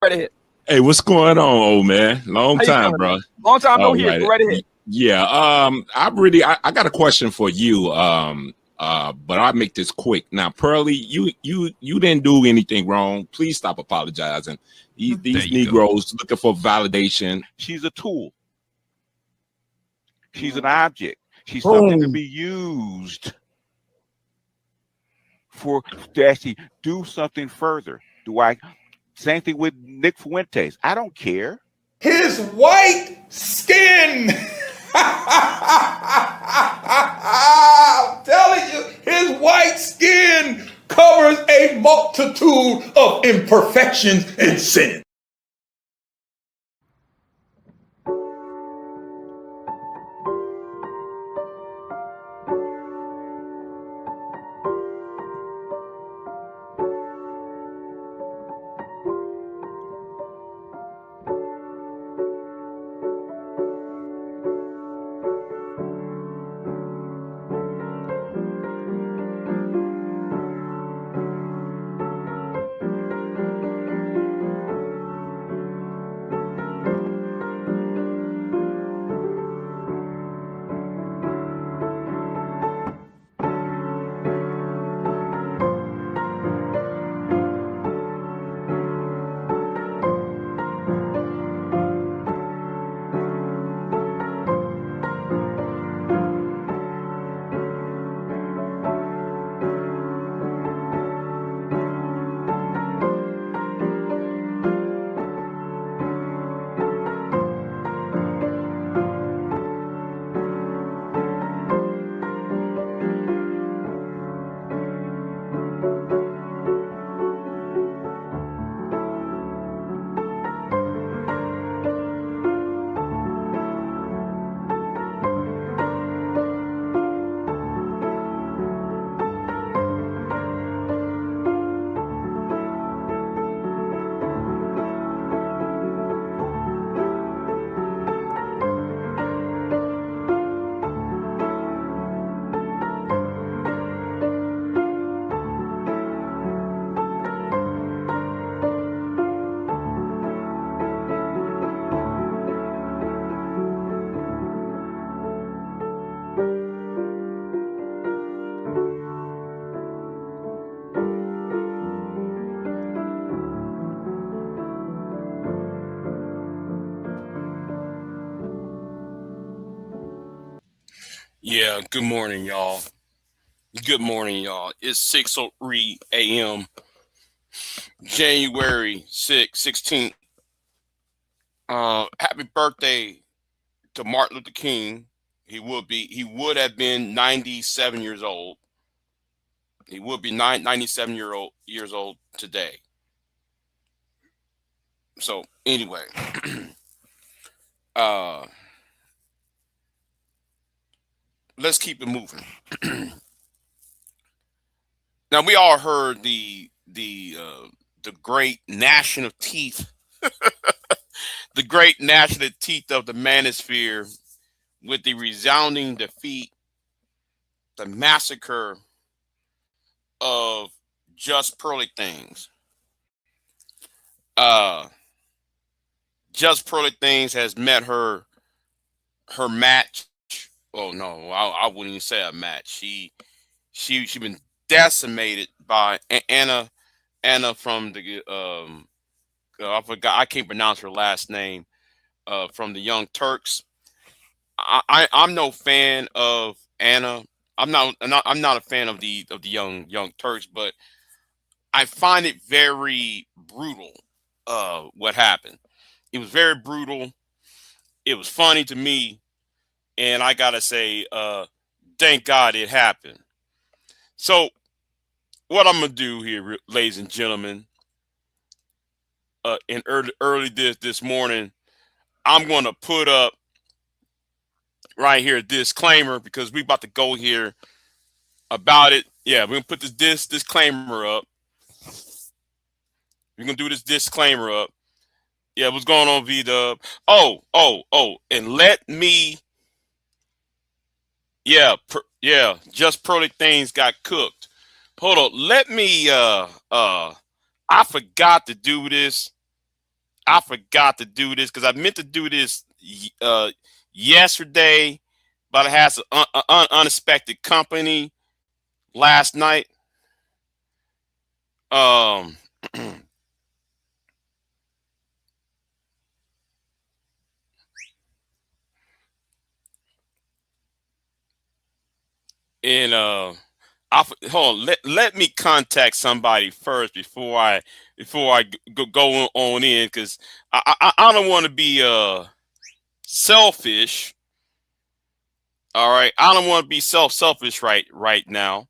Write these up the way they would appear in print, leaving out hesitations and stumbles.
right ahead. Hey, what's going on, old man? Long How you time, feeling, bro. man? Long time no All hear. right. Go right ahead. Yeah. I got a question for you. But I'll make this quick. Now, Pearly, you didn't do anything wrong. Please stop apologizing. These Negroes looking for validation. She's a tool. She's an object. She's Boom. something to be used to actually do something further. Same thing with Nick Fuentes. I don't care. His white skin. I'm telling you, his white skin covers a multitude of imperfections and sin. Yeah, good morning, y'all. Good morning, y'all. It's 6:03 a.m. January 16th. Happy birthday to Martin Luther King. He would have been 97 years old. He would be 97 years old today. So anyway, let's keep it moving. Now we all heard the great gnashing of teeth, the great gnashing of teeth of the manosphere with the resounding defeat, the massacre of Just Pearly Things. Just Pearly Things has met her match. Oh no, I wouldn't even say a match. She been decimated by Anna from the I forgot, I can't pronounce her last name, from the Young Turks. I'm no fan of Anna. I'm not a fan of the Young Turks, but I find it very brutal. What happened? It was very brutal. It was funny to me, and I gotta say, thank God it happened. So, what I'm gonna do here, ladies and gentlemen, in early this morning, I'm gonna put up right here a disclaimer because we about to go here about it. Yeah, we're gonna put this disclaimer up. We're gonna do this disclaimer up. Yeah, what's going on, V-Dub? Oh, and let me. Yeah, Just Pearly Things got cooked. Hold on, let me. I forgot to do this. I forgot to do this because I meant to do this yesterday, but I had some unexpected company last night. And hold on, let me contact somebody first before I go on in, because I don't want to be selfish. All right, I don't want to be selfish right now.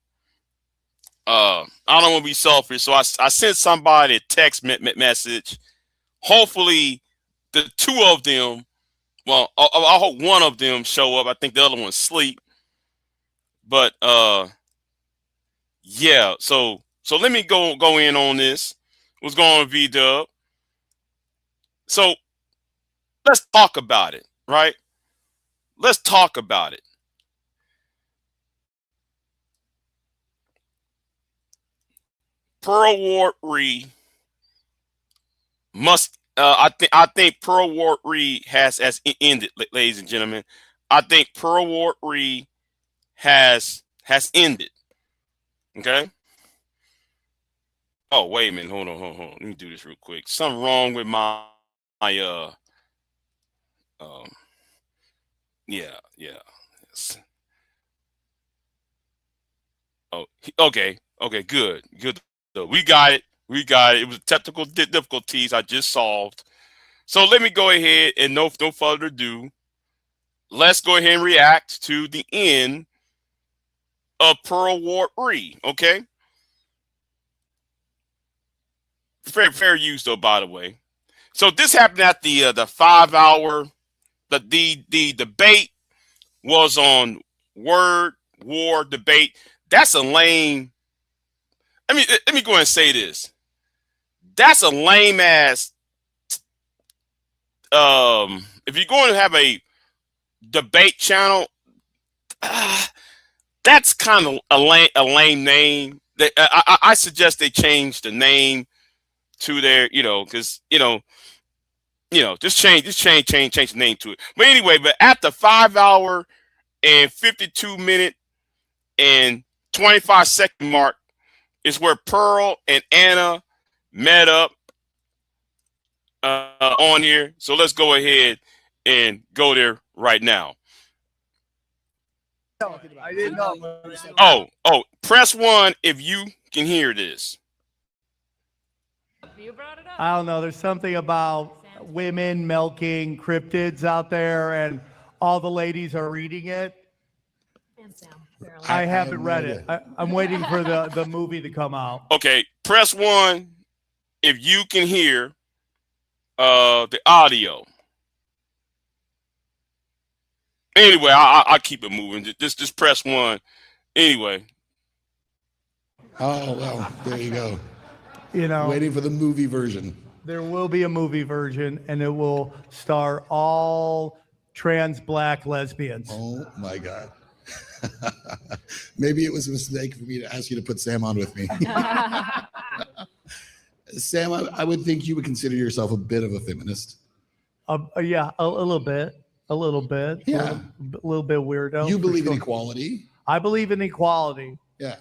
I don't want to be selfish, so I sent somebody a text message. Hopefully, the two of them. Well, I hope one of them show up. I think the other one's sleep. But yeah. So let me go in on this. What's going on, V-Dub? So let's talk about it, right? Let's talk about it. Pearl Ward Re must. I think Pearl Ward Re has ended, ladies and gentlemen. I think Pearl Ward Re has ended. Okay. Oh, wait a minute. Hold on. Let me do this real quick. Something wrong with my yeah. Oh, okay, good. So we got it. It was technical difficulties I just solved. So let me go ahead and no further ado, let's go ahead and react to the end of Pearl Ward Re. Okay. Fair use though, by the way. So this happened at the 5 hour. The debate was on word war debate. That's a lame. I mean, let me go ahead and say this. That's a lame ass. If you're going to have a debate channel, that's kind of a lame name. I suggest they change the name to their, because just change the name to it. But anyway, but at the 5 hour and 52 minute and 25 second mark is where Pearl and Anna met up on here. So let's go ahead and go there right now. I didn't know. Oh, press 1 if you can hear this. You brought it up. I don't know. There's something about women milking cryptids out there, and all the ladies are reading it. And Sam, I haven't read it. I'm waiting for the movie to come out. Okay, press 1 if you can hear the audio. Anyway, I'll keep it moving. Just press 1. Anyway. Oh, well, there you go. Waiting for the movie version. There will be a movie version, and it will star all trans black lesbians. Oh, my God. Maybe it was a mistake for me to ask you to put Sam on with me. Sam, I would think you would consider yourself a bit of a feminist. Yeah, a little bit. Yeah. A little bit weirdo. You believe in equality. I believe in equality. Yeah.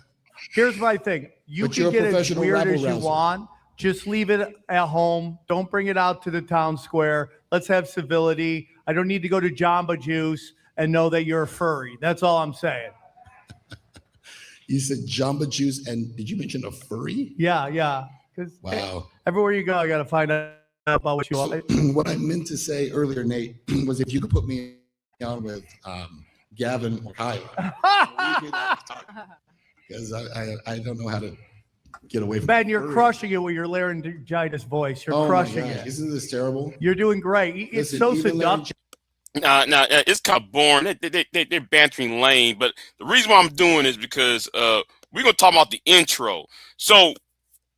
Here's my thing. You But can you're a get as professional weird as you rabble-rouser. want. Just leave it at home. Don't bring it out to the town square. Let's have civility. I don't need to go to Jamba Juice and know that you're a furry. That's all I'm saying. You said Jamba Juice, and did you mention a furry? Yeah. Because Wow. everywhere you go, I got to find out about what you want. What I meant to say earlier, Nate, was if you could put me on with Gavin or Kyle. Because I don't know how to get away from Ben, you're furry. crushing it with your laryngitis voice. You're crushing my gosh. it. Isn't this terrible? You're doing great. It's Listen, so even seductive. No, it's kind of boring. They're bantering lame. But the reason why I'm doing is because we're going to talk about the intro. So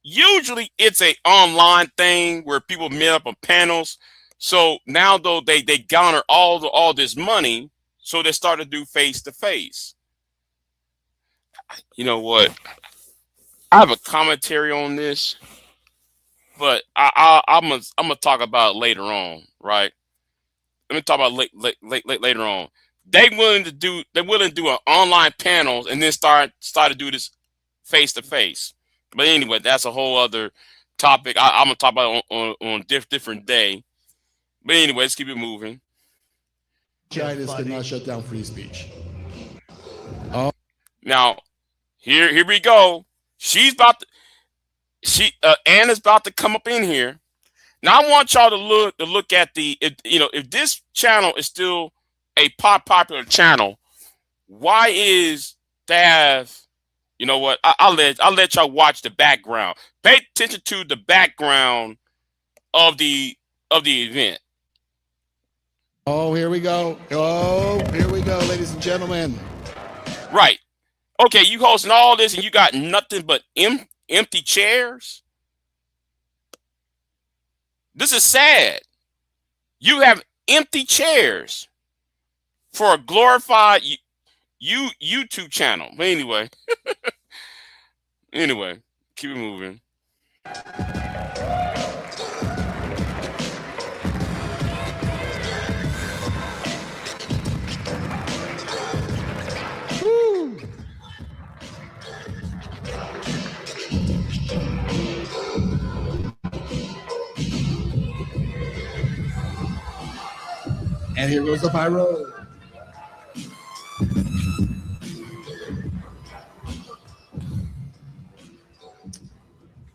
usually it's a online thing where people meet up on panels. So now though they garner all this money, so they start to do face to face. You know what? I have a commentary on this. but I'm gonna talk about it later on, right? Let me talk about later on. They willing to do an online panels and then start to do this face to face. But anyway, that's a whole other topic. I'm gonna talk about it on different day. But anyway, let's keep it moving. China cannot shut down free speech. Now, here we go. Anna's about to come up in here. Now I want y'all to look at if this channel is still a popular channel, why is that? You know what? I'll let y'all watch the background. Pay attention to the background of the event. Oh, here we go. Oh, here we go, ladies and gentlemen. Right. Okay, you hosting all this and you got nothing but empty chairs. This is sad. You have empty chairs for a glorified YouTube channel. But anyway, keep it moving. Woo. And here goes the pyro.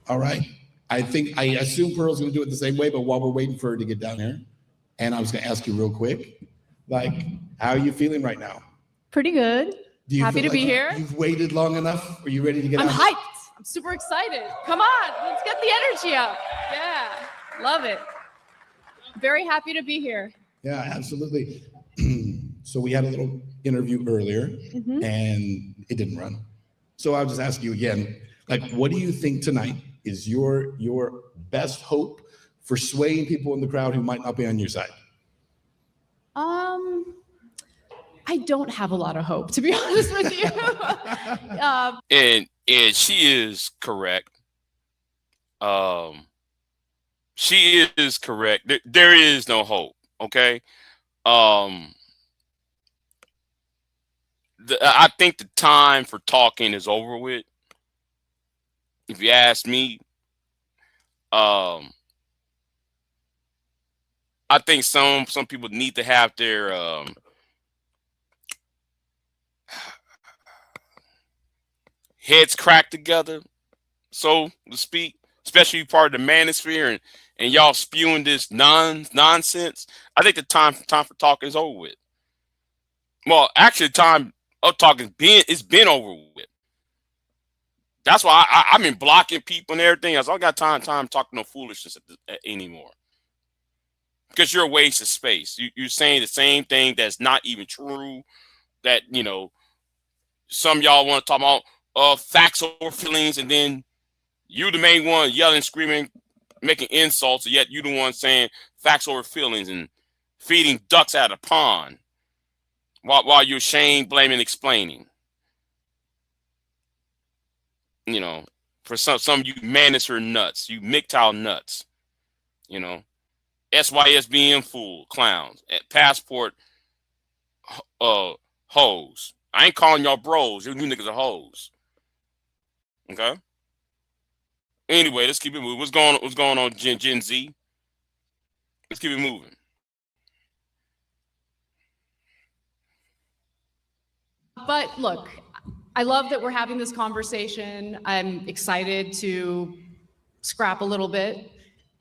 All right. I assume Pearl's going to do it the same way, but while we're waiting for her to get down here, and I was going to ask you real quick, like, how are you feeling right now? Pretty good. Do you Happy feel to be like here. You've waited long enough? Are you ready to get I'm out? hyped. I'm super excited. Come on, let's get the energy up. Yeah, love it. Very happy to be here. Yeah, absolutely. So we had a little interview earlier, and it didn't run. So I'll just ask you again, like, what do you think tonight is your best hope for swaying people in the crowd who might not be on your side? I don't have a lot of hope, to be honest with you. And she is correct. She is correct. There is no hope. Okay. I think the time for talking is over with. If you ask me, I think some people need to have their heads cracked together, so to speak, especially part of the manosphere and y'all spewing this nonsense. I think the time for talking is over with. Well, actually, the time of talking it's been over with. That's why I've been blocking people and everything else. I don't got time talking no foolishness anymore. Because you're a waste of space. You're saying the same thing that's not even true. That, some y'all want to talk about facts or feelings, and then you the main one yelling, screaming, making insults, and yet you the one saying facts over feelings and feeding ducks out of the pond while you're shame, blaming, explaining. For some you manosphere nuts, you MGTOW nuts, SYSBM fool clowns at passport hoes. I ain't calling y'all bros. You niggas are hoes. Okay. Anyway, let's keep it moving. What's going on, Gen Z? Let's keep it moving. But look, I love that we're having this conversation. I'm excited to scrap a little bit.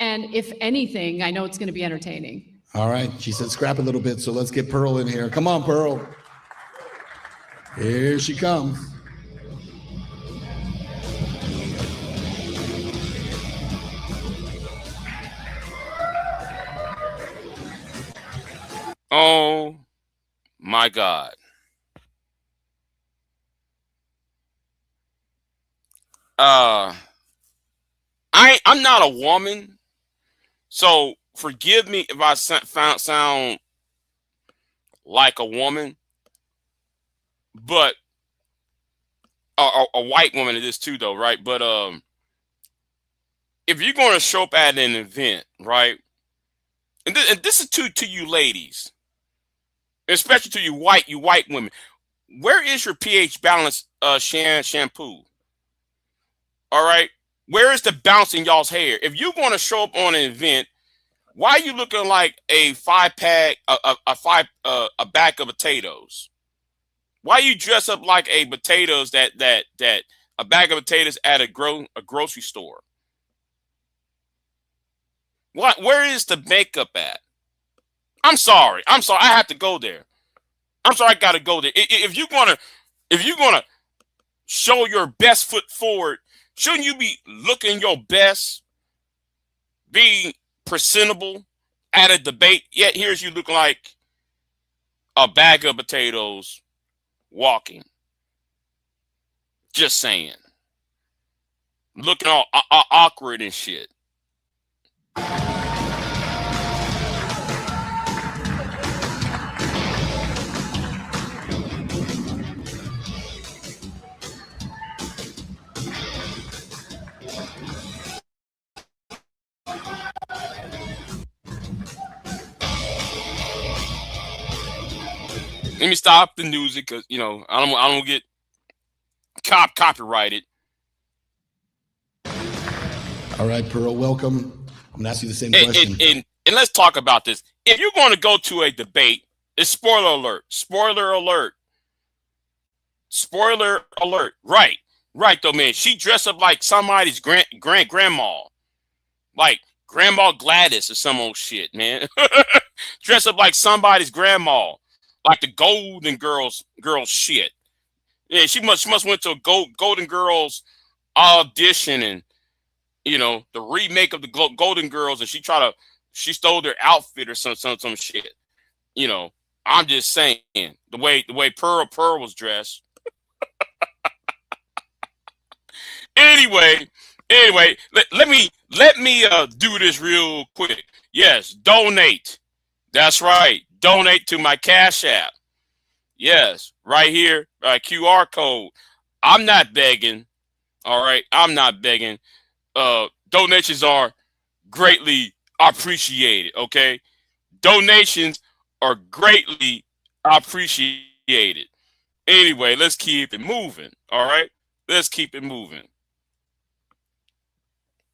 And if anything, I know it's going to be entertaining. All right. She said scrap a little bit, so let's get Pearl in here. Come on, Pearl. Here she comes. Oh my God. I'm not a woman, so forgive me if I sound like a woman, but a white woman it is too, though, right? But if you're going to show up at an event, right? And this is to you ladies, especially to you white women. Where is your pH balance shampoo? All right. Where is the bounce in y'all's hair? If you're going to show up on an event, why are you looking like a 5-pack, a bag of potatoes? Why you dress up like a potatoes that a bag of potatoes at a grocery store? What? Where is the makeup at? I'm sorry. I have to go there. I'm sorry. I got to go there. If you're gonna show your best foot forward, shouldn't you be looking your best, being presentable at a debate? Yet here's you looking like a bag of potatoes walking. Just saying. Looking all awkward and shit. Let me stop the music because I don't get copyrighted. All right, Pearl, welcome. I'm gonna ask you the same question. And let's talk about this. If you're going to go to a debate, it's spoiler alert. Spoiler alert. Spoiler alert. Right though, man. She dressed up like somebody's grandma, like Grandma Gladys or some old shit, man. Dressed up like somebody's grandma. Like the Golden Girls shit. Yeah, she must went to a Golden Girls audition and the remake of the Golden Girls, and she stole their outfit or some shit. I'm just saying the way Pearl was dressed. Anyway, let me do this real quick. Yes, donate. That's right. Donate to my Cash App. Yes, right here, QR code. I'm not begging. All right, I'm not begging. Donations are greatly appreciated. Okay, donations are greatly appreciated. Anyway, let's keep it moving. All right, let's keep it moving.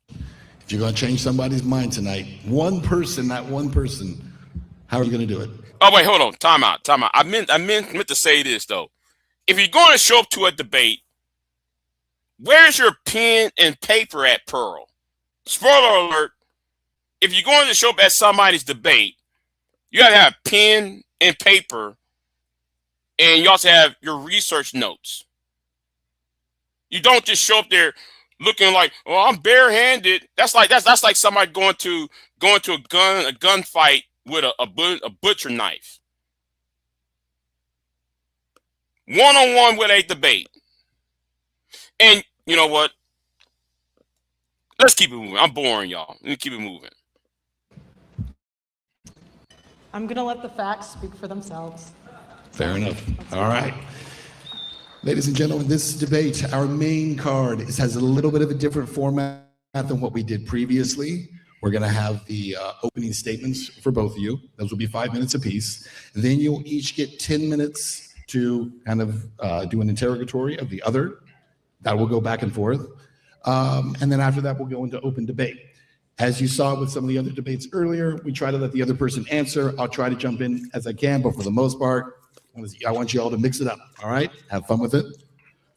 If you're gonna change somebody's mind tonight, one person, how are you gonna do it? Oh wait, hold on. Time out. I meant to say this though. If you're going to show up to a debate, where's your pen and paper at, Pearl? Spoiler alert. If you're going to show up at somebody's debate, you have to have pen and paper, and you also have your research notes. You don't just show up there looking like, "Oh, I'm barehanded." That's like somebody going to a gunfight with a butcher knife. One-on-one with a debate. And you know what? Let's keep it moving. I'm boring, y'all. Let me keep it moving. I'm going to let the facts speak for themselves. Fair enough. All right. Ladies and gentlemen, this debate, our main card, has a little bit of a different format than what we did previously. We're going to have the opening statements for both of you. Those will be 5 minutes apiece. Then you'll each get 10 minutes to kind of do an interrogatory of the other. That will go back and forth. And then after that, we'll go into open debate. As you saw with some of the other debates earlier, we try to let the other person answer. I'll try to jump in as I can, but for the most part, I want you all to mix it up. All right? Have fun with it.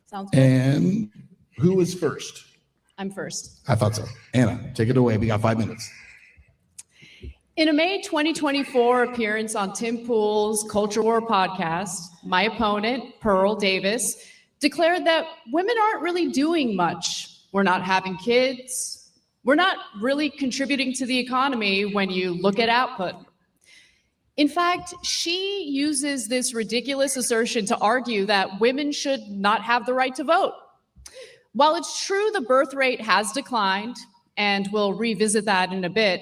Sounds good. And who is first? I'm first. I thought so. Anna, take it away. We got 5 minutes. In a May 2024 appearance on Tim Pool's Culture War podcast, my opponent, Pearl Davis, declared that women aren't really doing much. We're not having kids. We're not really contributing to the economy when you look at output. In fact, she uses this ridiculous assertion to argue that women should not have the right to vote. While it's true the birth rate has declined, and we'll revisit that in a bit,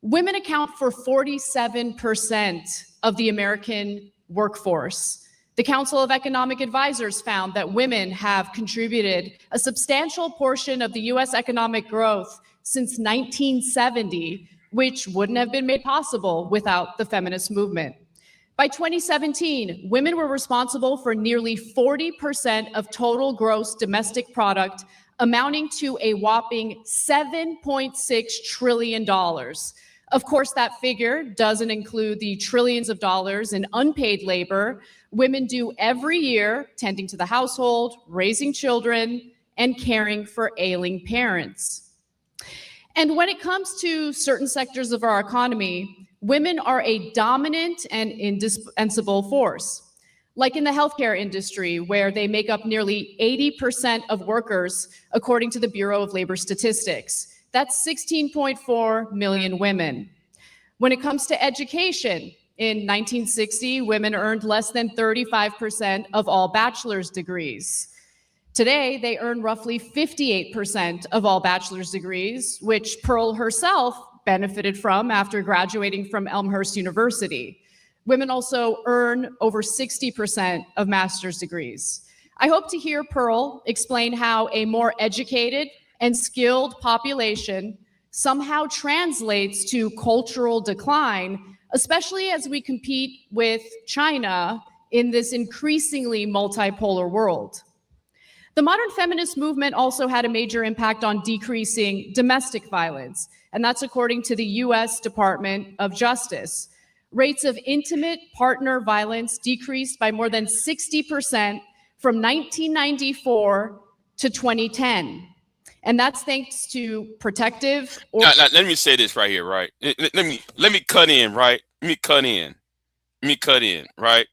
women account for 47% of the American workforce. The Council of Economic Advisors found that women have contributed a substantial portion of the US economic growth since 1970, which wouldn't have been made possible without the feminist movement. By 2017, women were responsible for nearly 40% of total gross domestic product, amounting to a whopping $7.6 trillion. Of course, that figure doesn't include the trillions of dollars in unpaid labor women do every year, tending to the household, raising children, and caring for ailing parents. And when it comes to certain sectors of our economy, women are a dominant and indispensable force. Like in the healthcare industry, where they make up nearly 80% of workers, according to the Bureau of Labor Statistics. That's 16.4 million women. When it comes to education, in 1960, women earned less than 35% of all bachelor's degrees. Today, they earn roughly 58% of all bachelor's degrees, which Pearl herself benefited from after graduating from Elmhurst University. Women also earn over 60% of master's degrees. I hope to hear Pearl explain how a more educated and skilled population somehow translates to cultural decline, especially as we compete with China in this increasingly multipolar world. The modern feminist movement also had a major impact on decreasing domestic violence, and that's according to the US Department of Justice. Rates of intimate partner violence decreased by more than 60% from 1994 to 2010. And that's thanks to protective. Now, let me say this right here, right? Let me cut in, right? Let me cut in, right?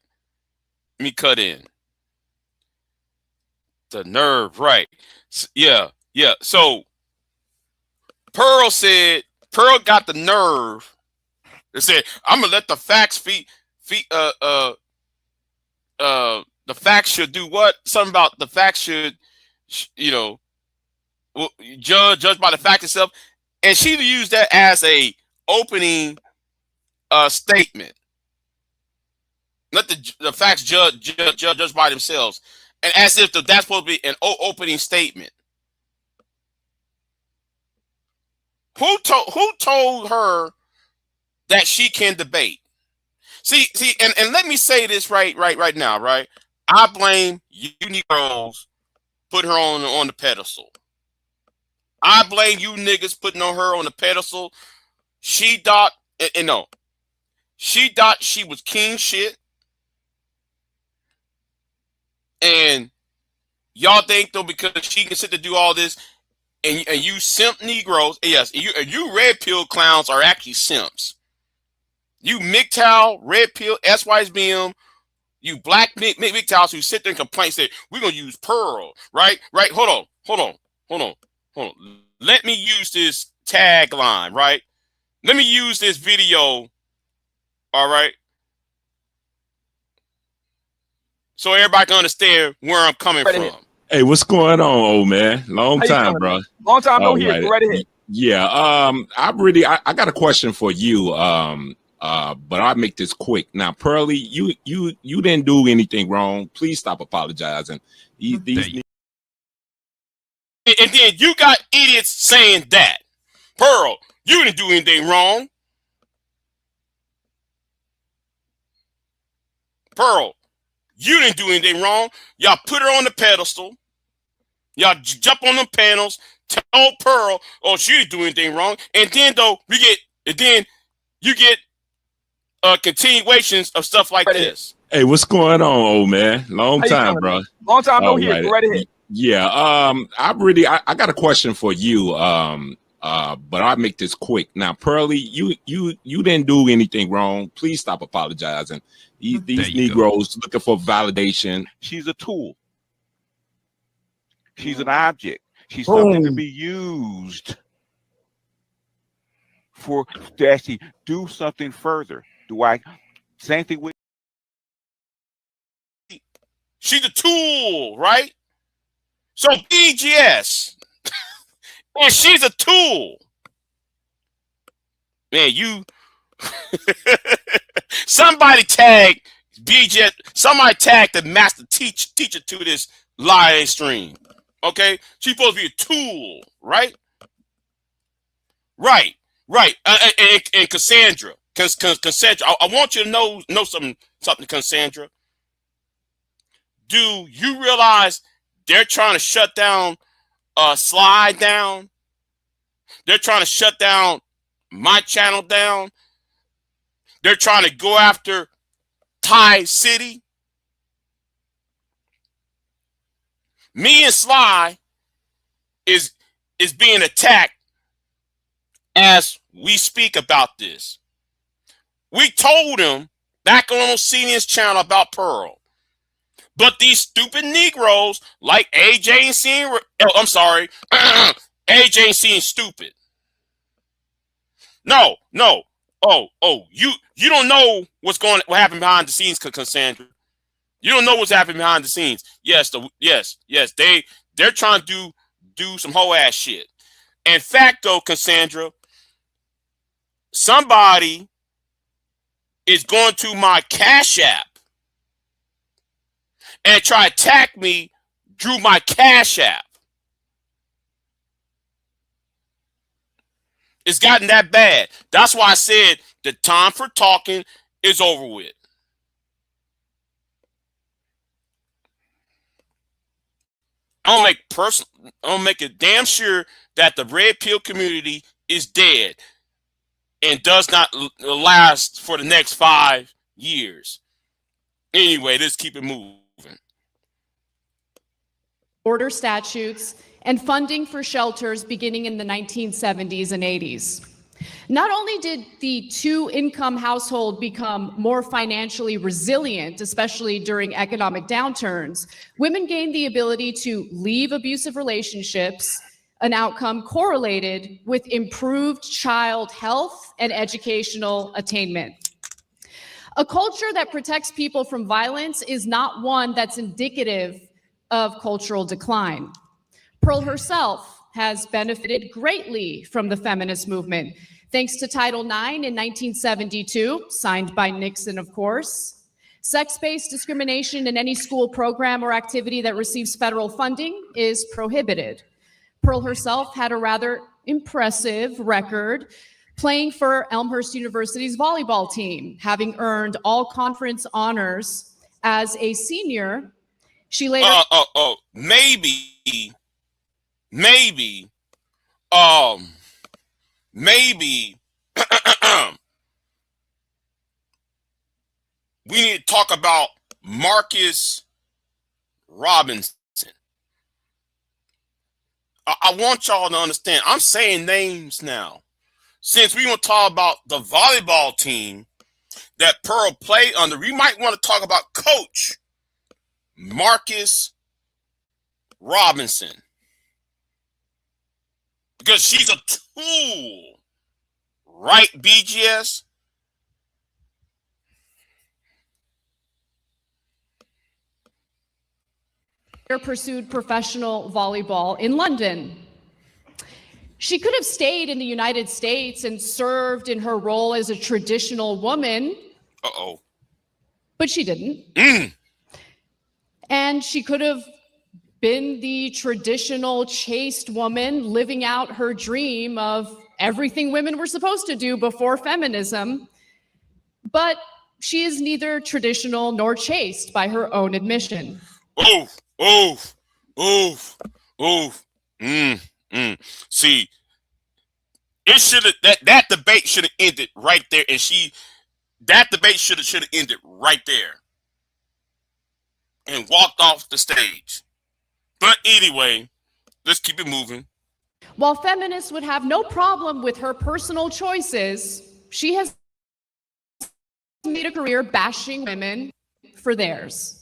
Let me cut in. The nerve, right? Yeah. So Pearl got the nerve. They said, "I'm gonna let the facts the facts should do what? Something about the facts should, judge by the fact itself," and she used that as a opening statement. Let the facts judge by themselves, and as if that's supposed to be an opening statement. Who told her that she can debate? See, and let me say this right now, right? I blame you Negroes putting her on the pedestal. I blame you niggas putting her on the pedestal. She thought she was king shit. And y'all think though, because she can sit to do all this, and you simp Negroes, yes, you red pill clowns are actually simps. You MGTOW, red pill, SYSBM, you black MGTOWs who sit there and complain, say, we're gonna use Pearl, right? Right? Hold on. Let me use this tagline, right? Let me use this video, all right? So everybody can understand where I'm coming from. Hey, what's going on, old man? Long time, bro. Long time no hear. Go right ahead. Yeah, I got a question for you. But I'll make this quick. Now, Pearlie, you didn't do anything wrong. Please stop apologizing. And then you got idiots saying that. Pearl, you didn't do anything wrong. Pearl, you didn't do anything wrong. Y'all put her on the pedestal. Y'all jump on them panels. Tell Pearl, oh, she didn't do anything wrong. And then though you get continuations of stuff like this. Hey, what's going on, old man? Long time, bro. Long time no hear. Go right ahead. Yeah, I got a question for you. But I'll make this quick. Now, Pearlie, you didn't do anything wrong. Please stop apologizing. These Negroes looking for validation. She's a tool. She's an object. She's something to be used to actually do something further. Same thing with. She's a tool, right? So BGS, and she's a tool. Man, somebody tag BGS. Somebody tag the master teacher to this live stream. Okay, she's supposed to be a tool, right? Right, right. And Cassandra, Cassandra, I want you to know something, Cassandra. Do you realize they're trying to shut down Slide down? They're trying to shut down my channel down. They're trying to go after Thai City. Me and Sly is being attacked as we speak about this. We told him back on Osenian's channel about Pearl. But these stupid Negroes like AJ ain't seeing, I'm sorry, AJ ain't seeing stupid. No. Oh, you don't know what happened behind the scenes, Cassandra. You don't know what's happening behind the scenes. Yes, they're trying to do some whole ass shit. In fact, though, Cassandra, somebody is going to my Cash App and try to attack me through my Cash App. It's gotten that bad. That's why I said the time for talking is over with. I'm gonna make it damn sure that the red pill community is dead and does not last for the next 5 years. Anyway, let's keep it moving. Border statutes and funding for shelters beginning in the 1970s and 80s. Not only did the two-income household become more financially resilient, especially during economic downturns, women gained the ability to leave abusive relationships, an outcome correlated with improved child health and educational attainment. A culture that protects people from violence is not one that's indicative of cultural decline. Pearl herself has benefited greatly from the feminist movement, thanks to Title IX in 1972, signed by Nixon, of course. Sex-based discrimination in any school program or activity that receives federal funding is prohibited. Pearl herself had a rather impressive record playing for Elmhurst University's volleyball team, having earned all conference honors as a senior. She later maybe we need to talk about Marcus Robinson. I want y'all to understand. I'm saying names now. Since we want to talk about the volleyball team that Pearl played under, we might want to talk about Coach Marcus Robinson. Because she's a tool. Right, BGS? Pursued professional volleyball in London. She could have stayed in the United States and served in her role as a traditional woman. But she didn't. And she could have been the traditional chaste woman living out her dream of everything women were supposed to do before feminism. But she is neither traditional nor chaste by her own admission. See, it should have that debate should have ended right there, and that debate should have ended right there, and walked off the stage. But anyway, let's keep it moving. While feminists would have no problem with her personal choices, she has made a career bashing women for theirs.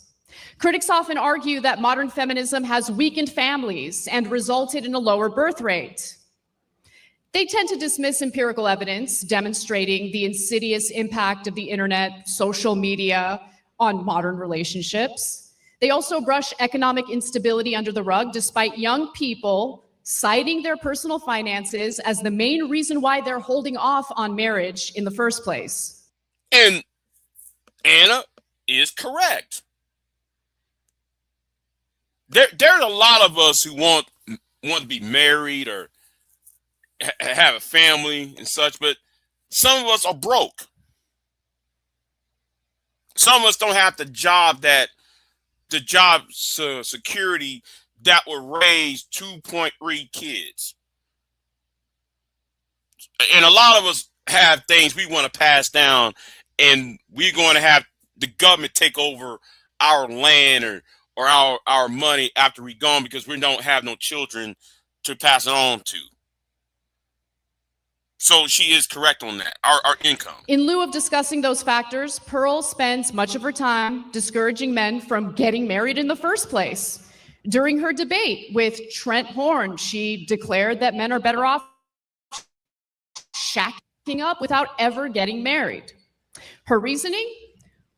Critics often argue that modern feminism has weakened families and resulted in a lower birth rate. They tend to dismiss empirical evidence demonstrating the insidious impact of the internet, social media on modern relationships. They also brush economic instability under the rug, despite young people citing their personal finances as the main reason why they're holding off on marriage in the first place. And Anna is correct. There's a lot of us who want to be married have a family and such, but some of us are broke. Some of us don't have the job security that will raise 2.3 kids. And a lot of us have things we want to pass down, and we're going to have the government take over our land or our money after we're gone because we don't have no children to pass it on to. So she is correct on that, our income. In lieu of discussing those factors, Pearl spends much of her time discouraging men from getting married in the first place. During her debate with Trent Horn, she declared that men are better off shacking up without ever getting married. Her reasoning?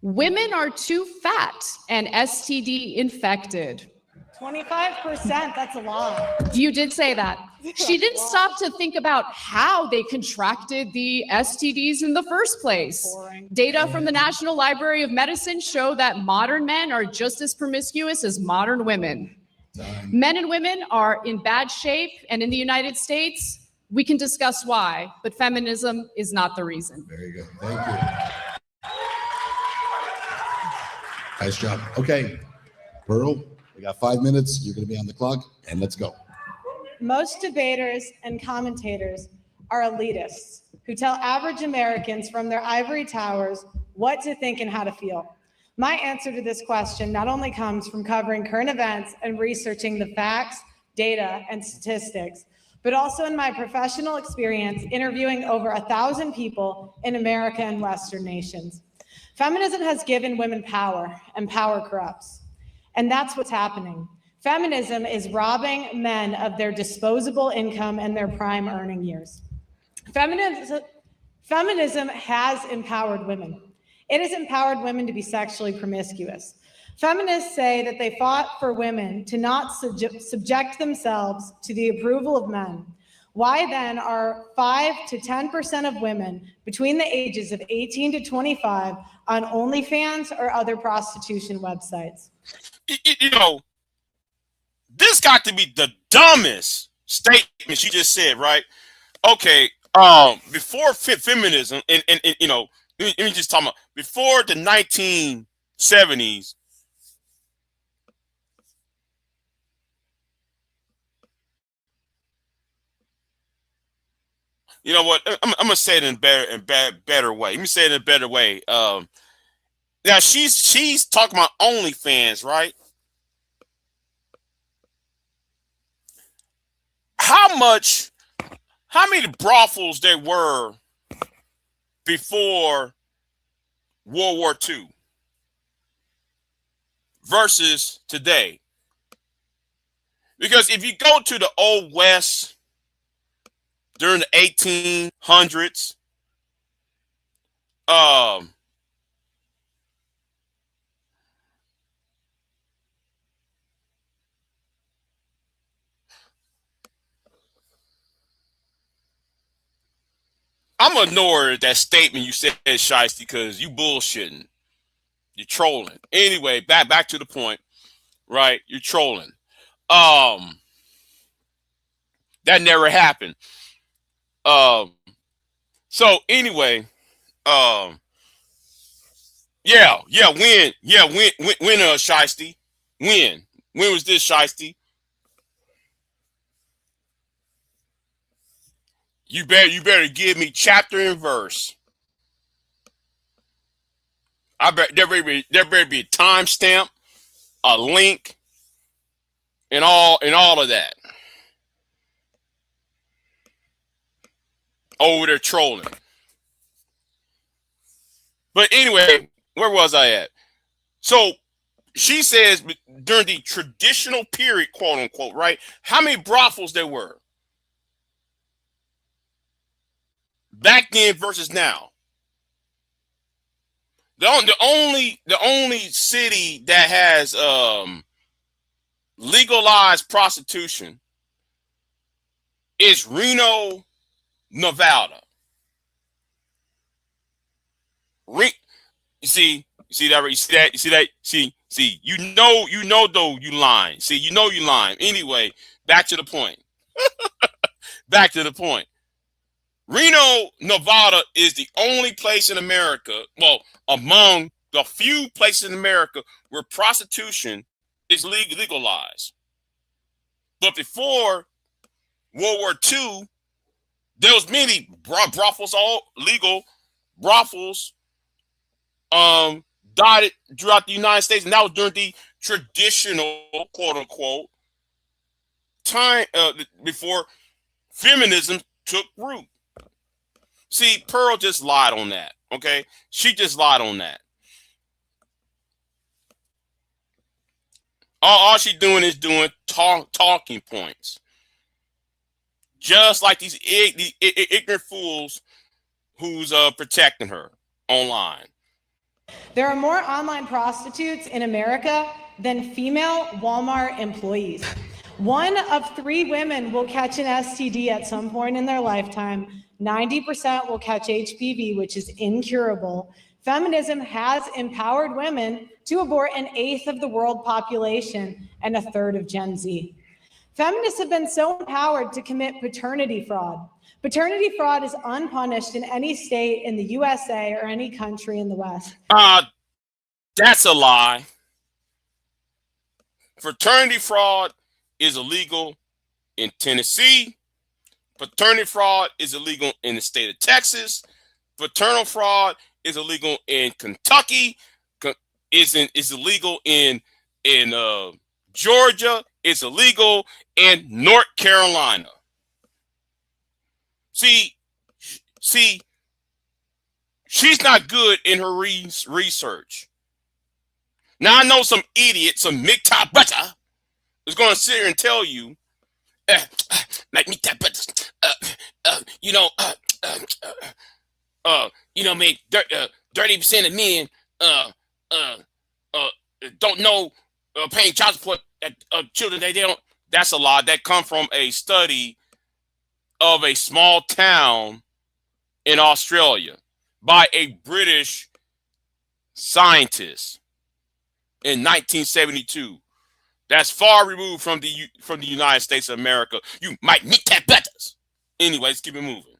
Women are too fat and STD infected. 25%, that's a lot. You did say that. She didn't stop to think about how they contracted the STDs in the first place. Boring. Data from the National Library of Medicine show that modern men are just as promiscuous as modern women. Men and women are in bad shape, and in the United States, we can discuss why, but feminism is not the reason. Very good. Thank you. Nice job. Okay, Pearl, we got 5 minutes. You're going to be on the clock, and let's go. Most debaters and commentators are elitists who tell average Americans from their ivory towers what to think and how to feel. My answer to this question not only comes from covering current events and researching the facts, data, and statistics, but also in my professional experience interviewing over 1,000 people in America and Western nations. Feminism has given women power, and power corrupts. And that's what's happening. Feminism is robbing men of their disposable income and their prime earning years. Feminism has empowered women. It has empowered women to be sexually promiscuous. Feminists say that they fought for women to not subject themselves to the approval of men. Why then are 5 to 10% of women between the ages of 18 to 25 on OnlyFans or other prostitution websites? You know, this got to be the dumbest statement she just said, right? Okay, before feminism, and you know, let me just talk about before the 1970s. You know what? I'm gonna say it in better way. Let me say it in a better way. Now she's talking about OnlyFans, right? How many brothels there were before World War II versus today? Because if you go to the Old West during the 1800s, I'm gonna ignore that statement you said, Shiesty, because you bullshitting. You're trolling. Anyway, back to the point, right? You're trolling. That never happened. So anyway, when Shiesty? When was this, Shiesty? You better give me chapter and verse. I bet there better be a timestamp, a link, and all of that. Over there trolling. But anyway, where was I at? So she says during the traditional period, quote unquote, right? How many brothels there were back then versus now? The only city that has legalized prostitution is Reno, Nevada. You see that? You know though you lying. See, you know you lying. Anyway, back to the point. Back to the point. Reno, Nevada is the only place in America, well, among the few places in America where prostitution is legalized. But before World War II, there was many brothels, all legal brothels, dotted throughout the United States, and that was during the traditional, quote unquote, time before feminism took root. See, Pearl just lied on that. Okay, she just lied on that. All she's doing is doing talking points, just like these ignorant fools who's protecting her online. There are more online prostitutes in America than female Walmart employees. 1 of 3 women will catch an STD at some point in their lifetime. 90% will catch HPV, which is incurable. Feminism has empowered women to abort 1/8 of the world population and 1/3 of Gen Z. Feminists have been so empowered to commit paternity fraud. Paternity fraud is unpunished in any state in the USA or any country in the West. That's a lie. Paternity fraud is illegal in Tennessee. Paternity fraud is illegal in the state of Texas. Paternal fraud is illegal in Kentucky. Is illegal in Georgia. It's illegal in North Carolina. See, she's not good in her research. Now I know some idiot, some MGTOW butter, is going to sit here and tell you, like MGTOW butter, man, 30% of men don't know paying child support of children they don't. That's a lie. That come from a study of a small town in Australia by a British scientist in 1972. That's far removed from the United States of America. You might meet that better. Anyway, let's keep it moving.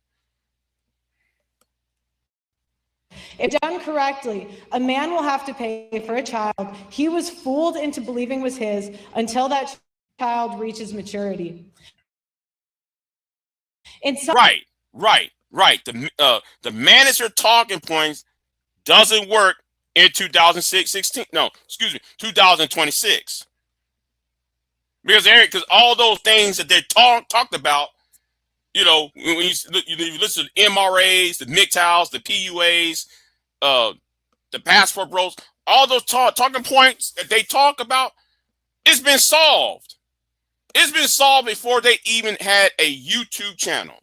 If done correctly, a man will have to pay for a child he was fooled into believing was his until that child reaches maturity. Right. The manager talking points doesn't work in 2026. Because all those things that they talked about, when you listen to the MRAs, the MGTOWs, the PUAs, the passport bros, all those talking points that they talk about, it's been solved. It's been solved before they even had a YouTube channel.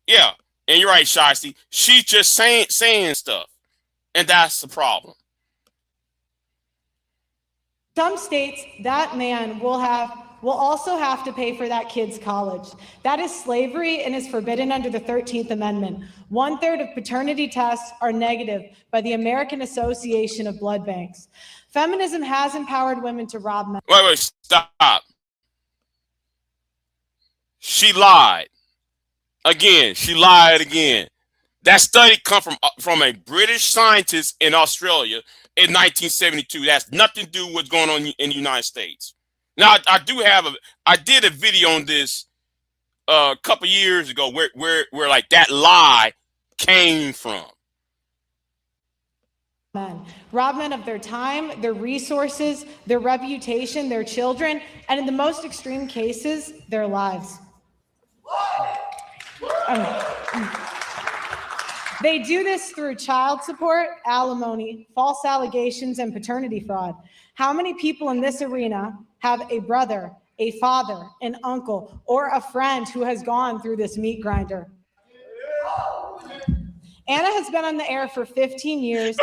Yeah, and you're right, Shiesty. She's just saying stuff, and that's the problem. Some states, that man will also have to pay for that kid's college. That is slavery and is forbidden under the 13th Amendment. 1/3 of paternity tests are negative by the American Association of Blood Banks. Feminism has empowered women to rob men. Wait, stop. She lied. Again, she lied again. That study come from a British scientist in Australia in 1972. That's nothing to do with what's going on in the United States. Now, I did a video on this a couple years ago where like that lie came from. Men. Rob men of their time, their resources, their reputation, their children, and in the most extreme cases, their lives. They do this through child support, alimony, false allegations, and paternity fraud. How many people in this arena have a brother, a father, an uncle, or a friend who has gone through this meat grinder? Anna has been on the air for 15 years.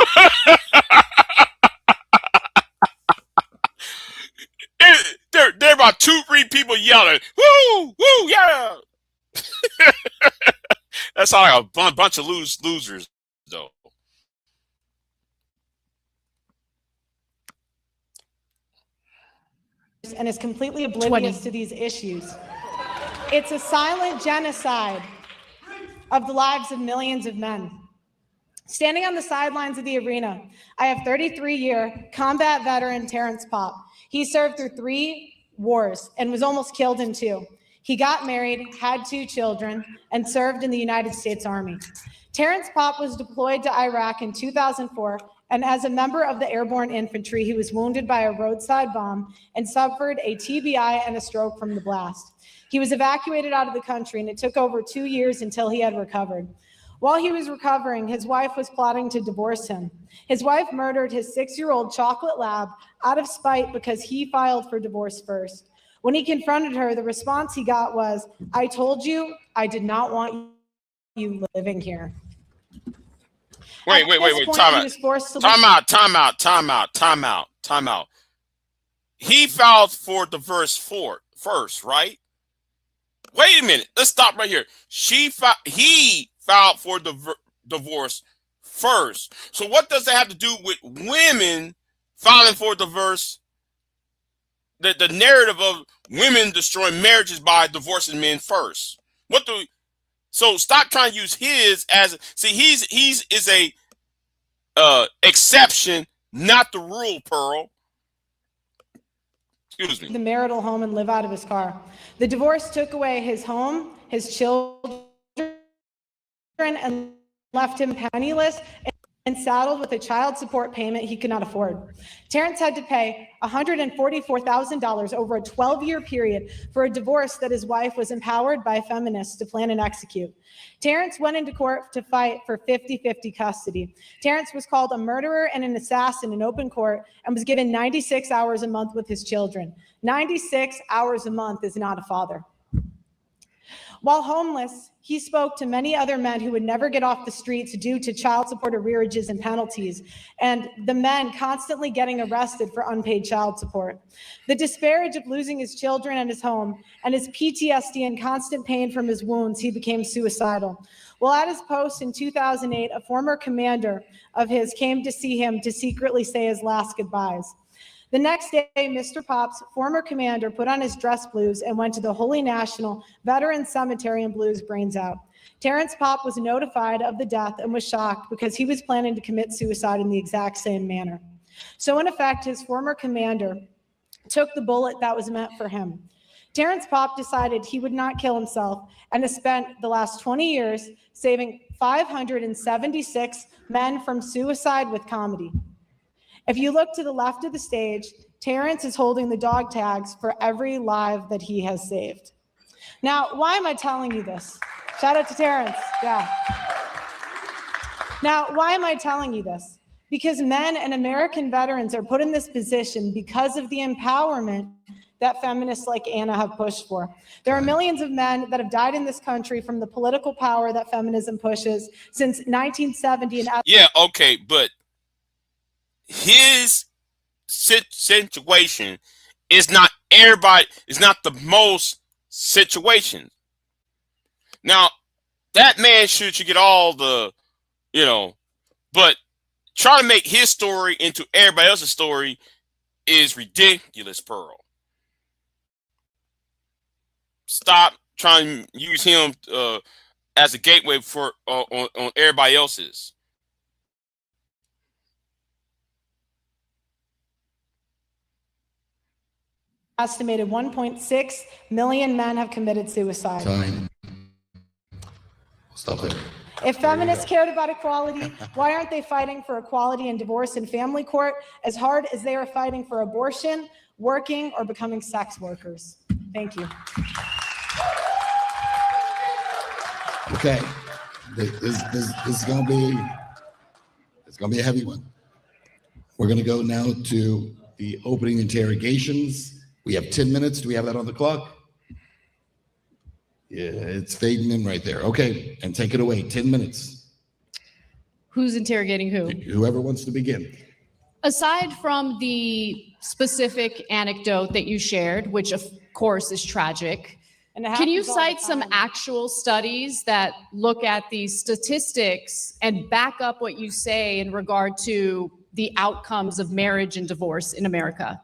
There are about 2-3 people yelling, woo, yeah. That's like a bunch of losers, though. And is completely oblivious to these issues. It's a silent genocide of the lives of millions of men. Standing on the sidelines of the arena, I have 33-year combat veteran Terrence Popp. He served through 3 wars and was almost killed in 2. He got married, had 2 children, and served in the United States Army. Terrence Popp was deployed to Iraq in 2004, and as a member of the airborne infantry, he was wounded by a roadside bomb and suffered a TBI and a stroke from the blast. He was evacuated out of the country, and it took over 2 years until he had recovered. While he was recovering, his wife was plotting to divorce him. His wife murdered his 6-year-old chocolate lab out of spite because he filed for divorce first. When he confronted her, the response he got was, "I told you I did not want you living here." Wait. Time out. He filed for divorce first, right? Wait a minute. Let's stop right here. He filed for divorce first. So what does that have to do with women filing for divorce? The narrative of women destroying marriages by divorcing men first. So stop trying to use his as he's a exception, not the rule, Pearl. Excuse me. The marital home and live out of his car. The divorce took away his home, his children, and left him penniless and saddled with a child support payment he could not afford. Terrence had to pay $144,000 over a 12-year period for a divorce that his wife was empowered by feminists to plan and execute. Terrence went into court to fight for 50-50 custody. Terrence was called a murderer and an assassin in open court and was given 96 hours a month with his children. 96 hours a month is not a father. While homeless, he spoke to many other men who would never get off the streets due to child support arrearages and penalties, and the men constantly getting arrested for unpaid child support. The disparage of losing his children and his home, and his PTSD and constant pain from his wounds, he became suicidal. While at his post in 2008, a former commander of his came to see him to secretly say his last goodbyes. The next day, Mr. Popp's former commander put on his dress blues and went to the Holy National Veterans Cemetery and blew his brains out. Terrence Popp was notified of the death and was shocked because he was planning to commit suicide in the exact same manner. So in effect, his former commander took the bullet that was meant for him. Terrence Popp decided he would not kill himself and has spent the last 20 years saving 576 men from suicide with comedy. If you look to the left of the stage, Terrence is holding the dog tags for every life that he has saved. Now, why am I telling you this? Shout out to Terrence. Yeah. Now, why am I telling you this? Because men and American veterans are put in this position because of the empowerment that feminists like Anna have pushed for. There are millions of men that have died in this country from the political power that feminism pushes since 1970. Yeah, okay, but his situation is not everybody, it's not the most situations. Now, that man should get all the, but trying to make his story into everybody else's story is ridiculous, Pearl. Stop trying to use him as a gateway for on everybody else's. Estimated 1.6 million men have committed suicide. Time. Stop there. If feminists cared about equality, why aren't they fighting for equality in divorce and family court as hard as they are fighting for abortion, working, or becoming sex workers? Thank you. Okay, this is gonna be a heavy one. We're gonna go now to the opening interrogations. We have 10 minutes. Do we have that on the clock? Yeah, it's fading in right there. Okay, and take it away. 10 minutes. Who's interrogating who? Whoever wants to begin. Aside from the specific anecdote that you shared, which of course is tragic, can you cite some actual studies that look at these statistics and back up what you say in regard to the outcomes of marriage and divorce in America?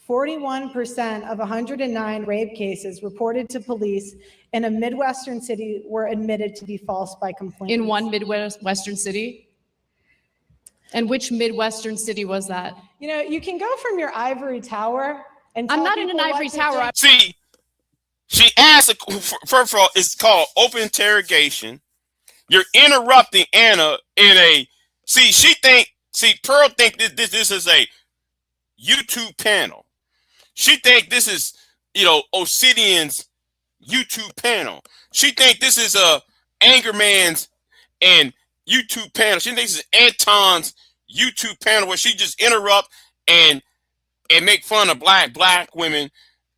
41% of 109 rape cases reported to police in a Midwestern city were admitted to be false by complainants. In one Midwestern city? And which Midwestern city was that? You know, you can go from your ivory tower and I'm tell not in an people what ivory to tower. do. See, she asked, first of all, it's called open interrogation. You're interrupting Anna in a, Pearl think this is a YouTube panel. She think this is, Obsidian's YouTube panel. She think this is Angerman's and YouTube panel. She thinks it's Anton's YouTube panel where she just interrupt and make fun of black women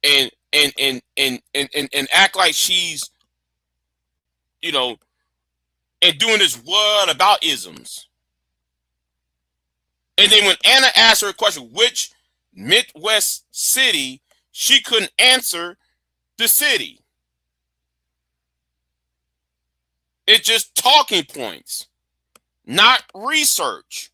and act like she's, and doing this what about isms. And then when Anna asked her a question, which Midwest city, she couldn't answer the city. It's just talking points, not research.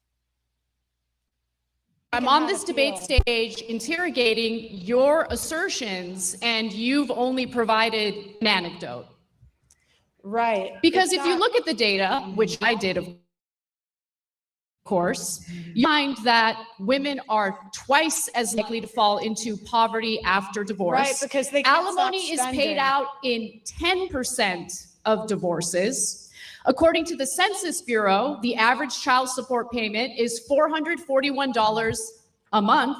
I'm on this debate stage interrogating your assertions, and you've only provided an anecdote. Right. Because if you look at the data, which I did, of course, you find that women are twice as likely to fall into poverty after divorce. Right, because they can't stop Alimony is spending. paid out in 10% of divorces. According to the Census Bureau, the average child support payment is $441 a month,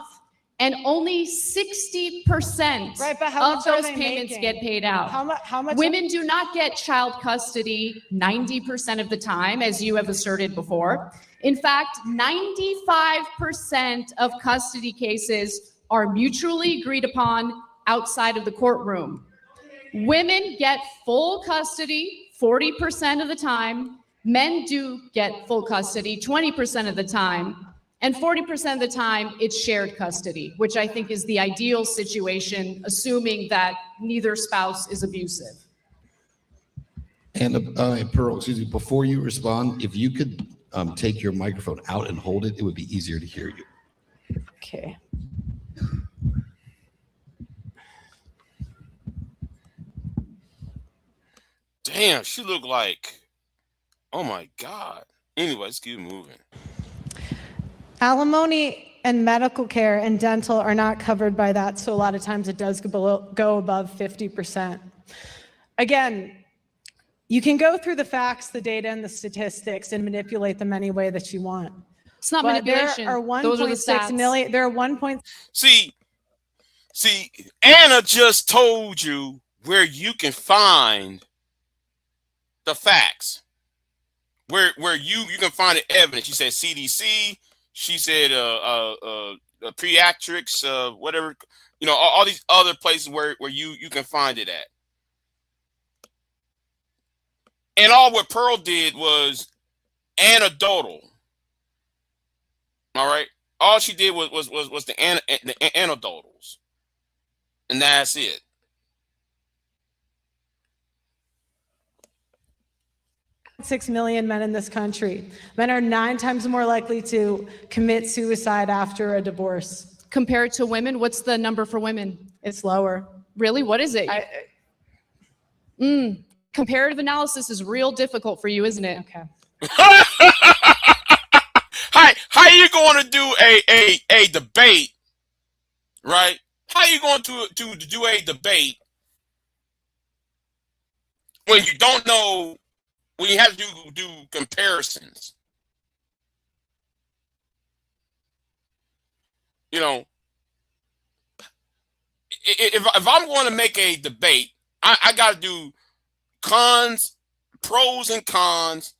and only 60% Right, but how of much are those they payments making? get paid out. How much? Women do not get child custody 90% of the time, as you have asserted before. In fact, 95% of custody cases are mutually agreed upon outside of the courtroom. Women get full custody 40% of the time. Men do get full custody 20% of the time. And 40% of the time, it's shared custody, which I think is the ideal situation, assuming that neither spouse is abusive. And Pearl, excuse me, before you respond, if you could take your microphone out and hold it, it would be easier to hear you. Okay. Damn, she looked like, oh my God. Anyway, let's keep moving. Alimony and medical care and dental are not covered by that, so a lot of times it does go above 50%. Again, you can go through the facts, the data, and the statistics and manipulate them any way that you want. It's not But manipulation. there are Those are the 1.6 stats. million. There are 1. See, Anna just told you where you can find the facts, where you can find the evidence. She said CDC. She said pediatrics, whatever, all these other places where you can find it at. And all what Pearl did was anecdotal. All right, all she did was the anecdotals, and that's it. $6 million men in this country. Men are 9 times more likely to commit suicide after a divorce. Compared to women, what's the number for women? It's lower. Really? What is it? Comparative analysis is real difficult for you, isn't it? Okay. How you going to do a debate, right? How you going to do a debate when you don't know, when you have to do comparisons? If I'm going to make a debate, I got to do cons, pros and cons,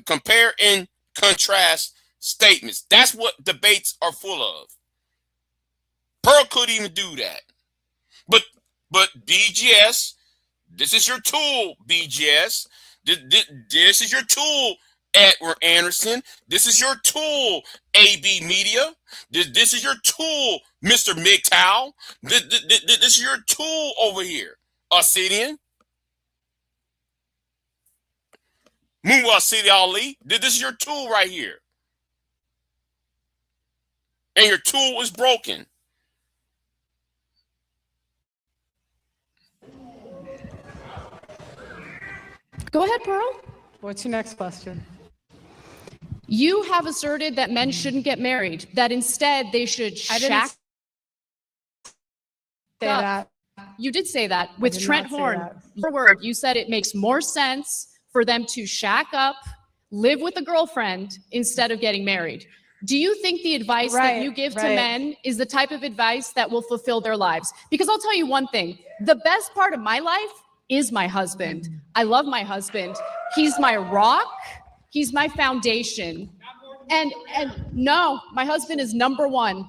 compare and contrast statements. That's what debates are full of. Pearl couldn't even do that. But BGS, this is your tool, BGS. This is your tool, Edward Anderson. This is your tool, AB Media. This is your tool, Mr. MGTOW. This is your tool over here, Obsidian. Muwa City Ali. This is your tool right here. and your tool is broken. Go ahead, Pearl. What's your next question? You have asserted that men shouldn't get married, that instead they should I didn't shack say up. that. You did say that with did Trent not say Horn. that. Your word, you said it makes more sense for them to shack up, live with a girlfriend instead of getting married. Do you think the advice that you give to men is the type of advice that will fulfill their lives? Because I'll tell you one thing, the best part of my life is my husband. I love my husband. He's my rock. He's my foundation. And no, my husband is number one.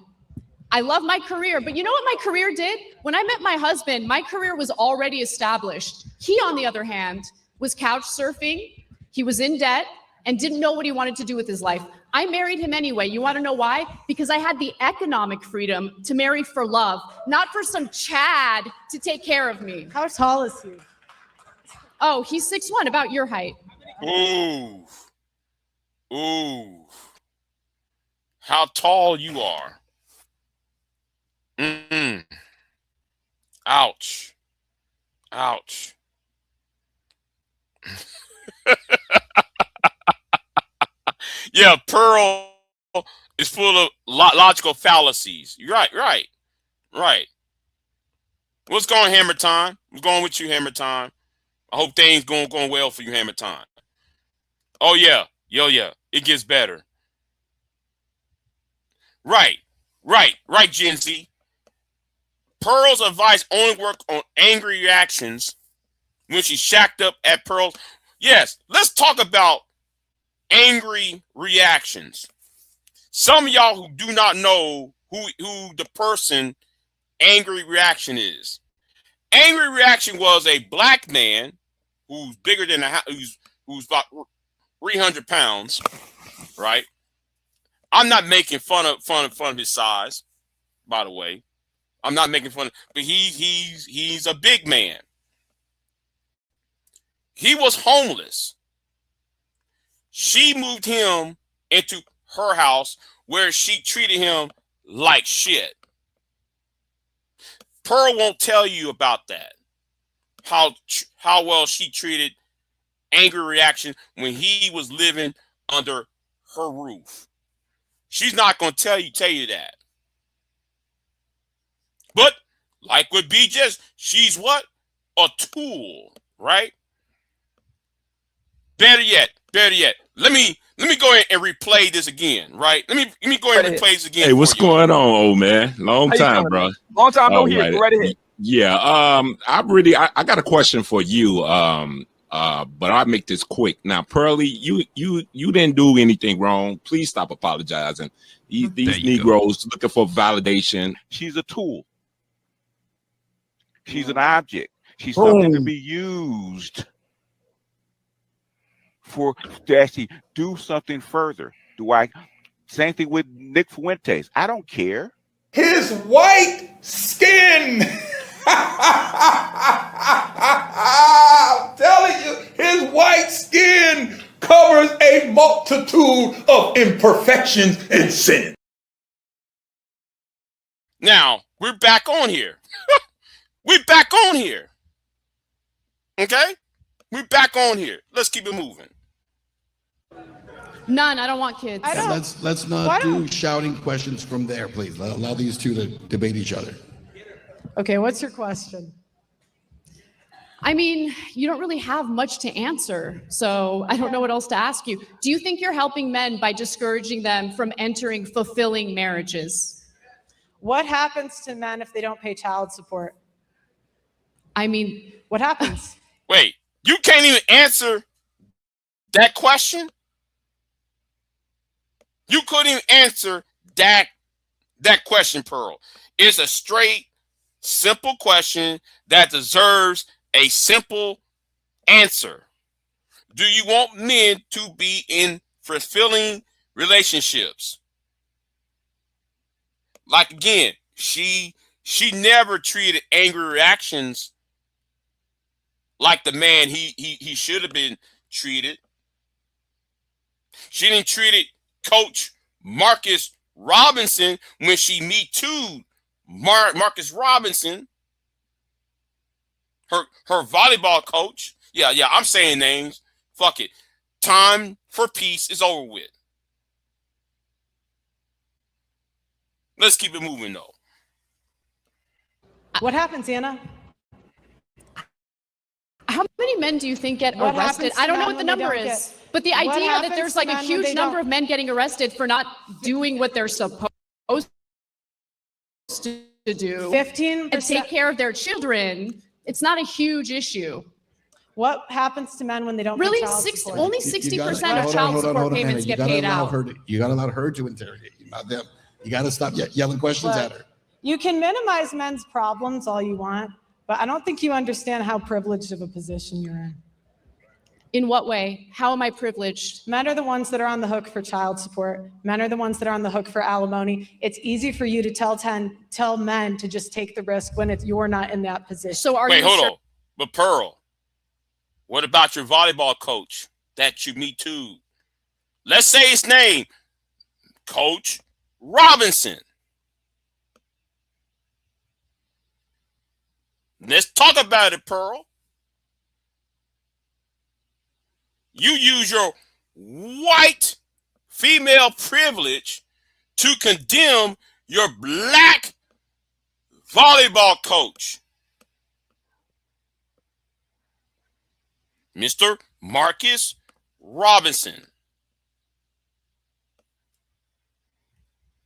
I love my career, but you know what my career did? When I met my husband, my career was already established. He, on the other hand, was couch surfing. He was in debt and didn't know what he wanted to do with his life. I married him anyway. You want to know why? Because I had the economic freedom to marry for love, not for some Chad to take care of me. How tall is he? Oh, he's 6'1", about your height. Ooh. Ooh. How tall you are. Ouch. Ouch. Yeah, Pearl is full of logical fallacies. You're right. What's going, Hammer Time? What's going with you, Hammer Time? I hope things going well for you, Hammer Time. Oh yeah, it gets better. Right, Gen Z. Pearl's advice only worked on angry reactions when she shacked up at Pearl's. Yes, let's talk about angry reactions. Some of y'all who do not know who the person angry reaction is. Angry reaction was a black man who's bigger than who's about 300 pounds, right? I'm not making fun of his size, by the way. I'm not making fun, but he's a big man. He was homeless. She moved him into her house where she treated him like shit. Pearl won't tell you about that. How well she treated angry reaction when he was living under her roof. She's not going to tell you that. But like with BJ, she's what? A tool, right? Better yet. Let me go ahead and replay this again, right? Let me go ahead and replay this again. Hey, what's going on, old man? Long time, bro. Long time no hear. Go right ahead. Yeah, I got a question for you. But I'll make this quick. Now, Pearly, you didn't do anything wrong. Please stop apologizing. These Negroes looking for validation. She's a tool. She's an object. She's something to be used to actually do something further. Same thing with Nick Fuentes. I don't care. His white skin. I'm telling you, his white skin covers a multitude of imperfections and sin. Now, we're back on here. We're back on here. Okay? We're back on here. Let's keep it moving. None. I don't want kids. Let's not do shouting questions from there, please. Allow these two to debate each other. Okay, what's your question? I mean, you don't really have much to answer, so I don't know what else to ask you. Do you think you're helping men by discouraging them from entering fulfilling marriages? What happens to men if they don't pay child support? I mean, what happens? Wait, you can't even answer that question? You couldn't even answer that question, Pearl. It's a straight, simple question that deserves a simple answer. Do you want men to be in fulfilling relationships? Like, again, she never treated angry reactions like the man he should have been treated. She didn't treat Coach Marcus Robinson when she Me Too Marcus Robinson, her volleyball coach. Yeah, I'm saying names. Fuck it. Time for peace is over with. Let's keep it moving, though. What happens, Anna? How many men do you think get What arrested? happens to I don't know men what the when they number don't is, get- but the What idea that happens there's to like a men when huge they number don't- of men getting arrested for not doing what they're supposed to do 15% and take care of their children, it's not a huge issue. What happens to men when they don't Really, pay child support? only You 60% gotta- of hold on, child hold on, support hold on, payments Anna. get paid out. You got to allow her to interrogate you, not them. You got to stop yelling questions Look, at her. You can minimize men's problems all you want, but I don't think you understand how privileged of a position you're in. In what way? How am I privileged? Men are the ones that are on the hook for child support. Men are the ones that are on the hook for alimony. It's easy for you to tell men to just take the risk when you're not in that position. So are Wait, you hold sure? on. But Pearl, what about your volleyball coach that you Me Too? Let's say his name, Coach Robinson. Let's talk about it, Pearl. You use your white female privilege to condemn your black volleyball coach, Mr. Marcus Robinson.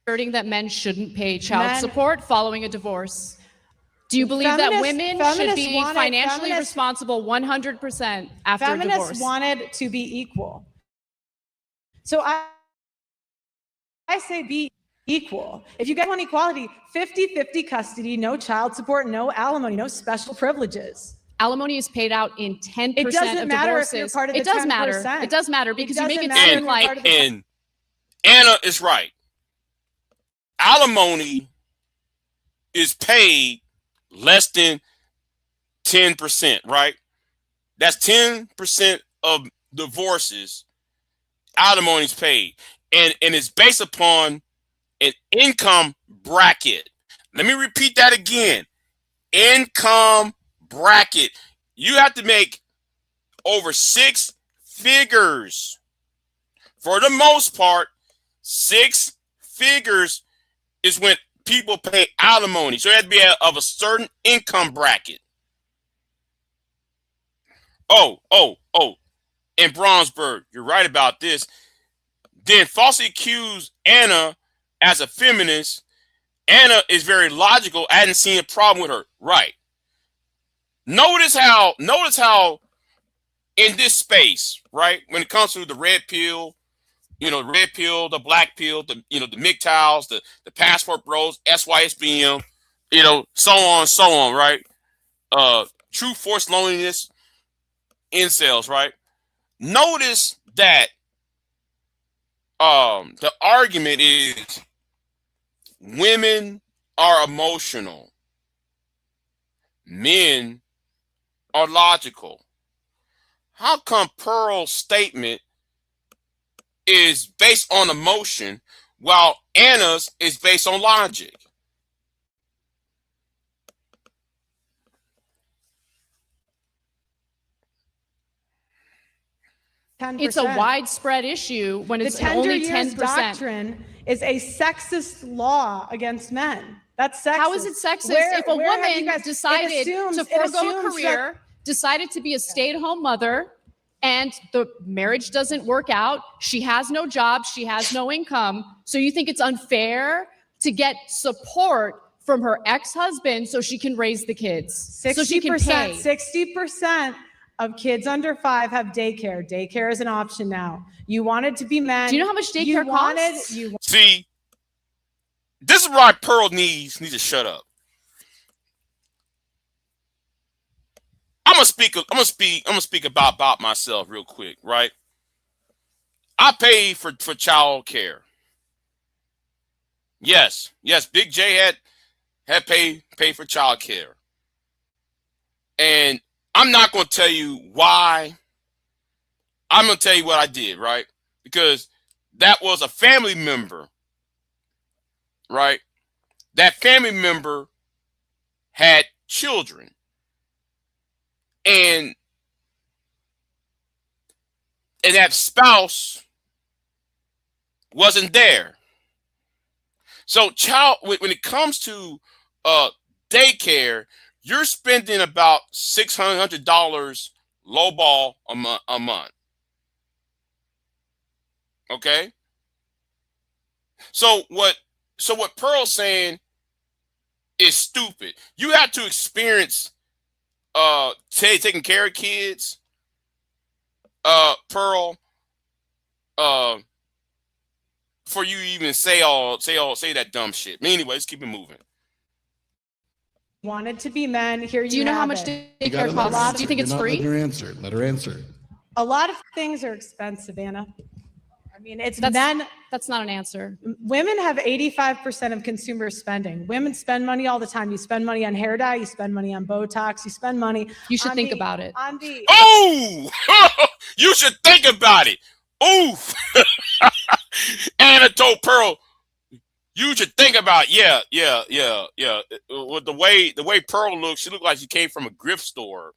Asserting that men shouldn't pay child support following a divorce. Do you believe that women should be financially responsible 100% after a divorce? Feminists wanted to be equal. So I say be equal. If you guys want equality, 50-50 custody, no child support, no alimony, no special privileges. Alimony is paid out in 10% It doesn't of matter if divorces. you're part of the It does 10%. matter. It does matter because you make it doesn't seem matter if like you're part of the And Anna is right. Alimony is paid less than 10%, right? That's 10% of divorces. Alimony is paid. And it's based upon an income bracket. Let me repeat that again. Income bracket. You have to make over 6 figures. For the most part, 6 figures is when people pay alimony. So it has to be of a certain income bracket. Oh. In Brownsburg, you're right about this. Then falsely accuse Anna as a feminist. Anna is very logical. I hadn't seen a problem with her. Right. Notice how in this space, right, when it comes to the red pill, the red pill, the black pill, the MGTOWs, the passport bros, SYSBM, so on, right? True forced loneliness, incels, right? Notice that the argument is women are emotional, men are logical. How come Pearl's statement is based on emotion while Anna's is based on logic? it's a widespread issue when it's only 10%. Doctrine is a sexist law against men. That's sexist. How is it sexist if a woman decided to forego a career, decided to be a stay-at-home mother, and the marriage doesn't work out, she has no job, she has no income, so you think it's unfair to get support from her ex-husband so she can raise the kids, so she can pay? 60% of kids under 5 have daycare. Daycare is an option now. You wanted to be men. Do you know how much daycare costs? See, this is why Pearl needs to shut up. I'm gonna speak about myself real quick, right? I pay for child care. Yes, Big J had paid for child care. And I'm not gonna tell you why. I'm gonna tell you what I did, right? Because that was a family member right? That family member had children, and that spouse wasn't there. So when it comes to daycare, you're spending about $600 lowball a month. Okay. So what Pearl's saying is stupid. You have to experience taking care of kids, Pearl, before you even say that dumb shit. But anyway, let's keep it moving. Wanted to be men. Here Do you know how much daycare costs? Do you think it's free? Let her answer. A lot of things are expensive, Anna. I mean, That's not an answer. Women have 85% of consumer spending. Women spend money all the time. You spend money on hair dye. You spend money on Botox. You spend money. You should think about it. Oh, you should think about it. Oof. Anna told Pearl, you should think about it. Yeah. With the way Pearl looks, she looked like she came from a thrift store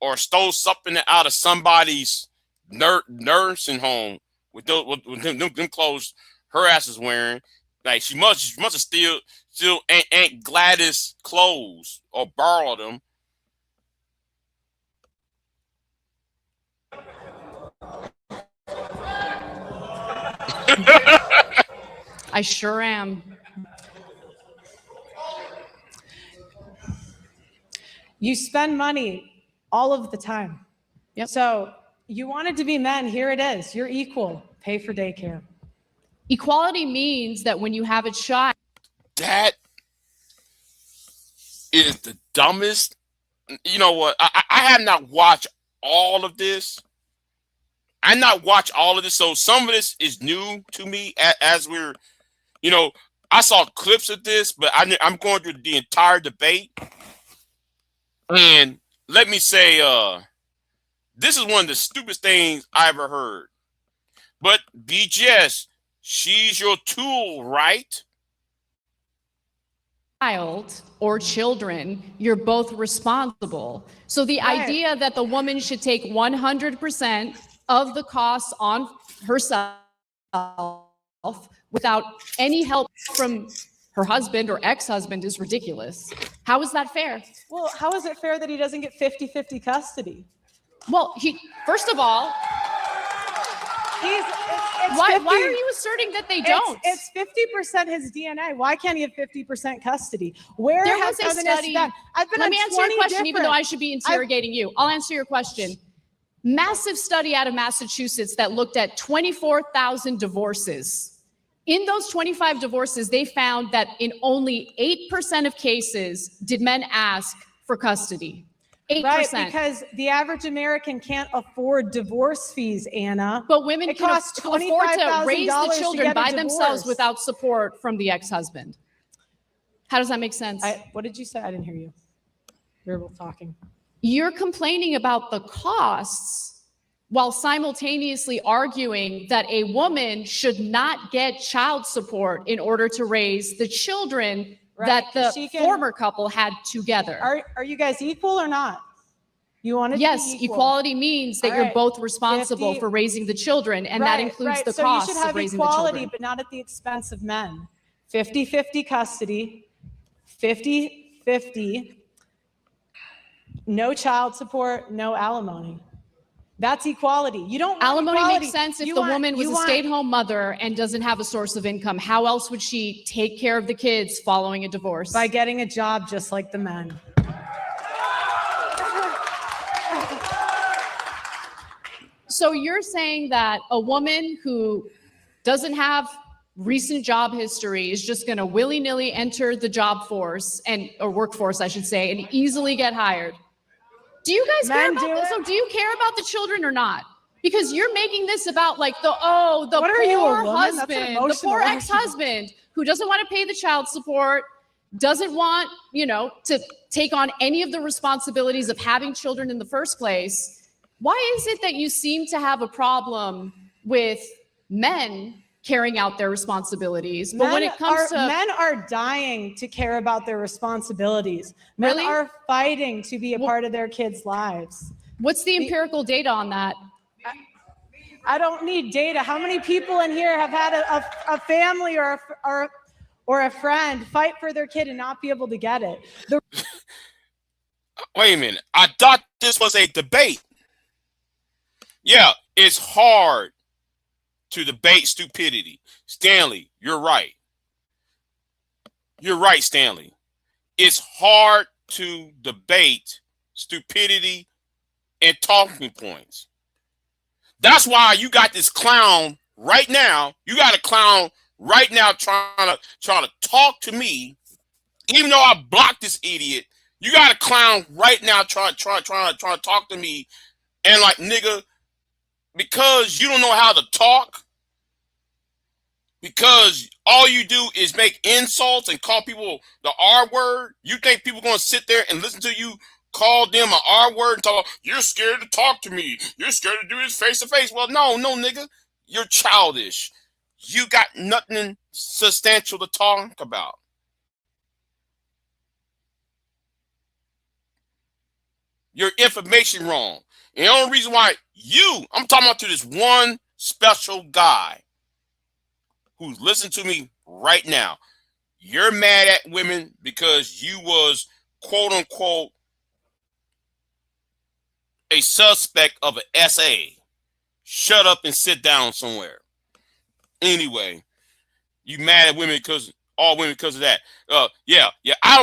or stole something out of somebody's nursing home with them clothes her ass is wearing. Like she must have still Aunt Gladys clothes or borrowed them. I sure am. You spend money all of the time. Yep. So you wanted to be men. Here it is. You're equal. Pay for daycare. Equality means that when you have a child. That is the dumbest. You know what? I have not watched all of this. So some of this is new to me as we're, I saw clips of this, but I'm going through the entire debate. And let me say, this is one of the stupidest things I ever heard. But BGS, she's your tool, right? Child or children, you're both responsible. So the idea that the woman should take 100% of the costs on herself without any help from her husband or ex-husband is ridiculous. How is that fair? Well, how is it fair that he doesn't get 50-50 custody? Well, first of all, why are you asserting that they don't? It's 50% his DNA. Why can't he have 50% custody? Where there has was a study. I've been Let on me answer 20 your question, even though different- I should be interrogating you. I'll answer your question. Massive study out of Massachusetts that looked at 24,000 divorces. In those 25 divorces, they found that in only 8% of cases did men ask for custody. 8%. Right, because the average American can't afford divorce fees, Anna. But women it can costs afford to raise the children by by themselves without support from the ex-husband. How does that make sense? What did you say? I didn't hear you. We were both talking. You're complaining about the costs while simultaneously arguing that a woman should not get child support in order to raise the children that the former couple had together. Are you guys equal or not? You want to Yes, be equal. equality means that you're both responsible for raising the children, and that includes the costs So you should have of raising the equality, children. but not at the expense of men. 50-50 custody, 50-50, no child support, no alimony. That's equality. You don't want alimony equality. makes sense if You the want- woman was you a want- stay-at-home mother and doesn't have a source of income. How else would she take care of the kids following a divorce? By getting a job just like the men. So you're saying that a woman who doesn't have recent job history is just going to willy-nilly enter the job force or workforce, I should say, and easily get hired. Do you guys care about this? So do you care about the children or not? Because you're making this about like the poor husband, the poor ex-husband who doesn't want to pay the child support, doesn't want, to take on any of the responsibilities of having children in the first place. Why is it that you seem to have a problem with men carrying out their responsibilities. But when it comes to men are dying to care about their responsibilities. Men Really? are fighting to be a part of their kids' lives. what's the empirical data on that? I don't need data. How many people in here have had a family or a friend fight for their kid and not be able to get it? Wait a minute. I thought this was a debate. Yeah, it's hard to debate stupidity. Stanley, you're right. You're right, Stanley. It's hard to debate stupidity and talking points. That's why you got this clown right now. You got a clown right now trying to talk to me, even though I blocked this idiot. You got a clown right now trying to talk to me, and like, nigga, because you don't know how to talk, because all you do is make insults and call people the R word. You think people gonna sit there and listen to you call them an R word and talk, you're scared to talk to me, you're scared to do this face to face? Well, no, nigga, you're childish. You got nothing substantial to talk about. Your information wrong. And the only reason why I'm talking about to this one special guy who's listening to me right now. You're mad at women because you was, quote unquote, a suspect of an SA. Shut up and sit down somewhere. Anyway, you mad at women because of that. Yeah. I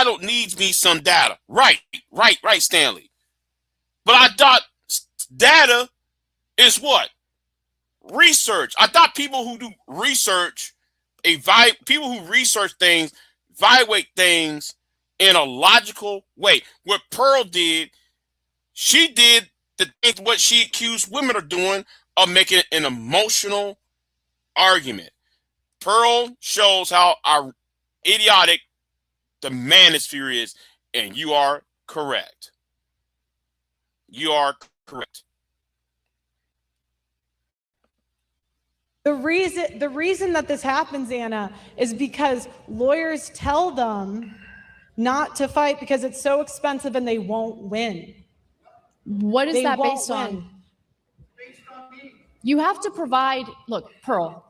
don't need me some data. Right, Stanley. But I thought data is what? Research. I thought people who do research, people who research things, evaluate things in a logical way. What Pearl did, she did what she accused women of doing, of making an emotional argument. Pearl shows how idiotic the manosphere is, and you are correct. You are correct. The reason that this happens, Anna, is because lawyers tell them not to fight because it's so expensive and they won't win. What is that based on? You have to provide, look, Pearl,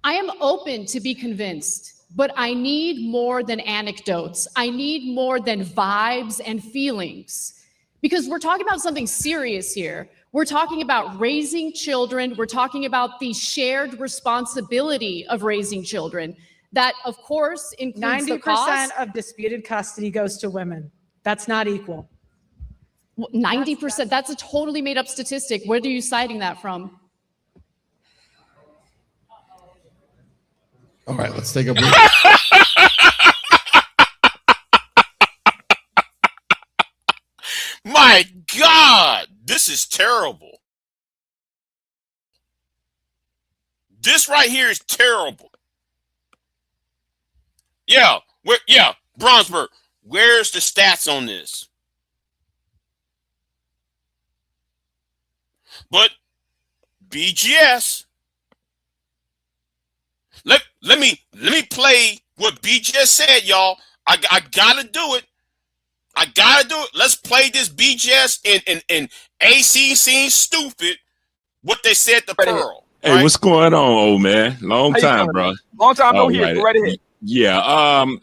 I am open to be convinced, but I need more than anecdotes. I need more than vibes and feelings, because we're talking about something serious here. We're talking about raising children. We're talking about the shared responsibility of raising children. That, of course, includes 90% of disputed custody goes to women. That's not equal. 90%. That's a totally made up statistic. Where are you citing that from? All right, let's take a break. My God, this is terrible. This right here is terrible. Yeah, Brownsburg, where's the stats on this? But BGS, let me play what BGS said, y'all. I gotta do it. Let's play this BGS and AC seems stupid. What they said to Pearl. Hey, right? What's going on, old man? Long time, bro. Long time no here. Go right ahead. Yeah.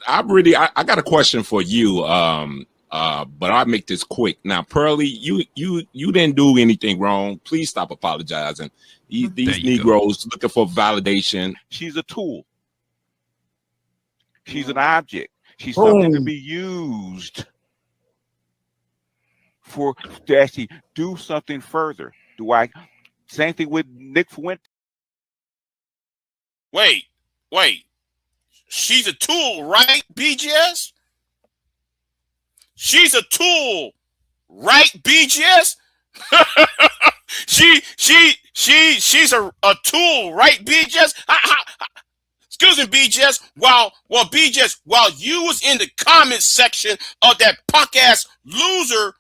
I got a question for you. But I'll make this quick. Now, Pearlie, you didn't do anything wrong. Please stop apologizing. These Negroes looking for validation. She's a tool. She's an object. She's something to be used to actually do something further. Same thing with Nick Fuentes. Wait. She's a tool, right, BGS? She's a tool, right, BGS? she's a tool, right, BGS? Excuse me, BGS. While BGS, while you was in the comment section of that punk ass loser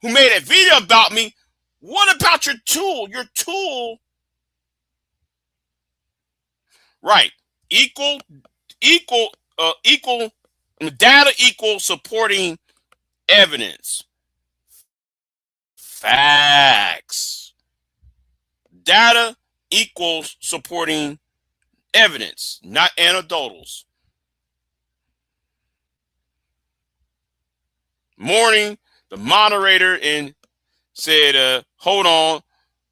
who made a video about me, what about your tool? Your tool Right. Equal data equals supporting evidence. Facts. Data equals supporting evidence, not anecdotals. Morning, the moderator said, hold on,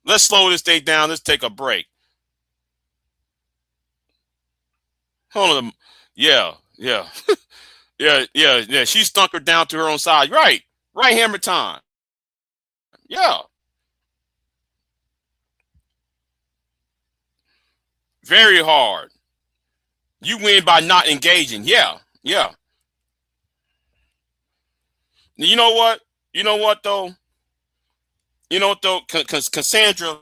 let's slow this thing down. Let's take a break. Hold on. Yeah. Yeah. She stunk her down to her own side. Right. Right hammer time. Yeah. Very hard. You win by not engaging. Yeah. You know what? Though? Cassandra,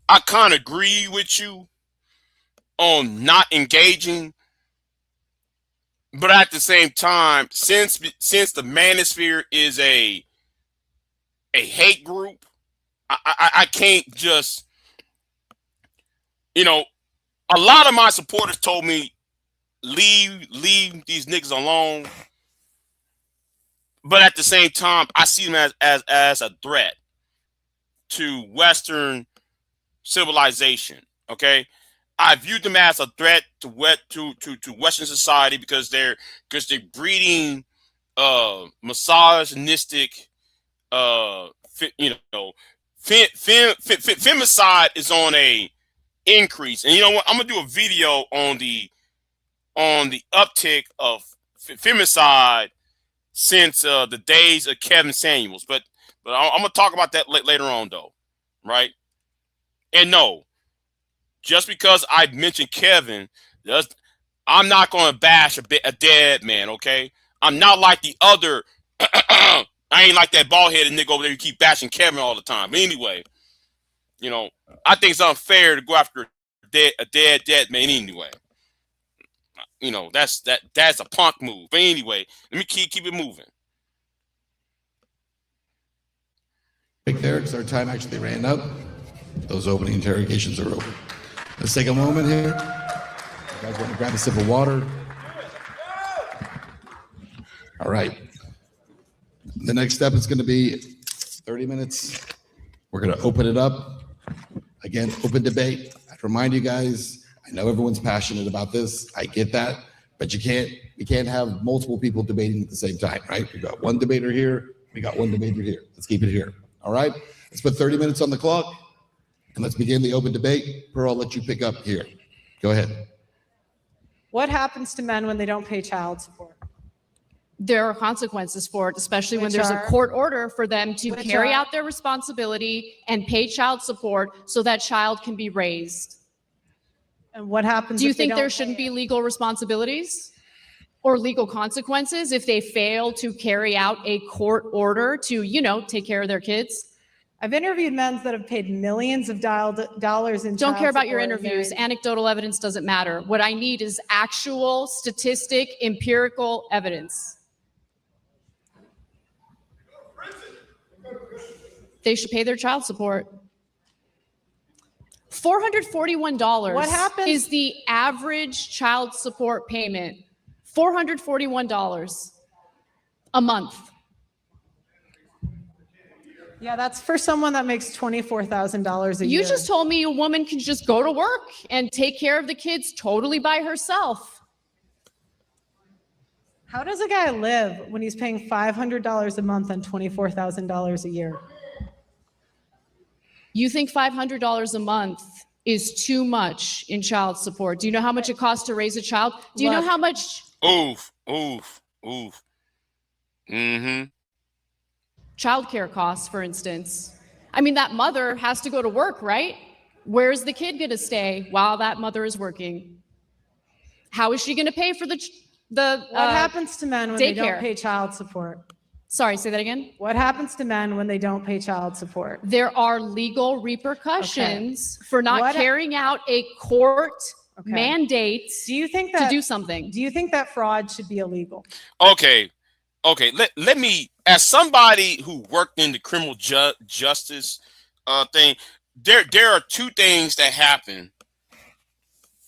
I kind of agree with you on not engaging. But at the same time, since the manosphere is a hate group, I can't just, a lot of my supporters told me leave these niggas alone. But at the same time, I see them as a threat to Western civilization. Okay, I viewed them as a threat to Western society because they're breeding misogynistic, femicide is on a increase. And you know what? I'm gonna do a video on the uptick of femicide since the days of Kevin Samuels. But I'm gonna talk about that later on, though, right? And no, just because I mentioned Kevin, I'm not going to bash a dead man, okay? I'm not like the other. I ain't like that bald-headed nigga over there who keep bashing Kevin all the time. But anyway, I think it's unfair to go after a dead man anyway. That's a punk move. But anyway, let me keep it moving. Right there, because our time actually ran up. Those opening interrogations are over. Let's take a moment here. You guys want to grab a sip of water? All right. The next step is going to be 30 minutes. We're going to open it up. Again, open debate. I'd remind you guys, I know everyone's passionate about this. I get that. But we can't have multiple people debating at the same time, right? We got one debater here. We got one debater here. Let's keep it here. All right? Let's put 30 minutes on the clock. And let's begin the open debate. Pearl, I'll let you pick up here. Go ahead. What happens to men when they don't pay child support? There are consequences for it, especially when there's a court order for them to carry out their responsibility and pay child support so that child can be raised. And what happens? Do you think there shouldn't be legal responsibilities or legal consequences if they fail to carry out a court order to, take care of their kids? I've interviewed men that have paid millions of dollars in. Don't care about your interviews. Anecdotal evidence doesn't matter. What I need is actual statistic, empirical evidence. They should pay their child support. $441 What happens? is the average child support payment. $441 a month. Yeah, that's for someone that makes $24,000 a year. You just told me a woman can just go to work and take care of the kids totally by herself. How does a guy live when he's paying $500 a month and $24,000 a year? You think $500 a month is too much in child support? Do you know how much it costs to raise a child? Do you know how much? Oof. Childcare costs, for instance. I mean, that mother has to go to work, right? Where's the kid going to stay while that mother is working? How is she going to pay for the what happens to men when they don't pay child support? Sorry, say that again. What happens to men when they don't pay child support? There are legal repercussions for not carrying out a court mandate to do something. Do you think that fraud should be illegal? Okay. Let me, as somebody who worked in the criminal justice thing, there are two things that happen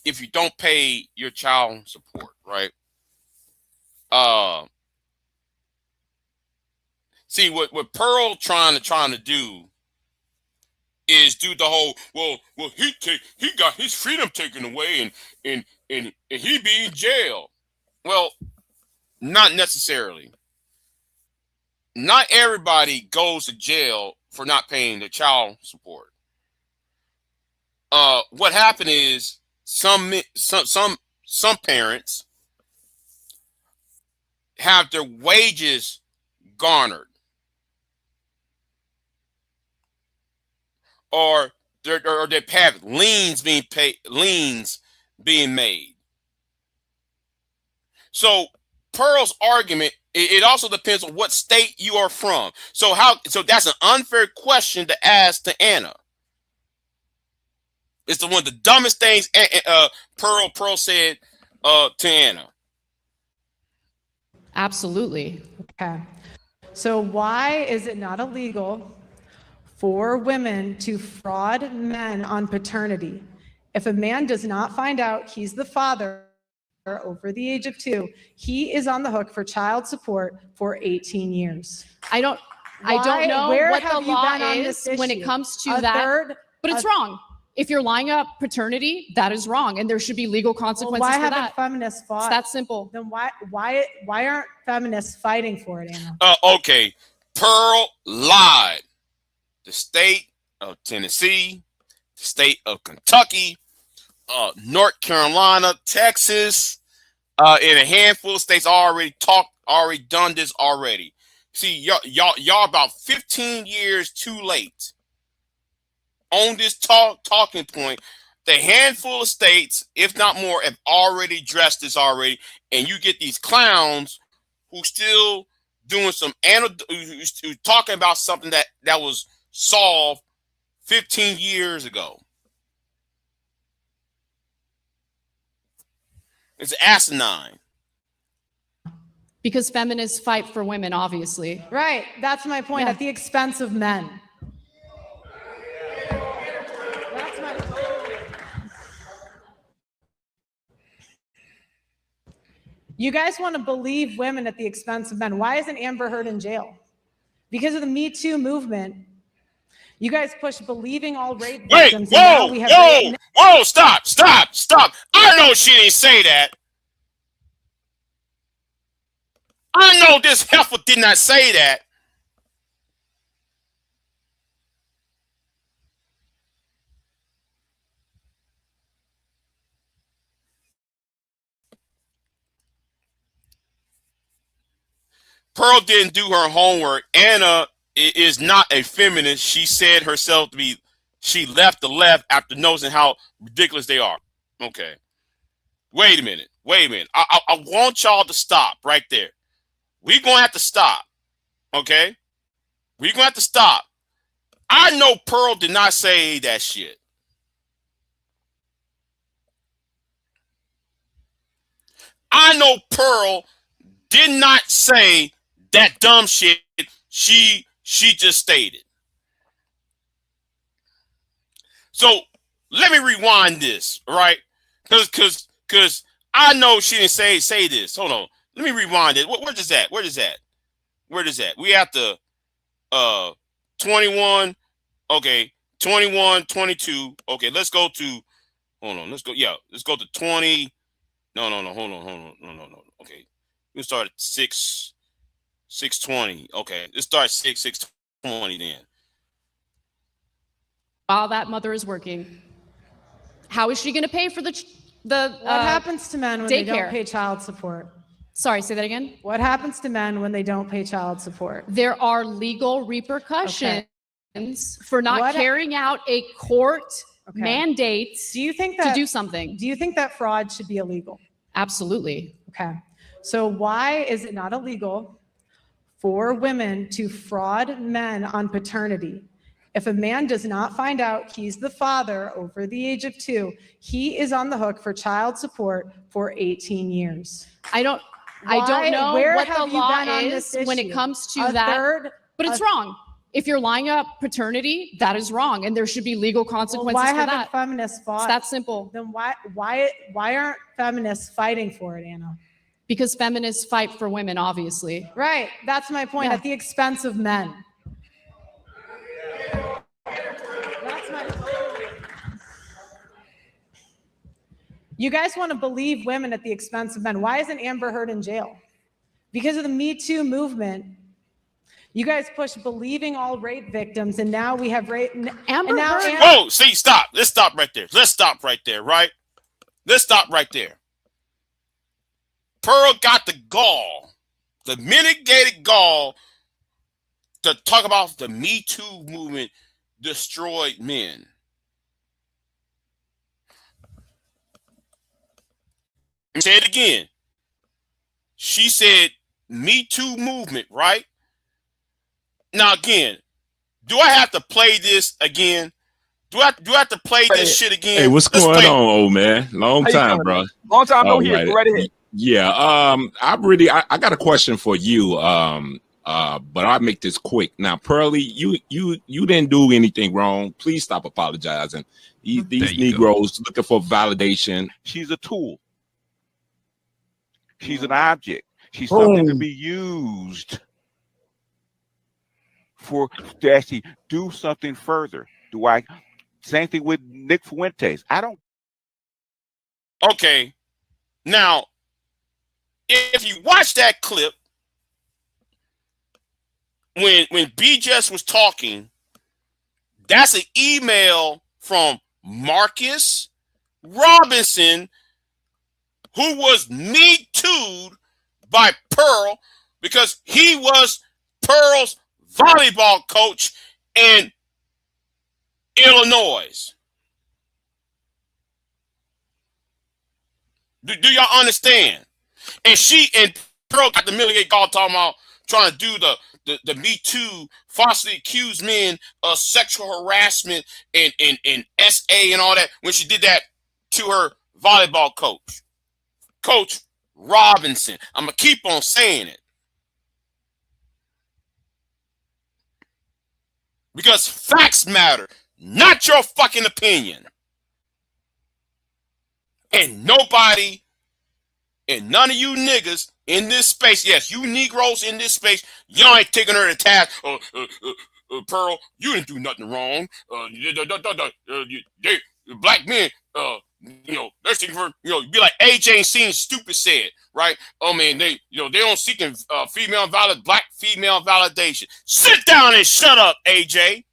if you don't pay your child support, right? See what Pearl trying to do is do the whole he got his freedom taken away and he be in jail. Well, not necessarily. Not everybody goes to jail for not paying their child support. What happened is some parents have their wages garnered, or they have liens being made. So Pearl's argument, it also depends on what state you are from. So that's an unfair question to ask to Anna. It's one of the dumbest things Pearl said to Anna. Absolutely. Okay. So why is it not illegal for women to fraud men on paternity? If a man does not find out he's the father over the age of 2, he is on the hook for child support for 18 years. I don't know what the law is when it comes to that, but it's wrong. If you're lying about paternity, that is wrong, and there should be legal consequences why for that. haven't feminists fought? It's that simple. Then why aren't feminists fighting for it, Anna? Okay, Pearl lied. The state of Tennessee, the state of Kentucky, North Carolina, Texas, in a handful of states already done this already. See, y'all about 15 years too late on this talking point. The handful of states, if not more, have already addressed this already, and you get these clowns who still doing some who's talking about something that was solved 15 years ago. It's asinine. Because feminists fight for women, obviously. Right. That's my point. At the expense of men. That's my point. You guys want to believe women at the expense of men. Why isn't Amber Heard in jail? Because of the Me Too movement. You guys push believing all rape victims. Whoa, stop. I know she didn't say that. I know this heifer did not say that. Pearl didn't do her homework. Anna is not a feminist. She said herself to be, she left the left after noticing how ridiculous they are. Okay. Wait a minute. I want y'all to stop right there. We're going to have to stop. Okay? We're going to have to stop. I know Pearl did not say that shit. I know Pearl did not say that dumb shit she just stated. So let me rewind this, right? Because I know she didn't say this. Hold on. Let me rewind it. Where is that? We have to 21. Okay, 21, 22. Okay, let's go to. Hold on. Let's go. Yeah, let's go to 20. No. Hold on. No. Okay, we start at 6:20. Okay, let's start 6:20 then. While that mother is working, how is she going to pay for the what happens to men when they don't pay child support? Sorry, say that again. What happens to men when they don't pay child support? There are legal repercussions for not carrying out a court mandate to do something. Do you think that fraud should be illegal? Absolutely. Okay. So why is it not illegal for women to fraud men on paternity? If a man does not find out he's the father over the age of 2, he is on the hook for child support for 18 years. I don't know what the law is when it comes to that, but it's wrong. If you're lying about paternity, that is wrong, and there should be legal consequences Well, why for haven't that. feminists fought? It's that simple. Then why aren't feminists fighting for it, Anna? Because feminists fight for women, obviously. Right. That's my point. Yeah. At the expense of men. That's my point. You guys want to believe women at the expense of men. Why isn't Amber Heard in jail? Because of the Me Too movement. You guys push believing all rape victims, and now we have rape. Amber Heard. Whoa, see, stop. Let's stop right there. Let's stop right there, right? Let's stop right there. Pearl got the gall, the mitigated gall, to talk about the Me Too movement destroyed men. Say it again. She said Me Too movement, right? Now again, do I have to play this again? Do I have to play this shit again? Hey, what's going on, old man? Long time, bro. Long time no hear. Go right ahead. Yeah, I got a question for you. But I'll make this quick. Now, Pearly, you didn't do anything wrong. Please stop apologizing. These Negroes looking for validation. She's a tool. She's an object. She's something to be used to actually do something further. Same thing with Nick Fuentes. I don't. Okay. Now, if you watch that clip, when BJS was talking, that's an email from Marcus Robinson, who was Me Too'd by Pearl because he was Pearl's volleyball coach in Illinois. Do y'all understand? And Pearl got the Milligan call talking about trying to do the Me Too, falsely accused men of sexual harassment and SA and all that when she did that to her volleyball coach, Coach Robinson. I'm going to keep on saying it. Because facts matter, not your fucking opinion. And nobody, and none of you niggas in this space, yes, you Negroes in this space, y'all ain't taking her to task. Pearl, you didn't do nothing wrong. Black men, they're seeking for, be like AJ and Seen Stupid said, right? Oh man, they don't seeking black female validation. Sit down and shut up, AJ.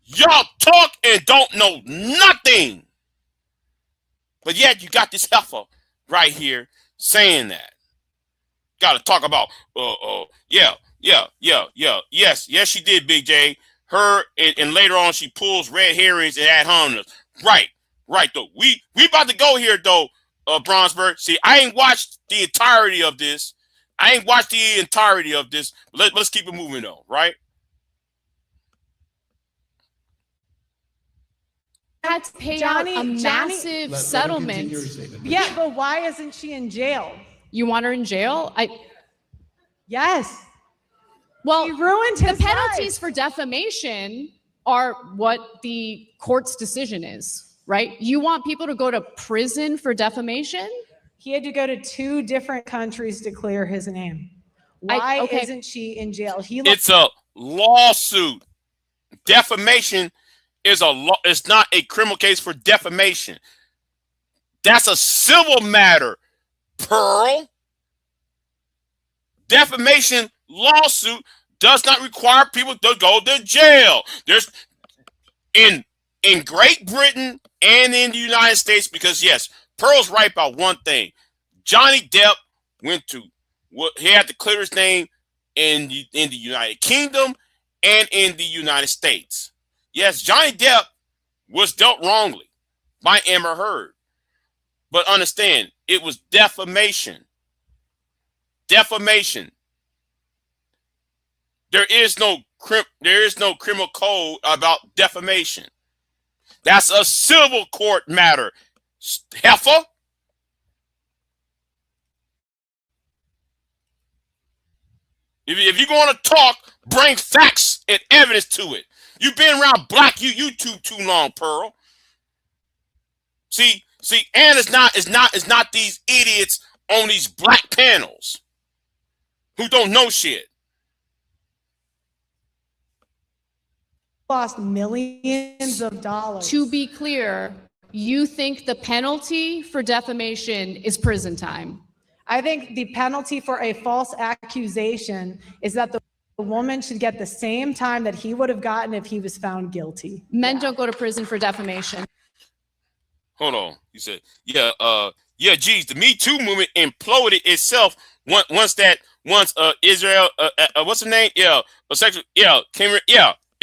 Y'all talk and don't know nothing. But yet you got this heifer right here saying that. Got to talk about, yes, she did, Big J. Her, and later on she pulls red herrings and ad hominems. Right, though. We about to go here, though, Bronsberg. See, I ain't watched the entirety of this. Let's keep it moving, though, right? Had to pay out a massive settlement. Yeah, but why isn't she in jail? You want her in jail? Yes. Well, he ruined his the penalties for defamation are what the court's decision is, right? You want people to go to prison for defamation? He had to go to 2 different countries to clear his name. Why isn't she in jail? It's a lawsuit. Defamation is it's not a criminal case for defamation. That's a civil matter, Pearl. Defamation lawsuit does not require people to go to jail. There's in Great Britain and in the United States, because yes, Pearl's right about one thing. Johnny Depp he had to clear his name in the United Kingdom and in the United States. Yes, Johnny Depp was dealt wrongly by Amber Heard. But understand, it was defamation. Defamation. There is no criminal code about defamation. That's a civil court matter. Heifer. If you're going to talk, bring facts and evidence to it. You've been around black YouTube too long, Pearl. See, and it's not these idiots on these black panels who don't know shit. Lost millions of dollars. To be clear, you think the penalty for defamation is prison time? I think the penalty for a false accusation is that the woman should get the same time that he would have gotten if he was found guilty. Men don't go to prison for defamation. Hold on. You said, geez, the Me Too movement imploded itself once Israel, what's her name? It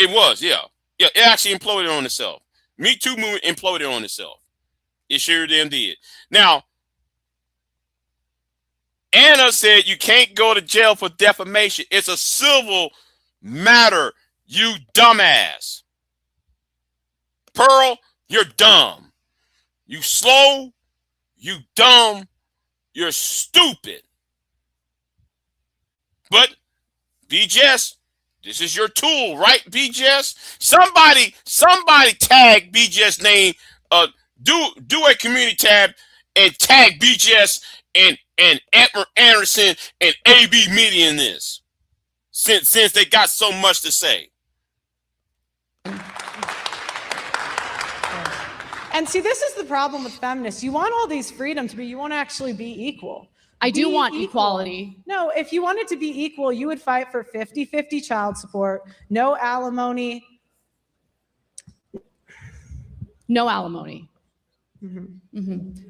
was, it actually imploded on itself. Me Too movement imploded on itself. It sure damn did. Now, Anna said you can't go to jail for defamation. It's a civil matter, you dumbass. Pearl, you're dumb. You slow, you dumb, you're stupid. But, BJS, this is your tool, right, BJS? Somebody tag BJS name, do a community tab and tag BJS and Edward Anderson and AB Media in this, since they got so much to say. And see, this is the problem with feminists. You want all these freedoms, but you won't actually be equal. I do want equality. No, if you wanted to be equal, you would fight for 50-50 child support, no alimony. No alimony.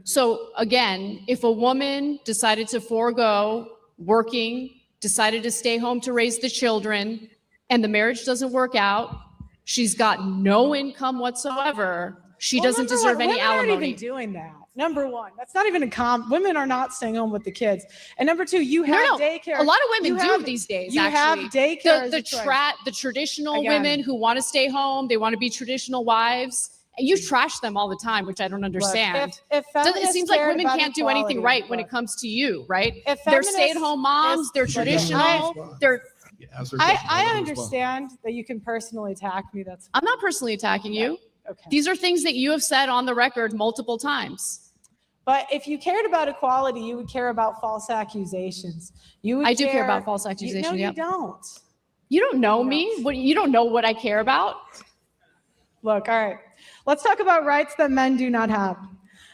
So again, if a woman decided to forego working, decided to stay home to raise the children, and the marriage doesn't work out, she's got no income whatsoever, she doesn't deserve any alimony. Women aren't even doing that. Number one, that's not even women are not staying home with the kids. And number two, you have daycare. A lot of women do these days. You have daycare. The traditional women who want to stay home, they want to be traditional wives. You trash them all the time, which I don't understand. Look, it seems like women can't do anything right when it comes to you, right? They're stay-at-home moms. They're traditional. I understand that you can personally attack me. I'm not personally attacking you. Okay. These are things that you have said on the record multiple times. But if you cared about equality, you would care about false accusations. I do care about false accusations. No, you don't. You don't know me. You don't know what I care about. Look, all right. Let's talk about rights that men do not have.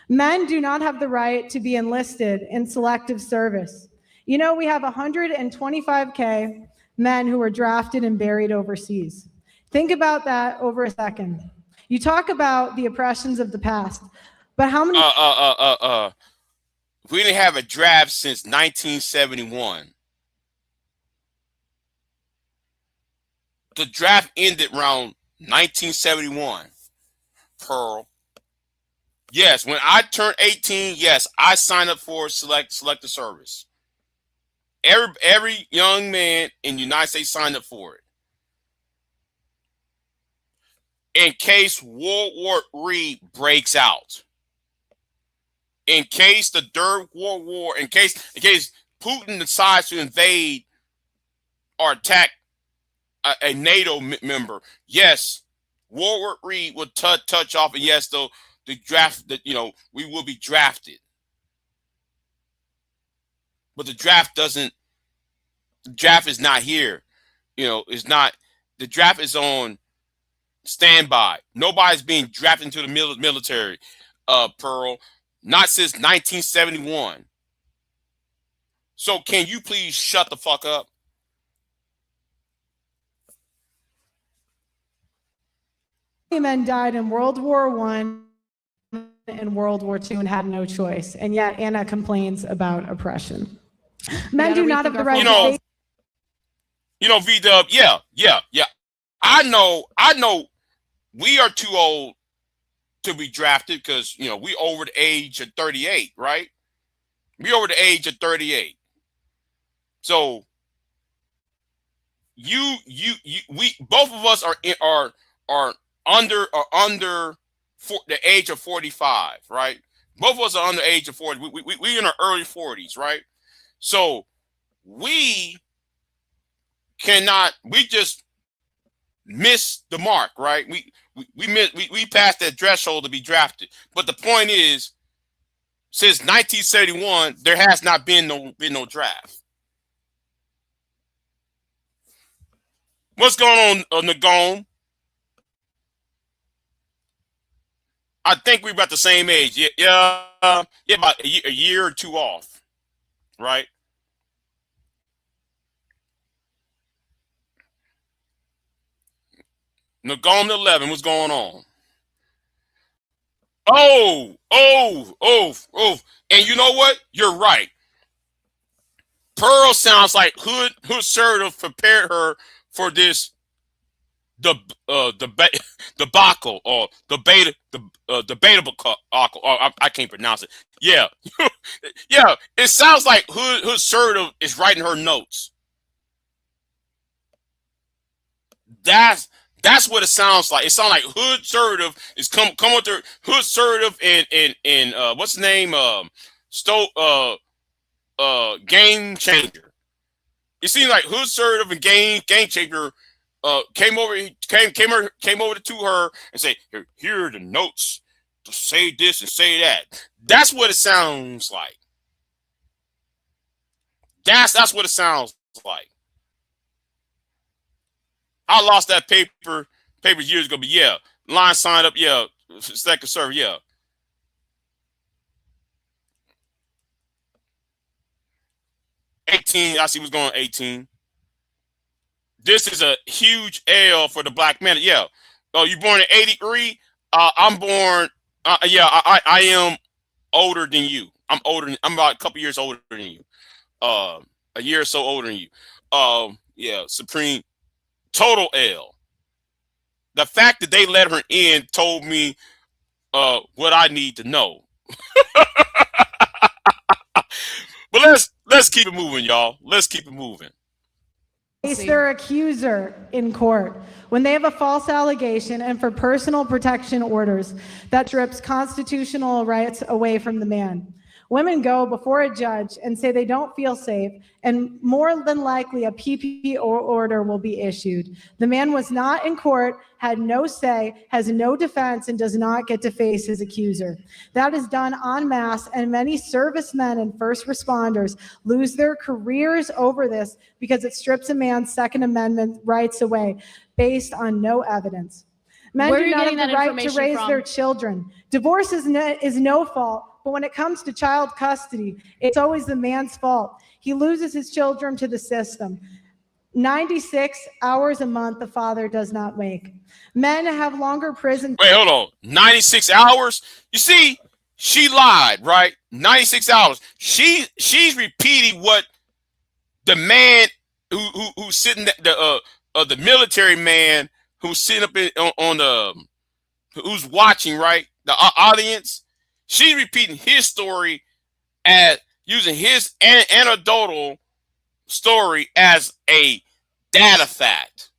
Men do not have the right to be enlisted in selective service. You know, we have 125K men who were drafted and buried overseas. Think about that over a second. You talk about the oppressions of the past, but how many? We didn't have a draft since 1971. The draft ended around 1971. Pearl. Yes, when I turned 18, yes, I signed up for selective service. Every young man in the United States signed up for it. In case World War III breaks out. In case the Third World War, in case Putin decides to invade or attack a NATO member, yes, World War III will touch off, and yes, though the draft that we will be drafted, but the draft doesn't. The draft is not here. It's not. The draft is on standby. Nobody's being drafted into the military. Pearl, not since 1971. So can you please shut the fuck up? Men died in World War I and World War II and had no choice. And yet Anna complains about oppression. Men do not have the right to V-Dub, yeah. I know we are too old to be drafted because, we over the age of 38, right? We over the age of 38. So we both of us are under the age of 45, right? Both of us are under the age of 40. We in our early 40s, right? So we we just missed the mark, right? We passed that threshold to be drafted. But the point is, since 1971, there has not been no draft. What's going on, Nagome? I think we're about the same age. Yeah, about a year or two off, right? Nagome 11, what's going on? Oh. And you know what? You're right. Pearl sounds like Hood sort of prepared her for this debacle or debatable. I can't pronounce it. Yeah, yeah. It sounds like Hood sort of is writing her notes. That's what it sounds like. It sounds like Hood sort of is come with their Hood sort of and what's the name? Game Changer. It seems like Hood sort of and Game Changer came over to her and say, here are the notes to say this and say that. That's what it sounds like. That's what it sounds like. I lost that paper years ago, but yeah, line signed up, yeah, second server, yeah. I see what's going on, 18. This is a huge L for the black man. Yeah. Oh, you born in 83? I'm born. Yeah, I am older than you. I'm about a couple years older than you. A year or so older than you. Yeah, Supreme. Total L. The fact that they let her in told me what I need to know. But let's keep it moving, y'all. Let's keep it moving. Face their accuser in court when they have a false allegation and for personal protection orders that strips constitutional rights away from the man. Women go before a judge and say they don't feel safe, and more than likely a PP order will be issued. The man was not in court, had no say, has no defense, and does not get to face his accuser. That is done en masse, and many servicemen and first responders lose their careers over this because it strips a man's Second Amendment rights away based on no evidence. Men do not have the right to raise their children. Divorce is no fault. But when it comes to child custody, it's always the man's fault. He loses his children to the system. 96 hours a month the father does not make. Men have longer prison. Wait, hold on. 96 hours? You see, she lied, right? 96 hours. She's repeating what the man who's sitting the military man who's sitting up on the who's watching, right? The audience. She's repeating his story as using his anecdotal story as a data fact.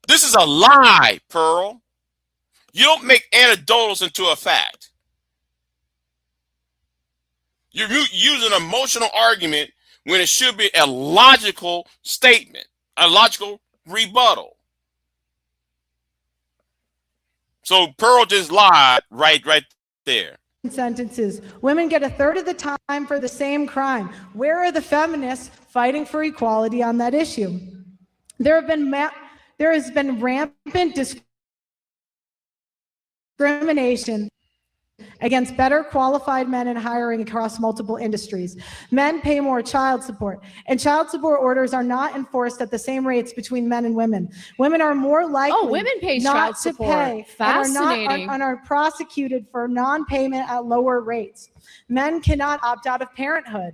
This is a lie, Pearl. You don't make anecdotals into a fact. You're using an emotional argument when it should be a logical statement, a logical rebuttal. So Pearl just lied right there. Sentences. Women get a third of the time for the same crime. Where are the feminists fighting for equality on that issue? There has been rampant discrimination against better qualified men in hiring across multiple industries. Men pay more child support, and child support orders are not enforced at the same rates between men and women. Women are more likely women pay not child to support. pay Fascinating. and are prosecuted for non-payment at lower rates. Men cannot opt out of parenthood.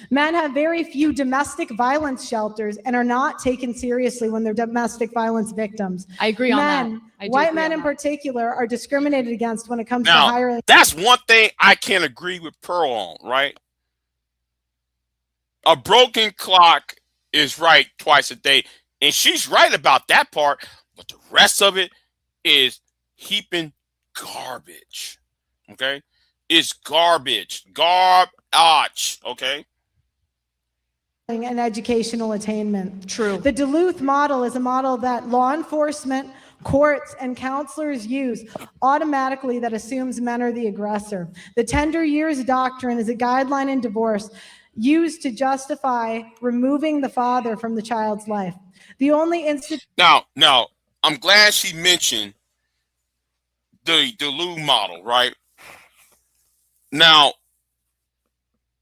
Men have very few domestic violence shelters and are not taken seriously when they're domestic violence victims. I agree on that. White men in particular are discriminated against when it comes Now, to hiring. That's one thing I can agree with Pearl on, right? A broken clock is right twice a day. And she's right about that part. But the rest of it is heaping garbage. Okay? It's garbage. Garbage. Okay? and educational attainment. True. The Duluth model is a model that law enforcement, courts, and counselors use automatically that assumes men are the aggressor. The tender years doctrine is a guideline in divorce used to justify removing the father from the child's life. The only Now, I'm glad she mentioned the Duluth model, right? Now,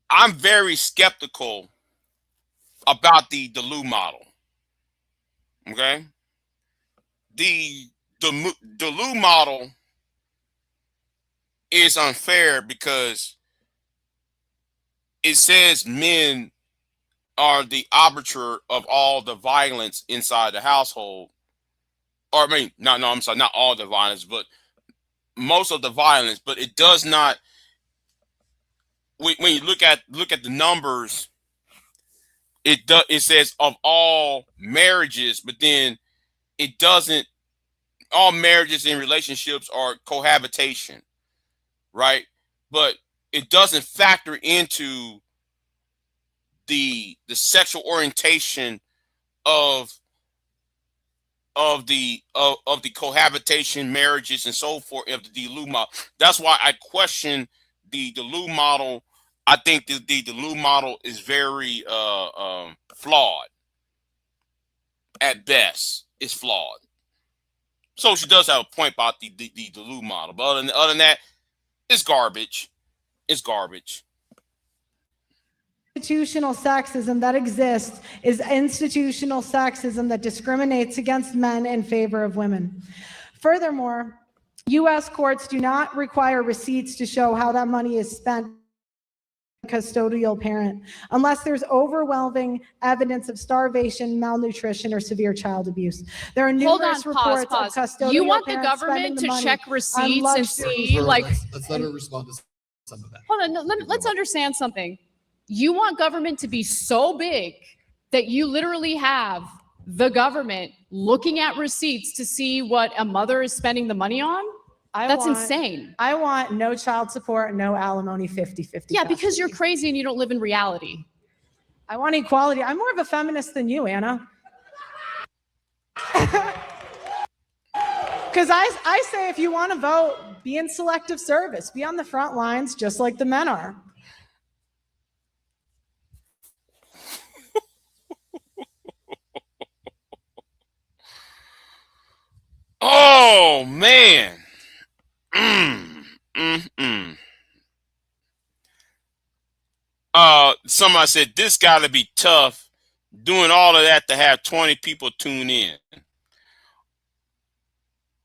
I'm very skeptical about the Duluth model. Okay? The Duluth model is unfair because it says men are the arbiter of all the violence inside the household. Or I mean, I'm sorry, not all the violence, but most of the violence. But it does not. When you look at the numbers, it says of all marriages, but then it doesn't. All marriages and relationships are cohabitation, right? But it doesn't factor into the sexual orientation of the cohabitation, marriages, and so forth of the Duluth model. That's why I question the Duluth model. I think the Duluth model is very flawed. At best, it's flawed. So she does have a point about the Duluth model, but other than that, it's garbage. It's garbage. institutional sexism that exists is institutional sexism that discriminates against men in favor of women. Furthermore, U.S. courts do not require receipts to show how that money is spent custodial parent unless there's overwhelming evidence of starvation, malnutrition, or severe child abuse. There are numerous reports of custodial You want the parents government to spending the check money receipts on and see, like, let's let her respond to some of that. hold on, let's understand something. You want government to be so big that you literally have the government looking at receipts to see what a mother is spending the money on? That's insane. I want no child support, no alimony, 50-50. Yeah, because you're crazy and you don't live in reality. I want equality. I'm more of a feminist than you, Anna. Because I say if you want to vote, be in selective service. Be on the front lines just like the men are. Oh, man. Somebody said this got to be tough doing all of that to have 20 people tune in.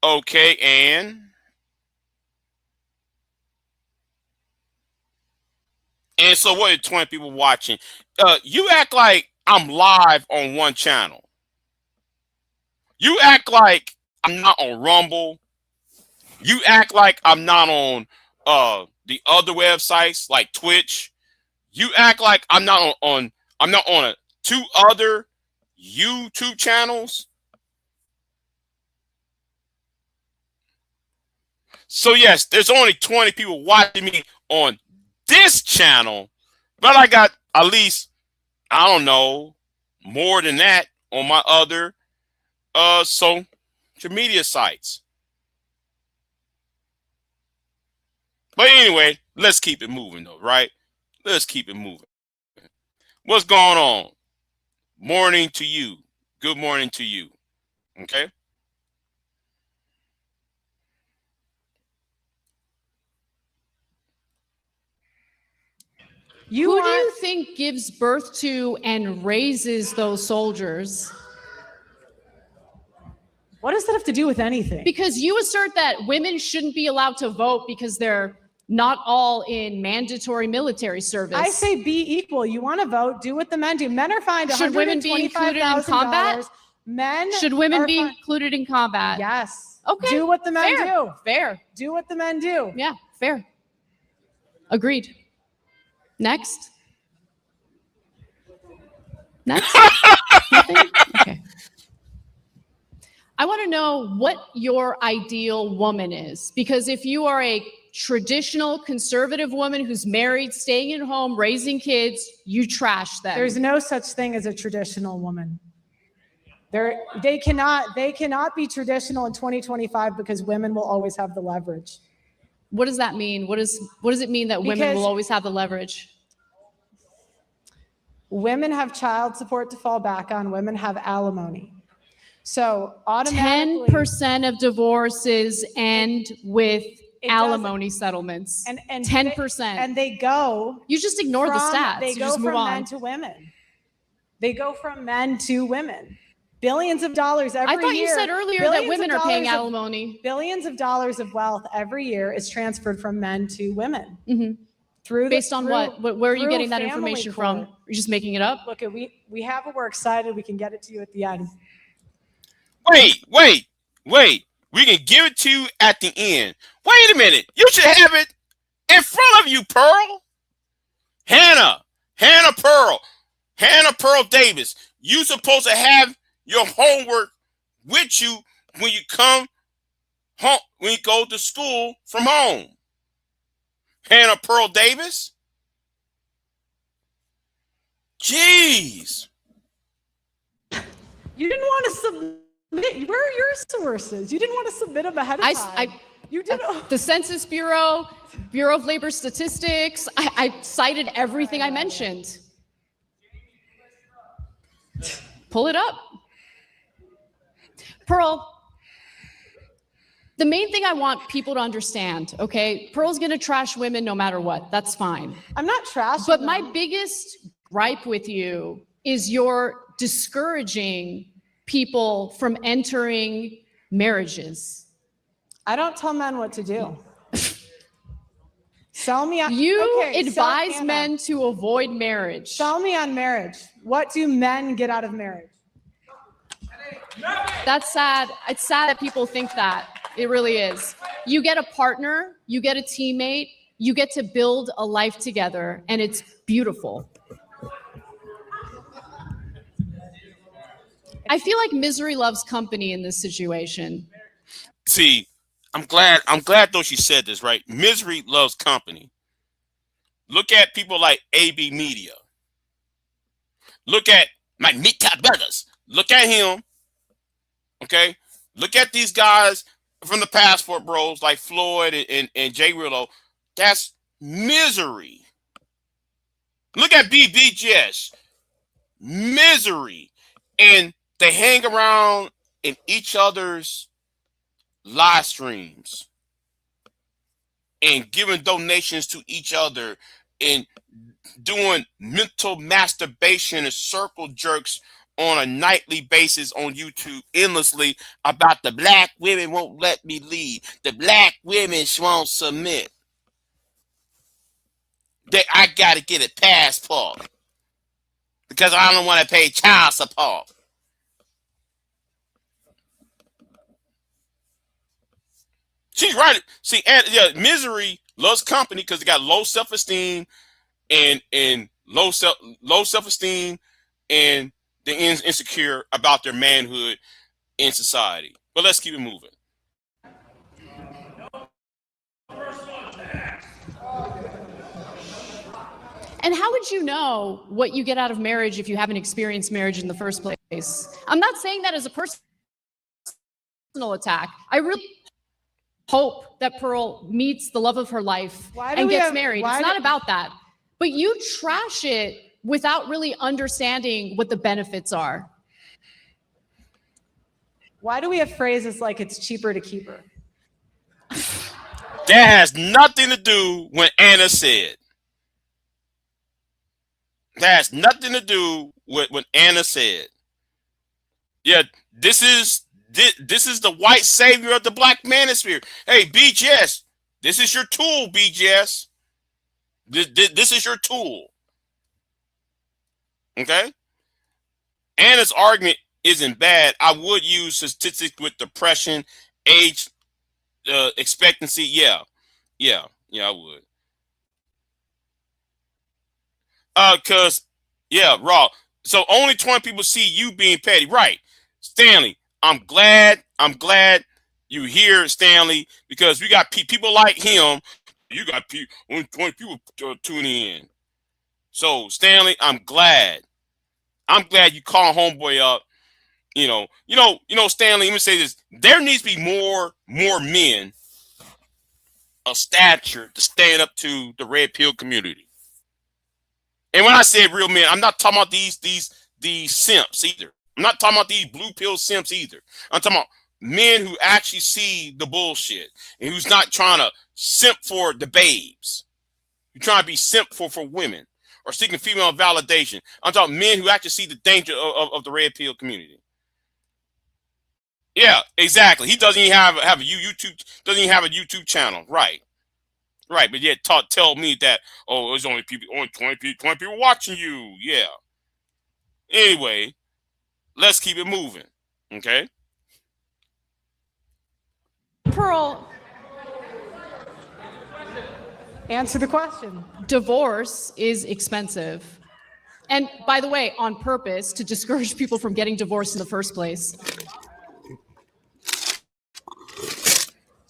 Okay, and so what are 20 people watching? You act like I'm live on one channel. You act like I'm not on Rumble. You act like I'm not on the other websites like Twitch. You act like I'm not on two other YouTube channels. So yes, there's only 20 people watching me on this channel, but I got at least, I don't know, more than that on my other social media sites. But anyway, let's keep it moving though, right? Let's keep it moving. What's going on? Morning to you. Good morning to you. Okay? Who do you think gives birth to and raises those soldiers? What does that have to do with anything? Because you assert that women shouldn't be allowed to vote because they're not all in mandatory military service. I say be equal. You want to vote, do what the men do. Men are fined Should women be included in combat? Should women be included in combat? Yes. Okay. Do what the men Fair. do. Fair. Do what the men do. Yeah, fair. Agreed. Next. Next. Nothing? Okay. I want to know what your ideal woman is, because if you are a traditional conservative woman who's married, staying at home, raising kids, you trash them. There's no such thing as a traditional woman. They cannot be traditional in 2025 because women will always have the leverage. What does that mean? What does it mean that women will always have the leverage? Women have child support to fall back on. Women have alimony. So automatically 10% of divorces end with alimony settlements. And 10%. And they go. You just ignore the stats. They you go just move from on. men to women. They go from men to women. Billions of dollars every year. I thought you said earlier that women are paying alimony. Billions of dollars of wealth every year is transferred from men to women. Mm-hmm. Based on what? Where are you getting that information from? You're just making it up? Look, we have it. We're excited. We can get it to you at the end. Wait. We can give it to you at the end. Wait a minute. You should have it in front of you, Pearl. Hannah Pearl Davis. You supposed to have your homework with you when you come home, when you go to school from home. Hannah Pearl Davis. Jeez. You didn't want to submit. Where are your sources? You didn't want to submit them ahead of time. You did. The Census Bureau, Bureau of Labor Statistics. I cited everything I mentioned. Pull it up. Pearl, the main thing I want people to understand, okay, Pearl's going to trash women no matter what. That's fine. I'm not trashing But them. my biggest gripe with you is you're discouraging people from entering marriages. I don't tell men what to do. Sell me on. You Okay, advise men to avoid marriage. Sell me on marriage. What do men get out of marriage? That's sad. It's sad that people think that. It really is. You get a partner, you get a teammate, you get to build a life together, and it's beautiful. I feel like misery loves company in this situation. See, I'm glad though she said this, right? Misery loves company. Look at people like AB Media. Look at my Meat Brothers. Look at him. Okay? Look at these guys from the Passport Bros like Floyd and Jay Rillo. That's misery. Look at BBGS. Misery. And they hang around in each other's live streams and giving donations to each other and doing mental masturbation and circle jerks on a nightly basis on YouTube endlessly about the black women won't let me lead. The black women won't submit. I got to get a passport because I don't want to pay child support. She's right. See, and yeah, misery loves company because they got low self-esteem and low self-esteem and they're insecure about their manhood in society. But let's keep it moving. And how would you know what you get out of marriage if you haven't experienced marriage in the first place? I'm not saying that as a personal attack. I really hope that Pearl meets the love of her life and gets married. It's not about that. But you trash it without really understanding what the benefits are. Why do we have phrases like it's cheaper to keep her? That has nothing to do with Anna said. That has nothing to do with what Anna said. Yeah, this is the white savior of the black manosphere. Hey, BGS, this is your tool, BGS. This is your tool. Okay? Anna's argument isn't bad. I would use statistics with depression, age expectancy. Yeah, I would. Cause Raw. So only 20 people see you being petty, right? Stanley, I'm glad you're here, Stanley, because we got people like him You got people, only 20 people tuning in. So Stanley, I'm glad you call homeboy up. Stanley, let me say this. There needs to be more men of stature to stand up to the red pill community. And when I say real men, I'm not talking about these simps either. I'm not talking about these blue pill simps either. I'm talking about men who actually see the bullshit and who's not trying to simp for the babes. You're trying to be simp for women or seeking female validation. I'm talking men who actually see the danger of the red pill community. Yeah, exactly. He doesn't even have a YouTube channel, right? Right, but yet tell me that there's only 20 people watching you. Yeah. Anyway, let's keep it moving. Okay. Pearl, Answer the question. divorce is expensive. And by the way, on purpose to discourage people from getting divorced in the first place.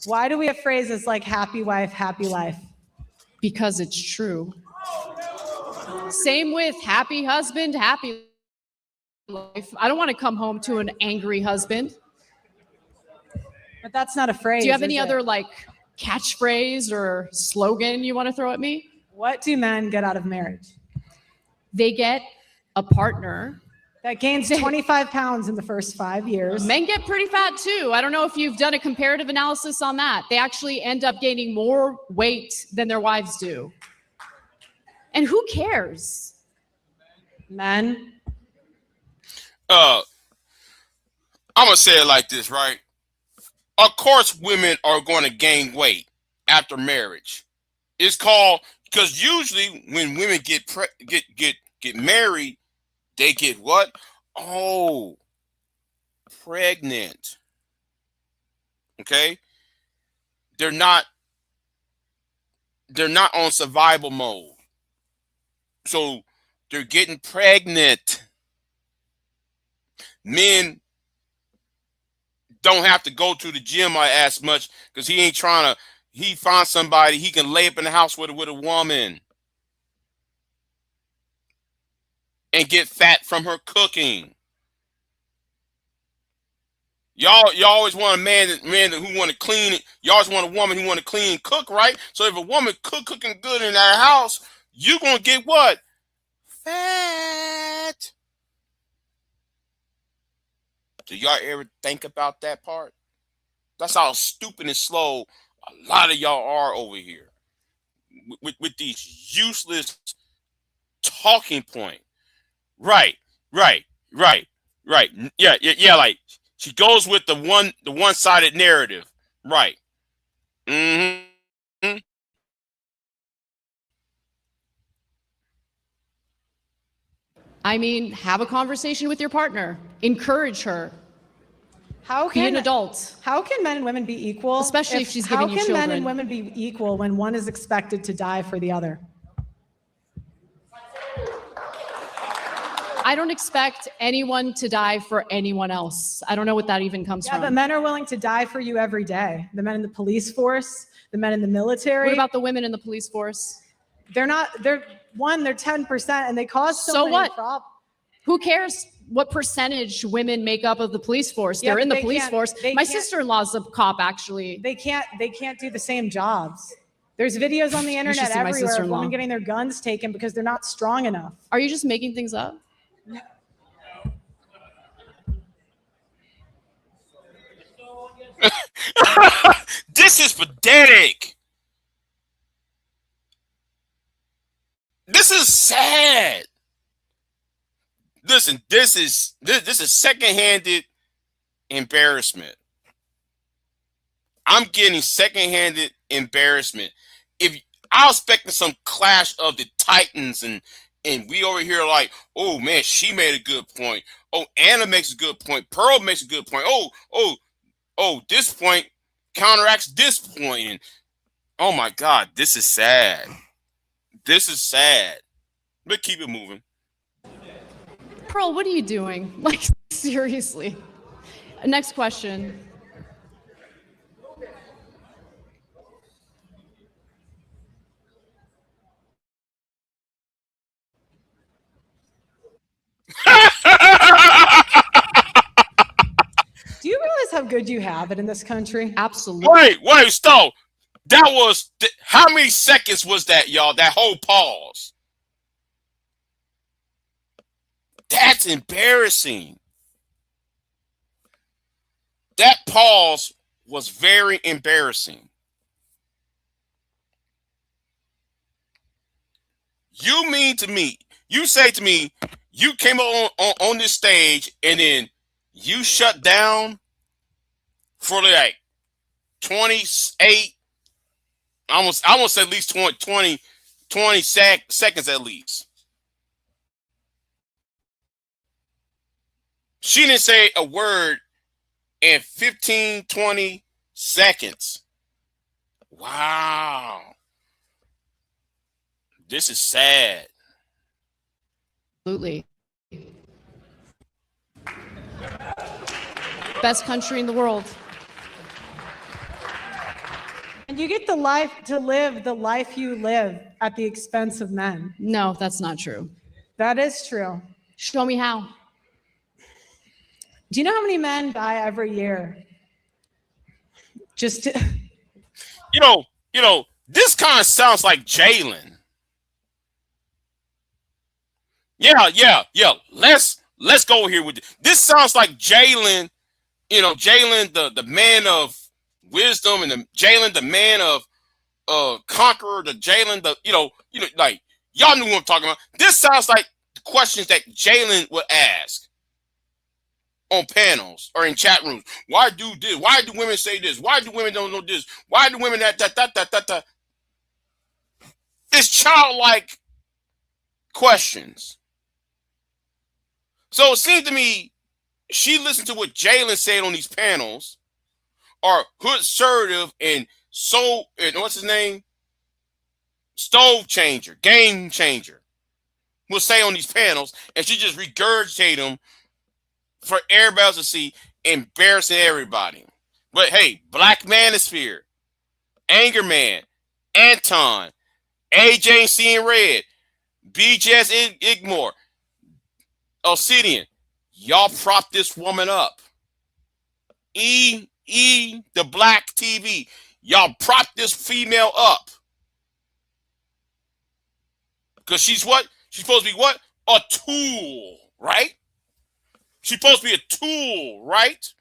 Why do we have phrases like happy wife, happy life? Because it's true. Same with happy husband, happy life. I don't want to come home to an angry husband. But that's not a phrase. Do you have any other catchphrase or slogan you want to throw at me? What do men get out of marriage? They get a partner that gains 25 pounds in the first 5 years. Men get pretty fat too. I don't know if you've done a comparative analysis on that. They actually end up gaining more weight than their wives do. And who cares? Men. I'm going to say it like this, right? Of course, women are going to gain weight after marriage. It's called, because usually when women get married, they get what? Oh, pregnant. Okay? They're not on survival mode. So they're getting pregnant. Men don't have to go to the gym as much because he finds somebody he can lay up in the house with a woman and get fat from her cooking. Y'all always want a man who want to clean it. You always want a woman who want to clean and cook, right? So if a woman cooking good in that house, you're gonna get what? Fat. Do y'all ever think about that part? That's how stupid and slow a lot of y'all are over here with these useless talking points. Right. Yeah. Like she goes with the one-sided narrative. Right. Mm-hmm. I mean, have a conversation with your partner. Encourage her. Be an adult. How can men and women be equal? Especially if she's giving you children. How can men and women be equal when one is expected to die for the other? I don't expect anyone to die for anyone else. I don't know what that even comes from. Yeah, but men are willing to die for you every day. The men in the police force, the men in the military. What about the women in the police force? They're 10% and they cause so many what? problems. Who cares what percentage women make up of the police force? Yeah, they're in the police force. My sister-in-law's a cop, actually. They can't do the same jobs. There's videos on the internet everywhere of women getting their guns taken because they're not strong enough. Are you just making things up? This is pathetic. This is sad. Listen, this is secondhanded embarrassment. I'm getting secondhanded embarrassment. If I was expecting some clash of the titans and we over here like, oh man, she made a good point. Oh, Anna makes a good point. Pearl makes a good point. Oh, this point counteracts this point. And oh my God, this is sad. This is sad. But keep it moving. Pearl, what are you doing? Like, seriously. Next question. Do you realize how good you have it in this country? Absolutely. Wait, stop. That was how many seconds was that, y'all? That whole pause. That's embarrassing. That pause was very embarrassing. You mean to me, you say to me, you came on this stage and then you shut down for like 28, I want to say at least 20 seconds at least. She didn't say a word in 15, 20 seconds. Wow. This is sad. Absolutely. Best country in the world. And you get to live the life you live at the expense of men. No, that's not true. That is true. Show me how. Do you know how many men die every year? Just to... You know, this kind of sounds like Jalen. Yeah. Let's go here with this. This sounds like Jalen. You know, Jalen, the man of wisdom, and Jalen, the man of conqueror. The Jalen, like y'all knew what I'm talking about. This sounds like the questions that Jalen would ask on panels or in chat rooms. Why do this? Why do women say this? Why do women don't know this? Why do women that? It's childlike questions. So it seemed to me she listened to what Jalen said on these panels, or Hood Assertive and what's his name? Stove Changer, Game Changer will say on these panels, and she just regurgitate them for everybody else to see, embarrassing everybody. But hey, Black Manosphere, Anger Man, Anton, AJ Seeing Red, BJS Igmore, Obsidian, y'all prop this woman up. The Black TV, y'all prop this female up. Because she's what? She's supposed to be what? A tool, right? She's supposed to be a tool, right?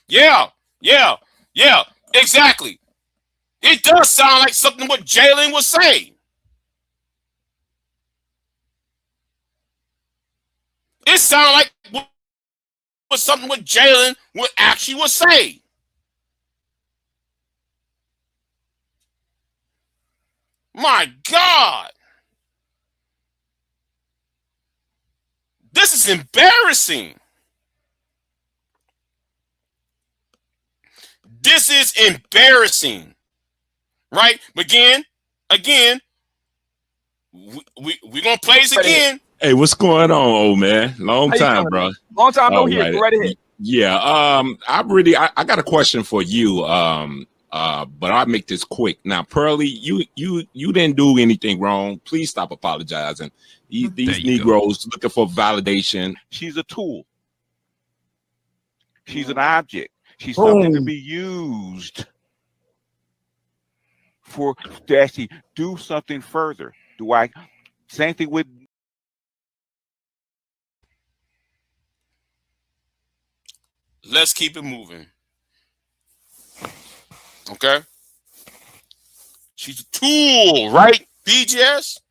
Yeah, exactly. It does sound like something what Jalen would say. It sounds like something what Jalen would actually say. My God. This is embarrassing. This is embarrassing. Right? Again, we're going to play this again. Hey, what's going on, old man? Long time, bro. Long time no here. Go right ahead. Yeah, I got a question for you. But I'll make this quick. Now, Pearlie, you didn't do anything wrong. Please stop apologizing. These Negroes looking for validation. She's a tool. She's an object. She's something to be used to actually do something further. Same thing with. Let's keep it moving. Okay? She's a tool, right? BGS?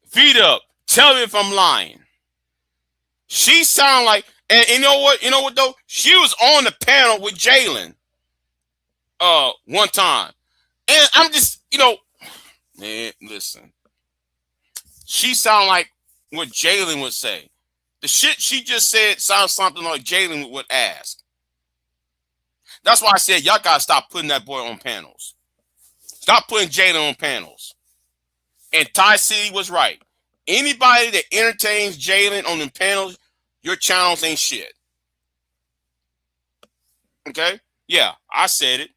Feet up. Tell me if I'm lying. She sound like, and you know what though? She was on the panel with Jalen one time. And I'm just, man, listen. She sound like what Jalen would say. The shit she just said sounds something like Jalen would ask. That's why I said y'all gotta stop putting that boy on panels. Stop putting Jalen on panels. And Ty City was right. Anybody that entertains Jalen on the panels, your channels ain't shit. Okay? Yeah, I said it.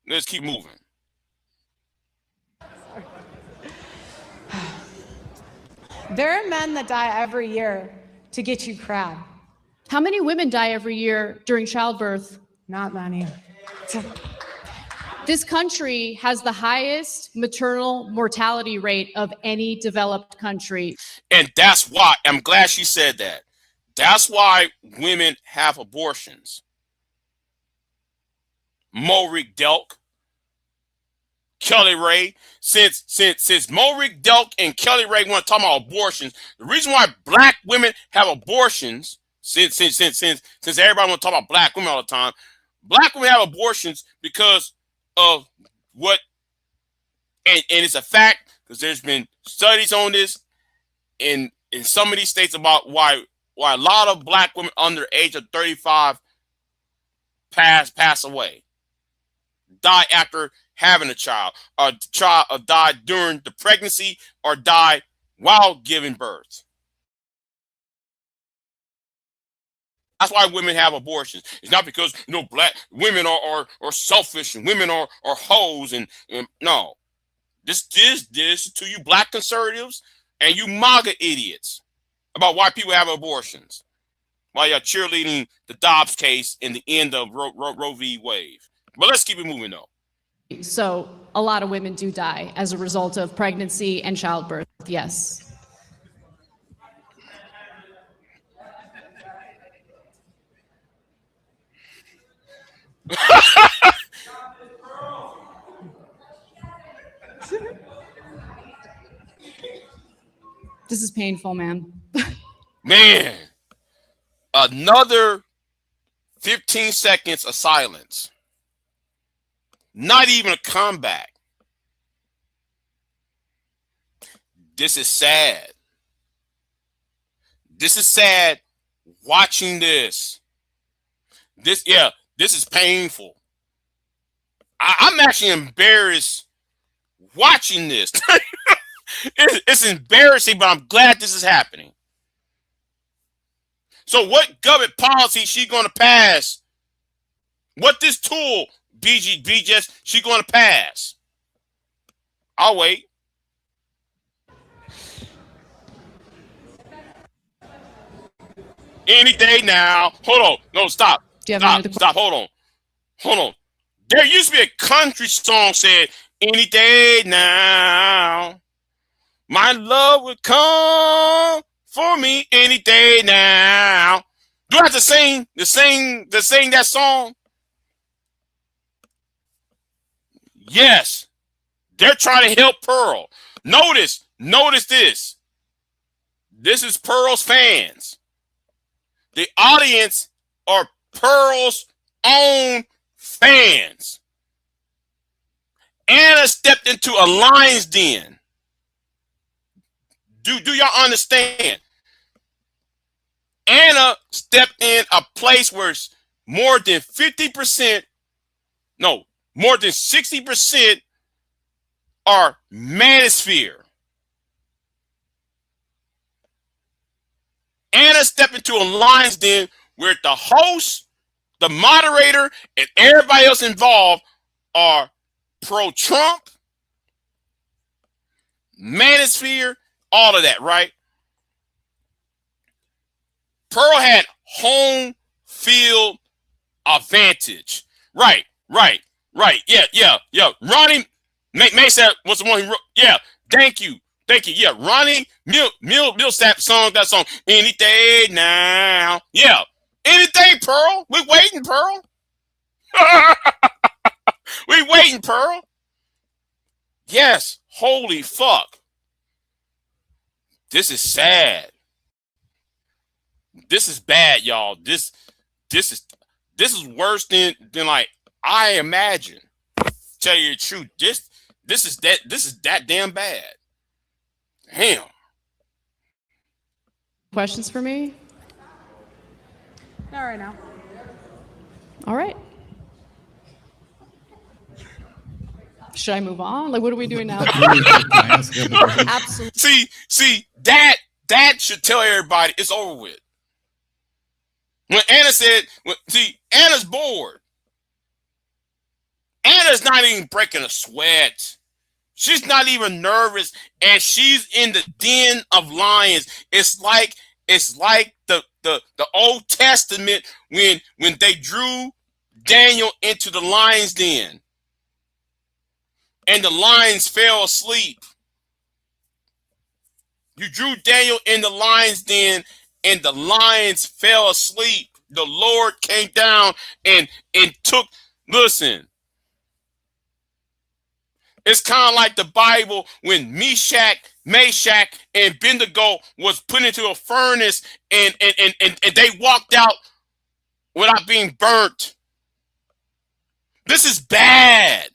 Let's keep moving. There are men that die every year to get you crab. How many women die every year during childbirth? Not many. This country has the highest maternal mortality rate of any developed country. And that's why, I'm glad she said that. That's why women have abortions. Morik Delk, Kelly Ray, since Morik Delk and Kelly Ray want to talk about abortions, the reason why black women have abortions, since everybody want to talk about black women all the time, black women have abortions because of what, and it's a fact, because there's been studies on this in some of these states about why a lot of black women under the age of 35 pass away, die after having a child, or die during the pregnancy, or die while giving birth. That's why women have abortions. It's not because black women are selfish and women are hoes and no. This to you black conservatives and you MAGA idiots about why people have abortions, while you're cheerleading the Dobbs case and the end of Roe v. Wade. But let's keep it moving though. So a lot of women do die as a result of pregnancy and childbirth. Yes. This is painful, man. Man, another 15 seconds of silence. Not even a comeback. This is sad. This is sad watching this. This is painful. I'm actually embarrassed watching this. It's embarrassing, but I'm glad this is happening. So what government policy she going to pass? What this tool, BGS, she going to pass? I'll wait. Any day now. Hold on. No, stop. Stop. Hold on. There used to be a country song said, any day now, my love would come for me any day now. Do I have to sing that song? Yes. They're trying to help Pearl. Notice this. This is Pearl's fans. The audience are Pearl's own fans. Anna stepped into a lion's den. Do y'all understand? Anna stepped in a place where more than 50%, no, more than 60% are manosphere. Anna stepped into a lion's den where the host, the moderator, and everybody else involved are pro-Trump, manosphere, all of that, right? Pearl had home field advantage. Right. Yeah. Ronnie May said was the one who wrote. Yeah, thank you. Yeah, Ronnie Millsap song that song. Any day now. Yeah, any day, Pearl. We waiting, Pearl. We waiting, Pearl. Yes. Holy fuck. This is sad. This is bad, y'all. This is worse than like I imagine. Tell you the truth. This is that damn bad. Damn. Questions for me? Not right now. All right. Should I move on? Like, what are we doing now? Absolutely. See, that should tell everybody it's over with. When Anna said, Anna's bored. Anna's not even breaking a sweat. She's not even nervous, and she's in the den of lions. It's like the Old Testament when they drew Daniel into the lion's den, and the lions fell asleep. You drew Daniel in the lion's den, and the lions fell asleep. The Lord came down and took. Listen. It's kind of like the Bible when Meshach, and Abednego was put into a furnace and they walked out without being burnt. This is bad.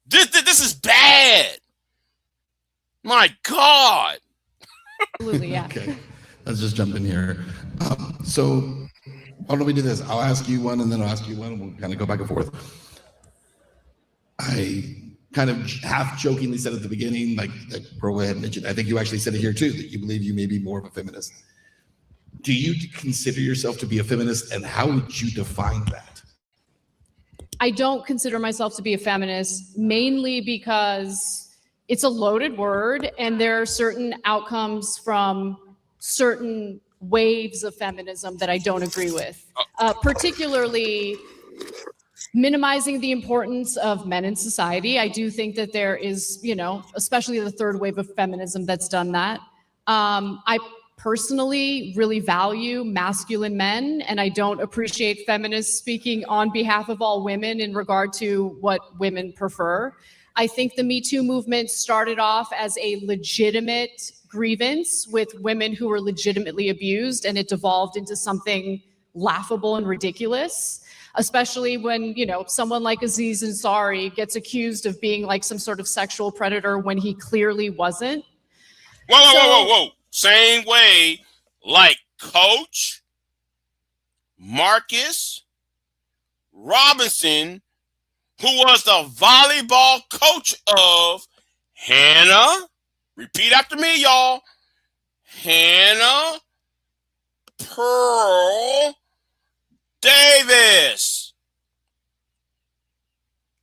This is bad. My God. Absolutely, yeah. Okay, let's just jump in here. So why don't we do this? I'll ask you one and then I'll ask you one and we'll kind of go back and forth. I kind of half jokingly said at the beginning, like Pearl had mentioned, I think you actually said it here too, that you believe you may be more of a feminist. Do you consider yourself to be a feminist, and how would you define that? I don't consider myself to be a feminist, mainly because it's a loaded word and there are certain outcomes from certain waves of feminism that I don't agree with, particularly minimizing the importance of men in society. I do think that there is, especially the third wave of feminism that's done that. I personally really value masculine men, and I don't appreciate feminists speaking on behalf of all women in regard to what women prefer. I think the Me Too movement started off as a legitimate grievance with women who were legitimately abused, and it devolved into something laughable and ridiculous, especially when, someone like Aziz Ansari gets accused of being like some sort of sexual predator when he clearly wasn't. Whoa. Same way like Coach Marcus Robinson, who was the volleyball coach of Hannah, repeat after me, y'all, Hannah Pearl Davis.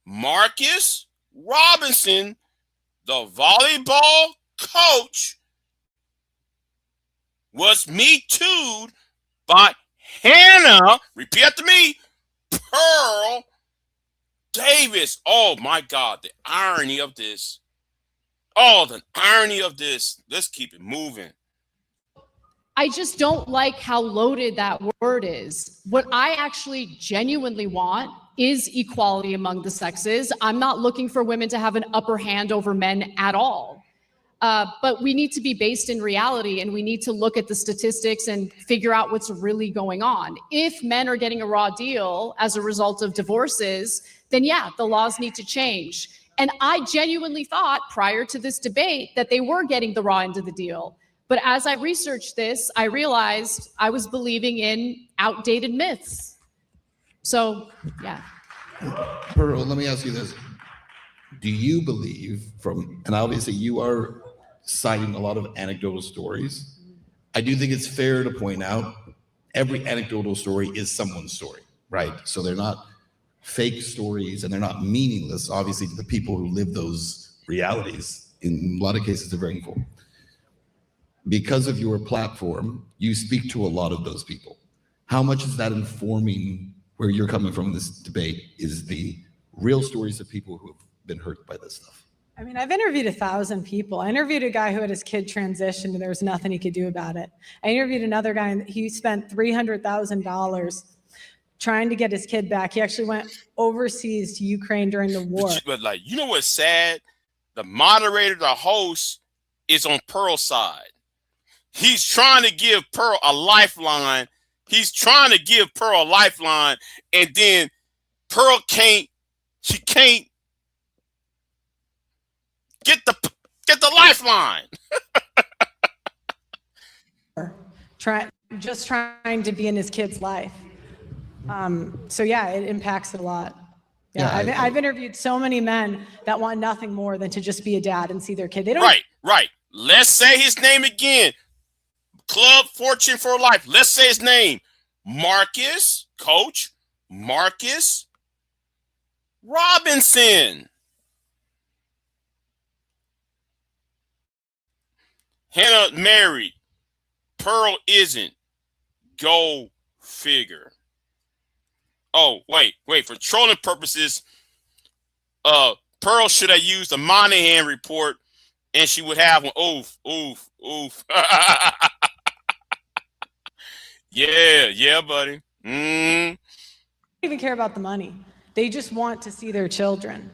Marcus Robinson, the volleyball coach, was Me Too'd by Hannah, repeat after me, Pearl Davis. Oh my God, the irony of this. Oh, the irony of this. Let's keep it moving. I just don't like how loaded that word is. What I actually genuinely want is equality among the sexes. I'm not looking for women to have an upper hand over men at all. But we need to be based in reality, and we need to look at the statistics and figure out what's really going on. If men are getting a raw deal as a result of divorces, then yeah, the laws need to change. And I genuinely thought prior to this debate that they were getting the raw end of the deal. But as I researched this, I realized I was believing in outdated myths. So, yeah. Pearl, let me ask you this. Do you believe and obviously you are citing a lot of anecdotal stories. I do think it's fair to point out every anecdotal story is someone's story, right? So they're not fake stories and they're not meaningless, obviously, to the people who live those realities. In a lot of cases, they're very important. Because of your platform, you speak to a lot of those people. How much is that informing where you're coming from in this debate? Is the real stories of people who have been hurt by this stuff? I mean, I've interviewed 1,000 people. I interviewed a guy who had his kid transitioned and there was nothing he could do about it. I interviewed another guy and he spent $300,000 trying to get his kid back. He actually went overseas to Ukraine during the war. But what's sad? The moderator, the host, is on Pearl's side. He's trying to give Pearl a lifeline. And then Pearl can't get the lifeline. Just trying to be in his kid's life. So yeah, it impacts it a lot. Yeah, I've interviewed so many men that want nothing more than to just be a dad and see their kid. They don't. Right. Let's say his name again. Club Fortune for Life. Let's say his name. Coach Marcus Robinson. Hannah married. Pearl isn't. Go figure. Oh, wait. For trolling purposes, Pearl should have used the Monahan report, and she would have one. Oof. Yeah, buddy. They don't even care about the money. They just want to see their children.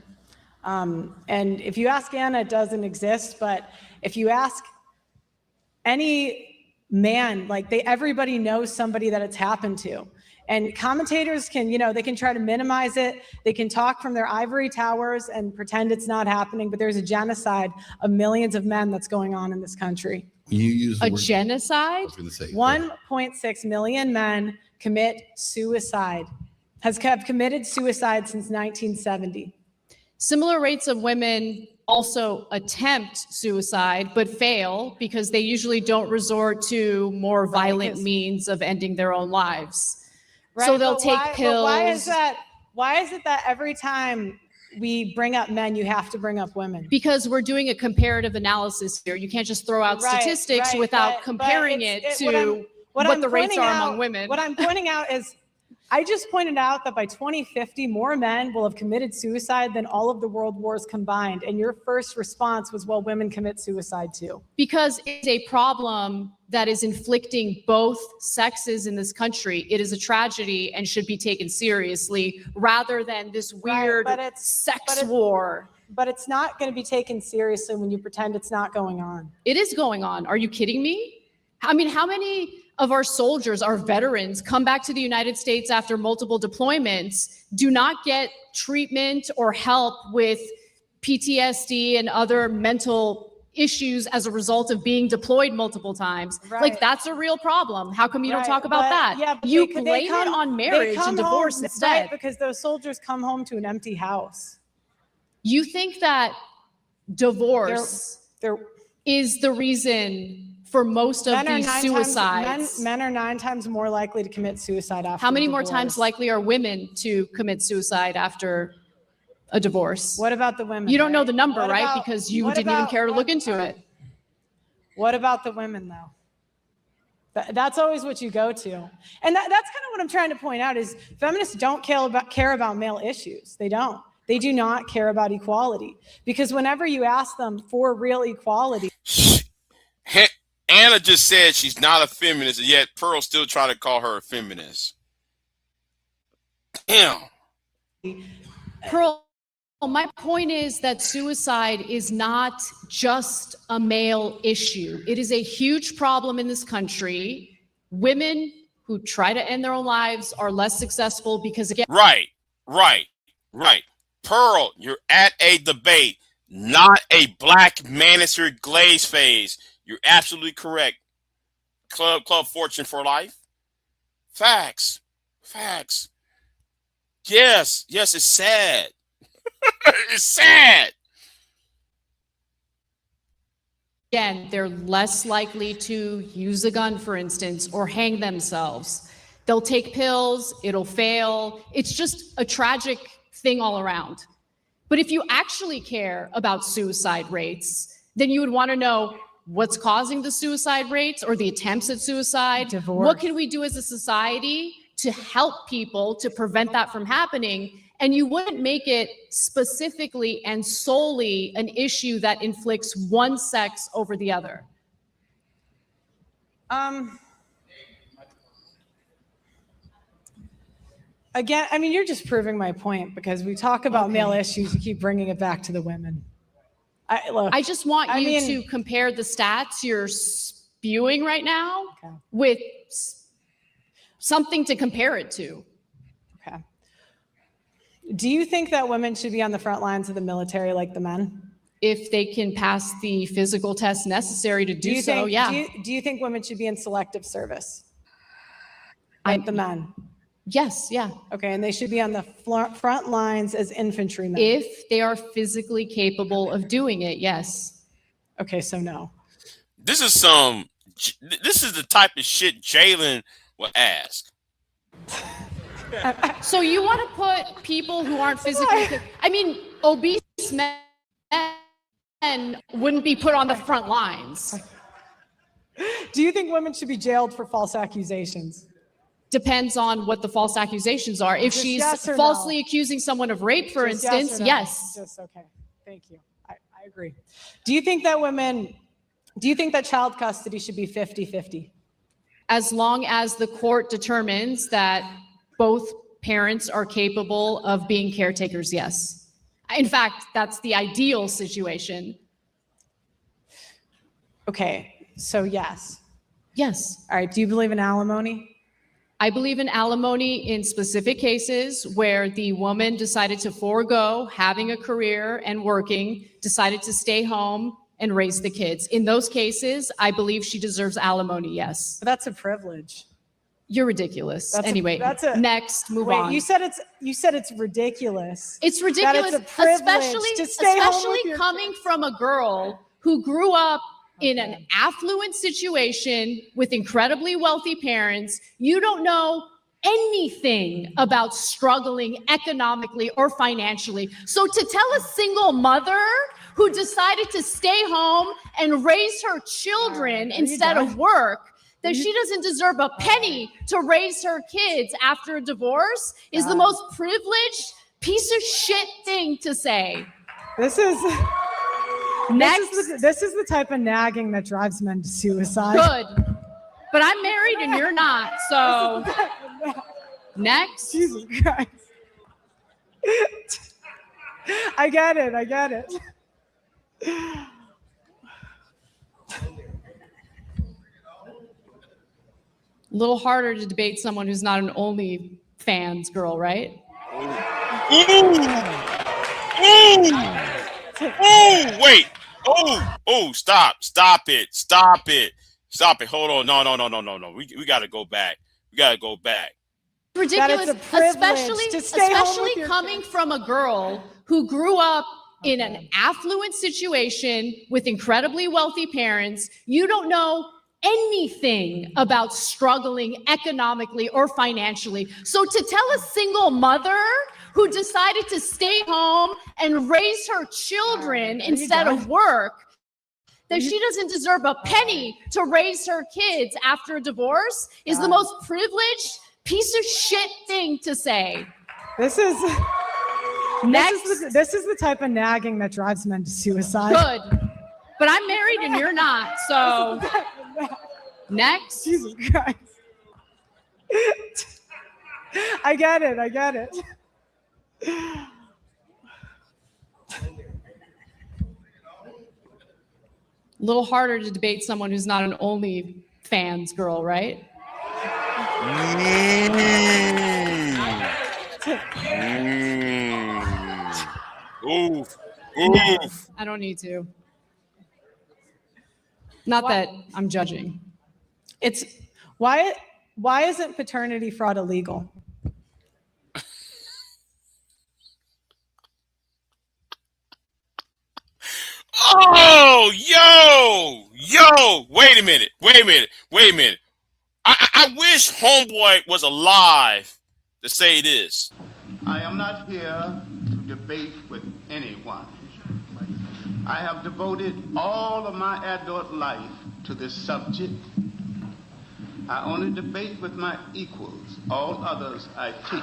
And if you ask Anna, it doesn't exist. But if you ask any man, like everybody knows somebody that it's happened to. And commentators can, they can try to minimize it. They can talk from their ivory towers and pretend it's not happening, but there's a genocide of millions of men that's going on in this country. You use the word genocide? I was gonna say 1.6 million men commit suicide, have committed suicide since 1970. Similar rates of women also attempt suicide, but fail because they usually don't resort to more violent means of ending their own lives. Right, so they'll take pills. Why is it that every time we bring up men, you have to bring up women? Because we're doing a comparative analysis here. You can't just throw out statistics without comparing it to what the rates are among women. What I'm pointing out is, I just pointed out that by 2050, more men will have committed suicide than all of the world wars combined. And your first response was, well, women commit suicide too. Because it's a problem that is inflicting both sexes in this country. It is a tragedy and should be taken seriously rather than this weird sex war. But it's not going to be taken seriously when you pretend it's not going on. It is going on. Are you kidding me? I mean, how many of our soldiers, our veterans, come back to the United States after multiple deployments, do not get treatment or help with PTSD and other mental issues as a result of being deployed multiple times? Right. Like, that's a real problem. How come you don't talk about that? Yeah, but you blame it on marriage and divorce instead. Right, because those soldiers come home to an empty house. You think that divorce is the reason for most of these suicides? Men are 9 times more likely to commit suicide after How many divorce. more times likely are women to commit suicide after a divorce? What about the women? You don't know the number, right? Because you didn't even care to look into it. What about the women, though? That's always what you go to. And that's kind of what I'm trying to point out is feminists don't care about male issues. They don't. They do not care about equality. Because whenever you ask them for real equality. Anna just said she's not a feminist, and yet Pearl still trying to call her a feminist. Damn. Pearl, my point is that suicide is not just a male issue. It is a huge problem in this country. Women who try to end their own lives are less successful because, again. Right. Pearl, you're at a debate, not a black manicured glaze phase. You're absolutely correct. Club Fortune for life. Facts. Yes, it's sad. It's sad. Again, they're less likely to use a gun, for instance, or hang themselves. They'll take pills, it'll fail. It's just a tragic thing all around. But if you actually care about suicide rates, then you would want to know what's causing the suicide rates or the attempts at suicide. Divorce. What can we do as a society to help people to prevent that from happening? And you wouldn't make it specifically and solely an issue that inflicts one sex over the other. Again, I mean, you're just proving my point because we talk about male issues, you keep bringing it back to the women. I just want you to compare the stats you're spewing right now with something to compare it to. Okay. Do you think that women should be on the front lines of the military like the men? If they can pass the physical tests necessary to do so, yeah. Do you think women should be in selective service like the men? Yes, yeah. Okay, and they should be on the front lines as infantrymen. If they are physically capable of doing it, yes. Okay, so no. This is the type of shit Jalen will ask. So you want to put people who aren't physically, I mean, obese men wouldn't be put on the front lines. Do you think women should be jailed for false accusations? Depends on what the false accusations are. If Just she's yes or falsely no? accusing someone of rape, for Just yes instance, or no? yes. Just okay. Thank you. I agree. Do you think that child custody should be 50-50? As long as the court determines that both parents are capable of being caretakers, yes. In fact, that's the ideal situation. Okay, so yes. Yes. All right, do you believe in alimony? I believe in alimony in specific cases where the woman decided to forego having a career and working, decided to stay home and raise the kids. In those cases, I believe she deserves alimony, yes. But that's a privilege. You're ridiculous. Next, move wait, on. You said it's ridiculous. It's ridiculous, That it's a privilege to stay home with especially your coming from a girl who grew up in an affluent situation with incredibly wealthy parents. You don't know anything about struggling economically or financially. So to tell a single mother who decided to stay home and raise her children instead of work that she doesn't deserve a penny to raise her kids after a divorce is the most privileged piece of shit thing to say. This is Next. this is the type of nagging that drives men to suicide. Good. But I'm married and you're not, so next. Jesus Christ. I get it. A little harder to debate someone who's not an OnlyFans girl, right? Wait. Stop it. Hold on. No. We got to go back. Ridiculous, That it's a privilege to stay home with especially your coming from a girl who grew up in an affluent situation with incredibly wealthy parents. You don't know anything about struggling economically or financially. So to tell a single mother who decided to stay home and raise her children instead of work, that she doesn't deserve a penny to raise her kids after a divorce is the most privileged piece of shit thing to say. This is Next. this is the type of nagging that drives men to suicide. Good. But I'm married and you're not, so next. Jesus Christ. I get it. A little harder to debate someone who's not an OnlyFans girl, right? Oof. I don't need to. Not that I'm judging. It's why isn't paternity fraud illegal? Oh, yo, wait a minute. I wish Homeboy was alive to say this. I am not here to debate with anyone. I have devoted all of my adult life to this subject. I only debate with my equals. All others I teach.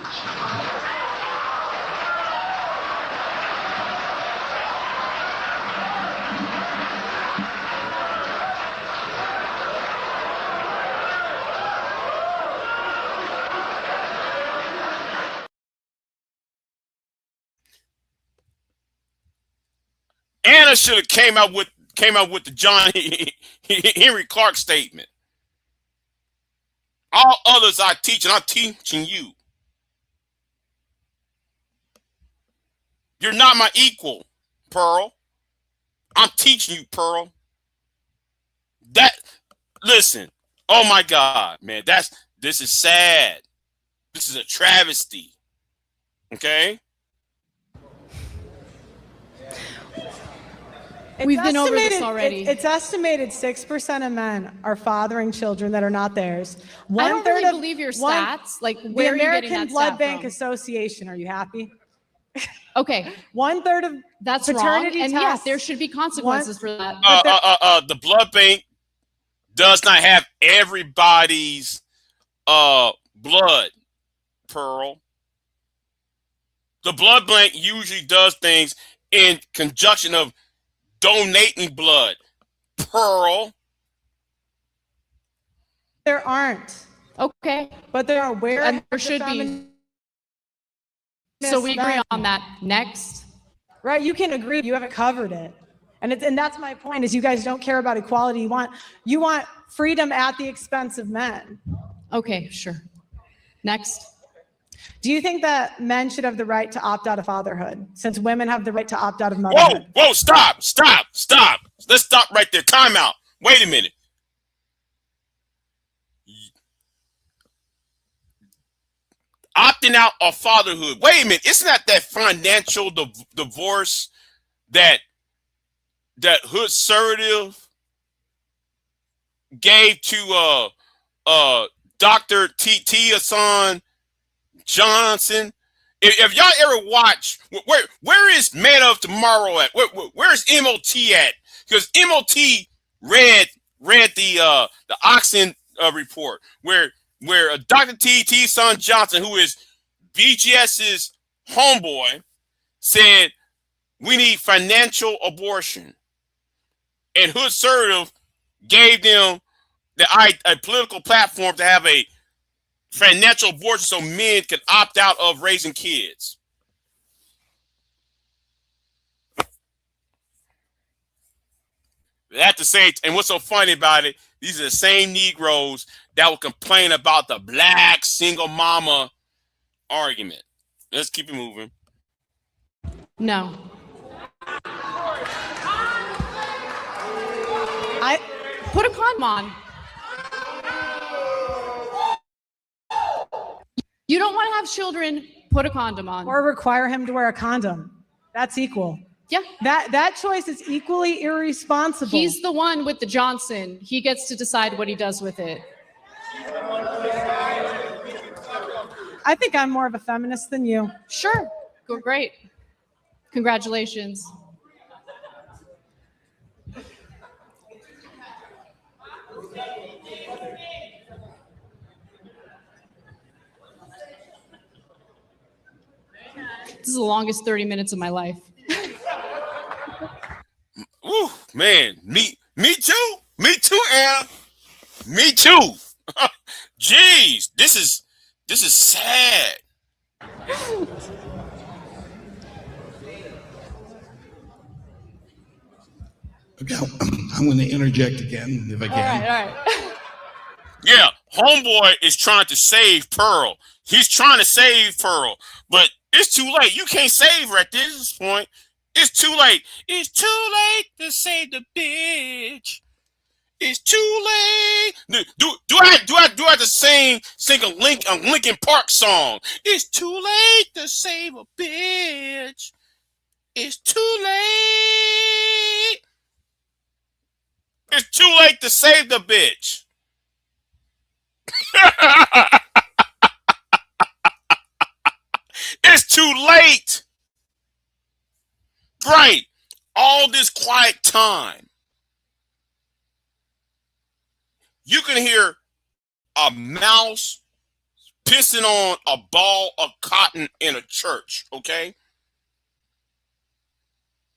Anna should have came out with the John Henry Clark statement. All others I teach, and I'm teaching you. You're not my equal, Pearl. I'm teaching you, Pearl. Listen. Oh my God, man. This is sad. This is a travesty. Okay? We've been over this already. It's estimated 6% of men are fathering children that are not theirs. I don't really believe your stats. Like, where are you getting that American Blood stat Bank from? Association. Are you happy? Okay, 1/3 of that's wrong. paternity And tests. yes, there should be consequences for that. The blood bank does not have everybody's blood, Pearl. The blood bank usually does things in conjunction of donating blood, Pearl. There aren't. Okay. But there are where and there should be. So we agree on that. Next. Right, you can agree, you haven't covered it. And that's my point, is you guys don't care about equality. You want freedom at the expense of men. Okay, sure. Next. Do you think that men should have the right to opt out of fatherhood, since women have the right to opt out of motherhood? Whoa, stop. Let's stop right there. Time out. Wait a minute. Opting out of fatherhood. Wait a minute. Isn't that financial divorce that Hood Surrative gave to Dr. Tia Son Johnson? If y'all ever watch, where is Man of Tomorrow at? Where is MOT at? Because MOT read the Oxen report where Dr. T. Son Johnson, who is BGS's homeboy, said we need financial abortion, and Hood Surrative gave them a political platform to have a financial abortion so men could opt out of raising kids. At the same, and what's so funny about it, these are the same Negroes that will complain about the black single mama argument. Let's keep it moving. No. I put a condom on. You don't want to have children, put a condom on. Or require him to wear a condom. That's equal. Yeah. That choice is equally irresponsible. He's the one with the Johnson. He gets to decide what he does with it. I think I'm more of a feminist than you. Sure. Go great. Congratulations. This is the longest 30 minutes of my life. Ooh, man, me too, Anna, me too. Jeez, this is sad. Okay, I'm going to interject again if I can. All right. Yeah, homeboy is trying to save Pearl. He's trying to save Pearl, but it's too late. You can't save her at this point. It's too late. It's too late to save the bitch. It's too late. Do I have to sing a Linkin Park song? It's too late to save a bitch. It's too late. It's too late to save the bitch. It's too late. Right. All this quiet time. You can hear a mouse pissing on a ball of cotton in a church, okay?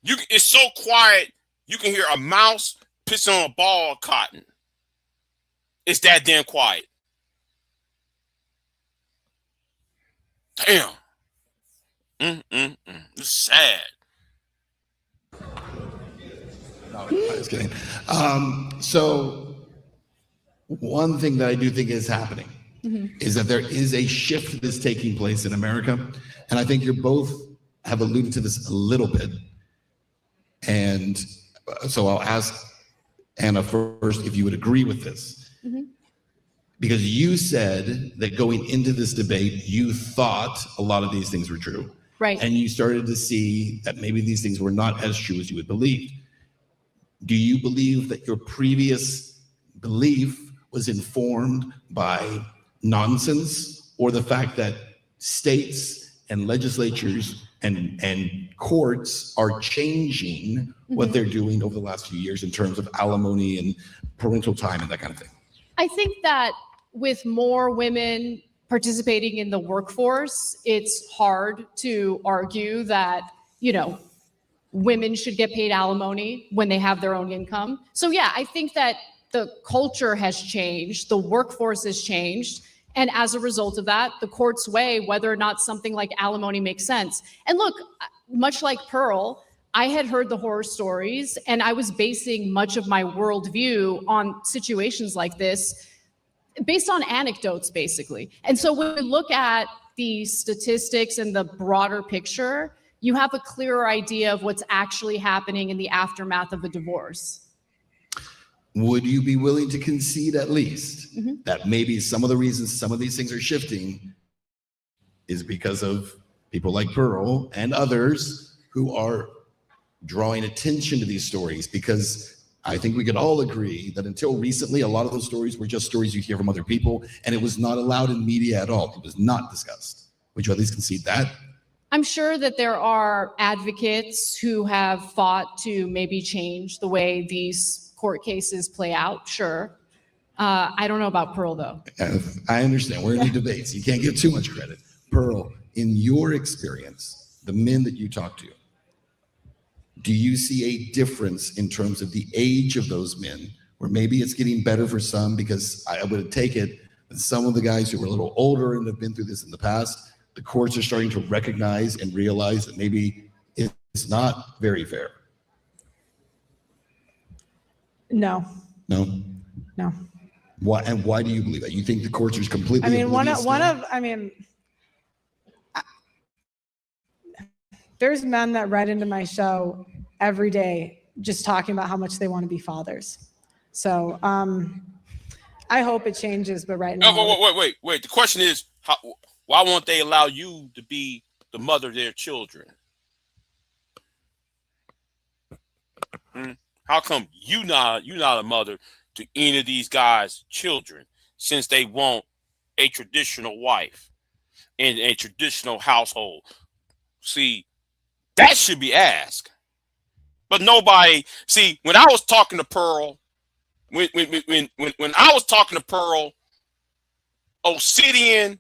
It's so quiet, you can hear a mouse pissing on a ball of cotton. It's that damn quiet. Damn. It's sad. No, I was kidding. So one thing that I do think is happening is that there is a shift that's taking place in America. And I think you both have alluded to this a little bit. And so I'll ask Anna first if you would agree with this. Because you said that going into this debate, you thought a lot of these things were true. Right. And you started to see that maybe these things were not as true as you had believed. Do you believe that your previous belief was informed by nonsense, or the fact that states and legislatures and courts are changing what they're doing over the last few years in terms of alimony and parental time and that kind of thing? I think that with more women participating in the workforce, it's hard to argue that, women should get paid alimony when they have their own income. So yeah, I think that the culture has changed, the workforce has changed. And as a result of that, the courts weigh whether or not something like alimony makes sense. And look, much like Pearl, I had heard the horror stories and I was basing much of my worldview on situations like this based on anecdotes, basically. And so when we look at the statistics and the broader picture, you have a clearer idea of what's actually happening in the aftermath of a divorce. Would you be willing to concede at least that maybe some of the reasons some of these things are shifting is because of people like Pearl and others who are drawing attention to these stories? Because I think we could all agree that until recently, a lot of those stories were just stories you hear from other people, and it was not allowed in media at all. It was not discussed. Would you at least concede that? I'm sure that there are advocates who have fought to maybe change the way these court cases play out. Sure. I don't know about Pearl, though. I understand. We're in these debates. You can't give too much credit. Pearl, in your experience, the men that you talk to, do you see a difference in terms of the age of those men, where maybe it's getting better for some? Because I would take it that some of the guys who were a little older and have been through this in the past, the courts are starting to recognize and realize that maybe it's not very fair. No. Why, and why do you believe that? You think the courts are completely? There's men that write into my show every day just talking about how much they want to be fathers. So I hope it changes, but right now. Oh, wait. The question is, why won't they allow you to be the mother of their children? How come you not a mother to any of these guys' children, since they want a traditional wife in a traditional household? See, that should be asked. But nobody, see, when I was talking to Pearl, when I was talking to Pearl, Obsidian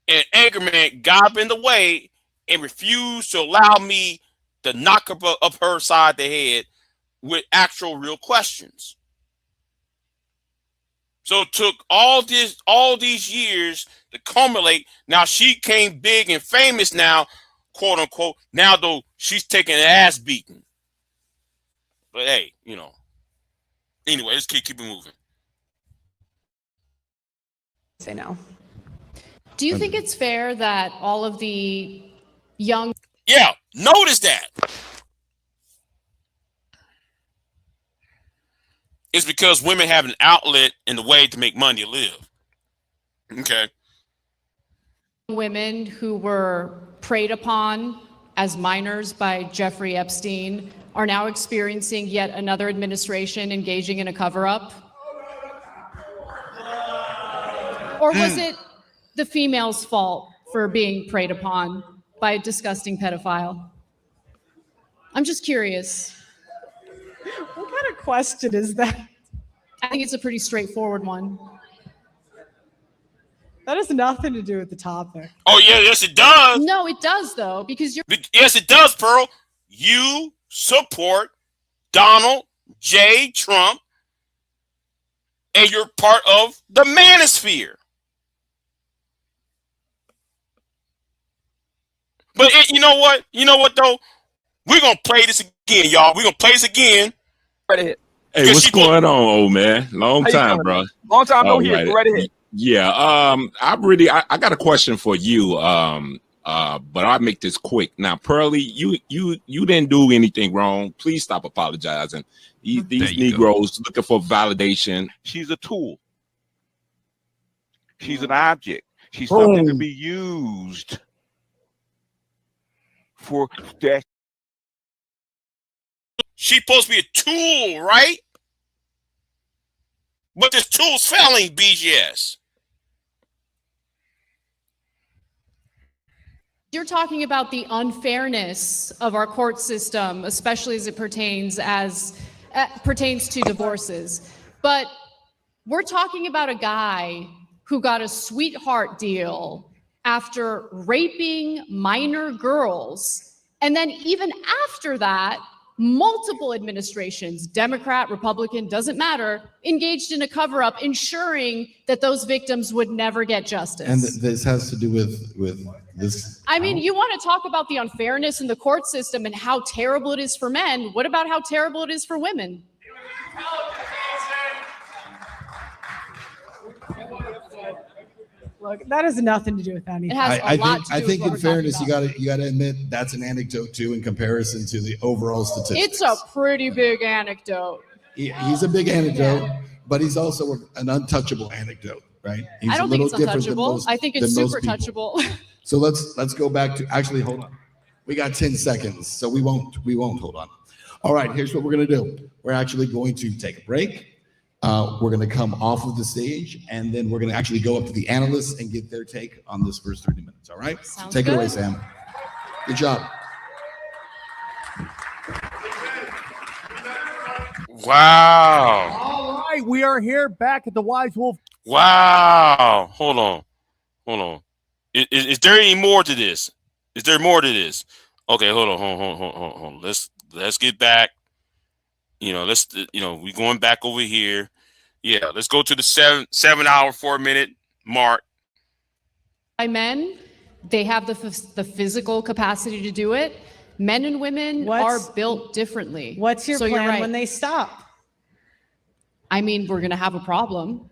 and Anchorman got up in the way and refused to allow me to knock up her side the head with actual real questions. So it took all these years to culminate. Now she came big and famous now, quote unquote. Now though, she's taking an ass beating. But hey, anyway, let's keep it moving. Say no. Do you think it's fair that all of the young... Yeah, notice that. It's because women have an outlet and a way to make money to live. Okay. Women who were preyed upon as minors by Jeffrey Epstein are now experiencing yet another administration engaging in a cover-up? Or was it the female's fault for being preyed upon by a disgusting pedophile? I'm just curious. What kind of question is that? I think it's a pretty straightforward one. That has nothing to do with the topic. Oh, yeah, yes, it does. No, it does, though, because you're... Yes, it does, Pearl. You support Donald J. Trump, and you're part of the manosphere. But you know what? You know what, though? We're going to play this again, y'all. We're going to play this again. Right ahead. Hey, what's going on, old man? Long time, bro. Long time no hear. Go right ahead. Yeah, I got a question for you. But I'll make this quick. Now, Pearlie, you didn't do anything wrong. Please stop apologizing. These Negroes looking for validation. She's a tool. She's an object. She's something to be used for that. She's supposed to be a tool, right? But this tool's failing, BGS. You're talking about the unfairness of our court system, especially as it pertains to divorces. But we're talking about a guy who got a sweetheart deal after raping minor girls. And then even after that, multiple administrations, Democrat, Republican, doesn't matter, engaged in a cover-up, ensuring that those victims would never get justice. And this has to do with this. I mean, you want to talk about the unfairness in the court system and how terrible it is for men. What about how terrible it is for women? Look, that has nothing to do with anything. It has a lot to do I with think what in we're fairness, you talking gotta admit that's an anecdote too in comparison to the overall statistics. It's a pretty big anecdote. He's a big anecdote, but he's also an untouchable anecdote, right? He's I don't a think little it's different than untouchable. most- I think it's than most super people. touchable. So let's go back to, actually, hold on. We got 10 seconds, so we won't hold on. All right, here's what we're gonna do. We're actually going to take a break. We're gonna come off of the stage, and then we're gonna actually go up to the analysts and get their take on this first 30 minutes, all right? So Sounds take it away, good. Sam. Good job. Wow. All right, we are here back at the Wise Wolf. Wow. Hold on. Is there any more to this? Is there more to this? Okay, hold on. Let's get back. We going back over here. Yeah, let's go to the 7 hour, 4 minute mark. By men, they have the physical capacity to do it. Men and women are built differently. What's your So you're plan right. when they stop? I mean, we're going to have a problem.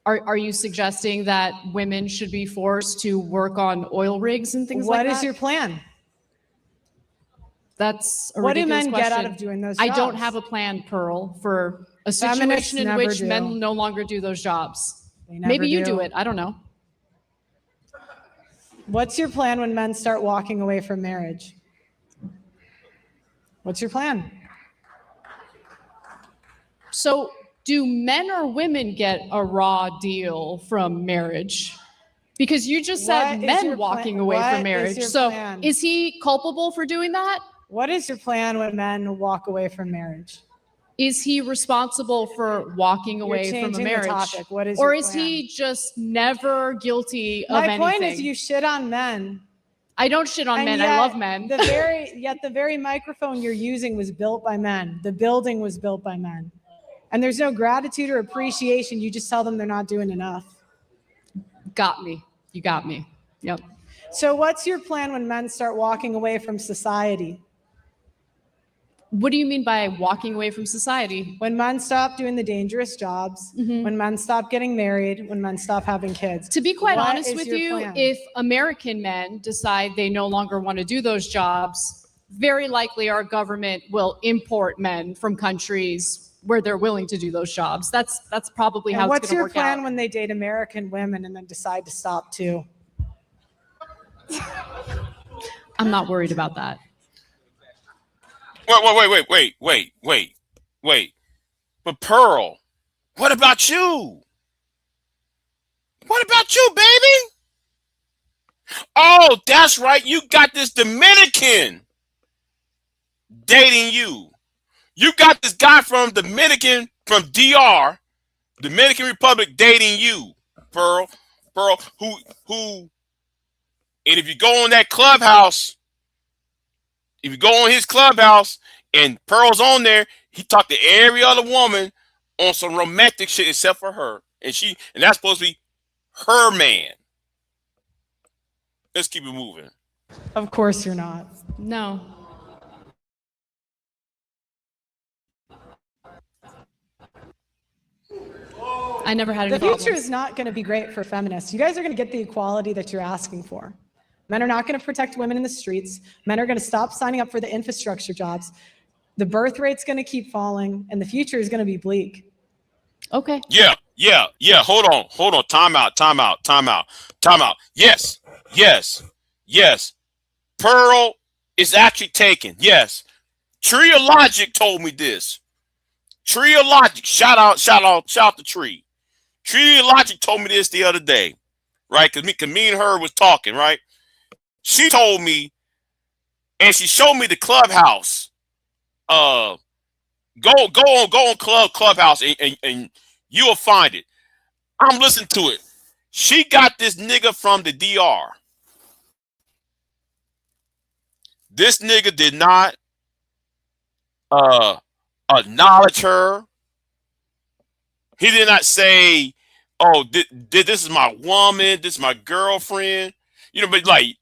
Are you suggesting that women should be forced to work on oil rigs and things like that? What is your plan? That's a What do ridiculous men get out question. of doing those I don't jobs? have a plan, Pearl, for a Feminists situation in never which do. men no longer do those jobs. They never Maybe you do. do it. I don't know. What's your plan when men start walking away from marriage? What's your plan? So do men or women get a raw deal from marriage? Because you just said What is your men walking plan- away what from is marriage. your So plan? is he culpable for doing that? What is your plan when men walk away from marriage? Is he responsible for walking away from a changing the marriage? topic. What is or your is he just never guilty of My anything? point is you shit on men. I don't shit on and men. I yet love men. Yet the very microphone you're using was built by men. The building was built by men. And there's no gratitude or appreciation. You just tell them they're not doing enough. Got me. You got me. Yep. So what's your plan when men start walking away from society? What do you mean by walking away from society? When men stop doing the dangerous jobs, when men stop getting married, when men stop having kids. To be quite What honest is with your you, plan? if American men decide they no longer want to do those jobs, very likely our government will import men from countries where they're willing to do those jobs. That's probably And how it's what's going to your work plan out. when they date American women and then decide to stop too? I'm not worried about that. Wait. But Pearl, what about you? What about you, baby? Oh, that's right. You got this Dominican dating you. You got this guy from Dominican, from DR, Dominican Republic, dating you, Pearl, who, and if you go on that clubhouse, if you go on his clubhouse and Pearl's on there, he talked to every other woman on some romantic shit except for her, and that's supposed to be her man. Let's keep it moving. Of course you're not. No. I never had any The future problems. is not going to be great for feminists. You guys are going to get the equality that you're asking for. Men are not going to protect women in the streets. Men are going to stop signing up for the infrastructure jobs. The birth rate's going to keep falling, and the future is going to be bleak. Okay. Yeah. Hold on. Time out. Yes. Pearl is actually taken. Yes. Tree of Logic told me this. Tree of Logic. Shout out to Tree. Tree of Logic told me this the other day, right? Because me and her was talking, right? She told me, and she showed me the clubhouse Go on Clubhouse and you'll find it. I'm listening to it. She got this nigga from the DR. This nigga did not acknowledge her. He did not say, "Oh, this is my woman. This is my girlfriend." You know, but like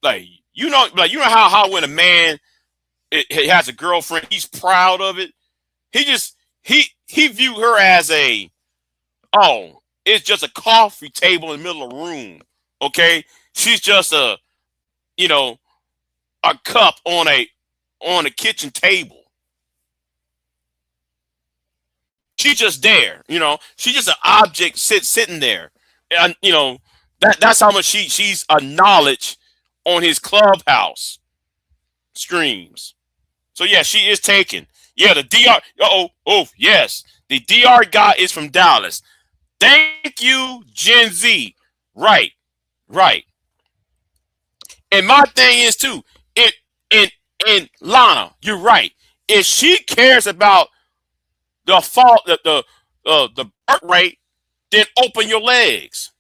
you know how when a man he has a girlfriend, he's proud of it. He viewed her as it's just a coffee table in the middle of the room. Okay, she's just a cup on a kitchen table. She's just there, she's just an object sitting there. And that's how much she's acknowledged on his Clubhouse streams. So yeah, she is taken. Yeah, the DR. Yes, the DR guy is from Dallas. Thank you, Gen Z. Right. And my thing is too, in Lana, you're right. If she cares about the birth rate, then open your legs.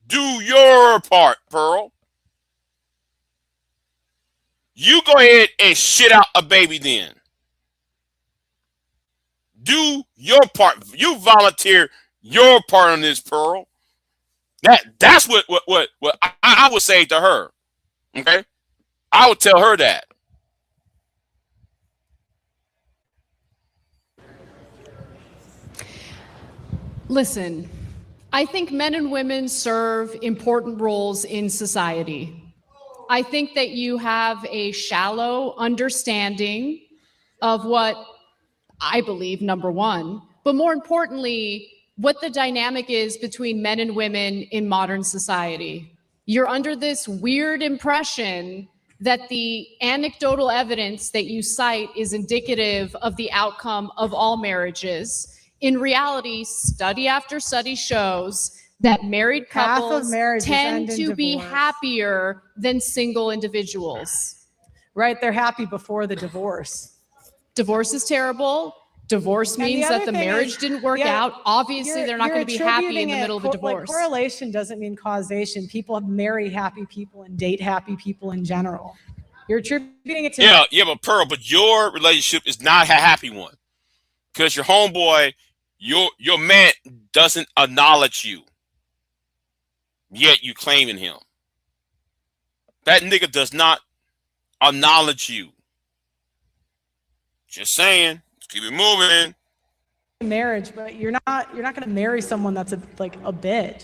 Do your part, Pearl. You go ahead and shit out a baby then. Do your part. You volunteer your part on this, Pearl. That's what I would say to her. Okay? I would tell her that. Listen, I think men and women serve important roles in society. I think that you have a shallow understanding of what I believe, number one, but more importantly, what the dynamic is between men and women in modern society. You're under this weird impression that the anecdotal evidence that you cite is indicative of the outcome of all marriages. In reality, study after study shows that married couples tend to be happier than single individuals. Right, they're happy before the divorce. Divorce is terrible. Divorce means that the marriage didn't work out. Obviously, they're not going to be happy in the middle of a divorce. Correlation doesn't mean causation. People marry happy people and date happy people in general. You're attributing it to but Pearl, but your relationship is not a happy one because your homeboy, your man doesn't acknowledge you. Yet you claiming him. That nigga does not acknowledge you. Just saying. Let's keep it moving. Marriage, but you're not going to marry someone that's a bitch.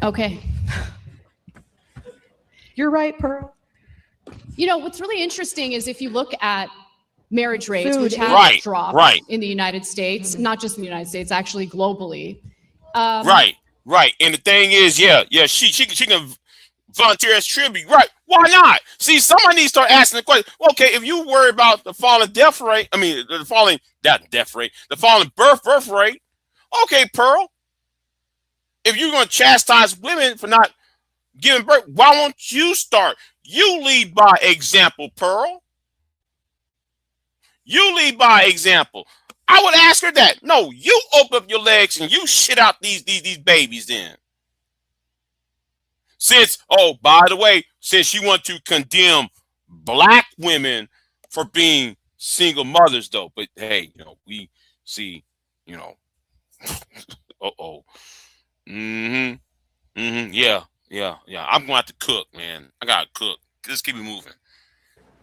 Okay. You're right, Pearl. What's really interesting is if you look at marriage rates, which have dropped in the United States, not just in the United States, actually globally. Right. And the thing is, she can volunteer as tribute. Right. Why not? See, somebody needs to start asking the question. Okay, if you worry about the falling death rate, the falling birth rate. Okay, Pearl. If you're going to chastise women for not giving birth, why won't you start? You lead by example, Pearl. You lead by example. I would ask her that. No, you open up your legs and you shit out these babies then. By the way, since you want to condemn black women for being single mothers, though, but hey, we see, yeah. I'm going to have to cook, man. I got to cook. Just keep it moving.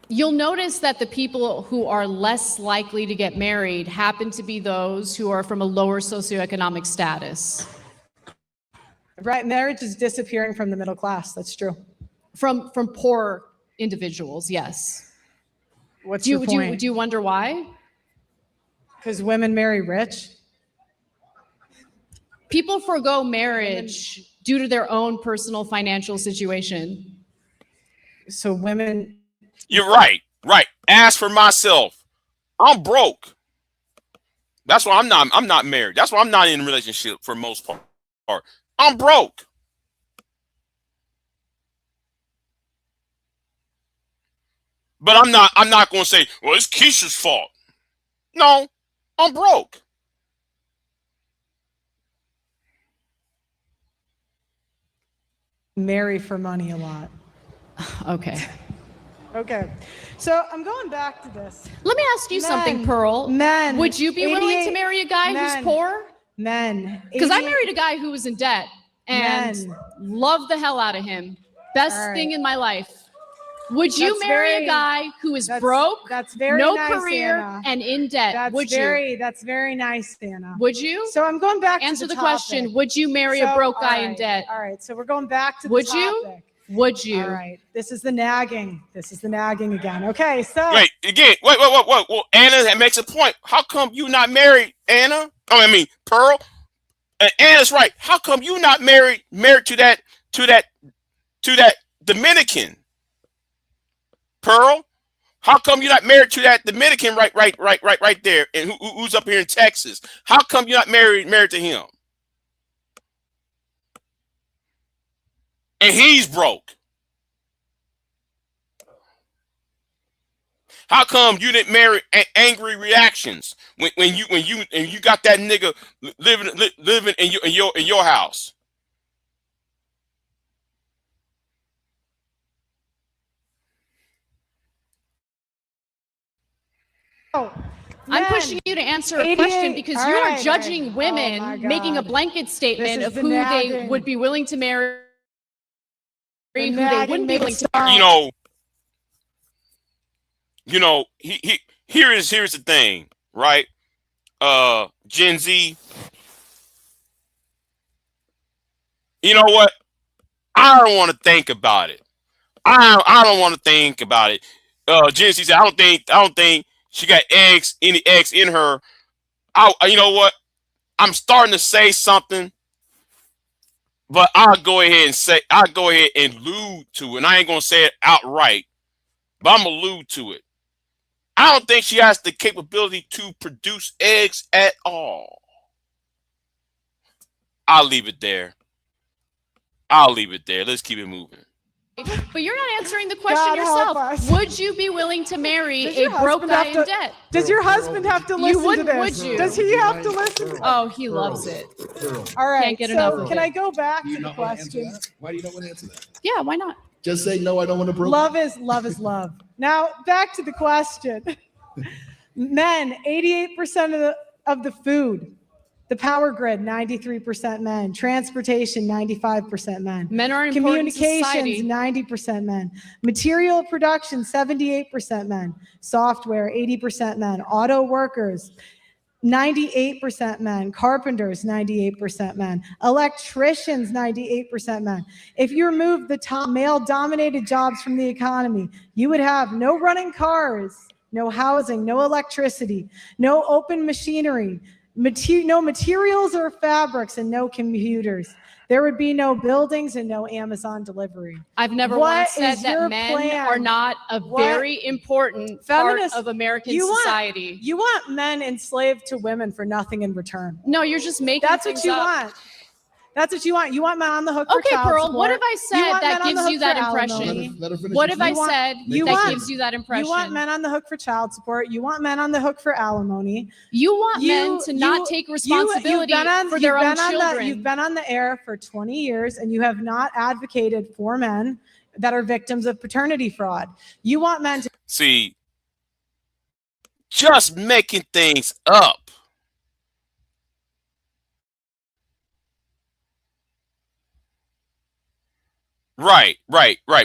You'll notice that the people who are less likely to get married happen to be those who are from a lower socioeconomic status. Right, marriage is disappearing from the middle class. That's true. From poor individuals, yes. What's your point? Do you wonder why? Because women marry rich. People forego marriage due to their own personal financial situation. So women. You're right. As for myself, I'm broke. That's why I'm not married. That's why I'm not in a relationship for most part. I'm broke. But I'm not gonna say, well, it's Keisha's fault. No, I'm broke. Marry for money a lot. Okay. Okay. So I'm going back to this. Let me ask you something, Pearl. Men. Would you be willing to marry a guy who's poor? Men. Because I married a guy who was in debt and loved the hell out of him. Best thing in my life. Would you marry a guy who is broke, no career, and in debt? Would you? That's very nice, Anna. Would you? So I'm going back Answer to the question. Would you marry a broke guy in debt? All right. So we're going back to the Would topic. you? Would you? All right. This is the nagging. This is the nagging again. Okay. So Wait, again. Wait. Well, Anna makes a point. How come you not married, Anna? I mean, Pearl. And Anna's right. How come you not married to that Dominican? Pearl, how come you're not married to that Dominican right there, and who's up here in Texas? How come you're not married to him? And he's broke. How come you didn't marry angry reactions when you got that nigga living in your house? I'm pushing you to answer a question because you are judging women making a blanket statement of who they would be willing to marry, who they wouldn't be willing to marry. Here's the thing, right? Gen Z. You know what? I don't want to think about it. I don't want to think about it. Gen Z said, I don't think she got any eggs in her. You know what? I'm starting to say something, but I'll go ahead and allude to it. And I ain't gonna say it outright, but I'm gonna allude to it. I don't think she has the capability to produce eggs at all. I'll leave it there. Let's keep it moving. But you're not answering the question yourself. Would you be willing to marry a broke guy in debt? Does your husband have to listen to this? Would you? Does he have to listen to this? Oh, he loves it. All right. Can't get enough of can it. I go back to the question? Why do you not want to answer that? Yeah, why not? Just say no, I don't want to broke. Love is love. Now back to the question. Men, 88% of the food. The power grid, 93% men. Transportation, 95% men. Men are an important society. Communications, 90% men. Material production, 78% men. Software, 80% men. Auto workers, 98% men. Carpenters, 98% men. Electricians, 98% men. If you remove the top male-dominated jobs from the economy, you would have no running cars, no housing, no electricity, no open machinery, no materials or fabrics, and no computers. There would be no buildings and no Amazon delivery. I've never once said that men are not a very important part of American society. You want men enslaved to women for nothing in return. No, you're just making That's what you want. That's what you want. You want men on the hook for child Pearl, support. what have I said that gives you that impression? What have I said that gives you that impression? You want men on the hook for child support. You want men on the hook for alimony. You want men to not take responsibility for their own children. You've been on the air for 20 years, and you have not advocated for men that are victims of paternity fraud. You want men to see, just making things up. Right.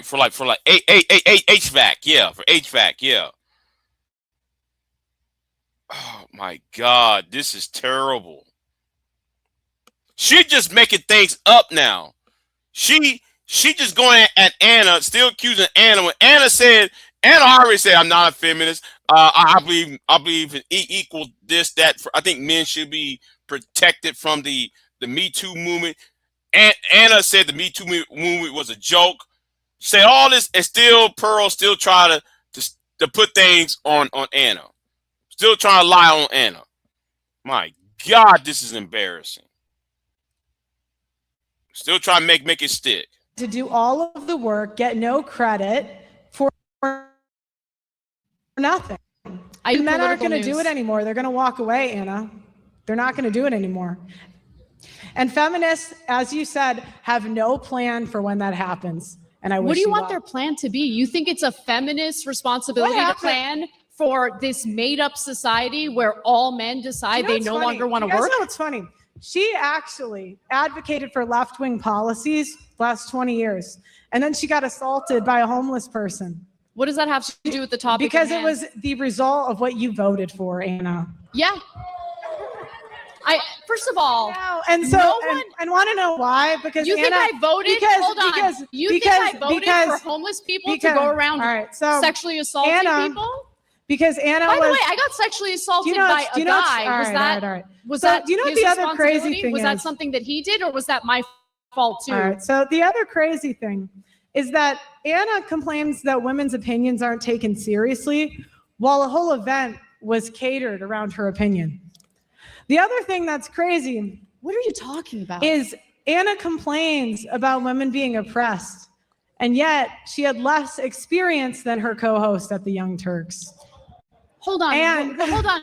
For like HVAC, yeah. For HVAC, yeah. Oh my God, this is terrible. She just making things up now. She just going at Anna, still accusing Anna. When Anna already said, "I'm not a feminist. I believe in equal this, that. I think men should be protected from the Me Too movement." And Anna said the Me Too movement was a joke. Say all this, and still Pearl still try to put things on Anna. Still trying to lie on Anna. My God, this is embarrassing. Still trying to make it stick. do all of the work, get no credit for nothing. Men aren't going to do it anymore. They're going to walk away, Anna. They're not going to do it anymore. And feminists, as you said, have no plan for when that happens. And what do you want their plan to be? You think it's a feminist responsibility to plan for this made-up society where all men decide they no longer want to work? You guys know what's funny? She actually advocated for left-wing policies last 20 years. And then she got assaulted by a homeless person. What does that have to do with the topic? Because it was the result of what you voted for, Anna. Yeah. First of all, and so and want to know why? Because you think I voted? Hold on. You think I voted for homeless people to go around sexually assaulting people? Because Anna, by the way, I got sexually assaulted by a guy. Was that do you know what the other crazy thing was? That something that he did, or was that my fault too? All right. So the other crazy thing is that Anna complains that women's opinions aren't taken seriously, while a whole event was catered around her opinion. The other thing that's crazy, what are you talking about? Is Anna complains about women being oppressed, and yet she had less experience than her co-host at the Young Turks. Hold on. Hold on.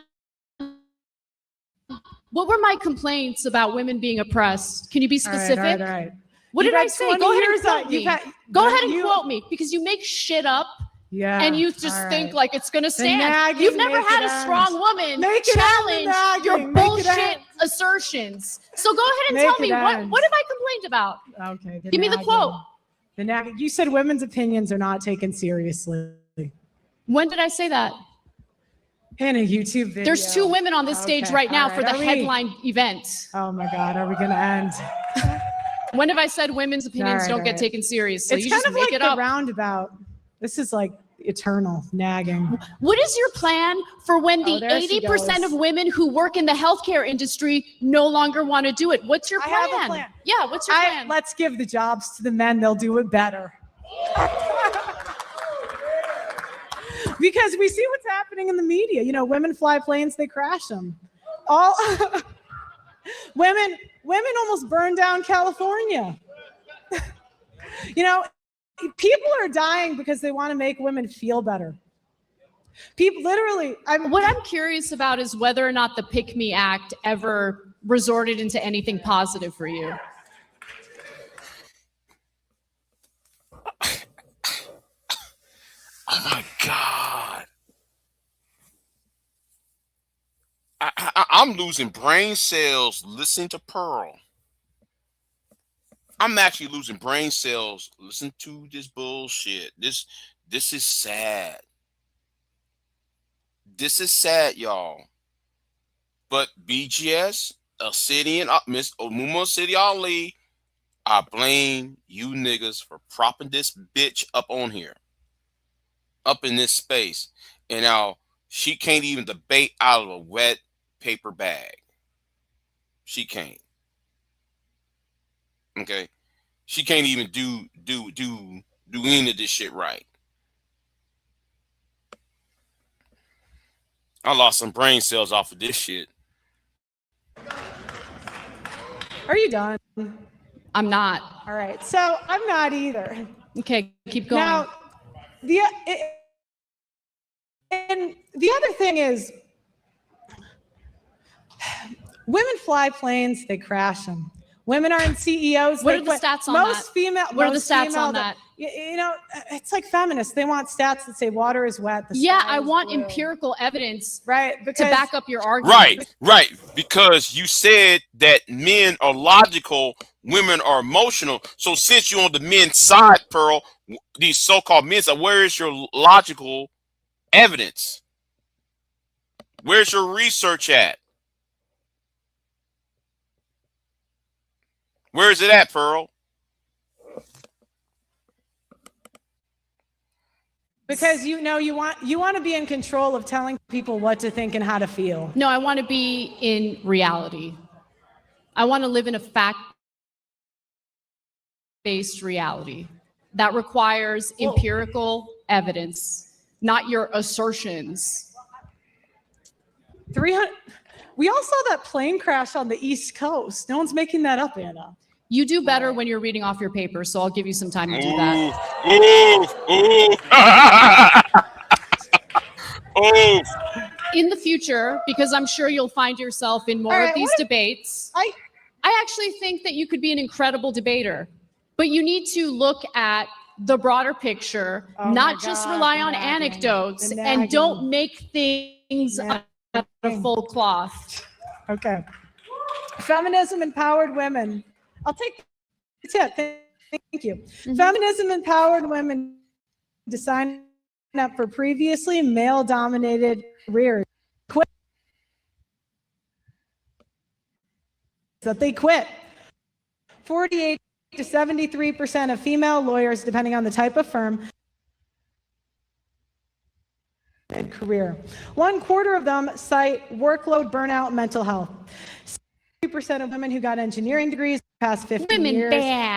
What were my complaints about women being oppressed? Can you be specific? All right. What did I say? Go ahead and quote me. Go ahead and quote me, because you make shit up. Yeah. And you just think like it's going to stand. You've never had a strong woman challenge your bullshit assertions. So go ahead and tell me, what have I complained about? Okay. Give me the quote. You said women's opinions are not taken seriously. When did I say that? In a YouTube video. There's 2 women on this stage right now for the headline event. Oh my God, are we going to end? When have I said women's opinions don't get taken seriously? It's you kind just of make like it the up. Roundabout. This is like eternal nagging. What is your plan for when the 80% of women who work in the healthcare industry no longer want to do it? What's your plan? I have a plan. Yeah, what's your plan? Let's give the jobs to the men. They'll do it better. Because we see what's happening in the media. You know, women fly planes, they crash them. All women almost burned down California. You know, people are dying because they want to make women feel better. People literally. What I'm curious about is whether or not the Pick Me Act ever resorted into anything positive for you. Oh my God. I'm losing brain cells listening to Pearl. I'm actually losing brain cells listening to this bullshit. This is sad. This is sad, y'all. But BGS, Obsidian, Miss Omuma City Ali, I blame you niggas for propping this bitch up on here. Up in this space. And now she can't even debate out of a wet paper bag. She can't. Okay. She can't even do any of this shit right. I lost some brain cells off of this shit. Are you done? I'm not. All right. So I'm not either. Okay, keep going. Now, the other thing is, women fly planes, they crash them. Women aren't CEOs. What are the stats on that? Most female. What are the stats on that? You know, it's like feminists. They want stats that say water is wet. Yeah, I want empirical evidence, right, to back up your argument. Right. Because you said that men are logical, women are emotional. So since you're on the men's side, Pearl, these so-called men's side, where is your logical evidence? Where's your research at? Where is it at, Pearl? Because you want to be in control of telling people what to think and how to feel. No, I want to be in reality. I want to live in a fact-based reality that requires empirical evidence, not your assertions. 300. We all saw that plane crash on the East Coast. No one's making that up, Anna. You do better when you're reading off your paper, so I'll give you some time to do that. Oh, in the future, because I'm sure you'll find yourself in more of these debates, I actually think that you could be an incredible debater, but you need to look at the broader picture, not just rely on anecdotes, and don't make things out of full cloth. Okay. Feminism empowered women. I'll take it. Thank you. Feminism empowered women to sign up for previously male-dominated careers. That they quit. 48 to 73% of female lawyers, depending on the type of firm, and career. 1/4 of them cite workload, burnout, mental health. 60% of women who got engineering degrees the past 50 years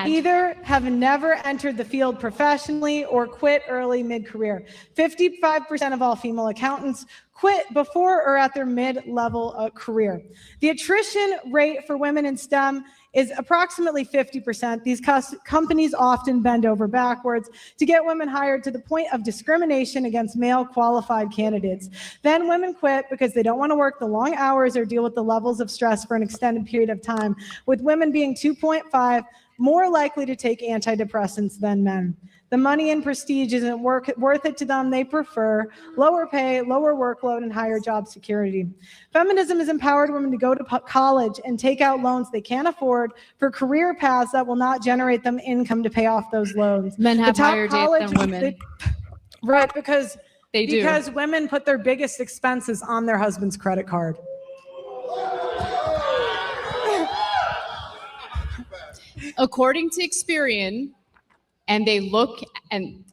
either have never entered the field professionally or quit early mid-career. 55% of all female accountants quit before or at their mid-level career. The attrition rate for women in STEM is approximately 50%. These companies often bend over backwards to get women hired to the point of discrimination against male qualified candidates. Then women quit because they don't want to work the long hours or deal with the levels of stress for an extended period of time, with women being 2.5 more likely to take antidepressants than men. The money and prestige isn't worth it to them. They prefer lower pay, lower workload, and higher job security. Feminism has empowered women to go to college and take out loans they can't afford for career paths that will not generate them income to pay off those loans. Men have higher debt than women. Right, because they do. Because women put their biggest expenses on their husband's credit card. According to Experian, and they look and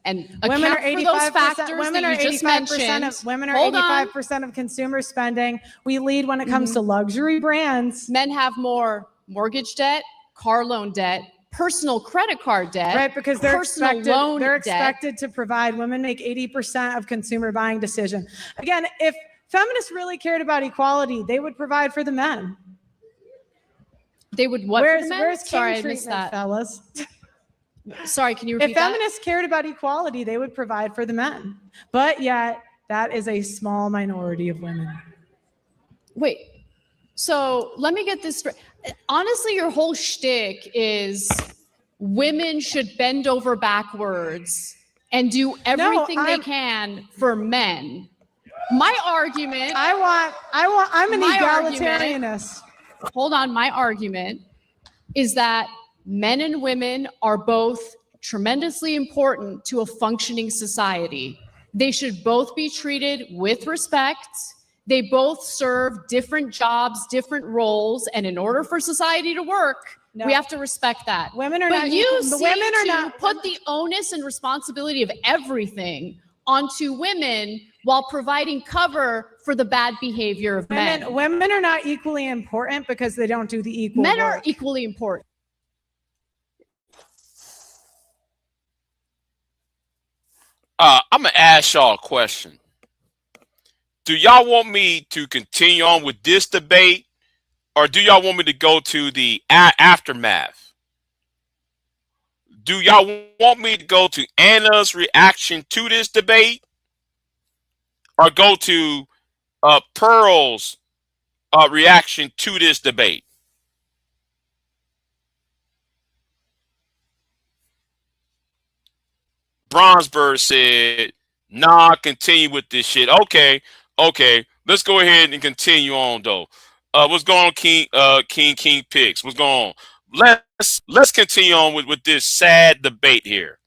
women account for those factors women that you just mentioned. Women are 85% of consumer spending. We lead when it comes to luxury brands. Men have more mortgage debt, car loan debt, personal credit card debt, right? Because they're they're expected to provide. Women make 80% of consumer buying decision. Again, if feminists really cared about equality, they would provide for the men. They would what? Where's for the men? Sorry, I treatment, missed that. Fellas? Sorry, can you repeat if that? feminists cared about equality, they would provide for the men. But yet, that is a small minority of women. Wait, so let me get this straight. Honestly, your whole shtick is women should bend over backwards and do everything they can for men. My argument. I'm an egalitarianist. Hold on, my argument is that men and women are both tremendously important to a functioning society. They should both be treated with respect. They both serve different jobs, different roles, and in order for society to work, we have to respect that. Women are but not. You the seem women are to not. put the onus and responsibility of everything onto women while providing cover for the bad behavior of men. Women are not equally important because they don't do the equal Men work. are equally important. I'm gonna ask y'all a question. Do y'all want me to continue on with this debate, or do y'all want me to go to the aftermath? Do y'all want me to go to Anna's reaction to this debate, or go to Pearl's reaction to this debate? Bronsberg said, nah, continue with this shit. Okay. Let's go ahead and continue on though. What's going on, King Picks? What's going on? Let's continue on with this sad debate here.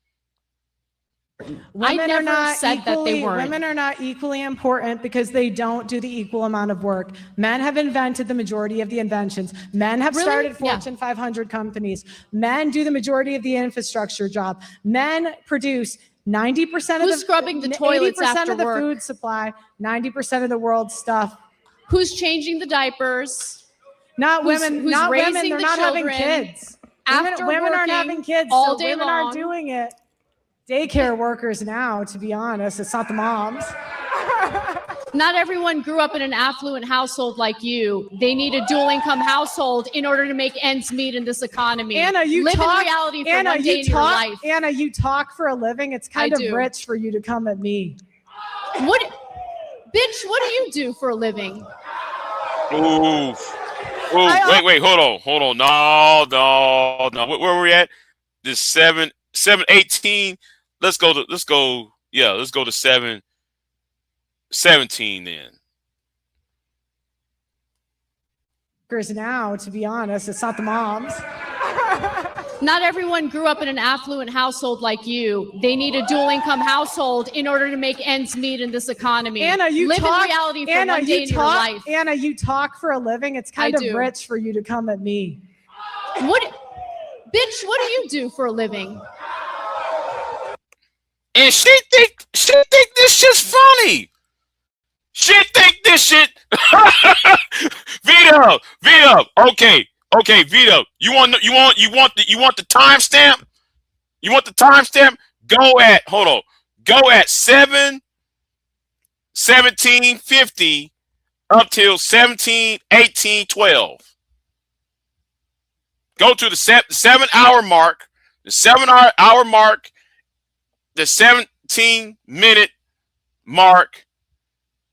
Women are not said that they weren't. Women are not equally important because they don't do the equal amount of work. Men have invented the majority of the inventions. Men have started Fortune 500 companies. Men do the majority of the infrastructure job. Men produce 90% of the scrubbing the toilets 80% after of the work? food supply, 90% of the world's stuff. Who's changing the diapers? Not women. Who's not raising women. They're the not having children kids. after women aren't working having kids all so day women long? aren't doing it. Daycare workers now, to be honest, it's not the moms. Not everyone grew up in an affluent household like you. They need a dual income household in order to make ends meet in this economy. Anna, you live talk, in reality for Anna, one day in your life. Anna, you talk for a living. It's kind I of do. rich for you to come at me. What? Bitch, what do you do for a living? Ooh. Wait, hold on. No. Where were we at? This 7:18. Let's go to 7:17 then. Now, to be honest, it's not the moms. Not everyone grew up in an affluent household like you. They need a dual income household in order to make ends meet in this economy. Anna, you live talk, in reality for Anna, one day in your life. Anna, you talk for a living. It's kind of rich for you to come at me. Bitch, what do you do for a living? And she think this shit's funny. She think this shit. Vito. Okay, Vito. You want the timestamp? You want the timestamp? Go at 17:50 up till 17:18:12. Go to the 7-hour mark, the 7-hour mark, the 17-minute mark,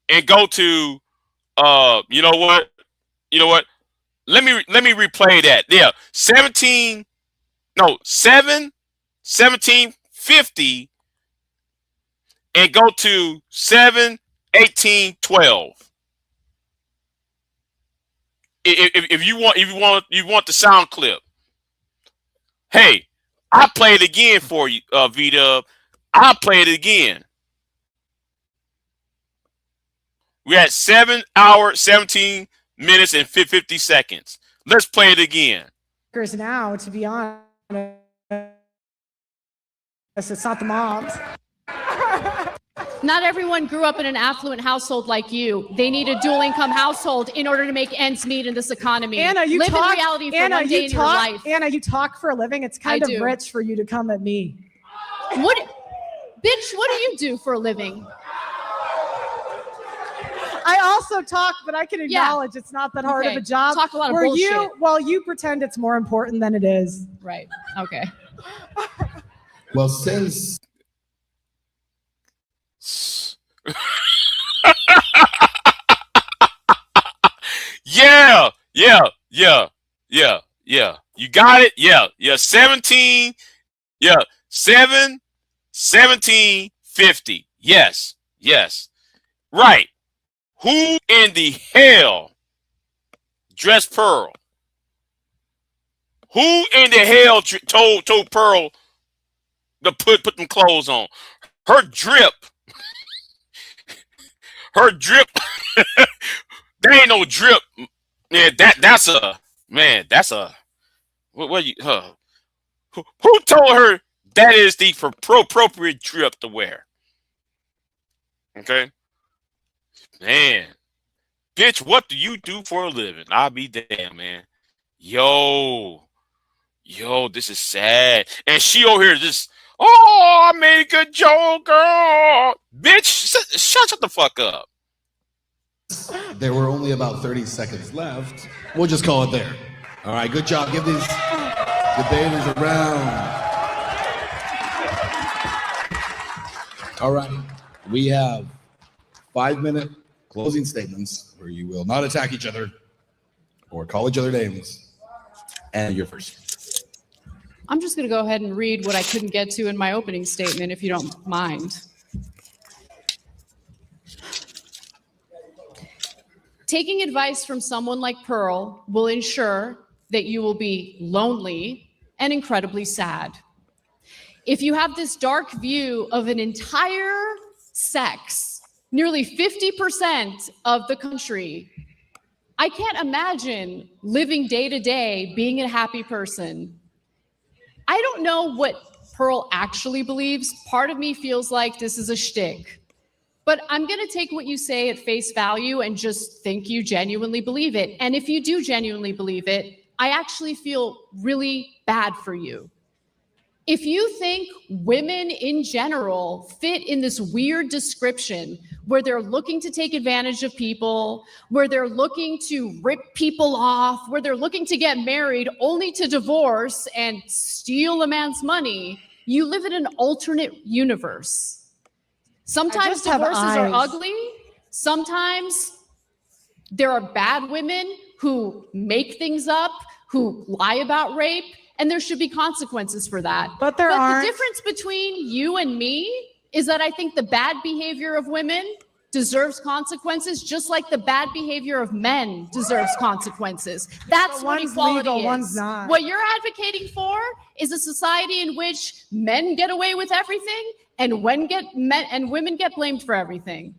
and go to you know what? Let me replay that. Yeah, 17:50 and go to 7:18:12. If you want the sound clip. Hey, I play it again for you, V-Dub. I'll play it again. We're at 7 hours, 17 minutes, and 50 seconds. Let's play it again. Now, to be honest, it's not the moms. Not everyone grew up in an affluent household like you. They need a dual income household in order to make ends meet in this economy. Anna, you live talk, in reality for Anna, one day in your life. Anna, you talk for a living. It's kind of rich for you to come at me. Bitch, what do you do for a living? I also talk, but I can acknowledge it's not that hard of a job. Talk a lot of bullshit. You pretend it's more important than it is. Right. Okay. Well, since Yeah. You got it? Yeah. 17. Yeah. 17:50. Yes. Right. Who in the hell dressed Pearl? Who in the hell told Pearl to put them clothes on? Her drip. There ain't no drip. Yeah, that's a what you who told her that is the appropriate drip to wear? Okay. Man. Bitch, what do you do for a living? I'll be damn, man. Yo, this is sad. And she over here just, I made a good joke, girl. Bitch, shut the fuck up. there were only about 30 seconds left, we'll just call it there. All right, good job. Give these debaters a round. All right, we have 5-minute closing statements where you will not attack each other or call each other names. And you're first. I'm just going to go ahead and read what I couldn't get to in my opening statement, if you don't mind. Taking advice from someone like Pearl will ensure that you will be lonely and incredibly sad. If you have this dark view of an entire sex, nearly 50% of the country, I can't imagine living day to day being a happy person. I don't know what Pearl actually believes. Part of me feels like this is a shtick. But I'm going to take what you say at face value and just think you genuinely believe it. And if you do genuinely believe it, I actually feel really bad for you. If you think women in general fit in this weird description where they're looking to take advantage of people, where they're looking to rip people off, where they're looking to get married only to divorce and steal a man's money, you live in an alternate universe. Sometimes divorces are ugly, Sometimes there are bad women who make things up, who lie about rape, and there should be consequences for that. But there aren't. The difference between you and me is that I think the bad behavior of women deserves consequences, just like the bad behavior of men deserves consequences. That's what equality is. One's not. What you're advocating for is a society in which men get away with everything and women get blamed for everything.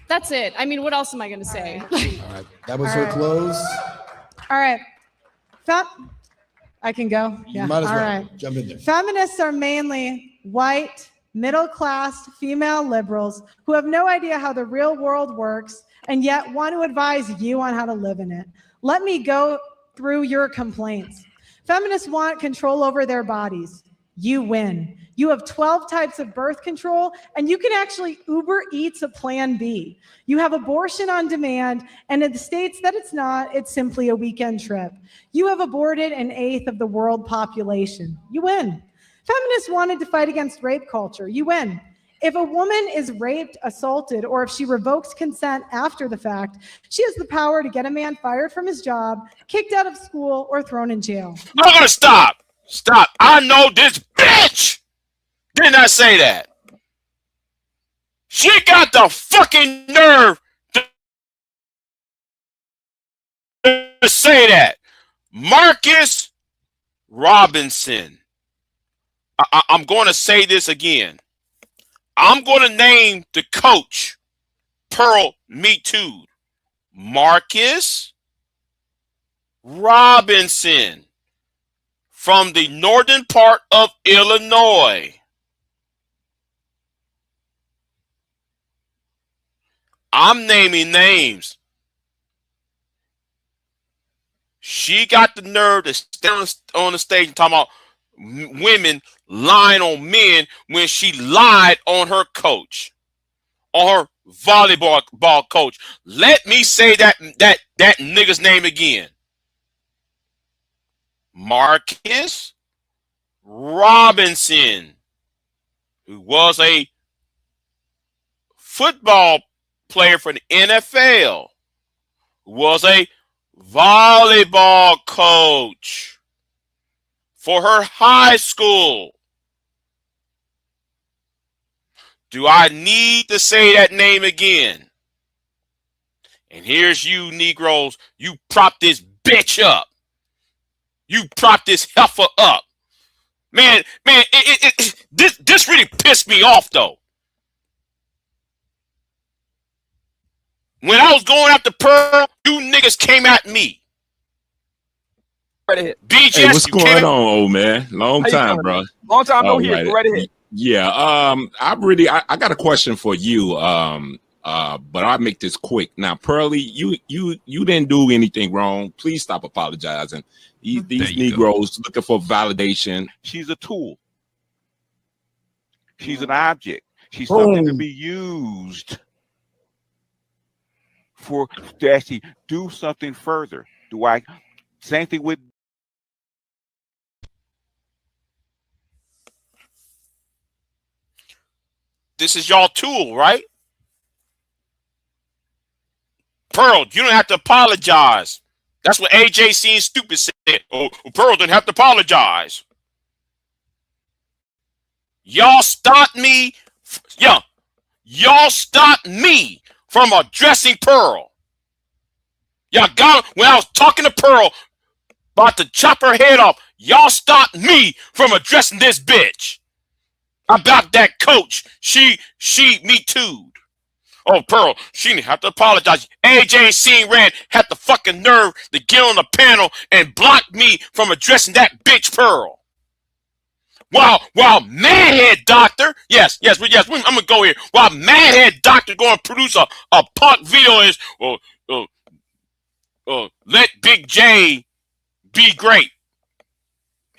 That's it. I mean, what else am I going to say? All right. That was her close. All right. I can go? You might as well. All right. Jump in there. Feminists are mainly white, middle-class female liberals who have no idea how the real world works and yet want to advise you on how to live in it. Let me go through your complaints. Feminists want control over their bodies. You win. You have 12 types of birth control, and you can actually Uber Eats a Plan B. You have abortion on demand, and in the states that it's not, it's simply a weekend trip. You have aborted an eighth of the world population. You win. Feminists wanted to fight against rape culture. You win. If a woman is raped, assaulted, or if she revokes consent after the fact, she has the power to get a man fired from his job, kicked out of school, or thrown in jail. I'm gonna stop. Stop. I know this bitch did not say that. She got the fucking nerve to say that. Marcus Robinson. I'm going to say this again. I'm going to name the coach Pearl Me Too. Marcus Robinson from the northern part of Illinois. I'm naming names. She got the nerve to stand on the stage and talk about women lying on men when she lied on her coach, on her volleyball coach. Let me say that nigga's name again. Marcus Robinson, who was a football player for the NFL, who was a volleyball coach for her high school. Do I need to say that name again? And here's you Negroes, you prop this bitch up. You prop this heifer up. Man, this really pissed me off though. When I was going after Pearl, you niggas came at me. Right ahead. BJ, hey, what's going on, old man? Long time, bro. Long time no here. Right ahead. Yeah, I got a question for you. But I'll make this quick. Now, Pearlie, you didn't do anything wrong. Please stop apologizing. These Negroes looking for validation. She's a tool. She's an object. She's something to be used to actually do something further. Same thing with this is y'all tool, right? Pearl, you don't have to apologize. That's what AJ Seeing Stupid said. Oh, Pearl didn't have to apologize. Y'all stopped me. Y'all stopped me from addressing Pearl. Y'all got when I was talking to Pearl about to chop her head off. Y'all stopped me from addressing this bitch about that coach. She me too. Oh, Pearl, she didn't have to apologize. AJ Seeing Red had the fucking nerve to get on the panel and block me from addressing that bitch Pearl. While Madhead Doctor, yes, I'm gonna go here. While Madhead Doctor going to produce a punk video is let Big J be great.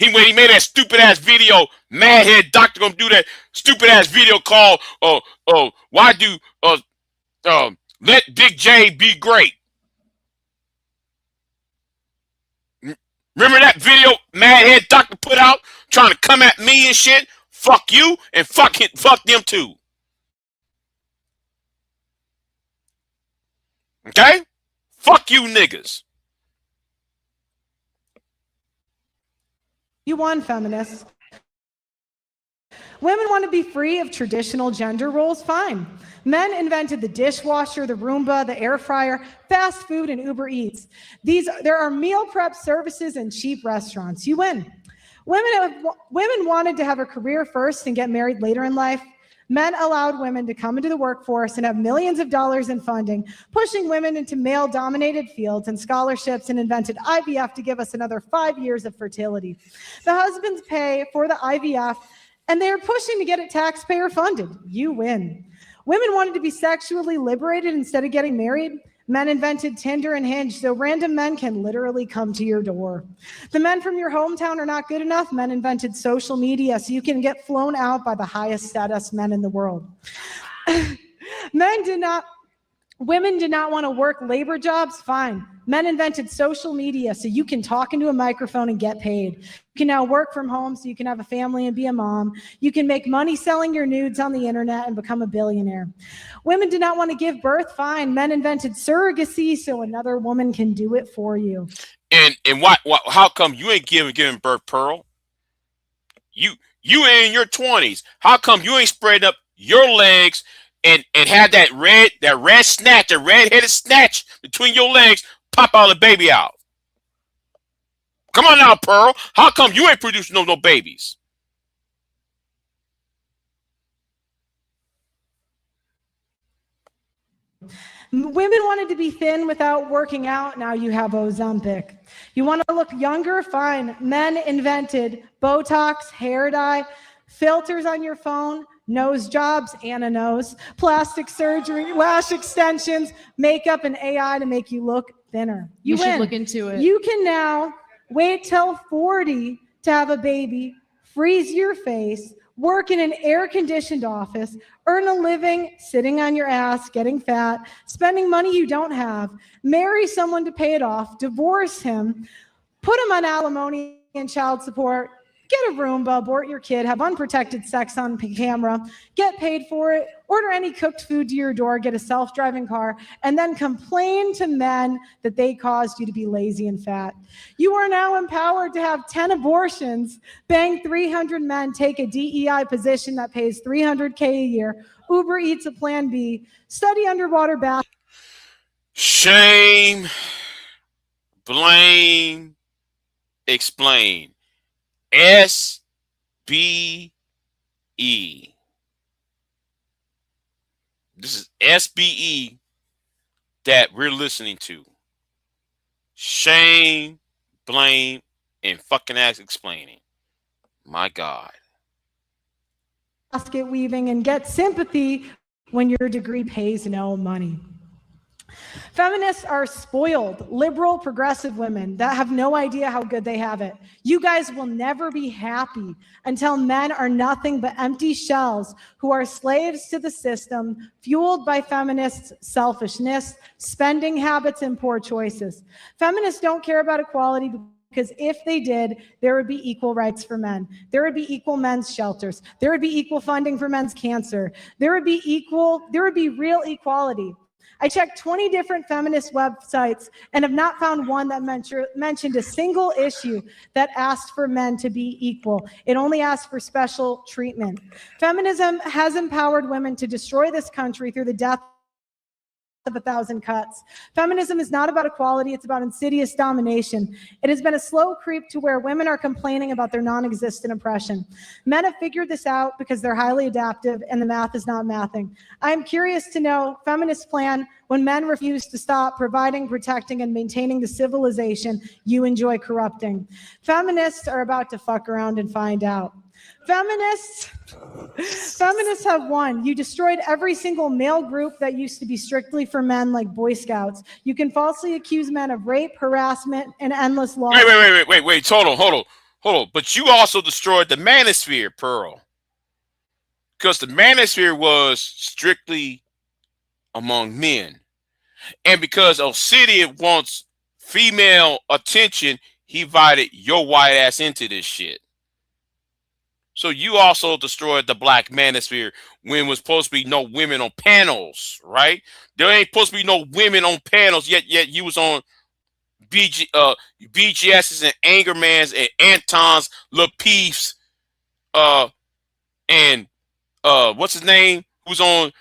When he made that stupid ass video, Madhead Doctor gonna do that stupid ass video called why do let Big J be great. Remember that video Madhead Doctor put out trying to come at me and shit? Fuck you and fuck them too. Okay? Fuck you niggas. You won, feminists. Women want to be free of traditional gender roles, fine. Men invented the dishwasher, the Roomba, the air fryer, fast food, and Uber Eats. There are meal prep services and cheap restaurants. You win. Women wanted to have a career first and get married later in life. Men allowed women to come into the workforce and have millions of dollars in funding, pushing women into male-dominated fields and scholarships, and invented IVF to give us another 5 years of fertility. The husbands pay for the IVF, and they're pushing to get it taxpayer funded. You win. Women wanted to be sexually liberated instead of getting married. Men invented Tinder and Hinge so random men can literally come to your door. The men from your hometown are not good enough. Men invented social media so you can get flown out by the highest status men in the world. Women did not want to work labor jobs, fine. Men invented social media so you can talk into a microphone and get paid. You can now work from home so you can have a family and be a mom. You can make money selling your nudes on the internet and become a billionaire. Women did not want to give birth, fine. Men invented surrogacy so another woman can do it for you. And what how come you ain't giving birth, Pearl? You in your 20s. How come you ain't spread up your legs and had that red-headed snatch between your legs, pop all the baby out? Come on now, Pearl. How come you ain't producing no babies? Women wanted to be thin without working out. Now you have Ozempic. You want to look younger? Fine. Men invented Botox, hair dye, filters on your phone, nose jobs, Anna knows, plastic surgery, lash extensions, makeup, and AI to make you look thinner. You win. should look into it. You can now wait till 40 to have a baby, freeze your face, work in an air-conditioned office, earn a living sitting on your ass, getting fat, spending money you don't have, marry someone to pay it off, divorce him, put him on alimony and child support, get a Roomba, abort your kid, have unprotected sex on camera, get paid for it, order any cooked food to your door, get a self-driving car, and then complain to men that they caused you to be lazy and fat. You are now empowered to have 10 abortions, bang 300 men, take a DEI position that pays $300K a year, Uber Eats a Plan B, study underwater bath. Shame, blame, explain. SBE. This is SBE that we're listening to. Shame, blame, and fucking ass explaining. My God. Basket weaving and get sympathy when your degree pays no money. Feminists are spoiled, liberal, progressive women that have no idea how good they have it. You guys will never be happy until men are nothing but empty shells who are slaves to the system, fueled by feminists' selfishness, spending habits, and poor choices. Feminists don't care about equality because if they did, there would be equal rights for men. There would be equal men's shelters. There would be equal funding for men's cancer. There would be real equality. I checked 20 different feminist websites and have not found one that mentioned a single issue that asked for men to be equal. It only asked for special treatment. Feminism has empowered women to destroy this country through the death of 1,000 cuts. Feminism is not about equality, it's about insidious domination. It has been a slow creep to where women are complaining about their non-existent oppression. Men have figured this out because they're highly adaptive and the math is not mathing. I am curious to know feminists' plan when men refuse to stop providing, protecting, and maintaining the civilization you enjoy corrupting. Feminists are about to fuck around and find out. Feminists have won. You destroyed every single male group that used to be strictly for men, like Boy Scouts. You can falsely accuse men of rape, harassment, and endless law. Wait. Hold on. But you also destroyed the manosphere, Pearl. Because the manosphere was strictly among men. And because Obsidian wants female attention, he invited your white ass into this shit. So you also destroyed the black manosphere when was supposed to be no women on panels, right? There ain't supposed to be no women on panels, yet you was on BGS's and Angerman's and Anton's Lapeef's and what's his name? Who's on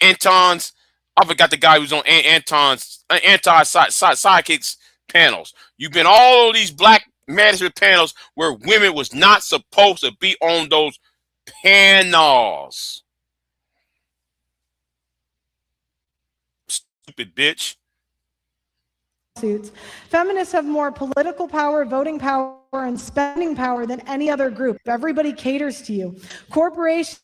Anton's? I forgot the guy who's on Anton's sidekicks panels. You've been all these black management panels where women was not supposed to be on those panels. Stupid bitch. Feminists have more political power, voting power, and spending power than any other group. Everybody caters to you. Corporations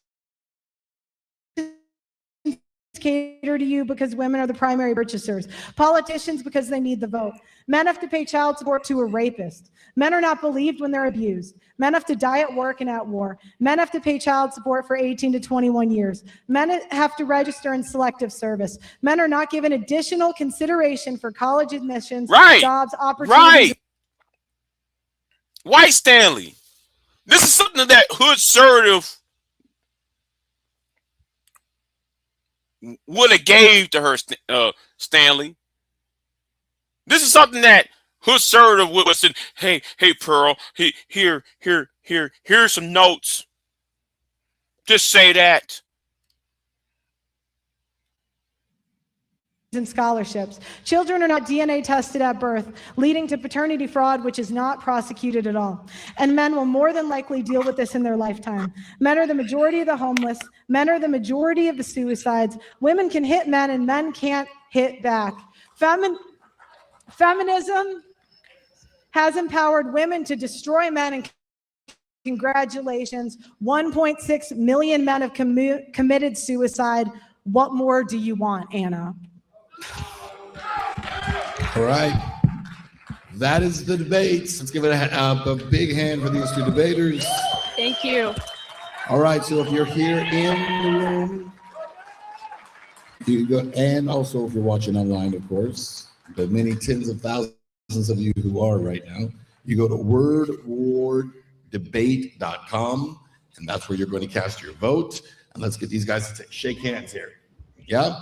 cater to you because women are the primary purchasers. Politicians because they need the vote. Men have to pay child support to a rapist. Men are not believed when they're abused. Men have to die at work and at war. Men have to pay child support for 18 to 21 years. Men have to register in selective service. Men are not given additional consideration for college admissions, jobs, opportunities. White Stanley. This is something that hood assertive would have gave to her, Stanley. This is something that hood assertive would have said, hey, Pearl, here's some notes. Just say that. And scholarships. Children are not DNA tested at birth, leading to paternity fraud, which is not prosecuted at all. And men will more than likely deal with this in their lifetime. Men are the majority of the homeless. Men are the majority of the suicides. Women can hit men and men can't hit back. Feminism has empowered women to destroy men, and congratulations, 1.6 million men have committed suicide. What more do you want, Anna? All right. That is the debates. Let's give it a big hand for these two debaters. Thank you. All right. So if you're here in the room, you go, and also if you're watching online, of course, the many tens of thousands of you who are right now, you go to wordwardebate.com, and that's where you're going to cast your vote. And let's get these guys to shake hands here. Yeah.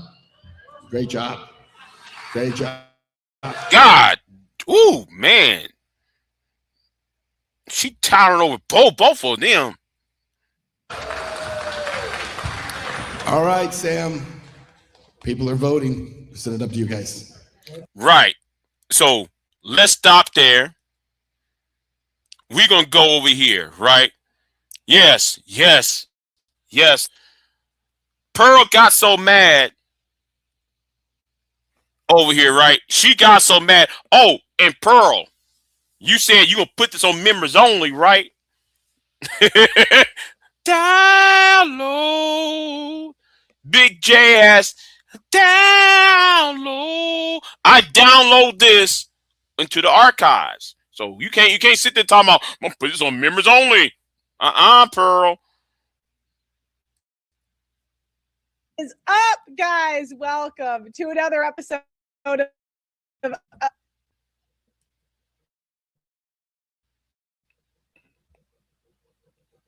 Great job. Great job. God. Ooh, man. She towering over both of them. All right, Sam. People are voting. Send it up to you guys. Right. So let's stop there. We're going to go over here, right? Yes. Pearl got so mad over here, right? She got so mad. Oh, and Pearl, you said you gonna put this on members only, right? Download. Big J ass. Download. I download this into the archives. So you can't sit there talking about I'm gonna put this on members only. Pearl. Is up, guys. Welcome to another episode of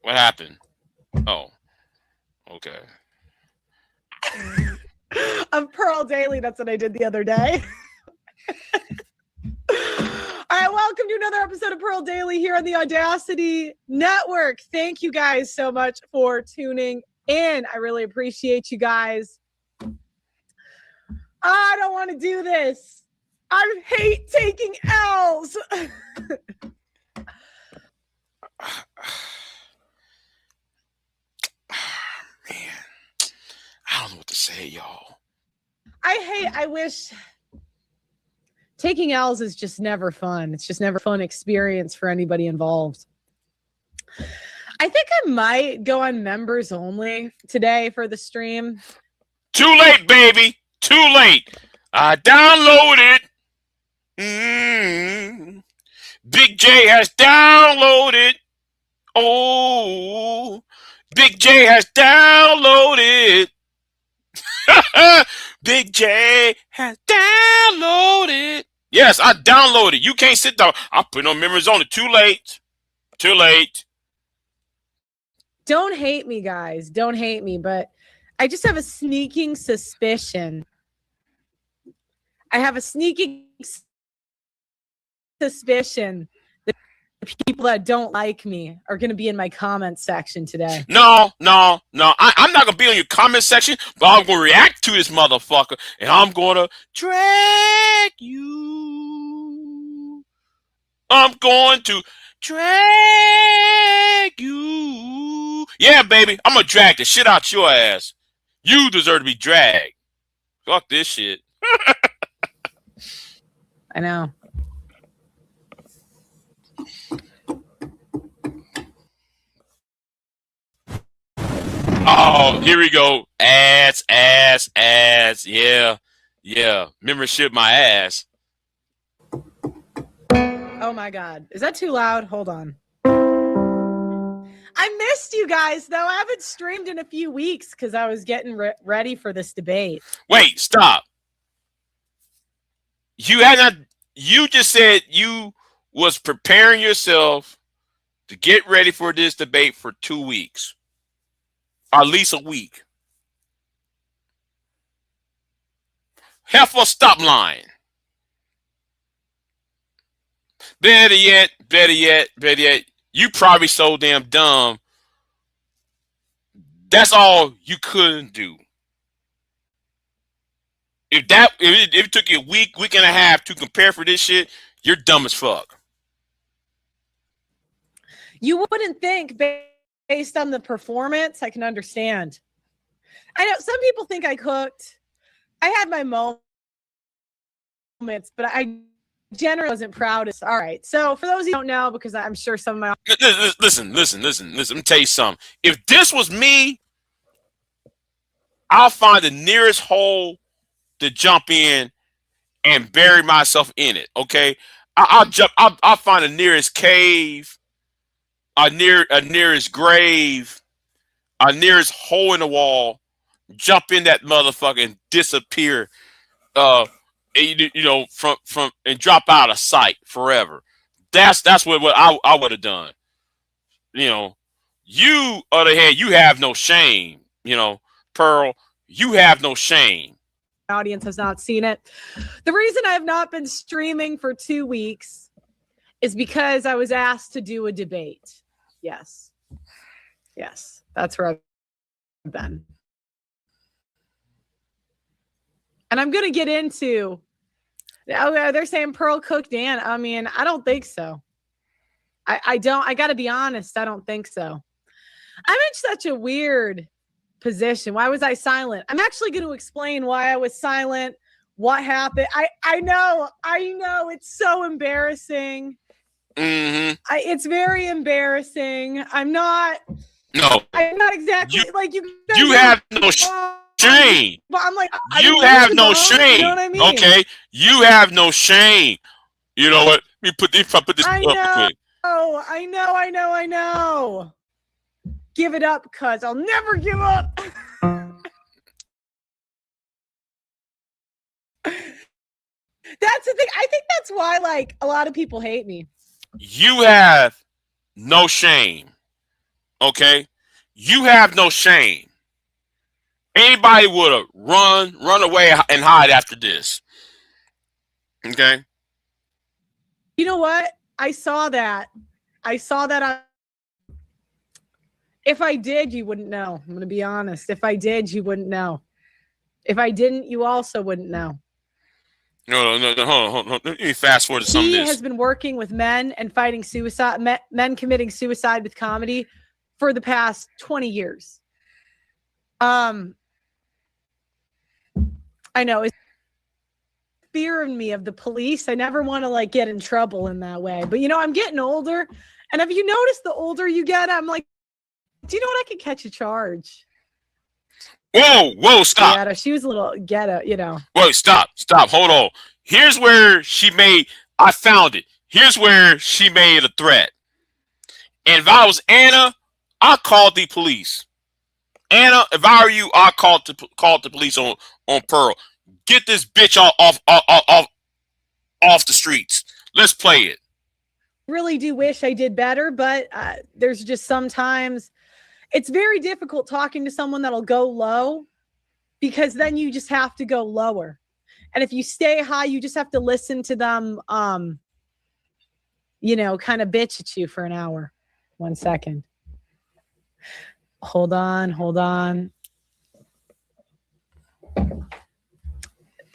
What happened? Oh, okay. of Pearl Daily. That's what I did the other day. All right, welcome to another episode of Pearl Daily here on the Audacity Network. Thank you guys so much for tuning in. I really appreciate you guys. I don't want to do this. I hate taking L's. Man, I don't know what to say, y'all. I wish taking L's is just never fun. It's just never a fun experience for anybody involved. I think I might go on members only today for the stream. Too late, baby. Too late. I downloaded. Big J has downloaded. Oh, Big J has downloaded. Big J has downloaded. Yes, I downloaded. You can't sit down. I put on members only. Too late. Too late. Don't hate me, guys. Don't hate me, but I just have a sneaking suspicion. I have a sneaking suspicion that the people that don't like me are going to be in my comment section today. No. I'm not gonna be on your comment section, but I'm gonna react to this motherfucker, and I'm gonna drag you. I'm going to drag you. Yeah, baby, I'm gonna drag the shit out your ass. You deserve to be dragged. Fuck this shit. I know. Oh, here we go. Ass. Yeah. Membership my ass. Oh my God. Is that too loud? Hold on. I missed you guys, though. I haven't streamed in a few weeks because I was getting ready for this debate. Wait, stop. You just said you was preparing yourself to get ready for this debate for 2 weeks. Or at least a week. Heifer, stop lying. Better yet, you probably so damn dumb. That's all you couldn't do. If it took you a week and a half to compare for this shit, you're dumb as fuck. You wouldn't think based on the performance, I can understand. I know some people think I cooked. I had my moments, but I generally wasn't proud. All right. So for those of you who don't know, because I'm sure some of my listen. Let me tell you something. If this was me, I'll find the nearest hole to jump in and bury myself in it. Okay, I'll find the nearest cave, a nearest grave, a nearest hole in the wall, jump in that motherfucker and disappear. From and drop out of sight forever. That's what I would have done. You, on the other hand, you have no shame. Pearl, you have no shame. Audience has not seen it. The reason I have not been streaming for 2 weeks is because I was asked to do a debate. Yes, that's where I've been. And I'm going to get into, they're saying Pearl cooked Dan. I mean, I don't think so. I got to be honest. I don't think so. I'm in such a weird position. Why was I silent? I'm actually going to explain why I was silent, what happened. I know. It's so embarrassing. Mm-hmm. It's very embarrassing. I'm not exactly like you. You have no shame. But I'm like, you have no shame. You know what I mean? Okay, you have no shame. You know what? Let me put this up quick. I know. Give it up, cuz I'll never give up. That's the thing. I think that's why, like, a lot of people hate me. You have no shame. Okay? You have no shame. Anybody would have run away and hide after this. Okay? You know what? I saw that on. If I did, you wouldn't know. I'm going to be honest. If I did, you wouldn't know. If I didn't, you also wouldn't know. No, hold on. Let me fast forward to some of this. He has been working with men and fighting suicide, men committing suicide with comedy for the past 20 years. I know. It's fear in me of the police. I never want to, like, get in trouble in that way. But, I'm getting older. And have you noticed the older you get, I'm like, do you know what? I could catch a charge. Whoa, stop. Ghetto. She was a little ghetto, Wait, stop. Hold on. Here's where I found it. Here's where she made a threat. And if I was Anna, I called the police. Anna, if I were you, I called the police on Pearl. Get this bitch off the streets. Let's play it. Really do wish I did better, but there's just sometimes it's very difficult talking to someone that'll go low, because then you just have to go lower. And if you stay high, you just have to listen to them, you know, kind of bitch at you for an hour. 1 second. Hold on.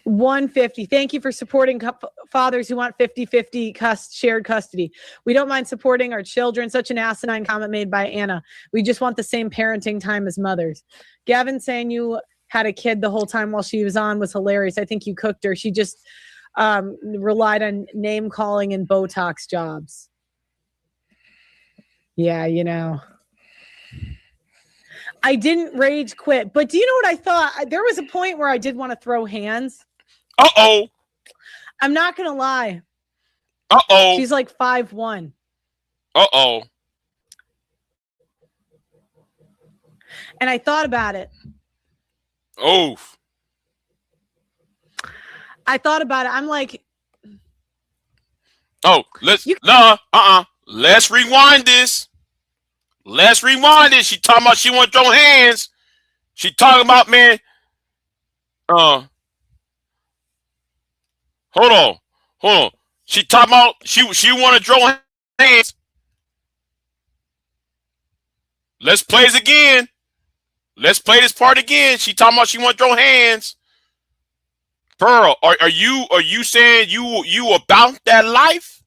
150. Thank you for supporting fathers who want 50-50 shared custody. We don't mind supporting our children. Such an asinine comment made by Anna. We just want the same parenting time as mothers. Gavin saying you had a kid the whole time while she was on was hilarious. I think you cooked her. She just relied on name calling and Botox jobs. Yeah, you know. I didn't rage quit, but do you know what I thought? There was a point where I did want to throw hands. Uh-oh. I'm not going to lie. Uh-oh. She's like 5'1". Uh-oh. And I thought about it. Oh. I thought about it. I'm like, oh, let's rewind this. Let's rewind it. She talking about she want to throw hands. She talking about, man. Hold on. She talking about she want to throw hands. Let's play this again. Let's play this part again. She talking about she want to throw hands. Pearl, are you saying you about that life?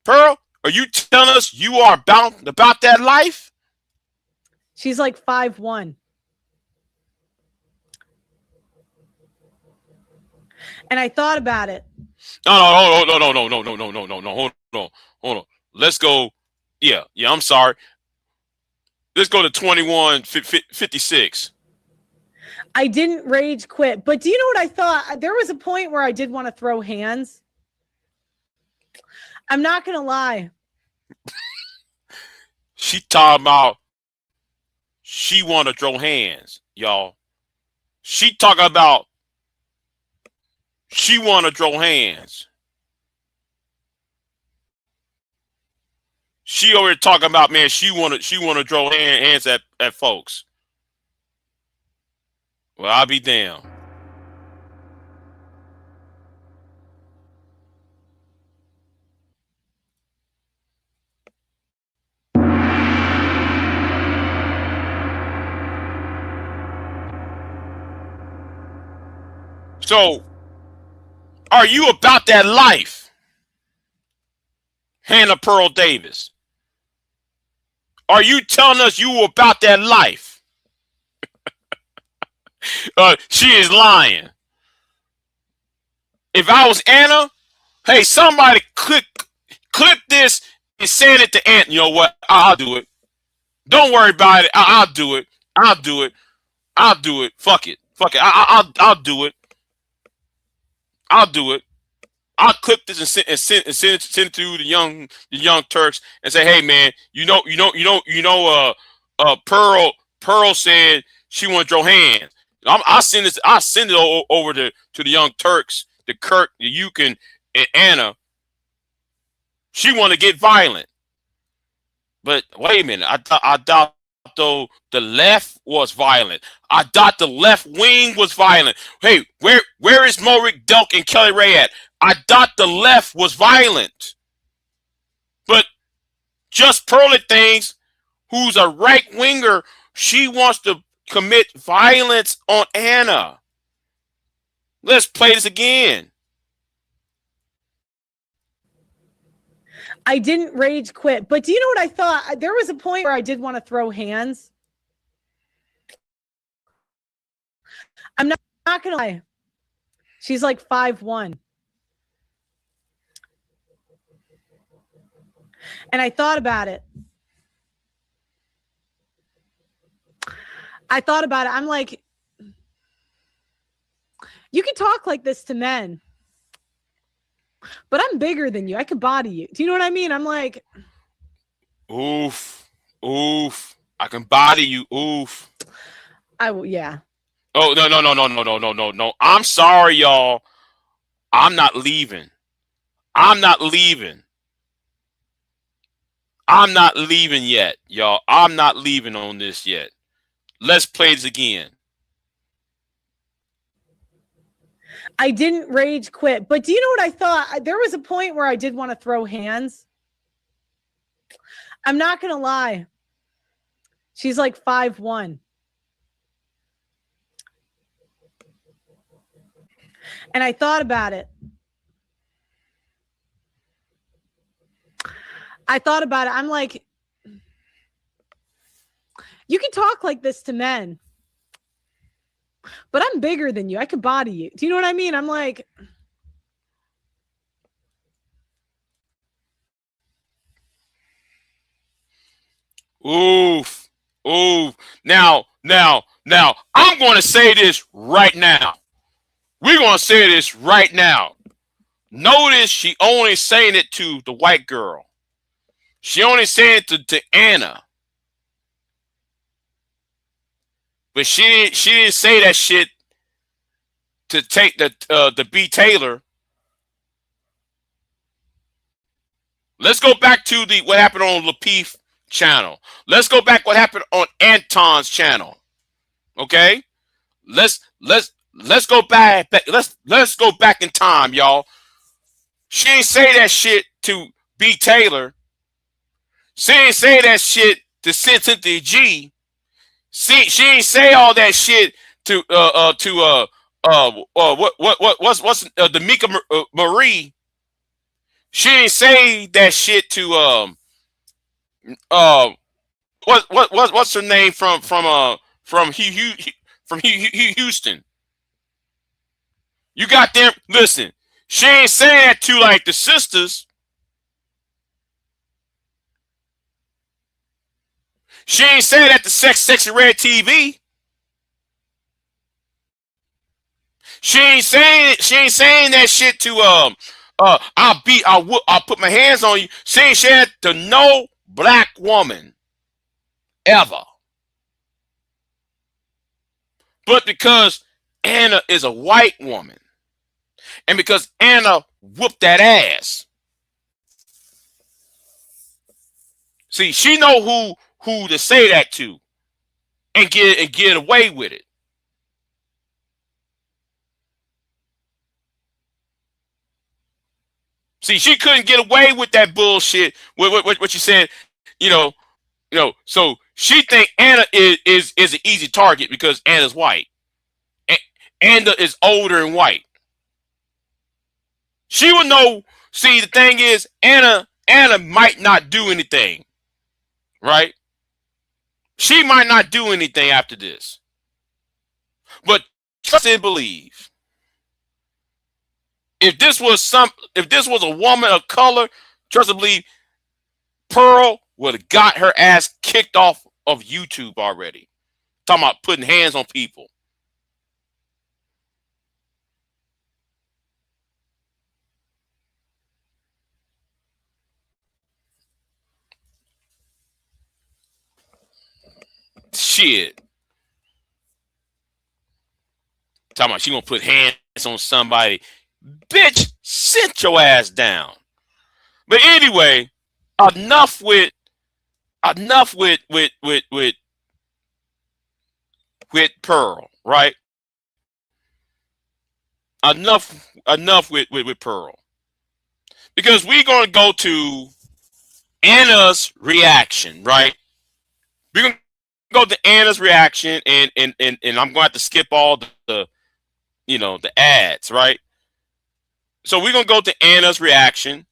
Pearl, are you telling us you are about that life? She's like 5'1". And I thought about it. No. Hold on. Let's go. Yeah. I'm sorry. Let's go to 2156. I didn't rage quit, but do you know what I thought? There was a point where I did want to throw hands. I'm not going to lie. She talking about she want to throw hands, y'all. She talking about she want to throw hands. She over here talking about, man, she want to throw hands at folks. Well, I'll be damned. So, are you about that life, Hannah Pearl Davis? Are you telling us you about that life? She is lying. If I was Anna, hey, somebody clip this and send it to Anna. You know what? I'll do it. Don't worry about it. I'll do it. Fuck it. I'll do it. I'll clip this and send it to the young Turks and say, hey man, Pearl said she want to throw hands. I send it over to the young Turks, the Kirk, the Yukon, and Anna. She want to get violent. But wait a minute, I thought though the left was violent. I thought the left wing was violent. Hey, where is Morik Delk and Kelly Ray at? I thought the left was violent. But just Pearly Things, who's a right winger, she wants to commit violence on Anna. Let's play this again. I didn't rage quit, but do you know what I thought? There was a point where I did want to throw hands. I'm not going to lie. She's like 5'1". And I thought about it. I'm like, you can talk like this to men, but I'm bigger than you. I can body you. Do you know what I mean? I'm like, oof. I can body you. Oof. Yeah. Oh, no. I'm sorry, y'all. I'm not leaving. I'm not leaving yet, y'all. I'm not leaving on this yet. Let's play this again. I didn't rage quit, but do you know what I thought? There was a point where I did want to throw hands. I'm not going to lie. She's like 5'1". And I thought about it. I'm like, you can talk like this to men, but I'm bigger than you. I could body you. Do you know what I mean? I'm like, oof, oof. Now, I'm going to say this right now. We're going to say this right now. Notice she only saying it to the white girl. She only said it to Anna. But she didn't say that shit to take the B. Taylor. Let's go back to what happened on Lapeef channel. Let's go back what happened on Anton's channel. Okay? Let's go back. Let's go back in time, y'all. She ain't say that shit to B. Taylor. She ain't say that shit to Cynthia G. She ain't say all that shit to what's D'Amica Marie. She ain't say that shit to what's her name from Houston. You got them. Listen, she ain't saying that to like the sisters. She ain't saying that to Sexy Red TV. She ain't saying that shit to I'll put my hands on you. She ain't saying that to no black woman ever. But because Anna is a white woman, and because Anna whooped that ass, see, she know who to say that to and get away with it. See, she couldn't get away with that bullshit. What you said, you know. So she think Anna is an easy target because Anna's white. Anna is older and white. She would know. See, the thing is, Anna might not do anything, right? She might not do anything after this. But trust and believe. If this was a woman of color, trust and believe, Pearl would have got her ass kicked off of YouTube already. Talking about putting hands on people. Shit. Talking about she gonna put hands on somebody. Bitch, sit your ass down. But anyway, enough with Pearl, right? Enough with Pearl. Because we're gonna go to Anna's reaction, right? We're gonna go to Anna's reaction, and I'm going to have to skip all the ads, right? So we're gonna go to Anna's reaction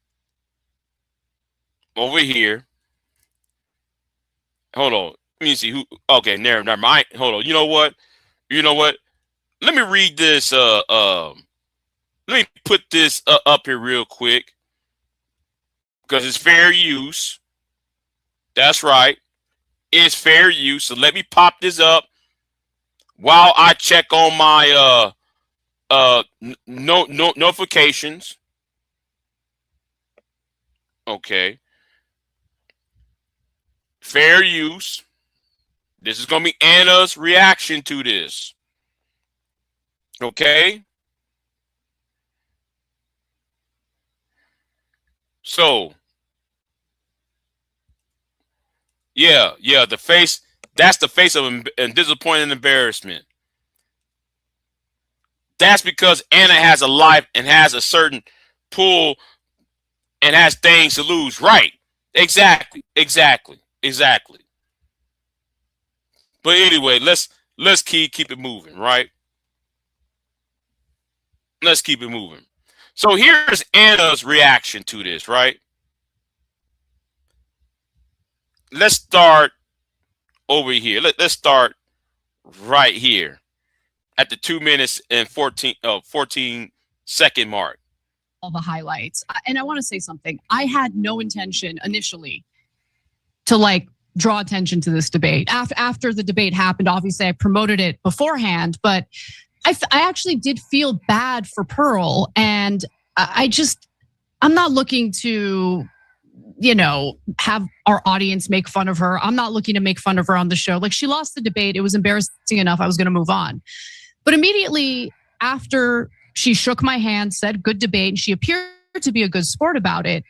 over here. Hold on. Let me see who. Okay, never mind. Hold on. You know what? Let me read this. Let me put this up here real quick because it's fair use. That's right. It's fair use. So let me pop this up while I check on my notifications. Okay. Fair use. This is gonna be Anna's reaction to this. Okay. So Yeah, the face. That's the face of disappointment and embarrassment. That's because Anna has a life and has a certain pull and has things to lose. Right. Exactly. But anyway, let's keep it moving, right? Let's keep it moving. So here's Anna's reaction to this, right? Let's start over here. Let's start right here at the 2 minutes and 14-second mark. All the highlights. And I want to say something. I had no intention initially to like draw attention to this debate. After the debate happened, obviously I promoted it beforehand, but I actually did feel bad for Pearl. And I'm not looking to, have our audience make fun of her. I'm not looking to make fun of her on the show. Like, she lost the debate. It was embarrassing enough. I was going to move on. But immediately after she shook my hand, said good debate, and she appeared to be a good sport about it,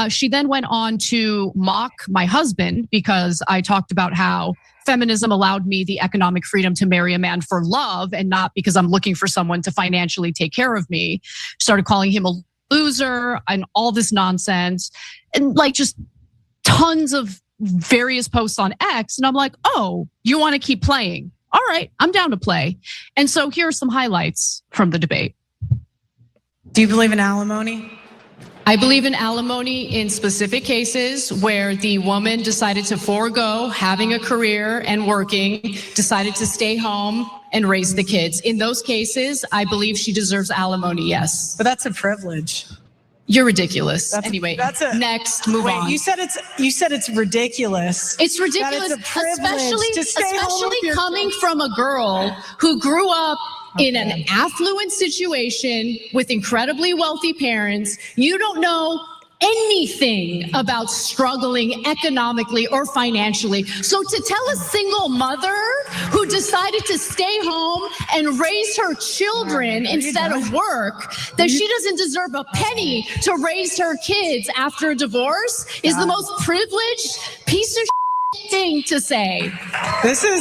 she then went on to mock my husband because I talked about how feminism allowed me the economic freedom to marry a man for love and not because I'm looking for someone to financially take care of me. Started calling him a loser and all this nonsense, and like just tons of various posts on X. And I'm like, oh, you want to keep playing? All right, I'm down to play. And so here are some highlights from the debate. Do you believe in alimony? I believe in alimony in specific cases where the woman decided to forego having a career and working, decided to stay home and raise the kids. In those cases, I believe she deserves alimony, yes. But that's a privilege. You're ridiculous. Anyway, next, move on. You said it's ridiculous. It's ridiculous, especially coming from a girl who grew up in an affluent situation with incredibly wealthy parents. You don't know anything about struggling economically or financially. So to tell a single mother who decided to stay home and raise her children instead of work that she doesn't deserve a penny to raise her kids after a divorce is the most privileged piece of thing to say. This is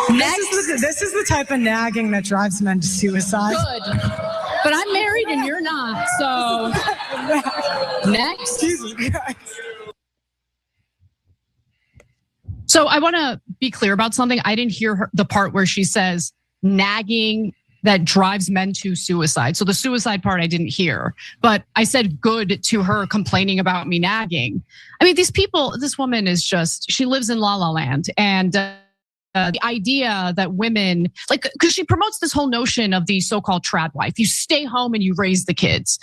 the type of nagging that drives men to suicide. Good. But I'm married and you're not, so next. Jesus Christ. So I want to be clear about something. I didn't hear the part where she says nagging that drives men to suicide. So the suicide part I didn't hear, but I said good to her complaining about me nagging. I mean, this woman is she lives in La La Land, and the idea that women, because she promotes this whole notion of the so-called trad wife. You stay home and you raise the kids.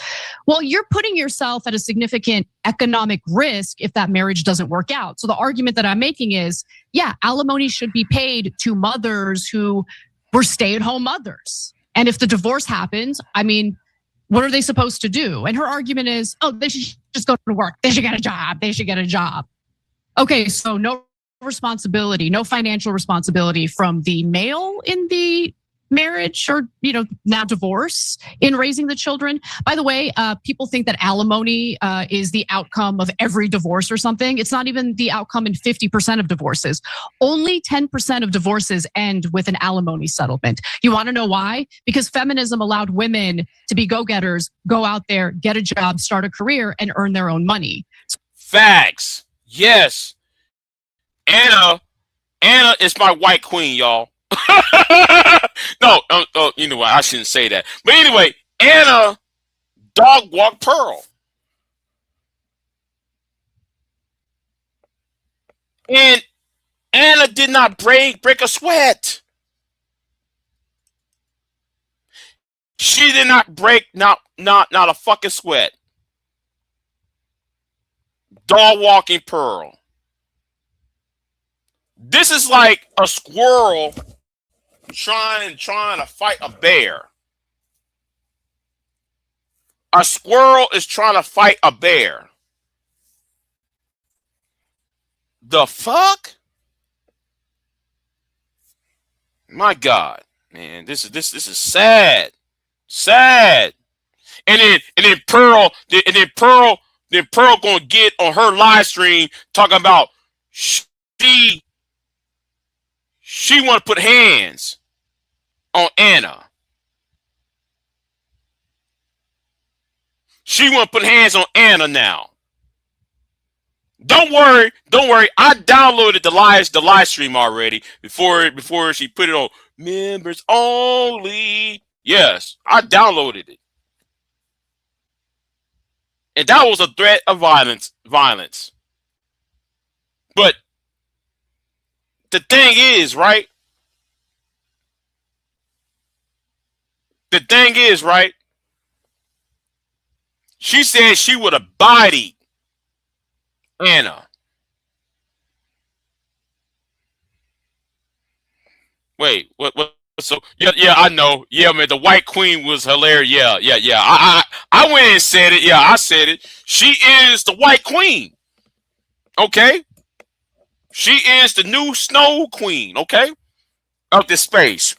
Well, you're putting yourself at a significant economic risk if that marriage doesn't work out. So the argument that I'm making is, yeah, alimony should be paid to mothers who were stay-at-home mothers. And if the divorce happens, I mean, what are they supposed to do? And her argument is, oh, they should just go to work. They should get a job. Okay, so no responsibility, no financial responsibility from the male in the marriage or, now divorce in raising the children. By the way, people think that alimony is the outcome of every divorce or something. It's not even the outcome in 50% of divorces. Only 10% of divorces end with an alimony settlement. You want to know why? Because feminism allowed women to be go-getters, go out there, get a job, start a career, and earn their own money. Facts. Yes. Anna is my white queen, y'all. No, you know what? I shouldn't say that. But anyway, Anna dog walked Pearl. And Anna did not break a sweat. She did not break not a fucking sweat. Dog walking Pearl. This is like a squirrel trying to fight a bear. A squirrel is trying to fight a bear. The fuck? My God, man, this is sad. Sad. And then Pearl gonna get on her live stream talking about she want to put hands on Anna. She want to put hands on Anna now. Don't worry. I downloaded the live stream already before she put it on members only. Yes, I downloaded it. And that was a threat of violence. But the thing is, right? She said she would have bodied Anna. Wait, what? So yeah, I know. Yeah, man, the White Queen was hilarious. Yeah. I went and said it. Yeah, I said it. She is the White Queen. Okay, she is the new Snow Queen. Okay, of this space.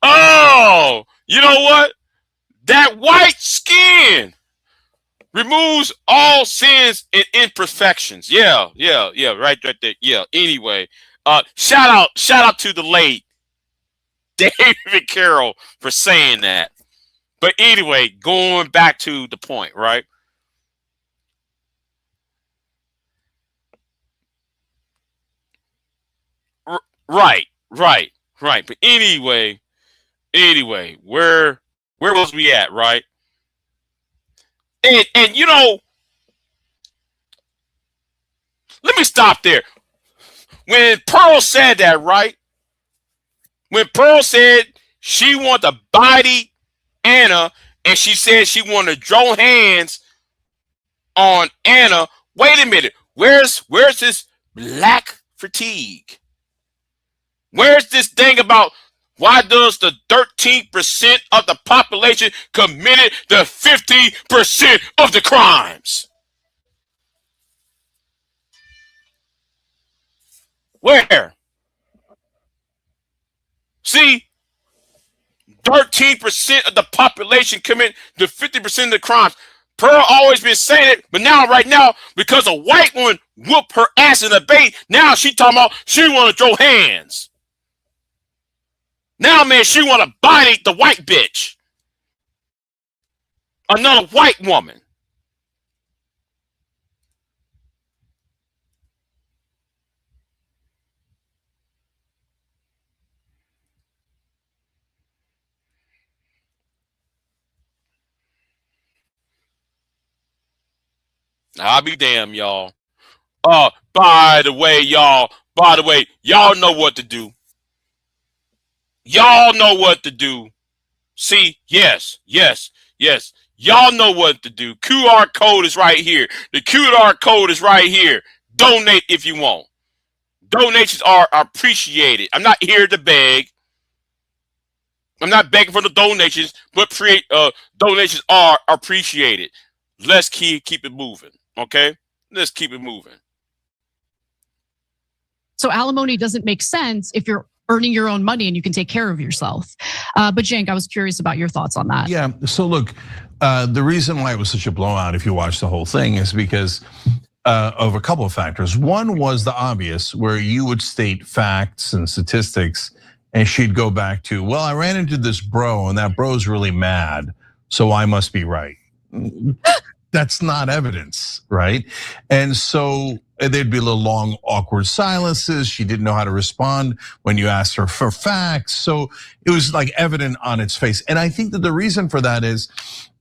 Oh, you know what? That white skin removes all sins and imperfections. Yeah, right there. Yeah. Anyway, shout out to the late David Carroll for saying that. But anyway, going back to the point, right? Right. But anyway, where was we at, right? And you know, let me stop there. When Pearl said that, right? When Pearl said she wanted to body Anna and she said she wanted to draw hands on Anna, wait a minute. Where's this black fatigue? Where's this thing about why does the 13% of the population committed the 50% of the crimes? Where? See, 13% of the population commit the 50% of the crimes. Pearl always been saying it, but right now, because a white woman whooped her ass in a debate, now she talking about she want to throw hands. Now, man, she want to body the white bitch. Another white woman. I'll be damned, y'all. By the way, y'all know what to do. Y'all know what to do. See, yes. Y'all know what to do. QR code is right here. The QR code is right here. Donate if you want. Donations are appreciated. I'm not here to beg. I'm not begging for the donations, but donations are appreciated. Let's keep it moving, okay? Let's keep it moving. So alimony doesn't make sense if you're earning your own money and you can take care of yourself. But Cenk, I was curious about your thoughts on that. Yeah, so look, the reason why it was such a blowout, if you watch the whole thing, is because of a couple of factors. One was the obvious, where you would state facts and statistics, and she'd go back to, well, I ran into this bro, and that bro's really mad, so I must be right. That's not evidence, right? And so there'd be a little long, awkward silences. She didn't know how to respond when you asked her for facts. So it was like evident on its face. And I think that the reason for that is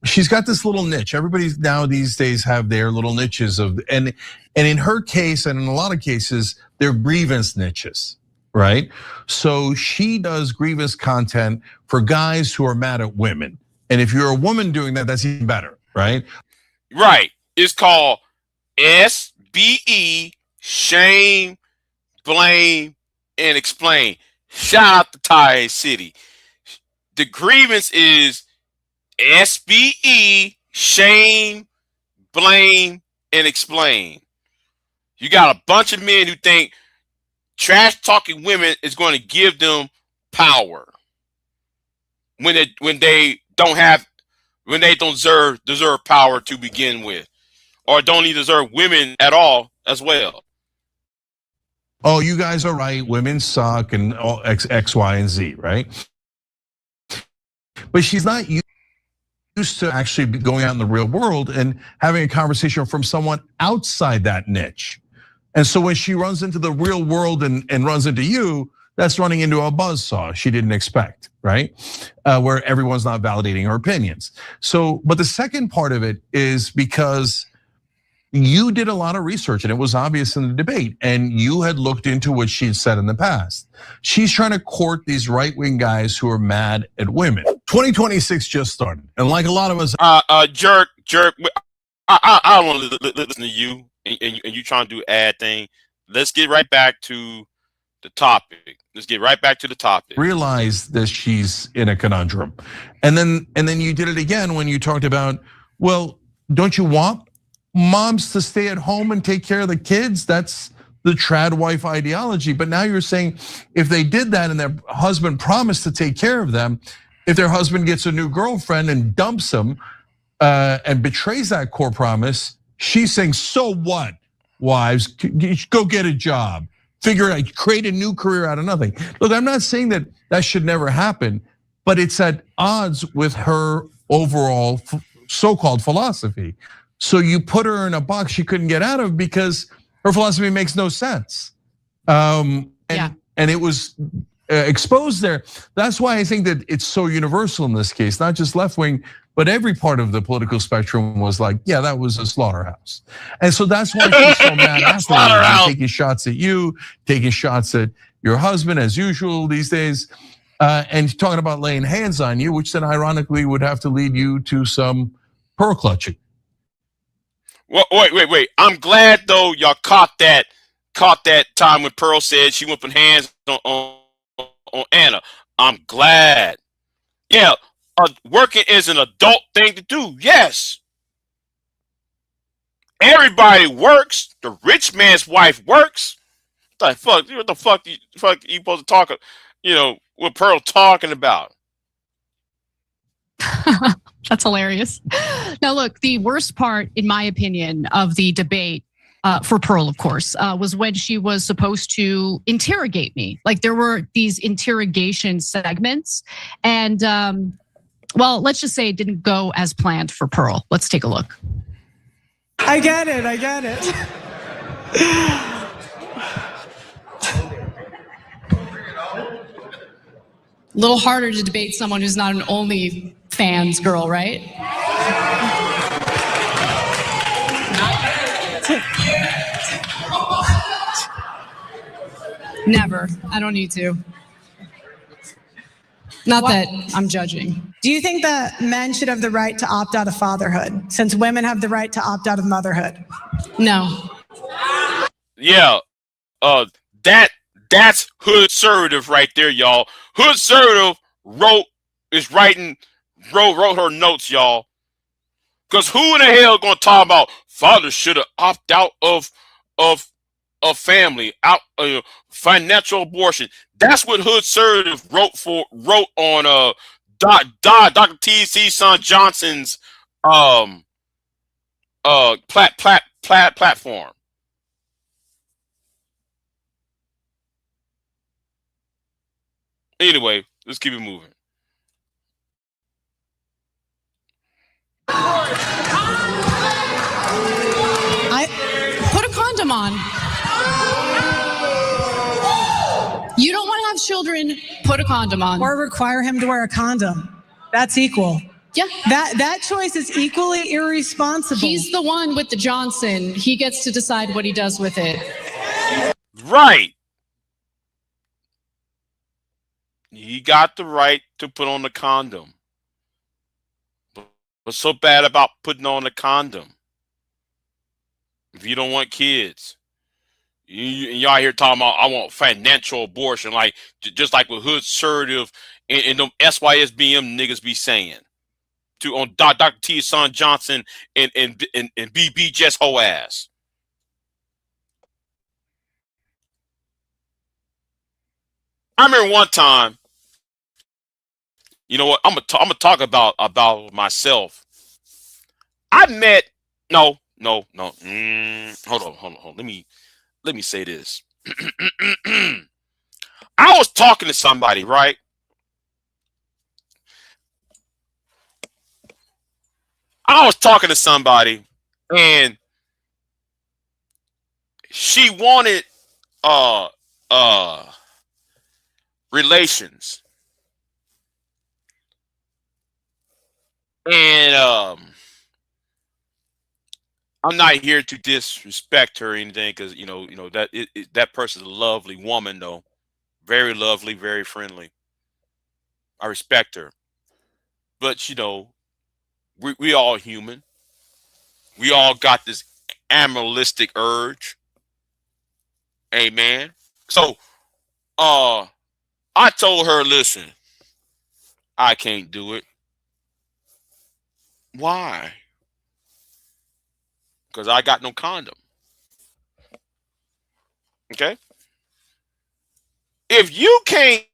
she's got this little niche. Everybody now these days have their little niches and in her case, and in a lot of cases, they're grievance niches, right? So she does grievance content for guys who are mad at women. And if you're a woman doing that, that's even better, right? Right. It's called SBE, shame, blame, and explain. Shout out to Ty City. The grievance is SBE, shame, blame, and explain. You got a bunch of men who think trash talking women is going to give them power when they don't have when they don't deserve power to begin with, or don't even deserve women at all as well. Oh, you guys are right. Women suck and all X, Y, and Z, right? But she's not used to actually going out in the real world and having a conversation from someone outside that niche. And so when she runs into the real world and runs into you, that's running into a buzzsaw she didn't expect, right? Where everyone's not validating her opinions. So, but the second part of it is because you did a lot of research and it was obvious in the debate, and you had looked into what she'd said in the past. She's trying to court these right-wing guys who are mad at women. 2026 just started, and like a lot of us, Jerk, I don't want to listen to you and you trying to do ad thing. Let's get right back to the topic. Let's get right back to the topic. Realize that she's in a conundrum, and then you did it again when you talked about, well, don't you want moms to stay at home and take care of the kids? That's the trad wife ideology. But now you're saying if they did that and their husband promised to take care of them, if their husband gets a new girlfriend and dumps them and betrays that core promise, she's saying, so what, wives? Go get a job. Figure it out, create a new career out of nothing. Look, I'm not saying that should never happen, but it's at odds with her overall so-called philosophy. So you put her in a box she couldn't get out of because her philosophy makes no sense. And it was exposed there. That's why I think that it's so universal in this case, not just left wing, but every part of the political spectrum was like, yeah, that was a slaughterhouse. And so that's why she's so mad afterwards, taking shots at you, taking shots at your husband as usual these days, and talking about laying hands on you, which then ironically would have to lead you to some pearl clutching. Well, wait. I'm glad though y'all caught that time when Pearl said she went put hands on Anna. I'm glad. Yeah, working is an adult thing to do. Yes. Everybody works. The rich man's wife works. What the fuck you supposed to talk, what Pearl talking about? That's hilarious. Now, look, the worst part, in my opinion, of the debate for Pearl, of course, was when she was supposed to interrogate me. Like there were these interrogation segments, and well, let's just say it didn't go as planned for Pearl. Let's take a look. I get it. A little harder to debate someone who's not an OnlyFans girl, right? Never. I don't need to. Not that I'm judging. Do you think that men should have the right to opt out of fatherhood, since women have the right to opt out of motherhood? No. Yeah, that's hood conservative right there, y'all. Hood conservative wrote her notes, y'all. Because who in the hell gonna talk about fathers should have opted out of family, financial abortion? That's what hood conservative wrote on Dr. T.C. Son Johnson's platform. Anyway, let's keep it moving. Put a condom on. You don't want to have children, put a condom on. Or require him to wear a condom. That's equal. Yeah. That choice is equally irresponsible. He's the one with the Johnson. He gets to decide what he does with it. Right. He got the right to put on the condom. What's so bad about putting on a condom? If you don't want kids, y'all here talking about I want financial abortion, like just like with hood conservative and them SYSBM niggas be saying on Dr. T. Son Johnson and BB just hoe ass. I remember one time You know what? I'm gonna talk about myself. I met no. Hold on. Let me say this. I was talking to somebody, right? I was talking to somebody, and she wanted relations. And I'm not here to disrespect her or anything, because that that person's a lovely woman, though, very lovely, very friendly. I respect her, but we all human. We all got this animalistic urge. Amen. So I told her, listen, I can't do it. Why? Because I got no condom. Okay. If you can't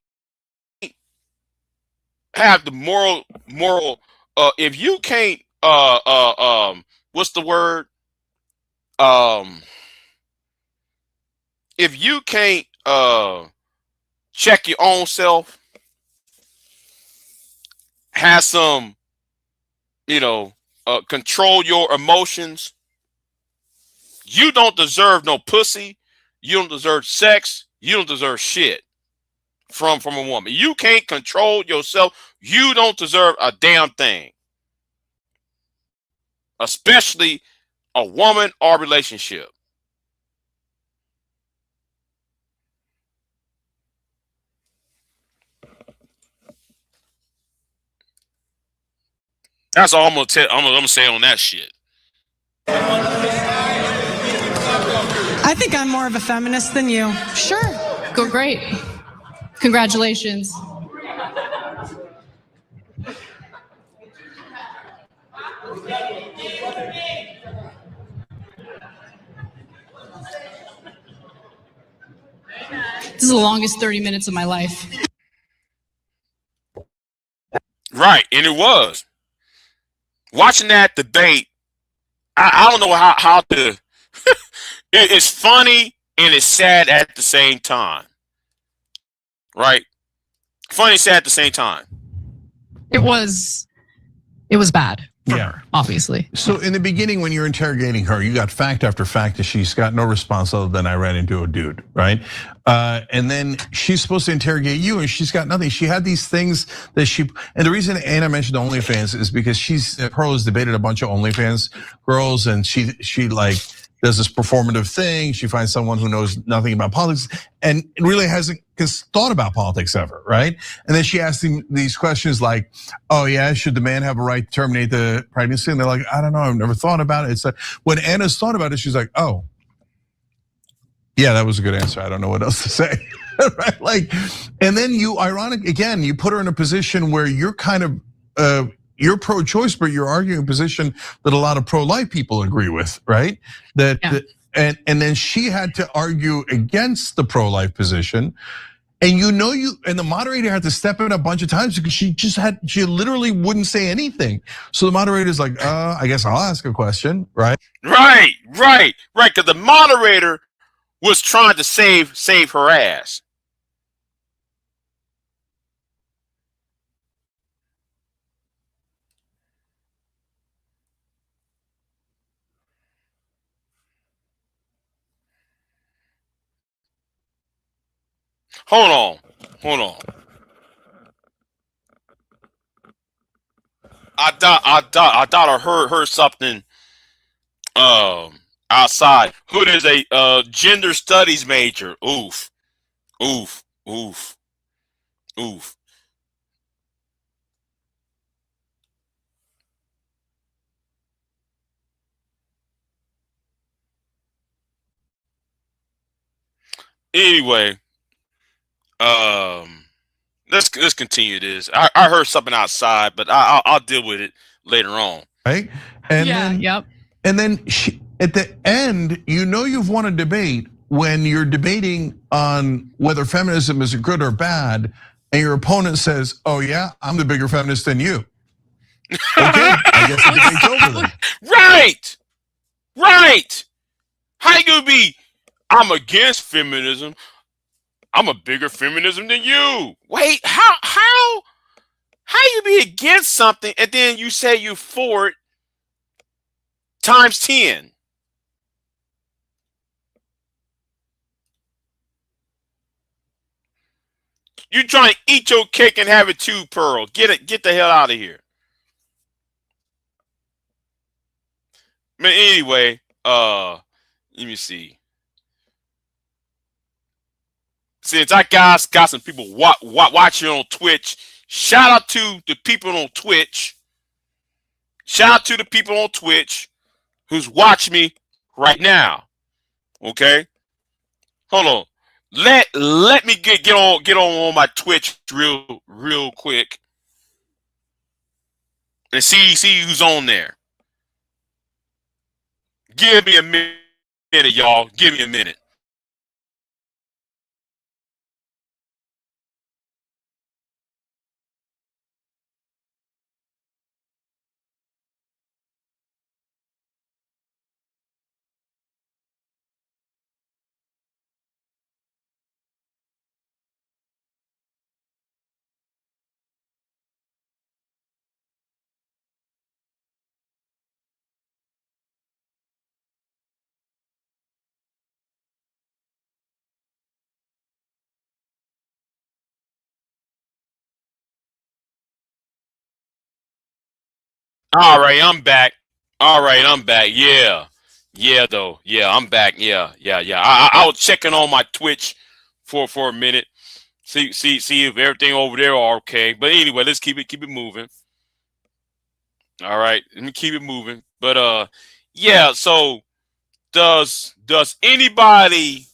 have the moral, if you can't, what's the word? If you can't, check your own self, have some, control your emotions, you don't deserve no pussy. You don't deserve sex. You don't deserve shit from a woman. You can't control yourself. You don't deserve a damn thing, especially a woman or relationship. That's all I'm gonna tell. I'm gonna say on that shit. I think I'm more of a feminist than you. Sure. Go great. Congratulations. This is the longest 30 minutes of my life. Right, and it was. Watching that debate, I don't know how to. It's funny and it's sad at the same time. Right? Funny, sad at the same time. It was bad for her, obviously. So in the beginning, when you're interrogating her, you got fact after fact that she's got no response other than I ran into a dude, right? And then she's supposed to interrogate you, and she's got nothing. She had these things that and the reason Anna mentioned OnlyFans is because Pearl has debated a bunch of OnlyFans girls, and she like does this performative thing. She finds someone who knows nothing about politics and really hasn't thought about politics ever, right? And then she asked him these questions like, oh yeah, should the man have a right to terminate the pregnancy? And they're like, I don't know, I've never thought about it. It's like, when Anna's thought about it, she's like, oh, yeah, that was a good answer. I don't know what else to say, right? Like, and then you put her in a position where you're kind of, you're pro-choice, but you're arguing a position that a lot of pro-life people agree with, right? And then she had to argue against the pro-life position. And and the moderator had to step in a bunch of times because she literally wouldn't say anything. So the moderator's like, I guess I'll ask a question, right? Right. Because the moderator was trying to save her ass. Hold on. I thought I heard something outside. Hood is a gender studies major. Oof. Anyway, let's continue this. I heard something outside, but I'll deal with it later on. Right? And then at the end, you've won a debate when you're debating on whether feminism is good or bad. and your opponent says, "Oh yeah, I'm the bigger feminist than you." Okay, I guess the debate's over then. Right. How you gonna be? I'm against feminism. I'm a bigger feminism than you. Wait, how you be against something and then you say you for it times 10? You trying to eat your cake and have it too, Pearl. Get the hell out of here. Man, anyway, let me see. Since I got some people watching on Twitch, shout out to the people on Twitch. Shout out to the people on Twitch who's watching me right now. Okay, hold on. Let me get on my Twitch real quick and see who's on there. Give me a minute, y'all. Give me a minute. All right, I'm back. Yeah, though. Yeah, I'm back. Yeah. I was checking on my Twitch for a minute. See if everything over there are okay. But anyway, let's keep it moving. All right, let me keep it moving. But yeah. So does anybody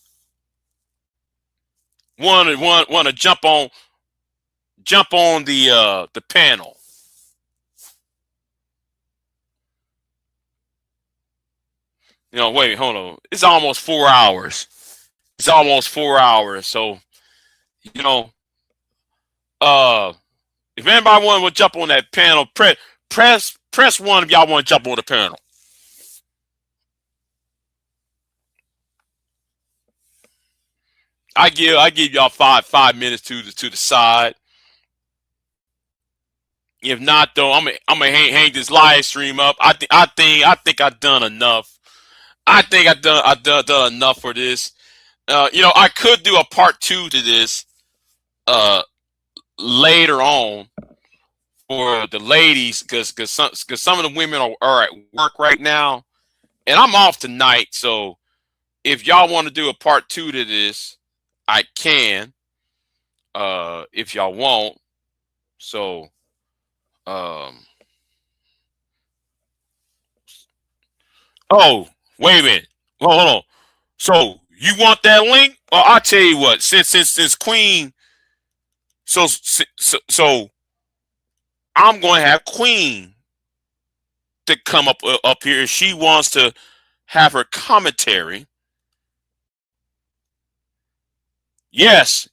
want to jump on the panel? Wait, hold on. It's almost 4 hours. So, if anybody want to jump on that panel, press one if y'all want to jump on the panel. I give y'all five minutes to the side. If not, though, I'm gonna hang this live stream up. I think I've done enough. I think I've done enough for this. I could do a part 2 to this later on for the ladies, because some of the women are at work right now, and I'm off tonight. So if y'all want to do a part 2 to this, I can. If y'all want. So oh, wait a minute. Hold on. So you want that link? Well, I'll tell you what. Since Queen, so I'm going to have Queen to come up here. If she wants to have her commentary. Yes.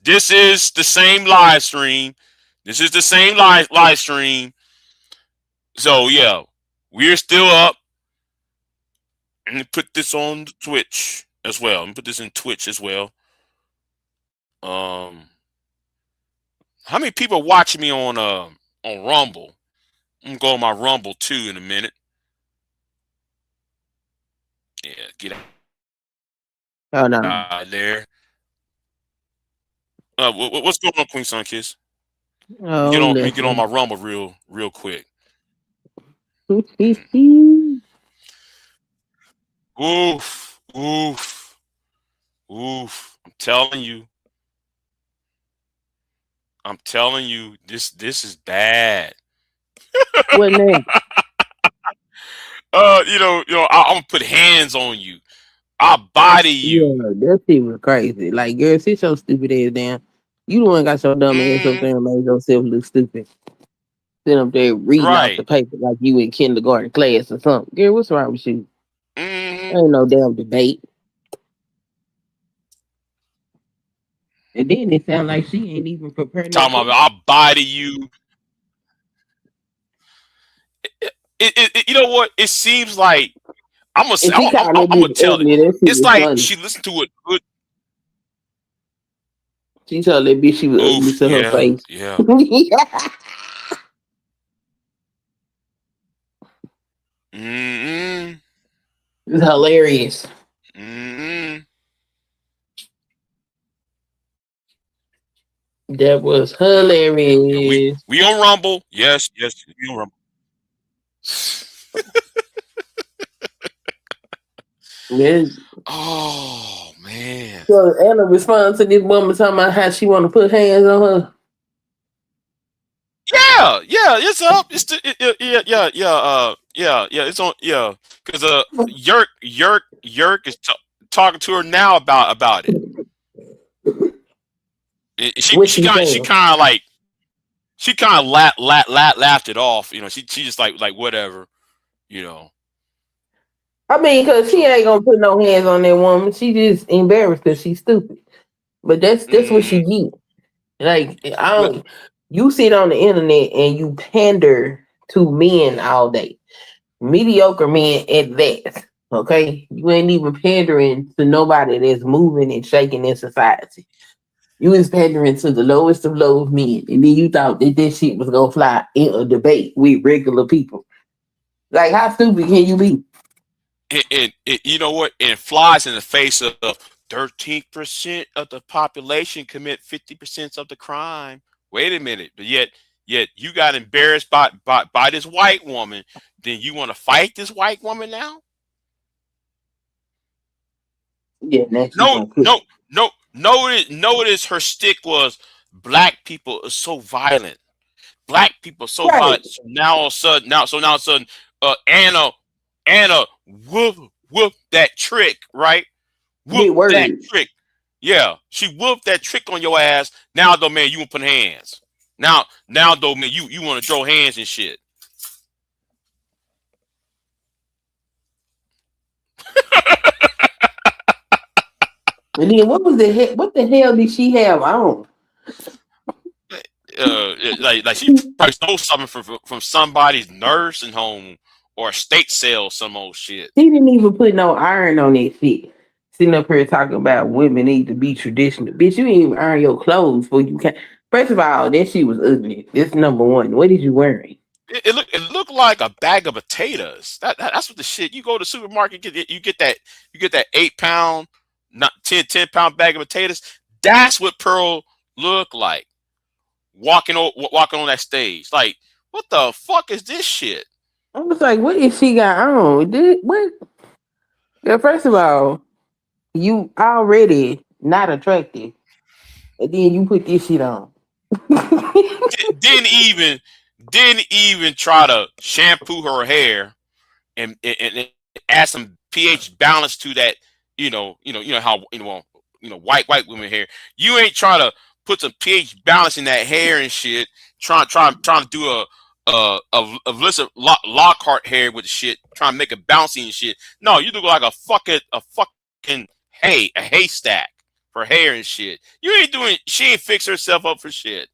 This is the same live stream. Live stream. So yeah, we're still up. And put this on Twitch as well. I'm put this in Twitch as well. How many people watching me on Rumble? I'm gonna go on my Rumble too in a minute. Yeah, get out there. What's going on, Queen Sunkiss? Let me get on my Rumble real quick. Oof. I'm telling you, this is bad. What name? I'm gonna put hands on you. I'll body you. Yeah, that shit was crazy. Like, girl, sit your stupid ass down. You the one got your dumb ass up there and made yourself look stupid. Sit up there reading off the paper like you in kindergarten class or something. Girl, what's wrong with you? Ain't no damn debate. And then it sounds like she ain't even prepared. Talking about I'll buy to you. You know what? It seems like I'm gonna tell it. It's like she listened to it good. She told that bitch she was ugly to her face. Yeah. It's hilarious. That was hilarious. We on Rumble. Yes, we on Rumble. Yes. Oh man. So Anna responds to this woman talking about how she want to put hands on her. Yeah, it's up. It's it's on. Yeah, because Yerk is talking to her now about it. She kind of laughed it off. You know, she just like whatever. You know. I mean, because she ain't gonna put no hands on that woman. She just embarrassed because she's stupid. But that's what she get. Like you sit on the internet and you pander to men all day. Mediocre men at that. Okay? You ain't even pandering to nobody that's moving and shaking in society. You was pandering to the lowest of low men. And then you thought that this shit was gonna fly in a debate with regular people. Like, how stupid can you be? It you know what? It flies in the face of 13% of the population commit 50% of the crime. Wait a minute, but yet you got embarrassed by this white woman. Then you want to fight this white woman now? Yeah, notice her stick was black people are so violent. Black people are so violent. So now all of a sudden, Anna whoop that trick, right? Whoop that trick. Yeah, she whooped that trick on your ass. Now though, man, you want to put hands. Now though, man, you want to throw hands and shit. And then what the hell did she have on? Like she probably stole something from somebody's nursing home or estate sale, some old shit. She didn't even put no iron on that shit. Sitting up here talking about women need to be traditional. Bitch, you didn't even iron your clothes before you can. First of all, that shit was ugly. That's number one. What is you wearing? It looked like a bag of potatoes. That's what the shit. You go to the supermarket, you get that 8-pound, not 10-pound bag of potatoes. That's what Pearl looked like. Walking on that stage. Like, what the fuck is this shit? I was like, what is she got on? What? Yeah, first of all, you already not attractive. And then you put this shit on. didn't even try to shampoo her hair and add some pH balance to that. You know how white women hair. You ain't trying to put some pH balance in that hair and shit. Trying to do a Alyssa Lockhart hair with the shit. Trying to make it bouncy and shit. No, you look like a fucking haystack for hair and shit. You ain't doing. She ain't fix herself up for shit.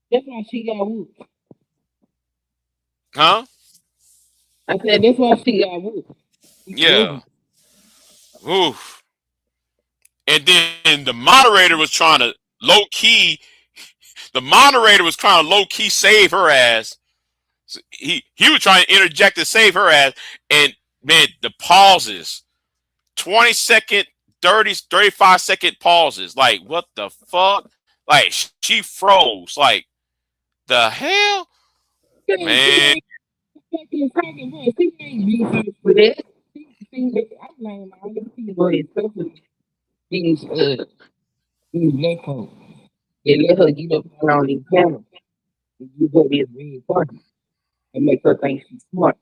That's why she got whooped. Huh? I said that's why she got whooped. Yeah. Oof. And then the moderator was trying to low key save her ass. So he was trying to interject to save her ass. And man, the pauses, 20-second, 30, 35-second pauses. Like, what the fuck? Like, she froze. Like, the hell? Man. These black folks. They let her get up on these cameras and give her this red party and make her think she's smart.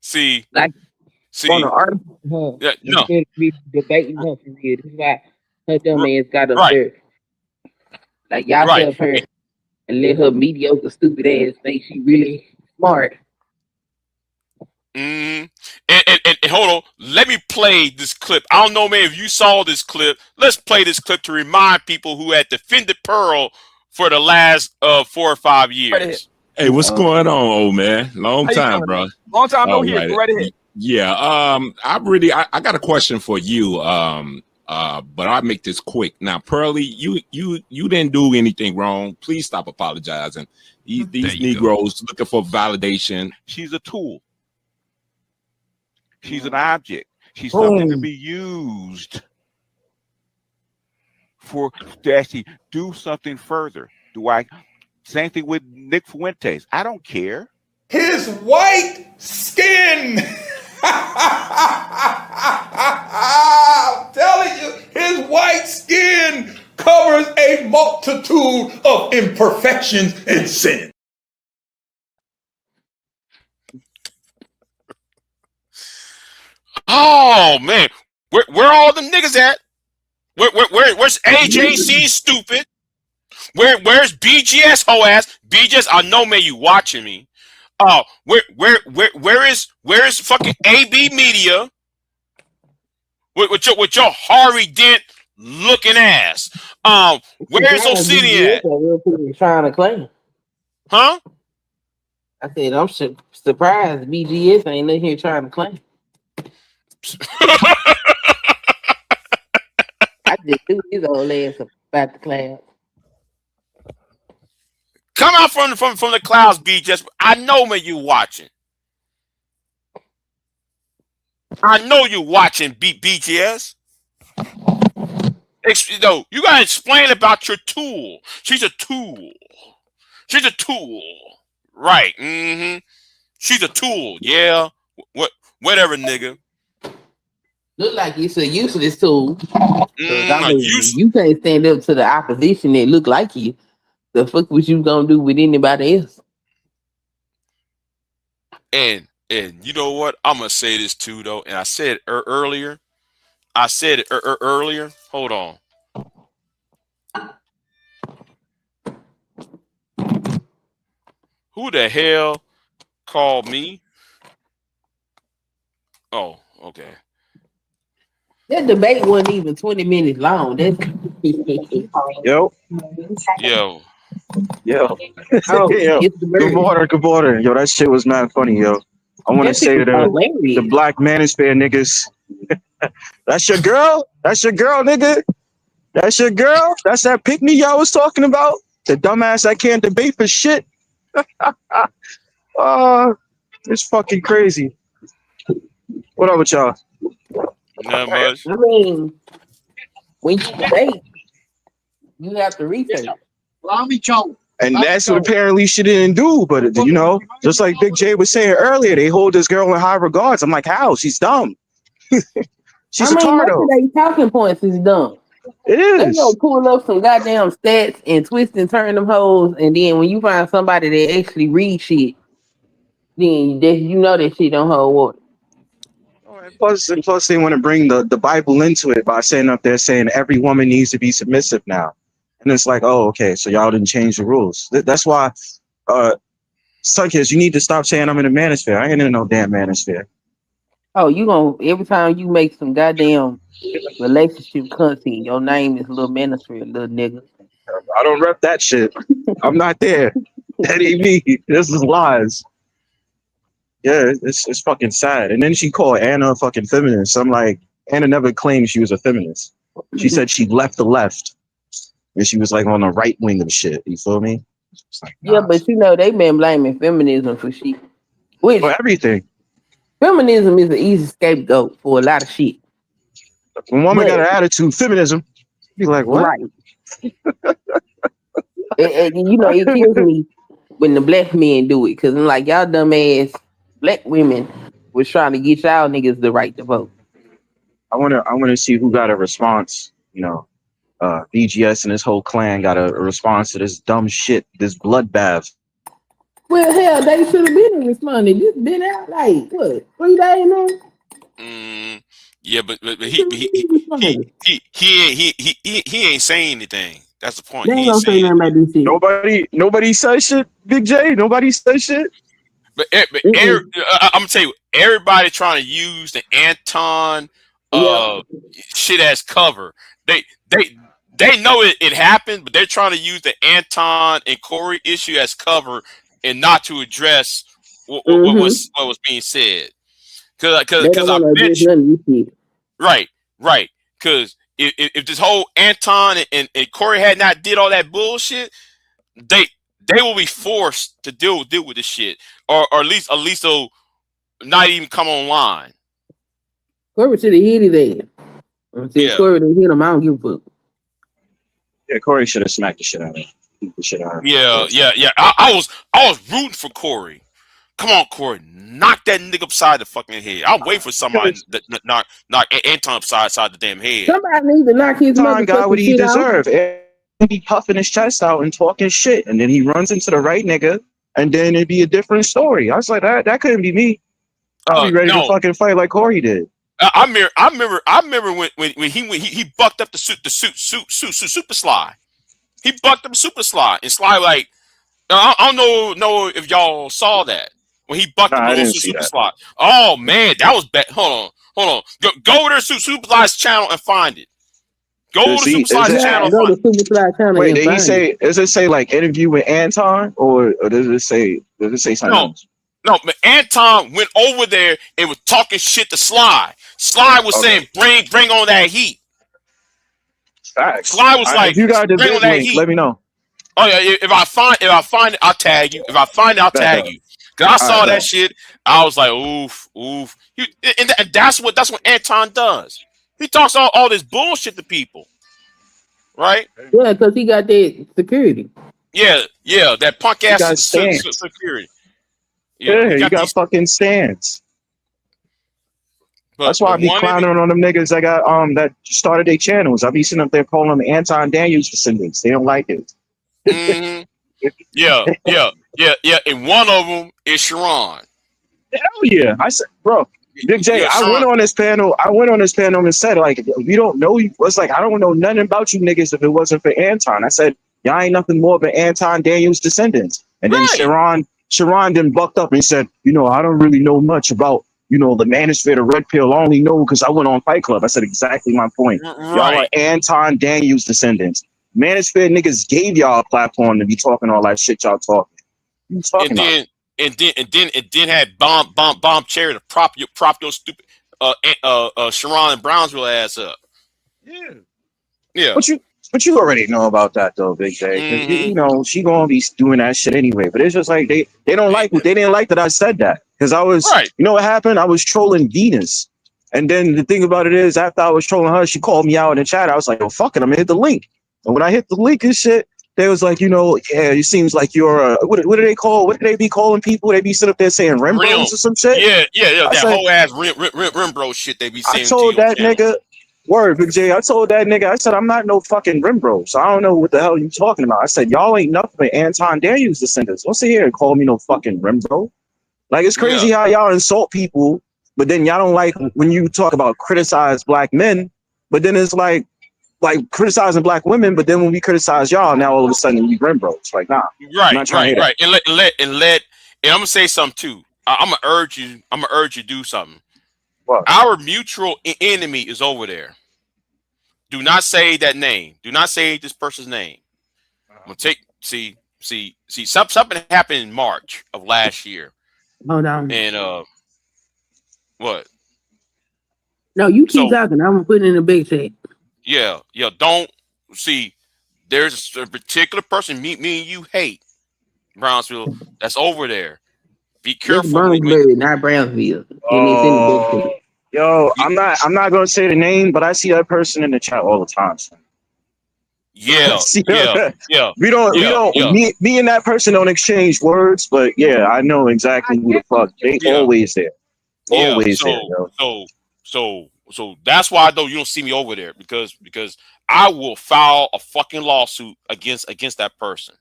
See, on the article, yeah, no. Debating her for real. This is why her dumb ass got up there. Like, y'all tell her and let her mediocre, stupid ass think she really smart. And hold on, let me play this clip. I don't know, man, if you saw this clip. Let's play this clip to remind people who had defended Pearl for the last 4 or 5 years. Hey, what's going on, old man? Long time, bro. Long time no All hear. right. Go right ahead. Yeah. I got a question for you. But I'll make this quick. Now, Pearlie, you didn't do anything wrong. Please stop apologizing. These Negroes looking for validation. She's a tool. She's an object. She's something to be used to actually do something further. Same thing with Nick Fuentes. I don't care. His white skin. I'm telling you, his white skin covers a multitude of imperfections and sin. Oh man, where all the niggas at? Where's AJC stupid? Where's BGS hoe ass? BGS, I know, man, you watching me. Oh, where is fucking AB Media with your Harvey Dent looking ass? Where's Obsidian? Trying to claim. Huh? I said I'm surprised BGS ain't in here trying to claim. I just knew his old ass about the class. Come out from the clouds, BGS. I know, man, you watching. I know you watching, BGS. No, you gotta explain about your tool. She's a tool. She's a tool. Right. Mm-hmm. She's a tool. Yeah. Whatever, nigga. Look like it's a useless tool. You can't stand up to the opposition that look like you. The fuck was you gonna do with anybody else? And you know what? I'm gonna say this too, though. And I said it earlier. I said it earlier. Hold on. Who the hell called me? Oh, okay. That debate wasn't even 20 minutes long. That's Yo. Yo. Yo. Oh, Yo. Good morning. Yo, that shit was not funny, yo. I want to say to the black manosphere niggas, that's your girl? That's your girl, nigga? That's your girl? That's that pick-me y'all was talking about? The dumbass I can't debate for shit? It's fucking crazy. What up with y'all? Not much. I mean, when you debate, you have to research. And that's what apparently she didn't do. But, you know, just like Big J was saying earlier, they hold this girl in high regards. I'm like, how? She's dumb. She's a tardo. Most of their talking points is dumb. It is. They gonna pull up some goddamn stats and twist and turn them hoes, and then when you find somebody that actually reads shit, then you know that shit don't hold water. Plus they want to bring the Bible into it by saying up there saying every woman needs to be submissive now. And it's like, oh, okay, so y'all didn't change the rules. That's why, Sunkids, you need to stop saying I'm in a manosphere. I ain't in no damn manosphere. Oh, you gonna every time you make some goddamn relationship content, your name is Little Manosphere, little nigga. I don't rep that shit. I'm not there. That ain't me. This is lies. Yeah, it's fucking sad. And then she called Anna a fucking feminist. I'm like, Anna never claimed she was a feminist. She said she left the left. And she was like on the right wing of shit. You feel me? Like, nah. Yeah, but you know, they been blaming feminism for shit. For everything. Feminism is an easy scapegoat for a lot of shit. When woman got an attitude, feminism, be like, what? Right. and you know, it kills me when the black men do it. Because I'm like, y'all dumbass black women was trying to get y'all niggas the right to vote. I wanna see who got a response, you know. BGS and his whole clan got a response to this dumb shit, this bloodbath. Well, hell, they should have been responding. This been out like what 3 days now. Yeah, but he ain't saying anything. That's the point. They ain't gonna say nothing about this shit. Nobody says shit. Big J. Nobody says shit. But I'm gonna tell you, everybody trying to use the Anton shit as cover. They know it happened, but they're trying to use the Anton and Corey issue as cover and not to address what was being said. Because I bet you, right. Because if this whole Anton and Corey had not did all that bullshit, they will be forced to deal with this shit, or at least they'll not even come online. Corey should have hit his ass. Yeah. Corey didn't hit him. I don't give a fuck. Yeah, Corey should have smacked the shit out of him. Yeah. I was rooting for Corey. Come on, Corey, knock that nigga upside the fucking head. I'll wait for somebody that knock Anton upside the damn head. Somebody needs to knock his Anton got what he deserved. He'd be puffing his chest out and talking shit, and then he runs into the right nigga, and then it'd be a different story. I was like, that couldn't be me. I'll be ready to fucking fight like Corey did. I remember when he bucked up the super Sly. He bucked up Super Sly, and Sly like, I don't know if y'all saw that. When he bucked the Super Slot. Oh man, that was bad. Hold on. Go over to Super Sly's channel and find it. Go to Super Sly's channel. Wait, did he say? Does it say like interview with Anton, or does it say something else? No, but Anton went over there and was talking shit to Sly. Sly was saying, "Bring on that heat." Facts. Sly was like, if you got the "Bring on that link, heat." let me know. Oh yeah, if I find it, I'll tag you. If I find it, I'll tag you. Cause I saw that shit, I was like, oof. And that's what Anton does. He talks all this bullshit to people, right? Yeah, because he got that security. Yeah, that punk ass security. Yeah, he got fucking stands. That's why I be clowning on them niggas that got that started their channels. I be sitting up there calling them Anton Daniels descendants. They don't like it. Mm-hmm. Yeah. And one of them is Sharon. Hell yeah! I said, bro, Big J. I went on this panel and said, like, if you don't know, it's like I don't know nothing about you niggas if it wasn't for Anton. I said, y'all ain't nothing more but Anton Daniels descendants. And then Sharon then bucked up and said, I don't really know much about the manosphere of Red Pill. I only know because I went on Fight Club. I said exactly my point. Y'all are Anton Daniels descendants. Manosphere niggas gave y'all a platform to be talking all that shit y'all talking. And then had bomb cherry to prop your stupid Sharon and Brownsville ass up. Yeah. But you already know about that though, Big J. Cause she gonna be doing that shit anyway. But it's just like they don't like they didn't like that I said that. Because I was you know what happened? I was trolling Venus. And then the thing about it is after I was trolling her, she called me out in the chat. I was like, oh fuck it, I'm gonna hit the link. And when I hit the link and shit, they was like, it seems like you're what do they call? What do they be calling people? They be sitting up there saying Rembros or some shit. Yeah. That whole ass Rembro shit they be saying. I told that nigga, word, Big J. I told that nigga, I said I'm not no fucking Rembro, so I don't know what the hell you talking about. I said y'all ain't nothing but Anton Daniels descendants. Don't sit here and call me no fucking Rembro. Like it's crazy how y'all insult people, but then y'all don't like when you talk about criticize black men, but then it's like criticizing black women, but then when we criticize y'all, now all of a sudden we Rembro. It's like, nah. Right. And let I'm gonna say something too. I'm gonna urge you to do something. What? Our mutual enemy is over there. Do not say that name. Do not say this person's name. I'm gonna see something happened in March of last year. Hold on. And what? No, you keep talking. I'm gonna put it in a big chat. Yeah. Don't see. There's a particular person me and you hate, Brownsville. That's over there. Be careful. Brownsville, not Brownsville. Yo, I'm not gonna say the name, but I see that person in the chat all the time. So. Yeah. Me and that person don't exchange words, but yeah, I know exactly who the fuck. They always there. Always there, yo. So that's why though you don't see me over there because I will file a fucking lawsuit against that person.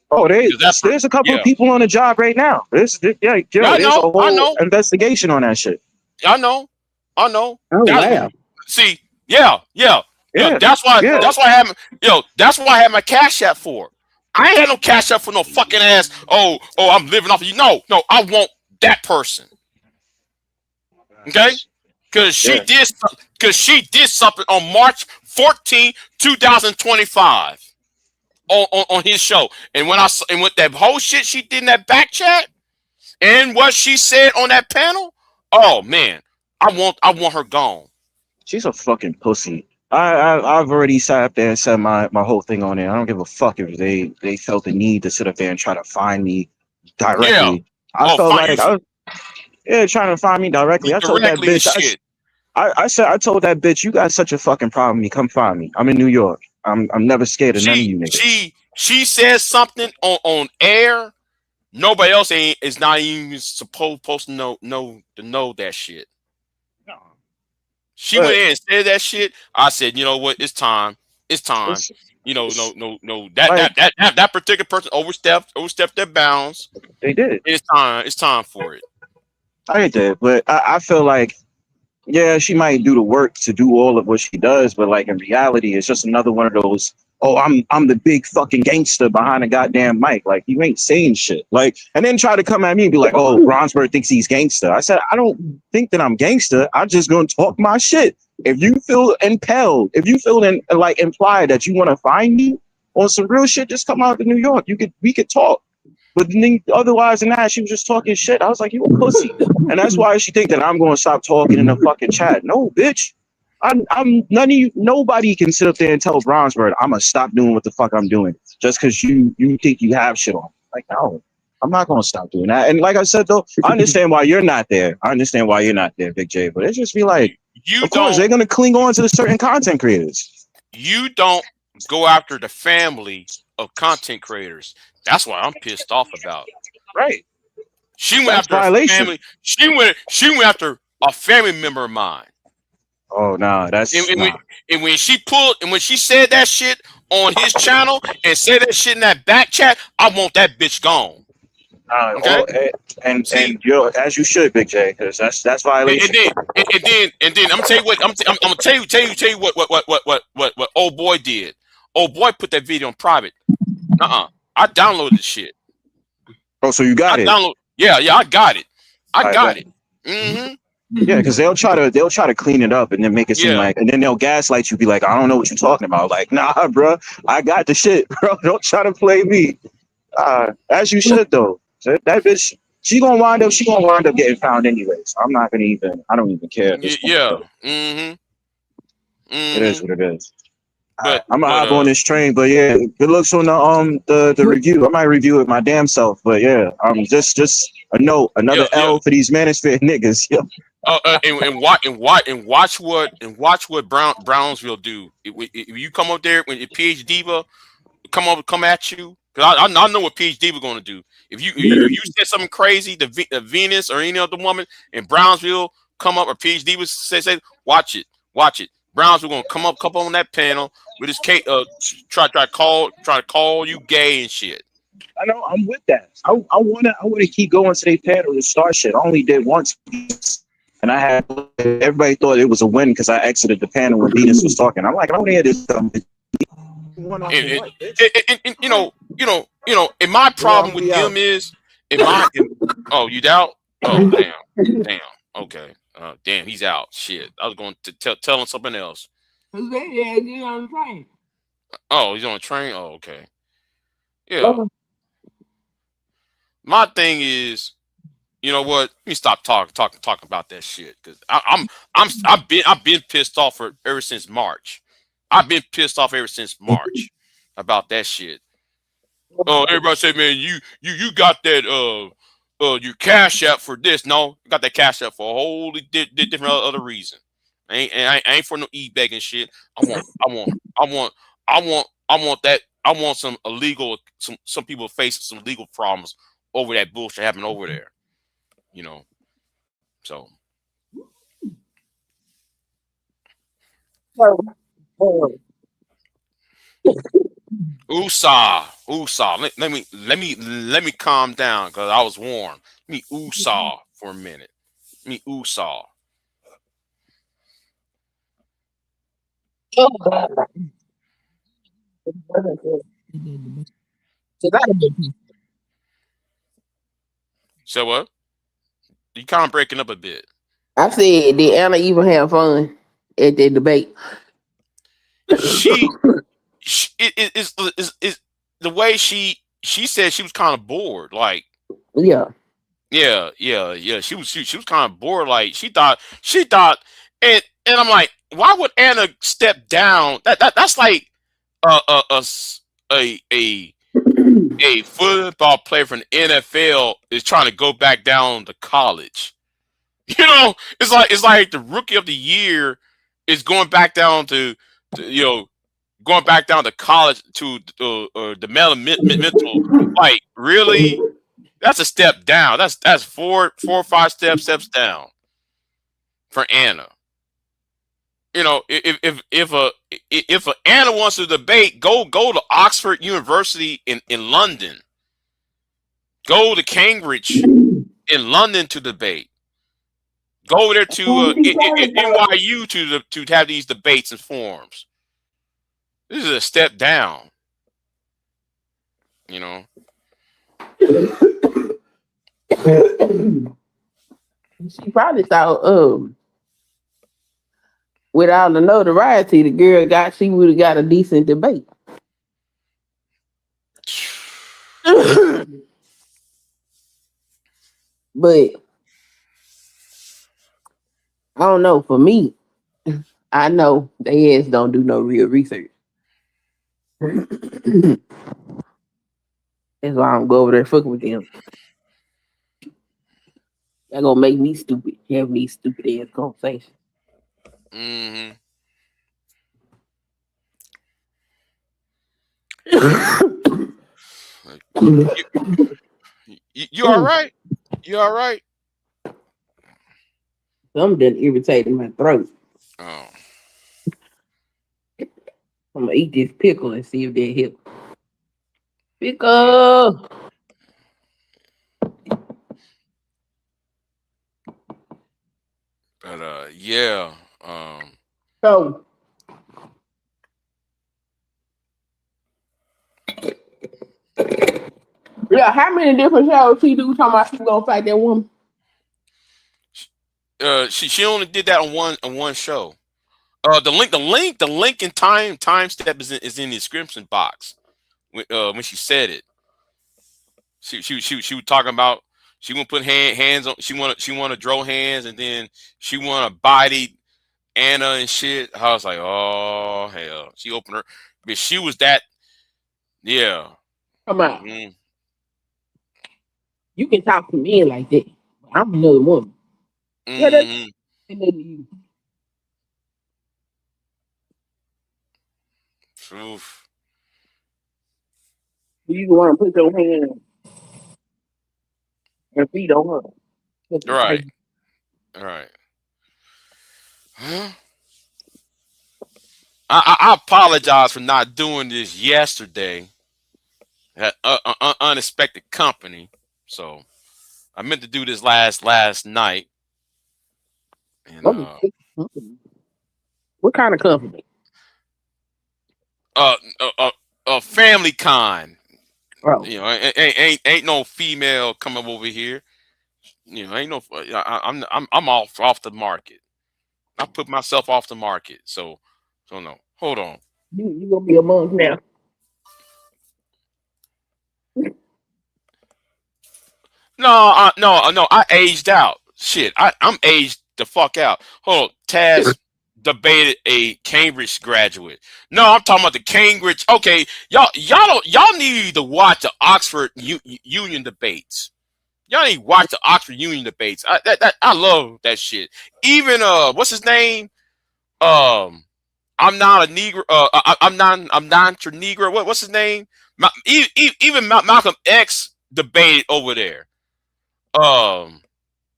Oh, there's a couple of people on the job right now. There's a whole investigation on that shit. I know. Oh wow. See, yeah. That's why I have my Cash App for. I ain't had no cash up for no fucking ass. Oh, I'm living off of you. No, I want that person. Okay? Because she did something on March 14, 2025 on his show. And with that whole shit she did in that back chat and what she said on that panel, oh man, I want her gone. She's a fucking pussy. I've already sat up there and said my whole thing on it. I don't give a fuck if they felt the need to sit up there and try to find me directly. Yeah. I felt like I was trying to find me directly. I told that bitch I told that bitch, you got such a fucking problem. You come find me. I'm in New York. I'm never scared of none of you niggas. She says something on air. Nobody else is not even supposed to know that shit. No. She went in and said that shit. I said, you know what? It's time. It's time. No. That particular person overstepped their bounds. They did. It's time. It's time for it. I did, but I feel like, yeah, she might do the work to do all of what she does, but like in reality, it's just another one of those. Oh, I'm the big fucking gangster behind a goddamn mic. Like, you ain't saying shit. Like, and then try to come at me and be like, oh, Bronsberg thinks he's gangster. I said, I don't think that I'm gangster. I'm just gonna talk my shit. If you feel impelled, if you feel implied that you want to find me on some real shit, just come out to New York. We could talk. But then otherwise than that, she was just talking shit. I was like, you a pussy. And that's why she think that I'm going to stop talking in the fucking chat. No, bitch. I'm none of you. Nobody can sit up there and tell Bronsberg I'm going to stop doing what the fuck I'm doing just because you think you have shit on. Like, no, I'm not going to stop doing that. And like I said, though, I understand why you're not there. I understand why you're not there, Big J. But it just be like, of course, they're going to cling on to the certain content creators. You don't go after the family of content creators. That's what I'm pissed off about. Right. She went after a family. She went after a family member of mine. Oh no, that's and when she said that shit on his channel and said that shit in that back chat, I want that bitch gone. Okay. And you're as you should, Big J, because that's violation. And then I'm gonna tell you what I'm gonna tell you what old boy did. Old boy put that video on private. I downloaded the shit. Oh, so you got it? Yeah, I got it. I got it. Mm-hmm. Yeah, because they'll try to clean it up and then make it seem like, and then they'll gaslight you, be like, I don't know what you're talking about. Like, nah, bro, I got the shit, bro. Don't try to play me. As you should though. That bitch, she gonna wind up getting found anyways. I don't even care. Yeah. Mm-hmm. It is what it is. I'm gonna hop on this train, but yeah, good looks on the review. I might review it my damn self, but yeah, just a note, another L for these manosphere niggas. Yeah. And watch what Brownsville do. If you come up there when PH Diva come at you, because I know what PH Diva gonna do. If you said something crazy to Venus or any other woman, and Brownsville come up or PH Diva say watch it. Brownsville gonna come up on that panel with his try to call you gay and shit. I know, I'm with that. I wanna keep going to their panel and start shit. I only did once, and everybody thought it was a win because I exited the panel when Venus was talking. I'm like, I don't hear this dumb. And my problem with him is, oh, you doubt? Oh, damn. Okay. Damn, he's out. Shit, I was going to tell him something else. He's on the train. Oh, he's on a train. Oh, okay. Yeah. My thing is, you know what? Let me stop talking about that shit because I've been pissed off ever since March. I've been pissed off ever since March about that shit. Oh, everybody say, man, you got that your cash app for this. No, I got that cash app for a whole different other reason. I ain't for no e-begging shit. I want that. I want some illegal, some people facing some legal problems over that bullshit happening over there. You know. So Usa. Let me calm down because I was warm. Let me Usa for a minute. Let me Usa. So what? You kind of breaking up a bit. I said, did Anna even have fun at the debate? She is the way she said she was kind of bored. Like, Yeah. yeah. She was kind of bored. Like she thought, and I'm like, why would Anna step down? That's like a football player from the NFL is trying to go back down to college. You know, it's like the rookie of the year is going back down to going back down to college to developmental. Like, really? That's a step down. That's four or five steps down for Anna. You know, if a Anna wants to debate, go to Oxford University in London. Go to Cambridge in London to debate. Go over there to NYU to have these debates and forums. This is a step down. You know. She probably thought, without the notoriety the girl got, she would have got a decent debate. But I don't know. For me, I know they ass don't do no real research. That's why I don't go over there fucking with them. They're gonna make me stupid, having these stupid ass conversations. Mm-hmm. You all right? You all right? Something done irritated my throat. Oh. I'm gonna eat this pickle and see if that helps. Pickle. But yeah. So yeah, how many different shows she do talking about she gonna fight that woman? She only did that on one show. The link and time step is in the description box when she said it. She was talking about she want to put hands on, she want to draw hands, and then she want to body Anna and shit. I was like, oh hell. She opened her, but she was that. Yeah. Come on. You can talk to me like that. I'm another woman. Yeah, that's you. Oof. You want to put your hand and feet on her. Right. Right. Huh? I apologize for not doing this yesterday. Had unexpected company, so I meant to do this last night. And what kind of company? Family kind. Oh. You know, ain't no female coming over here. You know, ain't no. I'm off the market. I put myself off the market. So no. Hold on. You gonna be a monk now? No, no. I aged out. Shit, I'm aged the fuck out. Hold on. Taz debated a Cambridge graduate. No, I'm talking about the Cambridge. Okay, y'all need to watch the Oxford Union debates. Y'all need to watch the Oxford Union debates. I love that shit. Even what's his name? I'm not a Negro. I'm not a Negro. What's his name? Even Malcolm X debated over there.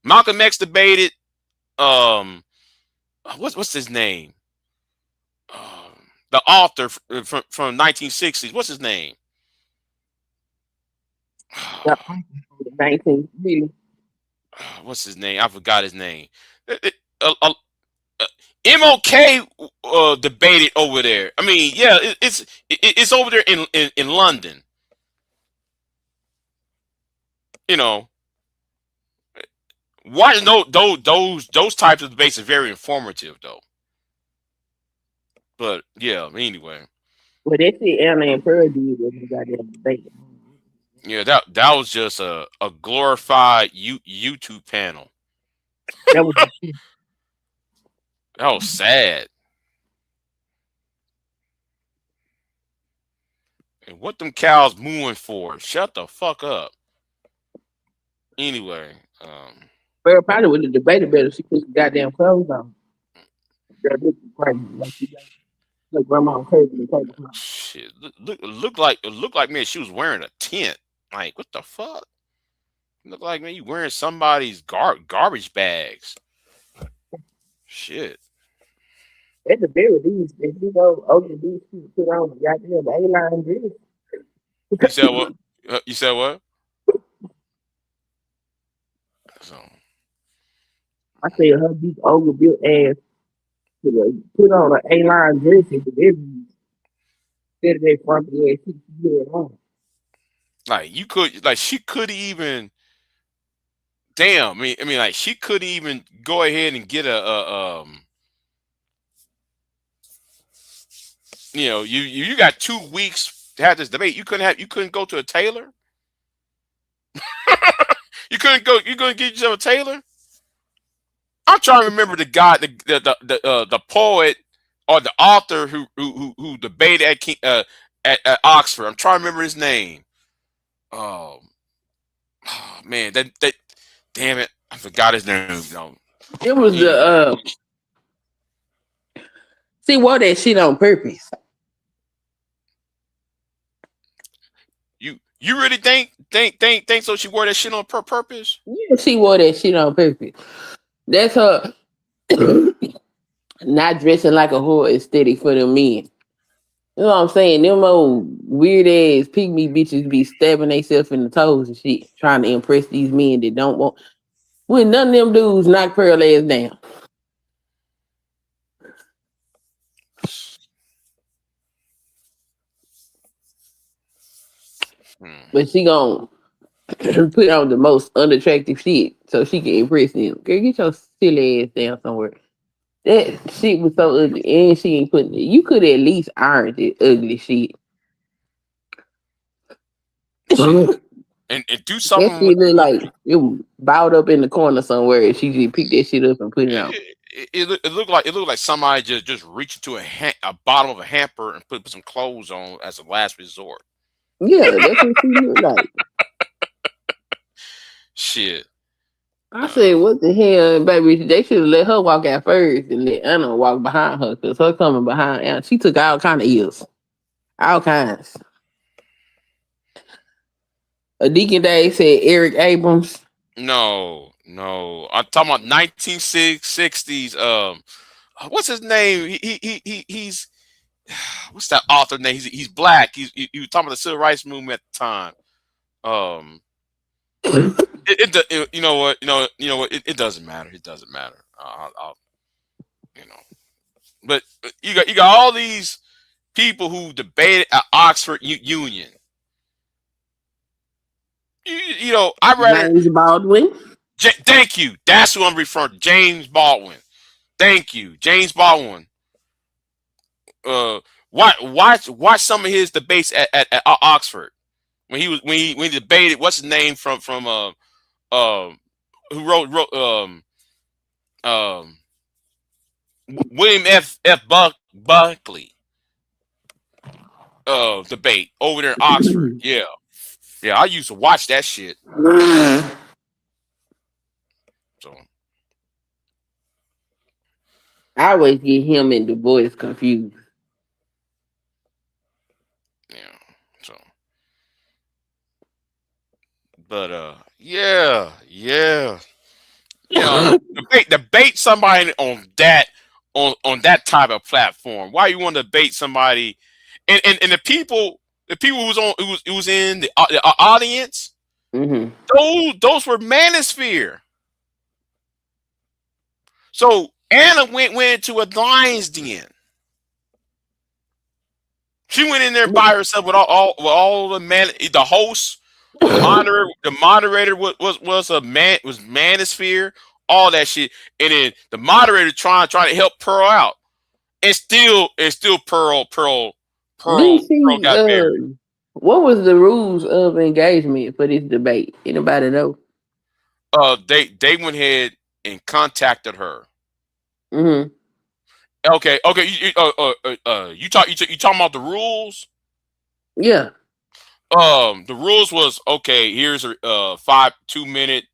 Malcolm X debated. What's his name? The author from 1960s. What's his name? 19 really. What's his name? I forgot his name. MLK debated over there. I mean, yeah, it's over there in London. you know, watching those types of debates are very informative though. But yeah, anyway. Well, that's it. Anna and Pearl did was the goddamn debate. Yeah, that was just a glorified YouTube panel. That was That was sad. And what them cows mooing for? Shut the fuck up. Anyway, Pearl probably would have debated better if she put some goddamn clothes on. That bitch was crazy. Like she got like grandma crazy and take them out. shit, look like man, she was wearing a tent. Like what the fuck? Look like man, you wearing somebody's garbage bags. Shit. At the very least, if you go over the beach, she put on a goddamn A-line dress. You said what? You said what? So I said her big overbuilt ass put on an A-line dress and the every instead of that front ass she put on. like you could like she could even damn. I mean like she could even go ahead and get a you know, you got 2 weeks to have this debate. You couldn't go to a tailor. You couldn't get yourself a tailor. I'm trying to remember the guy, the poet or the author who debated at Oxford. I'm trying to remember his name. Oh man, that damn it, I forgot his name. No. It was the she wore that shit on purpose. You really think so? She wore that shit on purpose? Yeah, she wore that shit on purpose. That's her not dressing like a whore aesthetic for them men. You know what I'm saying? Them old weird ass pygmy bitches be stabbing themselves in the toes and shit, trying to impress these men that don't want. When none of them dudes knock Pearl ass down. But she gon' put on the most unattractive shit so she can impress them. Girl, get your silly ass down somewhere. That shit was so ugly, and she ain't putting it. You could at least iron it ugly shit. and do something. That shit look like it was bowed up in the corner somewhere, and she just picked that shit up and put it on. It looked like somebody just reached into a bottom of a hamper and put some clothes on as a last resort. Yeah, that's what she looked like. Shit. I said, what the hell, baby? They should have let her walk out first and let Anna walk behind her, because her coming behind Anna, she took all kind of ills. All kinds. A Deacon Day said Eric Abrams. No. I'm talking about 1960s. What's his name? He's what's that author name? He's black. He was talking about the civil rights movement at the time. You know what? It doesn't matter. It doesn't matter. I'll But you got all these people who debated at Oxford Union. You know, I rather James Baldwin. Thank you. That's who I'm referring to. James Baldwin. Thank you, James Baldwin. Watch some of his debates at Oxford when he debated. What's his name from who wrote William F. Buckley debate over there in Oxford. Yeah, I used to watch that shit. So I always get him and Du Bois confused. But yeah. You know, debate somebody on that type of platform. Why you want to debate somebody? And the people who was in the audience, those were manosphere. So Anna went into a lion's den. She went in there by herself with all the hosts The moderator was a man, was manosphere, all that shit, and then the moderator trying to help Pearl out, and still Pearl got married. What was the rules of engagement for this debate? Anybody know? They went ahead and contacted her. Mm-hmm. Okay. You talking about the rules? Yeah. The rules was okay. Here's a 2 minute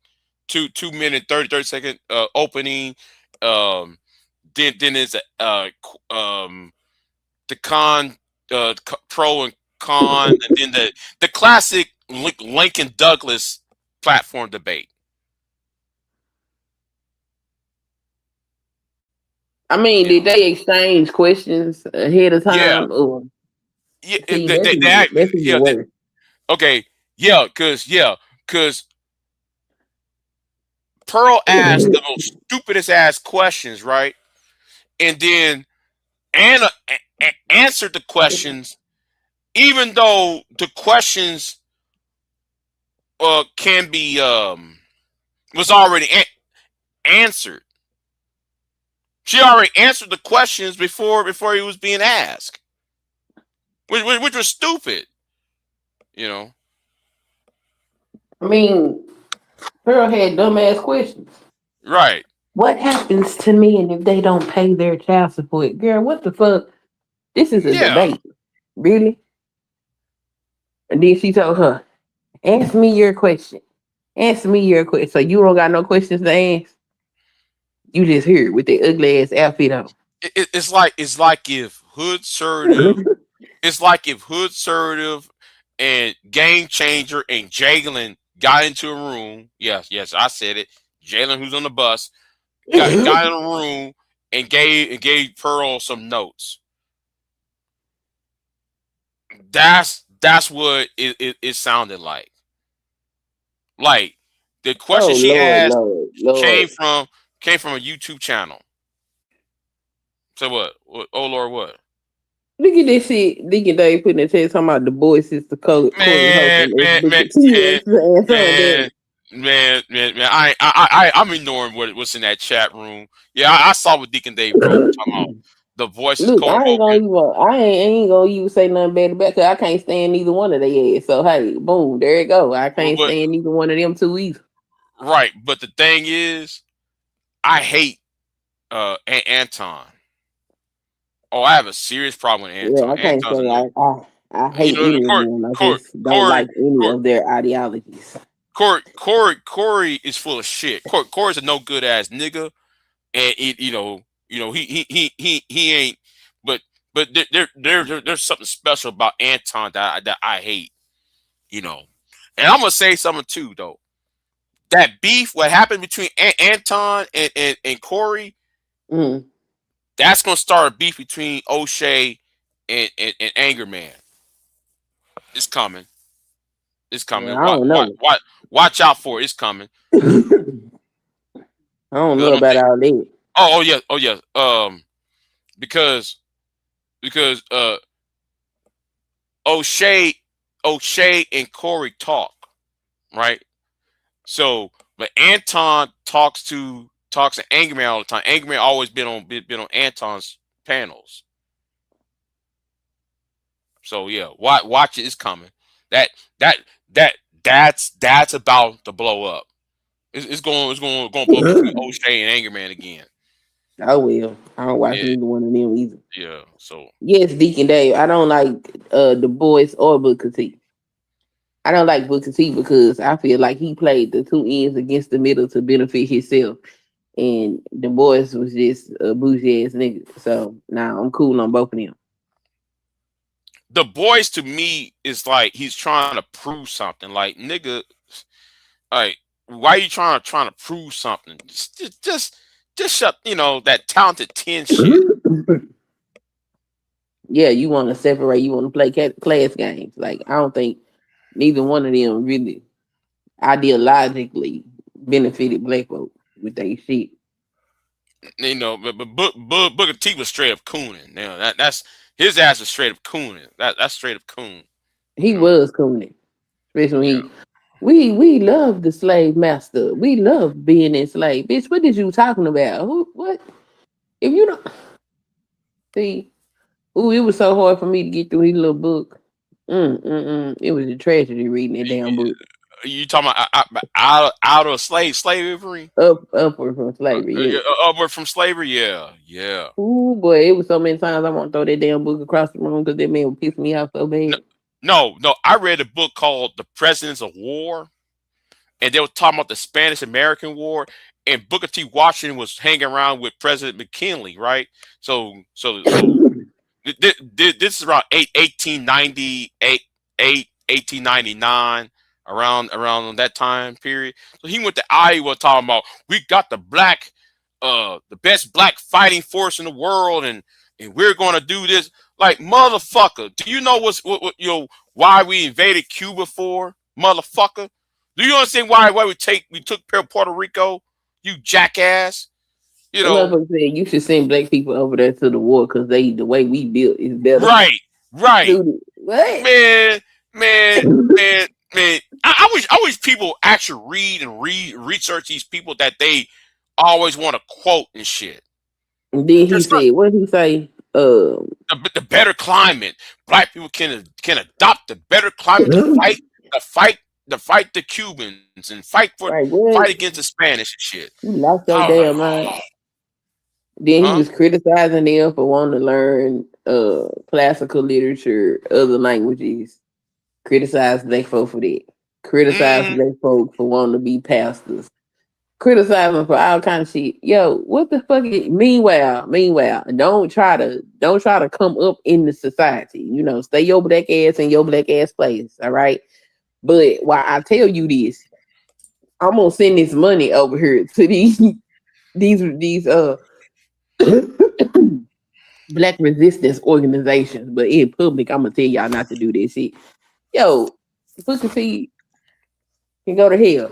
30 second opening. Then it's the pro and con, and then the classic Lincoln Douglas platform debate. I mean, did they exchange questions ahead of time? Yeah. Or? Yeah, See, okay, because Pearl asked the most stupidest ass questions, right? And then Anna answered the questions, even though the questions can be was already answered. She already answered the questions before he was being asked, which was stupid, you know. I mean, Pearl had dumbass questions. Right. What happens to men if they don't pay their child support? Girl, what the fuck? This is a debate. Really? And then she told her, ask me your question. Answer me your question. So you don't got no questions to ask? You just here with the ugly ass outfit on. It's like if Hood Surrative, and Game Changer and Jalen got into a room. Yes, I said it. Jalen, who's on the bus, got in a room and gave Pearl some notes. That's what it sounded like. Like the question she asked came from a YouTube channel. So what? Oh Lord, what? Look at this shit. Deacon Dave putting the text talking about the boys is the color. Man. I'm ignoring what's in that chat room. Yeah, I saw what Deacon Dave wrote talking about the voices. Look, I ain't gonna even say nothing bad about because I can't stand neither one of their ass. So hey, boom, there you go. I can't stand neither one of them two either. Right, but the thing is, I hate Anton. Oh, I have a serious problem with Anton. Yeah, I can't say I hate any of them. I just don't like any of their ideologies. Corey is full of shit. Corey's a no good ass nigga, and he ain't. But there's something special about Anton that I hate, you know. And I'm gonna say something too, though. That beef, what happened between Anton and Corey, that's gonna start a beef between O'Shea and Anger Man. It's coming. It's coming. Watch out for it. It's coming. I don't know about all that. Oh yeah. Because O'Shea and Corey talk, right? So, but Anton talks to Anger Man all the time. Anger Man always been on Anton's panels. So yeah, watch it. It's coming. That's about to blow up. It's going to blow up between O'Shea and Anger Man again. I will. I don't watch neither one of them either. Yeah. So yes, Deacon Dave. I don't like the boys or Booker T. I don't like Booker T because I feel like he played the two ends against the middle to benefit himself, and the boys was just a bougie ass nigga. So now I'm cool on both of them. The boys to me is like he's trying to prove something. Like nigga, like why are you trying to prove something? Just shut that talented 10 shit. Yeah, you want to separate. You want to play class games. Like I don't think neither one of them really ideologically benefited black folk with their shit. But Booker T was straight up cooning. That's his ass was straight up cooning. That's straight up coon. He was cooning, especially when We love the slave master. We love being enslaved. Bitch, what is you talking about? Who what? If you don't see, ooh, it was so hard for me to get through his little book. It was a tragedy reading that damn book. You talking about out of slavery? Upward from slavery, yeah. Upward from slavery, yeah. Ooh boy, it was so many times I want to throw that damn book across the room because that man would piss me off so bad. No. I read a book called The Presidents of War, and they were talking about the Spanish-American War, and Booker T. Washington was hanging around with President McKinley, right? So this is around 1898, 1899, around that time period. So he went to Iowa talking about we got the best black fighting force in the world, and we're going to do this. Like, motherfucker, do you know what why we invaded Cuba for, motherfucker? Do you understand why we took Puerto Rico? You jackass. You know, said you should send black people over there to the war because the way we built is better. Right. Dude, what? Man. I wish people actually read and research these people that they always want to quote and shit. And then he said, what did he say? The better climate. Black people can adopt the better climate to fight the Cubans and fight against the Spanish and shit. You lost your damn mind. Then he was criticizing them for wanting to learn classical literature, other languages. Criticized black folk for that. Criticized black folk for wanting to be pastors. Criticizing for all kind of shit. Yo, what the fuck is meanwhile, don't try to come up in the society. You know, stay your black ass in your black ass place. All right. But while I tell you this, I'm gonna send this money over here to these black resistance organizations. But in public, I'm gonna tell y'all not to do this shit. Yo, Booker T can go to hell.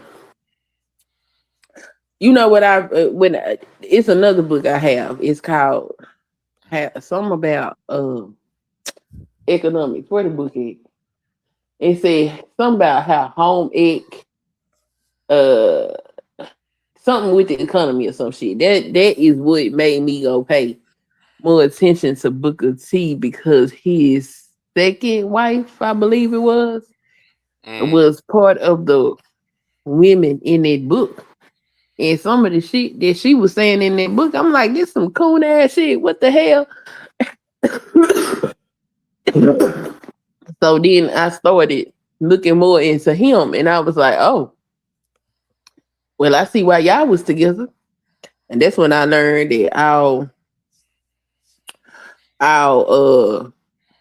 You know what it's another book I have. It's called something about economics. Where the book is? It said something about how home ec, something with the economy or some shit. That is what made me go pay more attention to Booker T because his second wife, I believe it was part of the women in that book. And some of the shit that she was saying in that book, I'm like, this some coon ass shit. What the hell? So then I started looking more into him, and I was like, oh, well, I see why y'all was together. And that's when I learned that our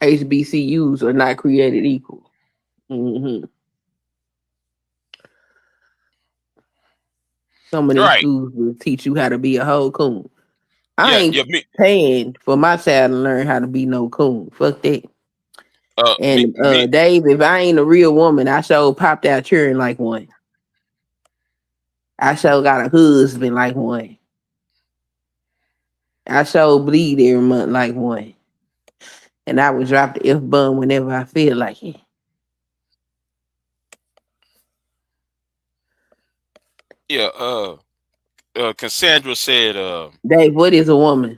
HBCUs are not created equal. Some of these schools will teach you how to be a whole coon. I ain't paying for my child to learn how to be no coon. Fuck that. Dave, if I ain't a real woman, I sure popped out cheering like one. I sure got a husband like one. I sure bleed every month like one. And I would drop the F-bomb whenever I feel like it. Yeah, Cassandra said, Dave, what is a woman?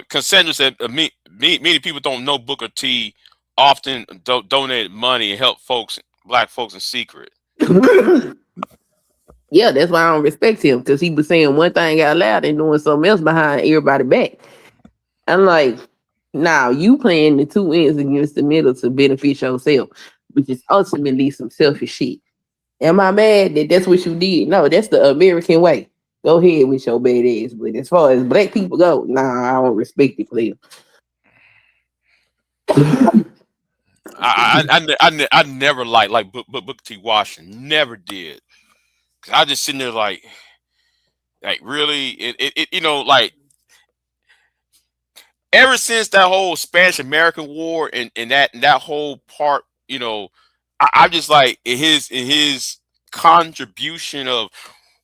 Cassandra said, many people don't know Booker T often donated money and help black folks in secret. Yeah, that's why I don't respect him, because he was saying one thing out loud and doing something else behind everybody back. I'm like, now you playing the two ends against the middle to benefit yourself, which is ultimately some selfish shit. Am I mad that that's what you did? No, that's the American way. Go ahead with your bad ass. But as far as black people go, nah, I don't respect it, player. I never liked Booker T. Washington. Never did. Cause I just sitting there like really, it you know, like ever since that whole Spanish-American War and that whole part, you know, I just like in his contribution of,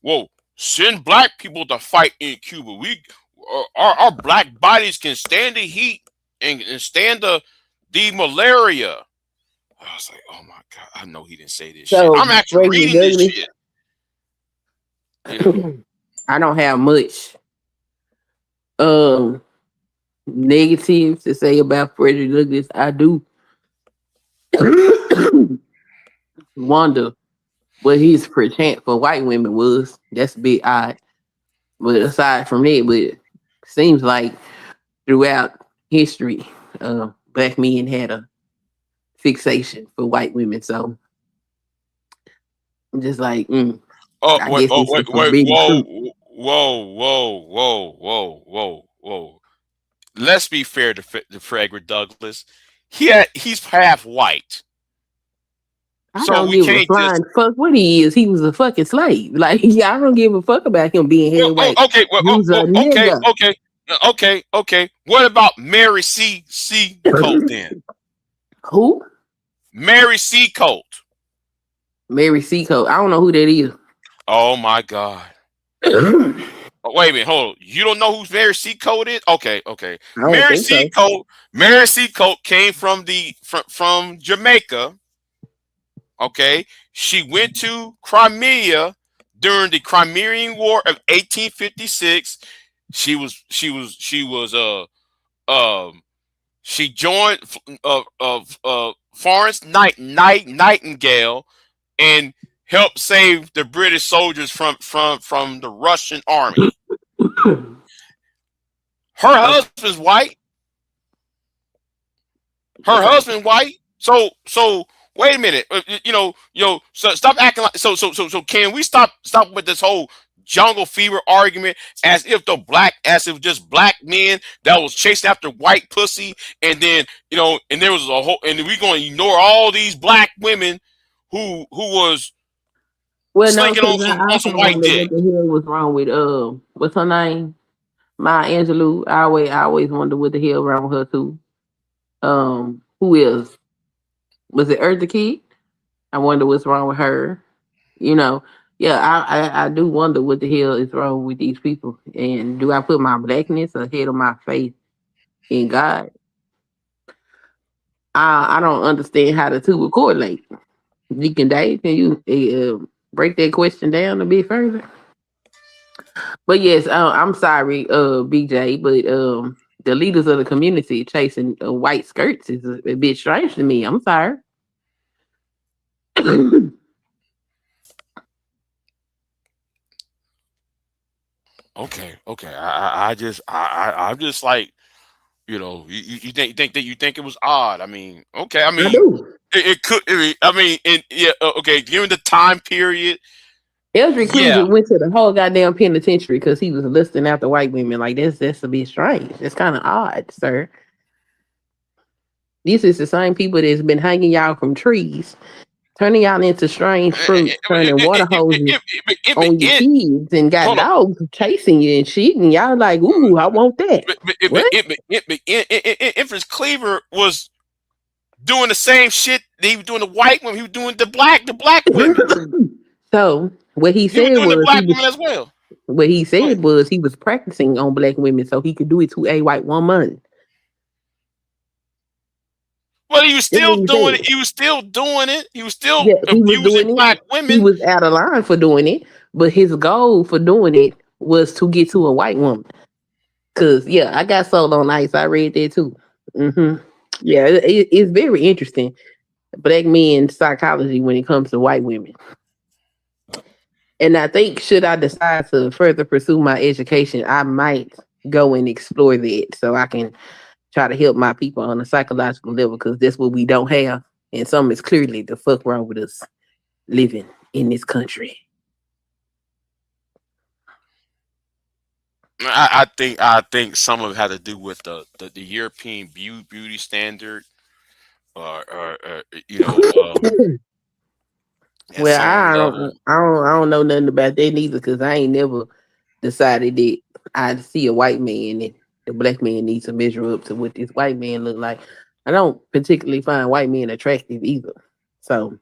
whoa, send black people to fight in Cuba. Our black bodies can stand the heat and stand the malaria. I was like, oh my God, I know he didn't say this shit. So I'm actually Frederick reading this Douglass, shit. You know, I don't have much negative to say about Frederick Douglass. I do wonder what his perchance for white women was. That's a bit odd. But aside from that, but seems like throughout history, black men had a fixation for white women. So I'm just like, oh I wait, guess oh it's the wait, wait, forbidden fruit. whoa. Let's be fair to Frederick Douglass. He's half white, I so don't we give a can't just. flying fuck what he is. He was a fucking slave. Like, yeah, I don't give a fuck about him being head white. Okay, well, He was a nigga. okay. What about Mary C. Colt then? Who? Mary C. Colt. Mary Seacoast. I don't know who that is. Oh my God. Oh, wait a minute, hold on. You don't know who Mary C. Colt is? Okay. I don't think so. Mary C. Colt came from from Jamaica. Okay. She went to Crimea during the Crimean War of 1856. She joined Florence Nightingale and helped save the British soldiers from the Russian army. Her husband's white. Her husband white. So wait a minute. So stop acting like so can we stop with this whole jungle fever argument as if just black men that was chasing after white pussy, and then and there was a whole, and we're going to ignore all these black women who was Well, no, slinking because I on also some white wonder dick. what the hell was wrong with what's her name? Maya Angelou. I always wonder what the hell wrong with her too. Who else? Was it Eartha Kitt? I wonder what's wrong with her. Yeah, I do wonder what the hell is wrong with these people. And do I put my blackness ahead of my faith in God? I don't understand how the two would correlate. Deacon Dave, can you break that question down a bit further? But yes, I'm sorry, BJ, but the leaders of the community chasing white skirts is a bit strange to me. I'm sorry. Okay. I'm just like, you think it was odd. I mean, okay. I I mean, do. it could. I mean, okay. Given the time period, Eldridge yeah. Cleaver went to the whole goddamn penitentiary because he was lusting after white women. Like that's a bit strange. It's kind of odd, sir. These is the same people that's been hanging y'all from trees, turning y'all into strange fruit, turning water hoses on your kids, and got Hold on. dogs chasing you and shit. And y'all like, ooh, I want that. What? Empress Cleaver was doing the same shit that he was doing the white women. He was doing the black women. So what he He was said doing the was black women as well. what he said was he was practicing on black women so he could do it to a white woman. Well, he was still doing it. He was still doing it. He was still He was abusing doing black it. women. He was out of line for doing it, but his goal for doing it was to get to a white woman. Cause I got sold on ice. I read that too. Yeah, it's very interesting. Black men psychology when it comes to white women. And I think should I decide to further pursue my education, I might go and explore that so I can try to help my people on a psychological level because that's what we don't have. And something is clearly the fuck wrong with us living in this country. I think some of it had to do with the European beauty standard, or Well, some level. I don't know nothing about that neither because I ain't never decided that I see a white man and the black man needs to measure up to what this white man look like. I don't particularly find white men attractive either. So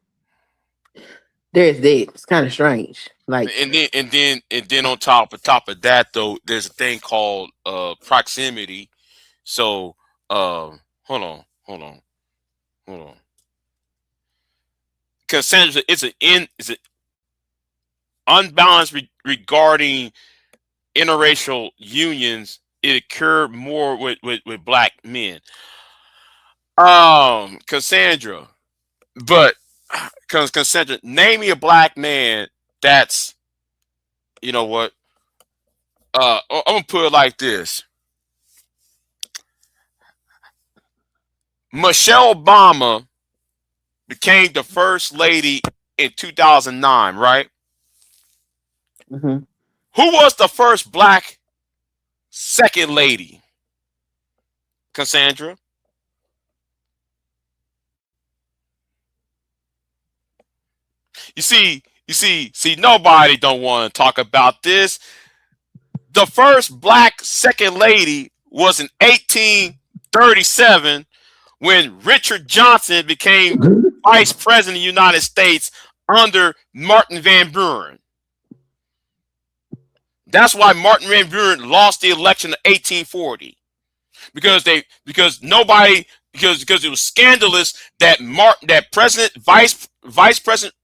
there's that. It's kind of strange. Like, And then on top of that though, there's a thing called proximity. So hold on. Cassandra, it's an unbalanced regarding interracial unions. It occurred more with black men. Cassandra, but Cassandra, name me a black man that's, you know what? I'm gonna put it like this. Michelle Obama became the first lady in 2009, right? Mm-hmm. Who was the first black second lady? Cassandra? You see, nobody don't want to talk about this. The first black second lady was in 1837 when Richard Johnson became vice president of the United States under Martin Van Buren. That's why Martin Van Buren lost the election in 1840 because it was scandalous that Vice President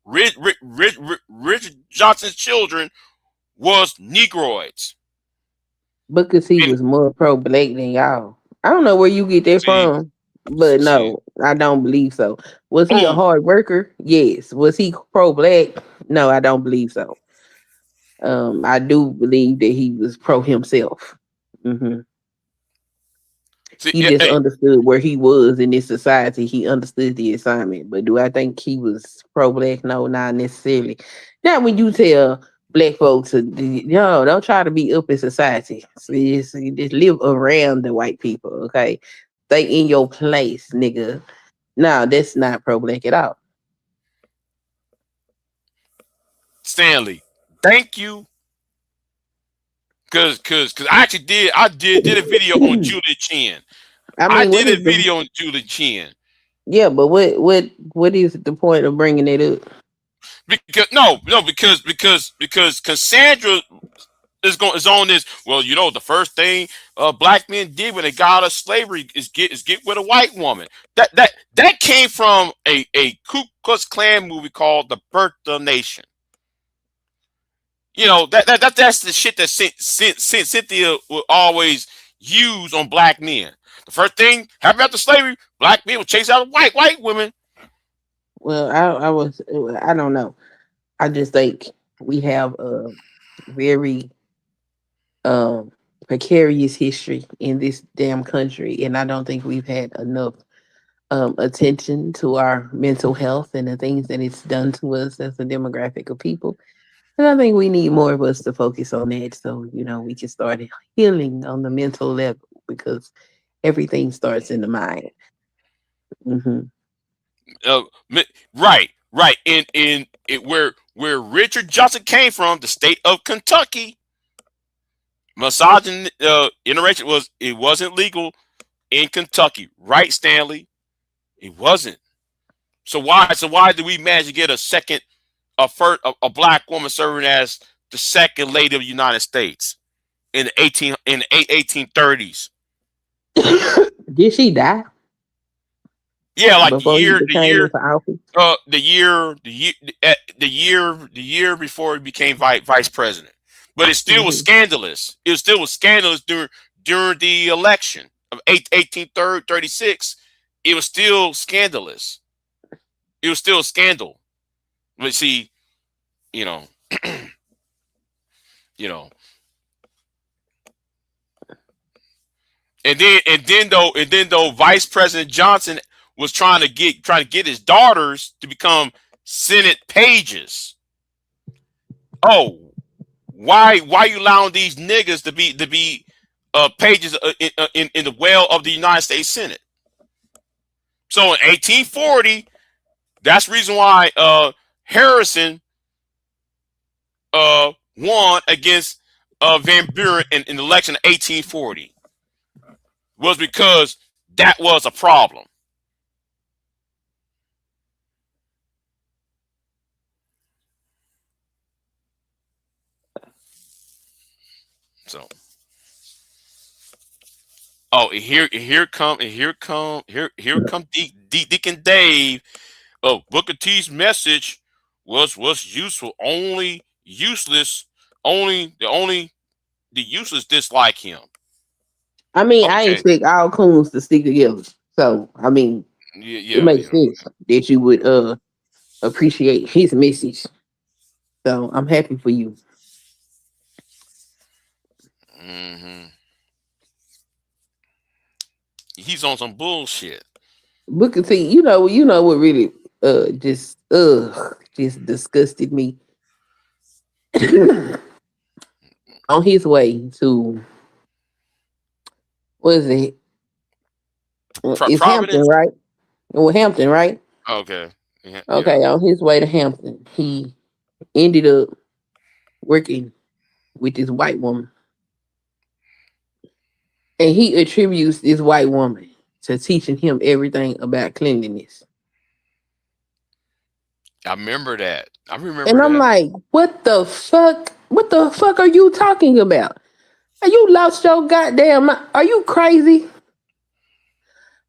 Richard Johnson's children was Negroids. Because he was more pro-black than y'all. I don't know where you get that from, but no, I don't believe so. Was he a hard worker? Yes. Was he pro-black? No, I don't believe so. I do believe that he was pro himself. Mm-hmm. He just understood where he was in this society. He understood the assignment. But do I think he was pro-black? No, not necessarily. Not when you tell black folks, don't try to be up in society. So just live around the white people, okay? Stay in your place, nigga. No, that's not pro-black at all. Stanley, thank you. Cause I actually did a video on Julia Chin. I did a video on Julia Chin. Yeah, but what is the point of bringing it up? Because Cassandra is on this. Well, the first thing black men did when they got out of slavery is get with a white woman. That came from a Ku Klux Klan movie called The Birth of the Nation. That's the shit that Cynthia will always use on black men. The first thing happened after slavery, black men would chase out white women. Well, I don't know. I just think we have a very precarious history in this damn country, and I don't think we've had enough attention to our mental health and the things that it's done to us as a demographic of people. And I think we need more of us to focus on that, so we can start healing on the mental level, because everything starts in the mind. Mm-hmm. Right. In where Richard Johnson came from, the state of Kentucky, misogyny, interracial wasn't legal in Kentucky, right, Stanley? It wasn't. So why did we manage to get a black woman serving as the second lady of the United States in the 1830s? Did she die? Yeah, like the year before he became vice president. But it still was scandalous. It still was scandalous during the election of 1836. It was still scandalous. It was still a scandal. But see, and then though Vice President Johnson was trying to get his daughters to become Senate pages. Oh, why you allowing these niggas to be pages in the well of the United States Senate? So in 1840, that's the reason why Harrison won against Van Buren in the election of 1840, was because that was a problem. So, here come Deacon Dave Booker T's message was useful. Only useless. The useless dislike him. I mean, I Okay. expect all coons to stick together. So I mean, it makes sense that you would appreciate his message. So I'm happy for you. Mm-hmm. He's on some bullshit. Booker T, you know what really just disgusted me. On his way to, what is it? It's Hampton, Providence. right? Well, Hampton, right? Okay. Yeah. Okay, on his way to Hampton, he ended up working with this white woman. And he attributes this white woman to teaching him everything about cleanliness. I remember that. And I'm like, what the fuck? What the fuck are you talking about? Are you lost your goddamn mind? Are you crazy?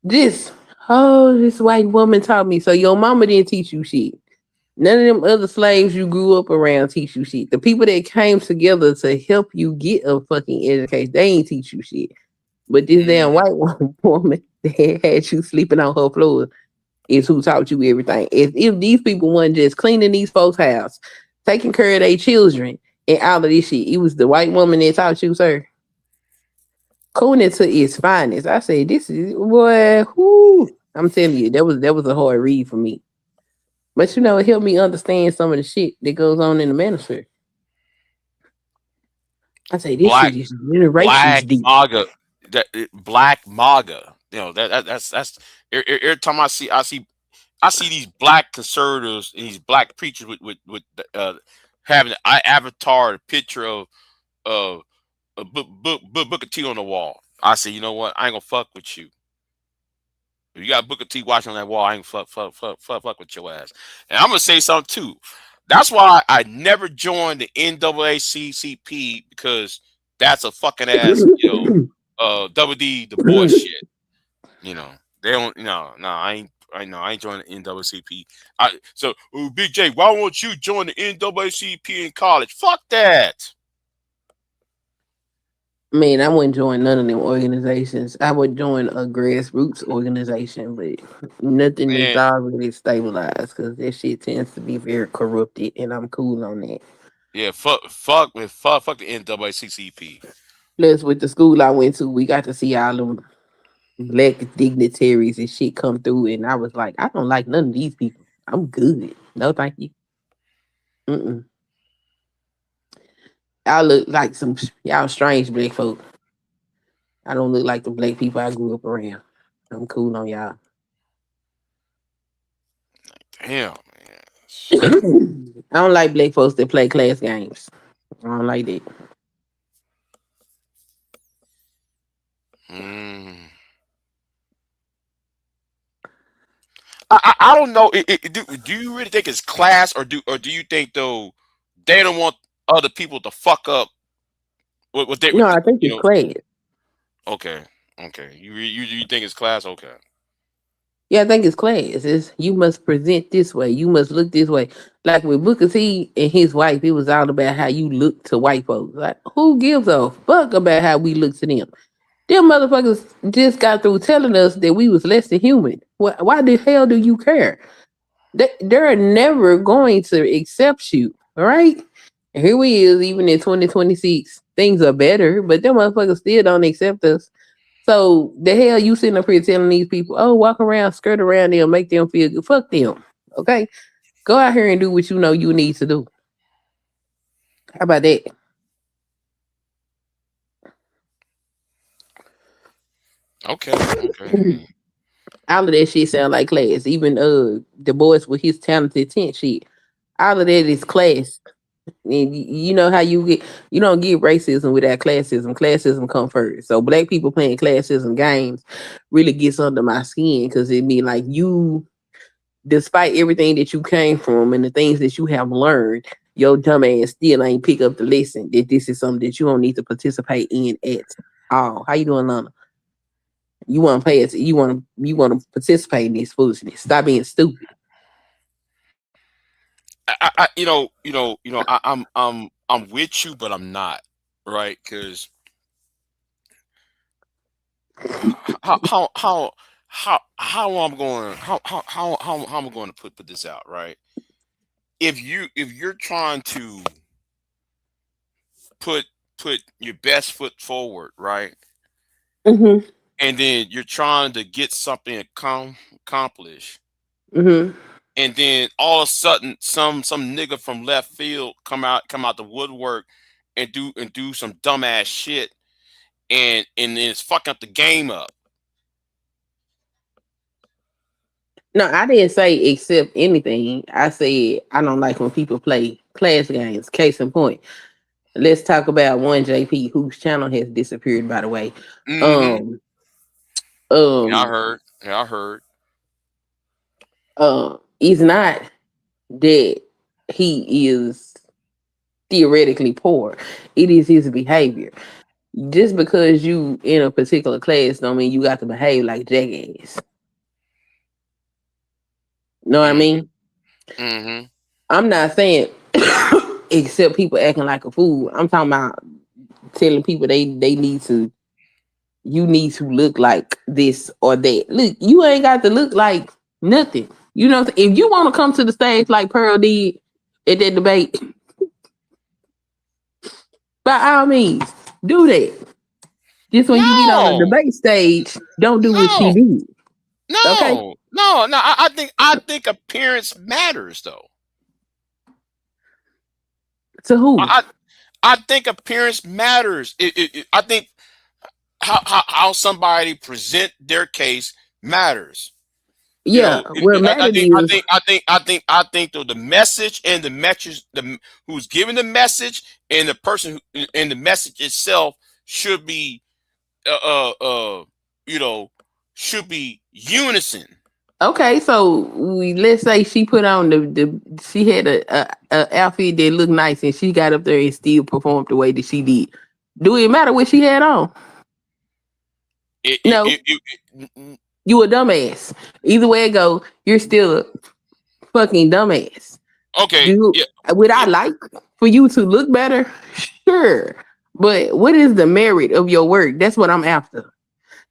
This white woman taught me. So your mama didn't teach you shit. None of them other slaves you grew up around teach you shit. The people that came together to help you get a fucking education, they ain't teach you shit. But this damn white woman that had you sleeping on her floor is who taught you everything. If these people weren't just cleaning these folks' house, taking care of their children, and all of this shit, it was the white woman that taught you, sir. Coolness to its finest. I say, this is, boy, whoo. I'm telling you, that was a hard read for me. But it helped me understand some of the shit that goes on in the manosphere. I say, this shit is generations deep. Black MAGA. That's every time I see these black conservatives and these black preachers with having an avatar, a picture of Booker T on the wall. I say, you know what? I ain't gonna fuck with you. If you got Booker T watching on that wall, I ain't fuck with your ass. And I'm gonna say something too. That's why I never joined the NAACP, because that's a fucking ass, WD Du Bois shit. They don't. No, I ain't joining the NAACP. So Big J, why won't you join the NAACP in college? Fuck that. Man, I wouldn't join none of them organizations. I would join a grassroots organization, but nothing is already stabilized because that shit tends to be very corrupted, and I'm cool on that. Yeah, fuck the NAACP. Plus, with the school I went to, we got to see all them black dignitaries and shit come through, and I was like, I don't like none of these people. I'm good. No, thank you. Y'all look like y'all strange black folk. I don't look like the black people I grew up around. I'm cool on y'all. Damn, man. I don't like black folks that play class games. I don't like that. I don't know. Do you really think it's class, or do you think though they don't want other people to fuck up what they? No, I think it's class. Okay. You think it's class? Okay. Yeah, I think it's class. It's you must present this way. You must look this way. Like with Booker T and his wife, it was all about how you look to white folks. Like, who gives a fuck about how we look to them? Them motherfuckers just got through telling us that we was less than human. Why the hell do you care? They're never going to accept you, all right? And here we is, even in 2026, things are better, but them motherfuckers still don't accept us. So the hell you sitting up here telling these people, oh, walk around, skirt around them, make them feel good. Fuck them, okay? Go out here and do what you know you need to do. How about that? Okay. All of that shit sound like class. Even Du Bois with his talented tent shit. All of that is class. And you know how you don't get racism without classism. Classism come first. So black people playing classism games really gets under my skin, because it mean like you, despite everything that you came from and the things that you have learned, your dumb ass still ain't pick up the lesson that this is something that you don't need to participate in at all. How you doing, Lana? You want to pay it? You want to participate in this foolishness? Stop being stupid. I'm with you, but I'm not, right? Because how I'm going how I'm going to put this out, right? If you're trying to put your best foot forward, right? Mm-hmm. And then you're trying to get something accomplished. Mm-hmm. And then all of a sudden some nigga from left field come out the woodwork and do some dumbass shit and then it's fucking up the game up. No, I didn't say accept anything. I said I don't like when people play class games. Case in point. Let's talk about one JP whose channel has disappeared, by the way. Mm-hmm. Um, Yeah, I um, heard. Yeah, I heard. it's not that he is theoretically poor. It is his behavior. Just because you in a particular class don't mean you got to behave like jackass. Know what I mean? Mm-hmm. I'm not saying except people acting like a fool. I'm talking about telling people they need to, you need to look like this or that. Look, you ain't got to look like nothing. You know, if you want to come to the stage like Pearl did at that debate, by all means, do that. Just when you get on the debate stage, don't do what she did. Okay? No. I think appearance matters though. To who? I think appearance matters. I think how somebody present their case matters. Yeah, what matters is I think though the message and the message, who's giving the message and the person and the message itself should be should be unison. okay. So let's say she put on the she had a outfit that looked nice and she got up there and still performed the way that she did. Do it matter what she had on? No. You a dumbass. Either way it go, you're still a fucking dumbass. Okay. Would I like for you to look better? Sure. But what is the merit of your work? That's what I'm after.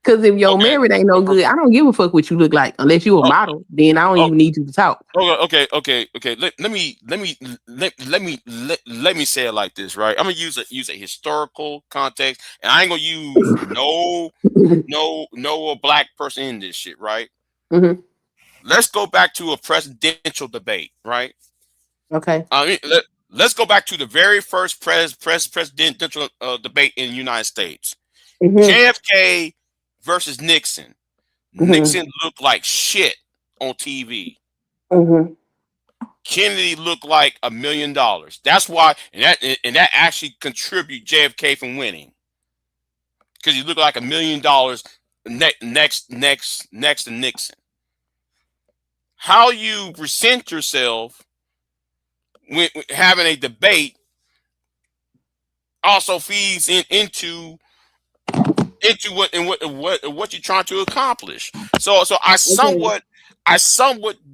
Because if your merit ain't no good, I don't give a fuck what you look like. Unless you a model, then I don't even need you to talk. Okay. Let me say it like this, right? I'm gonna use a historical context, and I ain't gonna use no black person in this shit, right? Mm-hmm. Let's go back to a presidential debate, right? Okay. I mean, let's go back to the very first presidential debate in the United States. Mm-hmm. JFK versus Nixon. Mm-hmm. Nixon looked like shit on TV. Mm-hmm. Kennedy looked like $1 million. That's why, and that actually contribute JFK from winning, because he looked like $1 million next to Nixon. How you present yourself when having a debate also feeds into what you're trying to accomplish. So I somewhat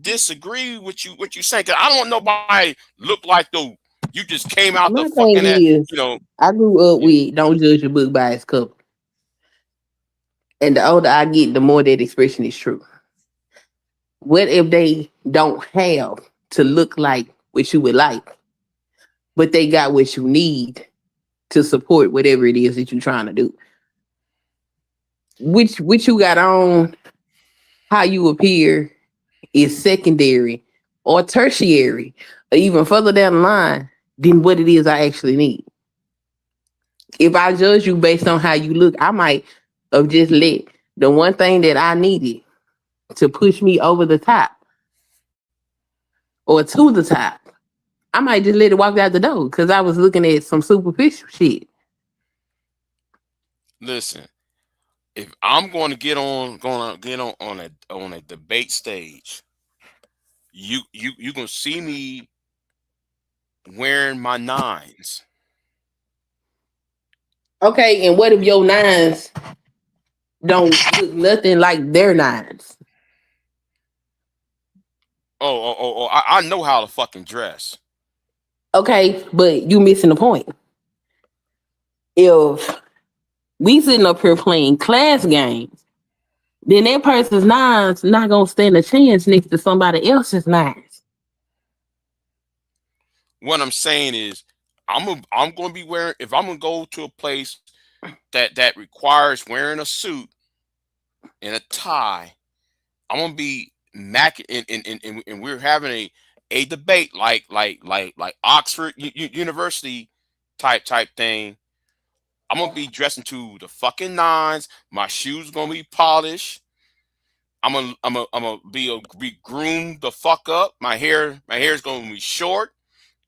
disagree with you what you're saying, because I don't want nobody look like though you just came out the fucking is, I grew up with don't judge a book by its cover. And the older I get, the more that expression is true. What if they don't have to look like what you would like, but they got what you need to support whatever it is that you're trying to do? Which you got on, how you appear is secondary or tertiary, or even further down the line than what it is I actually need. If I judge you based on how you look, I might have just let the one thing that I needed to push me over the top or to the top, I might just let it walk out the door because I was looking at some superficial shit. Listen, if I'm going to get on a debate stage, you gonna see me wearing my 9s. Okay, and what if your 9s don't look nothing like their 9s? I know how to fucking dress. Okay, but you missing the point. If we sitting up here playing class games, then that person's nines not gonna stand a chance next to somebody else's nines. What I'm saying is, I'm gonna be wearing, if I'm gonna go to a place that requires wearing a suit and a tie, I'm gonna be and we're having a debate like Oxford University type thing. I'm gonna be dressing to the fucking nines. My shoes gonna be polished. I'm gonna be groomed the fuck up. My hair is gonna be short,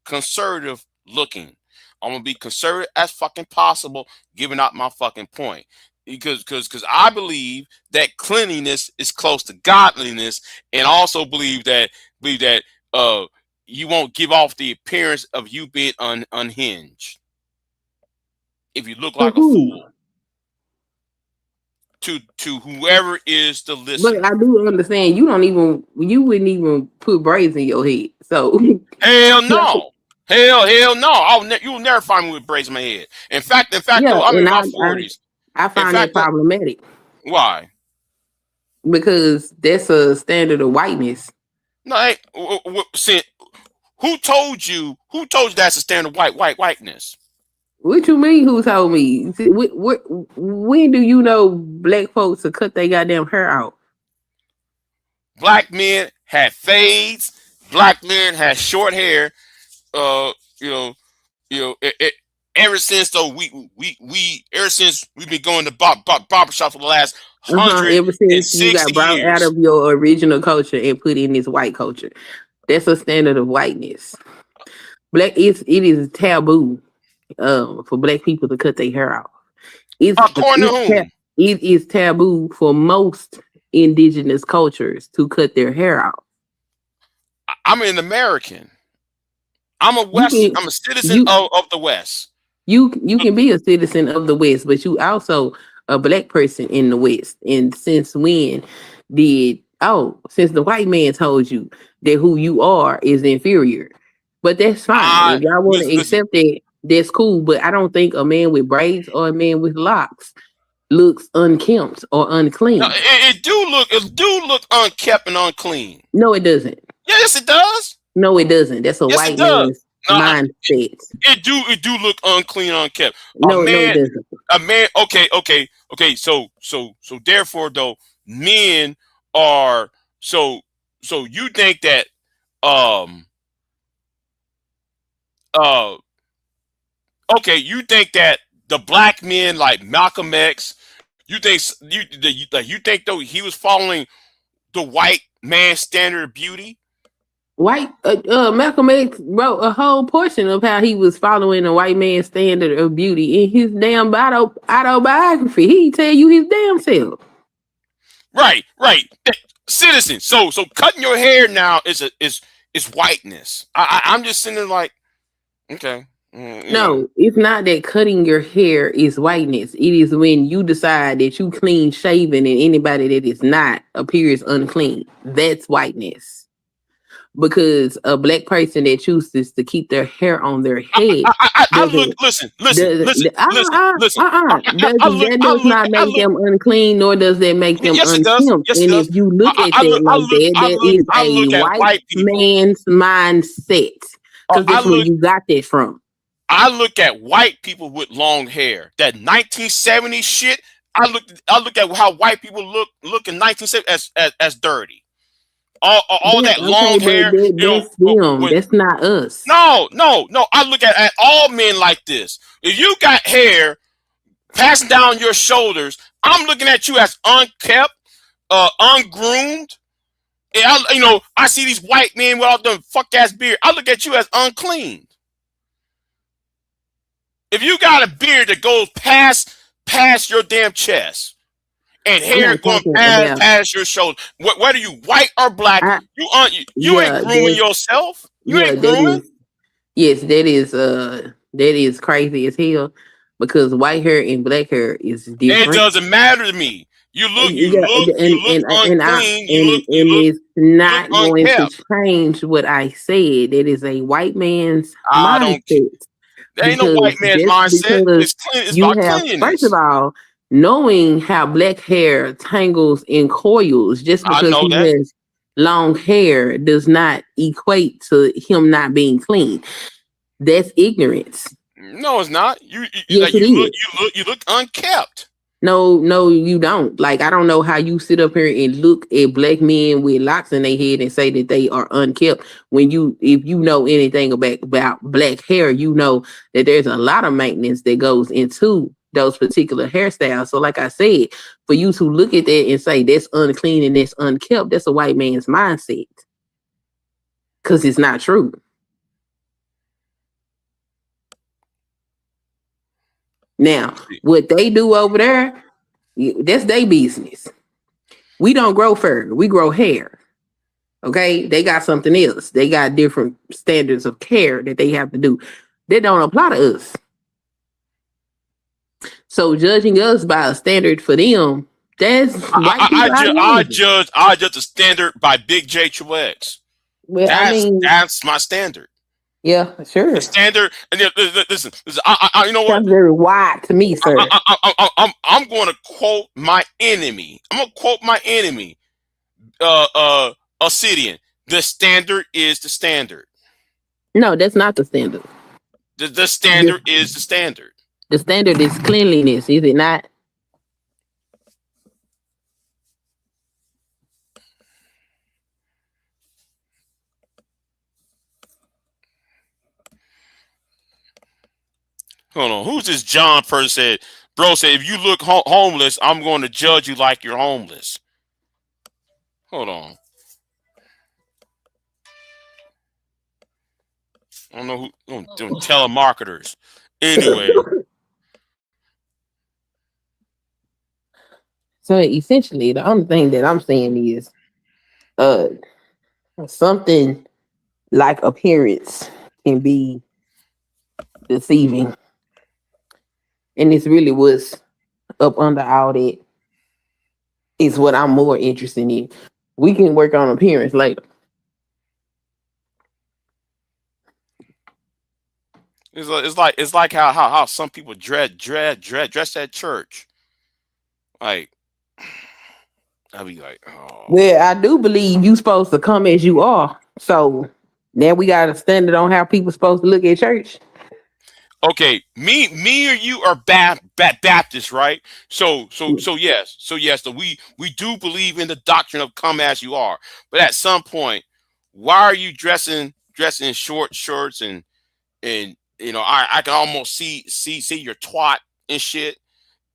conservative looking. I'm gonna be conservative as fucking possible, giving out my fucking point. Because I believe that cleanliness is close to godliness, and also believe that you won't give off the appearance of you being unhinged if you look like a fool to whoever is the listener. But I do understand you wouldn't even put braids in your head. So hell no. Hell no. You'll never find me with braids in my head. In fact, yeah, though, I'm in my 40s. I find that problematic. Why? Because that's a standard of whiteness. No, hey, who told you that's a standard of whiteness? What you mean? Who told me? When do you know black folks to cut their goddamn hair out? Black men had fades. Black men had short hair. Ever since though ever since we've been going to barbershop for the last 100 ever since you got brought out of your original culture and put in this white culture, that's a standard of whiteness. It is taboo for black people to cut their hair out. According to whom? It is taboo for most indigenous cultures to cut their hair out. I'm an American. I'm a citizen of the West. You can be a citizen of the West, but you also a black person in the West. And since when since the white man told you that who you are is inferior. But that's fine. If y'all want to accept that, that's cool. But I don't think a man with braids or a man with locks looks unkempt or unclean. No, it do look unkept and unclean. No, it doesn't. Yes, it does. No, it doesn't. That's a white man's mindset. It do look unclean, unkept. No, it doesn't. A man. Okay. So therefore, though, men are so you think that you think that the black men like Malcolm X, you think though he was following the white man's standard of beauty? Malcolm X wrote a whole portion of how he was following a white man's standard of beauty in his damn autobiography. He tell you his damn self. Right. Citizen. So cutting your hair now is whiteness. I'm just sitting there like, okay. No, it's not that cutting your hair is whiteness. It is when you decide that you clean shaven and anybody that is not appears unclean. That's whiteness. Because a black person that chooses to keep their hair on their head. Listen. That does not make them unclean, nor does that make them unkempt. And if you look at that like that is a white man's mindset. Because that's where you got that from. I look at white people with long hair. That 1970s shit. I look at how white people look in 1970s as dirty. All that long hair. That's not us. No. I look at all men like this. If you got hair passing down your shoulders, I'm looking at you as unkept, ungroomed. I see these white men with all the fuck ass beard. I look at you as unclean. If you got a beard that goes past your damn chest and hair going past your shoulder, whether you white or black, you ain't grooming yourself. You ain't grooming. That is crazy as hell because white hair and black hair is different. It doesn't matter to me. You look unclean. You it's not look going to unkept. change what I said. It is a white man's I don't. mindset. There ain't no white man's mindset. It's clean. It's You about have, first cleanliness. of all, knowing how black hair tangles in coils, just I because know he that. has long hair does not equate to him not being clean. That's ignorance. No, it's not. Yes, it is. You look unkept. No, you don't. Like, I don't know how you sit up here and look at black men with locks in their head and say that they are unkept. When if you know anything about black hair, you know that there's a lot of maintenance that goes into those particular hairstyles. So, like I said, for you to look at that and say that's unclean and that's unkept, that's a white man's mindset. Because it's not true. Now, what they do over there, that's their business. We don't grow fur, we grow hair. Okay, they got something else. They got different standards of care that they have to do. That don't apply to us. So judging us by a standard for them, that's I judge the standard by Big J Triple X. Well, that's my standard. Yeah, sure. The standard. And listen. You know what? That's very wide to me, sir. I'm going to quote my enemy. I'm going to quote my enemy. Obsidian. The standard is the standard. No, that's not the standard. The standard is the standard. The standard is cleanliness, is it not? Hold on. Who's this John person said? Bro said, if you look homeless, I'm going to judge you like you're homeless. Hold on. I don't know who. Telemarketers. Anyway. So essentially, the only thing that I'm saying is, something like appearance can be deceiving, and it's really what's up under all that is what I'm more interested in. We can work on appearance later. It's like how some people dress at church. Like, I'll be like, oh. Well, I do believe you supposed to come as you are. So now we got a standard on how people supposed to look at church. Okay, me or you are Baptist, right? So yes. So we do believe in the doctrine of come as you are. But at some point, why are you dressing in short shorts and you know, I can almost see your twat and shit.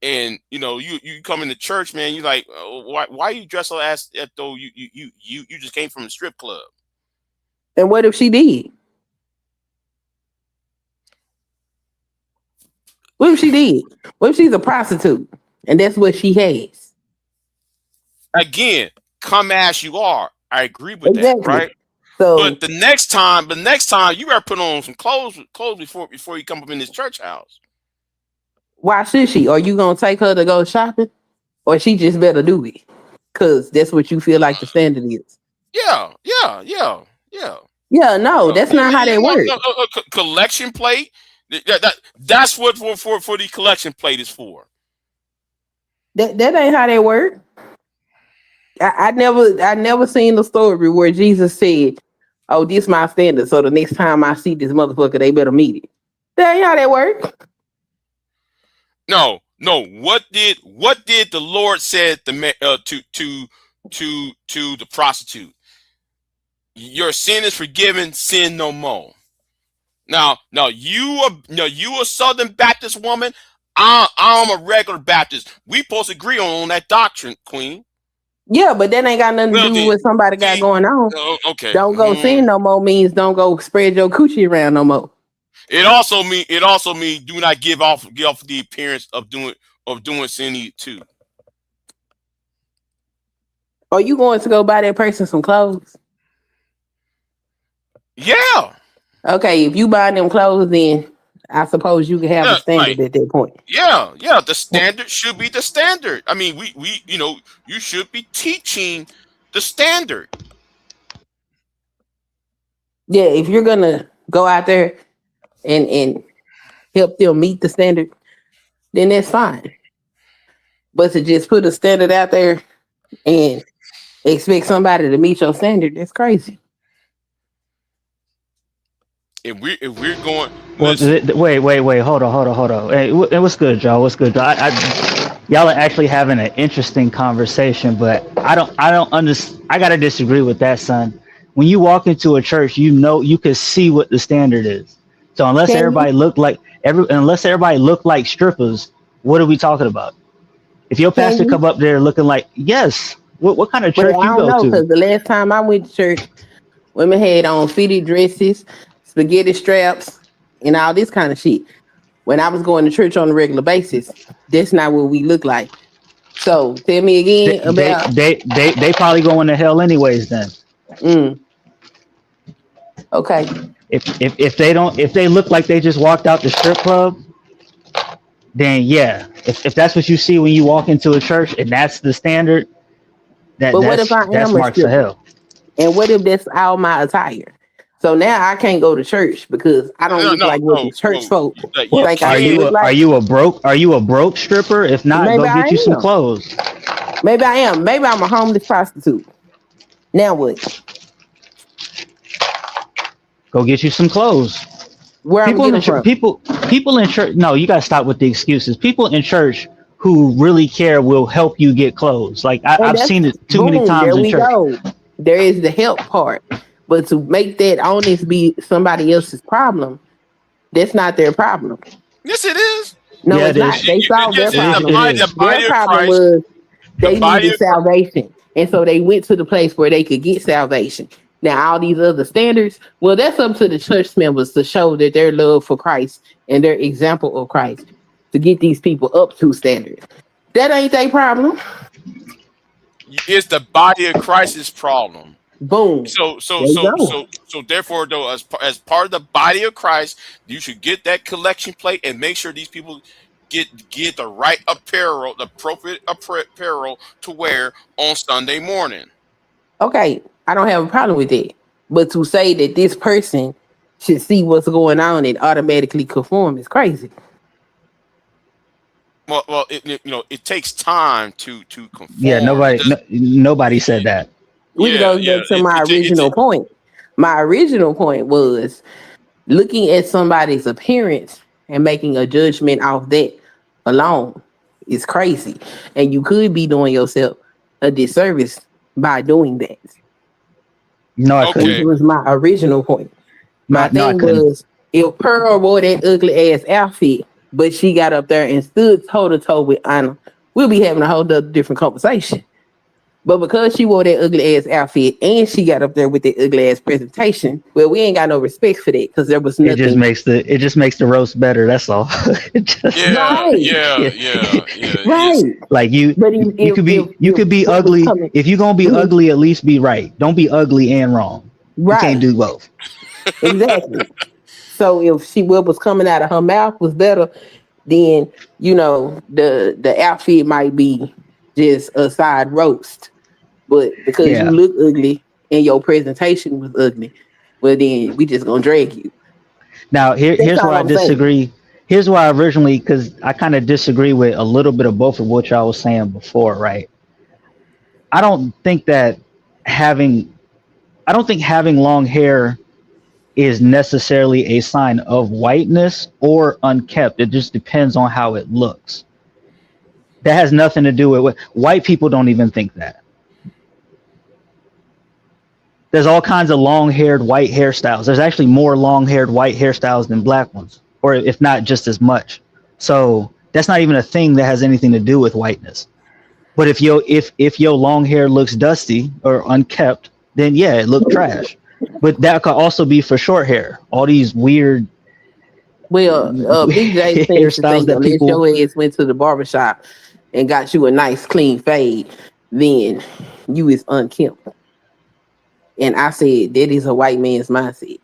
And you know, you come into church, man. You like, why you dress as though you just came from a strip club? And what if she did? What if she did? What if she's a prostitute and that's what she has? Again, come as you are. I agree with that, right? So, but the next time, you better put on some clothes before you come up in this church house. Why should she? Are you gonna take her to go shopping, or she just better do it? Cause that's what you feel like the standard is. Yeah. Yeah, no, that's not how they work. A collection plate. That's what for the collection plate is for. That ain't how they work. I never seen the story where Jesus said, "Oh, this is my standard, so the next time I see this motherfucker, they better meet it." That ain't how they work. No. What did the Lord said to the prostitute? Your sin is forgiven. Sin no more. Now you a Southern Baptist woman. I'm a regular Baptist. We supposed to agree on that doctrine, Queen. Yeah, but that ain't got nothing to do with what somebody got going on. Okay. Don't go sin no more means don't go spread your coochie around no more. It also means do not give off the appearance of doing sin too. Are you going to go buy that person some clothes? Yeah. Okay, if you buy them clothes, then I suppose you can have a standard at that point. Yeah, the standard should be the standard. I mean, we you should be teaching the standard. Yeah, if you're gonna go out there and help them meet the standard, then that's fine. But to just put a standard out there and expect somebody to meet your standard, that's crazy. If we're going, well, wait, hold on. Hey, what's good, Joe? What's good? Y'all are actually having an interesting conversation, but I don't understand. I gotta disagree with that, son. When you walk into a church, you can see what the standard is. So unless everybody look like strippers, what are we talking about? If your pastor come up there looking like, yes, what kind of church you go to? Because the last time I went to church, women had on fitted dresses, spaghetti straps, and all this kind of shit. When I was going to church on a regular basis, that's not what we look like. So tell me again about they probably going to hell anyways then. Okay. If they look like they just walked out the strip club, then yeah. If that's what you see when you walk into a church and that's the standard, that's marks of hell. And what if that's all my attire? So now I can't go to church because I don't look like what the church folk think I look like. Are you a broke stripper? If not, Maybe go get you some clothes. Maybe I am. Maybe I'm a homeless prostitute. Now what? Go get you some clothes. Where people I'm getting from? People in church. No, you gotta stop with the excuses. People in church who really care will help you get clothes. Like I've seen it too many times in church. Go. There is the help part, but to make that onus be somebody else's problem, that's not their problem. Yes, it is. No, it's not. They solved their problem. Their problem was they needed salvation, and so they went to the place where they could get salvation. Now, all these other standards, well, that's up to the church members to show that their love for Christ and their example of Christ to get these people up to standards. That ain't their problem. It's the body of Christ's problem. Boom. So therefore, though, as part of the body of Christ, you should get that collection plate and make sure these people get the right apparel, the appropriate apparel to wear on Sunday morning. Okay, I don't have a problem with that. But to say that this person should see what's going on and automatically conform is crazy. Well, it takes time to conform. Yeah, nobody said that. We go back to my original point. My original point was looking at somebody's appearance and making a judgment off that alone is crazy. And you could be doing yourself a disservice by doing that. No, I couldn't. Which was my original point. My thing was, if Pearl wore that ugly ass outfit, but she got up there and stood toe to toe with Anna, we'll be having a whole other different conversation. But because she wore that ugly ass outfit and she got up there with that ugly ass presentation, well, we ain't got no respect for that because there was nothing. It just makes the roast better. That's all. Yeah. Right. Like you could be ugly. If you're gonna be ugly, at least be right. Don't be ugly and wrong. Right. You can't do both. Exactly. So if what was coming out of her mouth was better, then the outfit might be just a side roast. But because you look ugly and your presentation was ugly, well then we just gonna drag you. Now here's where I disagree. Here's why because I kind of disagree with a little bit of both of what y'all was saying before, right? I don't think having long hair is necessarily a sign of whiteness or unkept. It just depends on how it looks. That has nothing to do with white people don't even think that. There's all kinds of long-haired white hairstyles. There's actually more long-haired white hairstyles than black ones, or if not just as much. So that's not even a thing that has anything to do with whiteness. But if your long hair looks dusty or unkept, then yeah, it looked trash. But that could also be for short hair. All these weird Big J hairstyles that people your ass went to the barbershop and got you a nice clean fade, then you is unkempt. And I said that is a white man's mindset.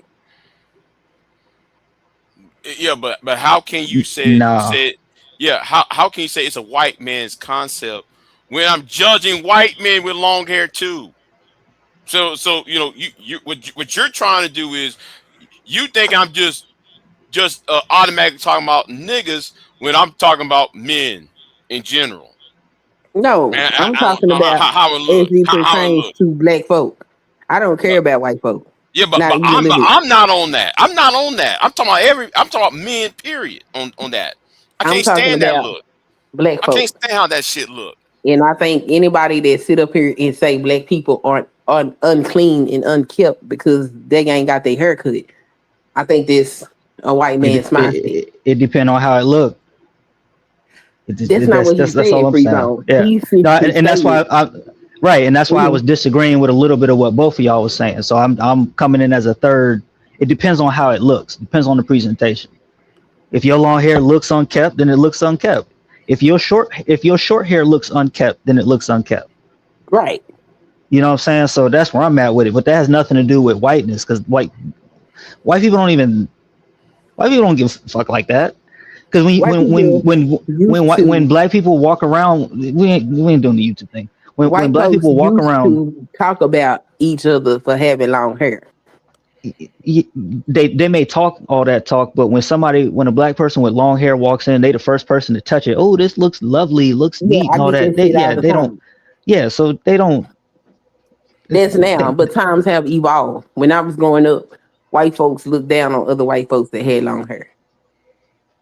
Yeah, but how can you say how can you say it's a white man's concept when I'm judging white men with long hair too? So what you're trying to do is you think I'm just automatically talking about niggas when I'm talking about men in general. No, Man, I'm talking about how it as look, it how it pertains look. to black folk. I don't care about white folk. Yeah, Not but even a little bit. I'm not on that. I'm not on that. I'm talking about men. Period. On that. I I'm can't talking stand that about look. black I can't folk. stand how that shit look. And I think anybody that sit up here and say black people aren't unclean and unkept because they ain't got their hair cut, I think this a white man's mindset. It depends on how it look. That's not what he That's all said, I'm Free saying. Zone. Yeah. He No, simply and that's why stated, and that's why I was disagreeing with a little bit of what both of y'all was saying. So I'm coming in as a third. It depends on how it looks. Depends on the presentation. If your long hair looks unkept, then it looks unkept. If your short hair looks unkept, then it looks unkept. Right. You know what I'm saying? So that's where I'm at with it. But that has nothing to do with whiteness, because white people don't give a fuck like that. Because when black people walk around, we ain't doing the YouTube thing. When black people walk around, to talk about each other for having long hair. They may talk all that talk, but when a black person with long hair walks in, they the first person to touch it. Oh, this looks lovely, looks neat, and all that. They don't. Yeah, so they don't. That's now, but times have evolved. When I was growing up, white folks looked down on other white folks that had long hair.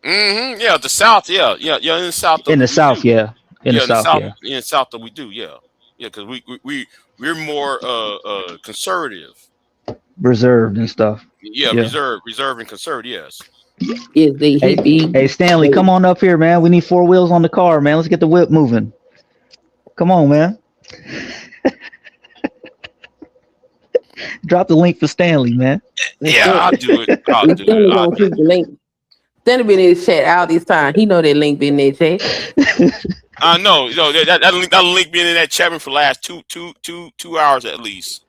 Mm-hmm. Yeah, the South. Yeah. In the South. In the South, yeah. In the South, we do. Yeah. Yeah, because we're more conservative. Reserved and stuff. Yeah, reserve and conservative. Yes. Hey, Stanley, come on up here, man. We need 4 wheels on the car, man. Let's get the whip moving. Come on, man. Drop the link for Stanley, man. Yeah, I'll do it. I'll do it. Gonna click the link. Stanley been in his chat all this time. He know that link been in that chat. I know. That link been in that chat for the last two hours at least,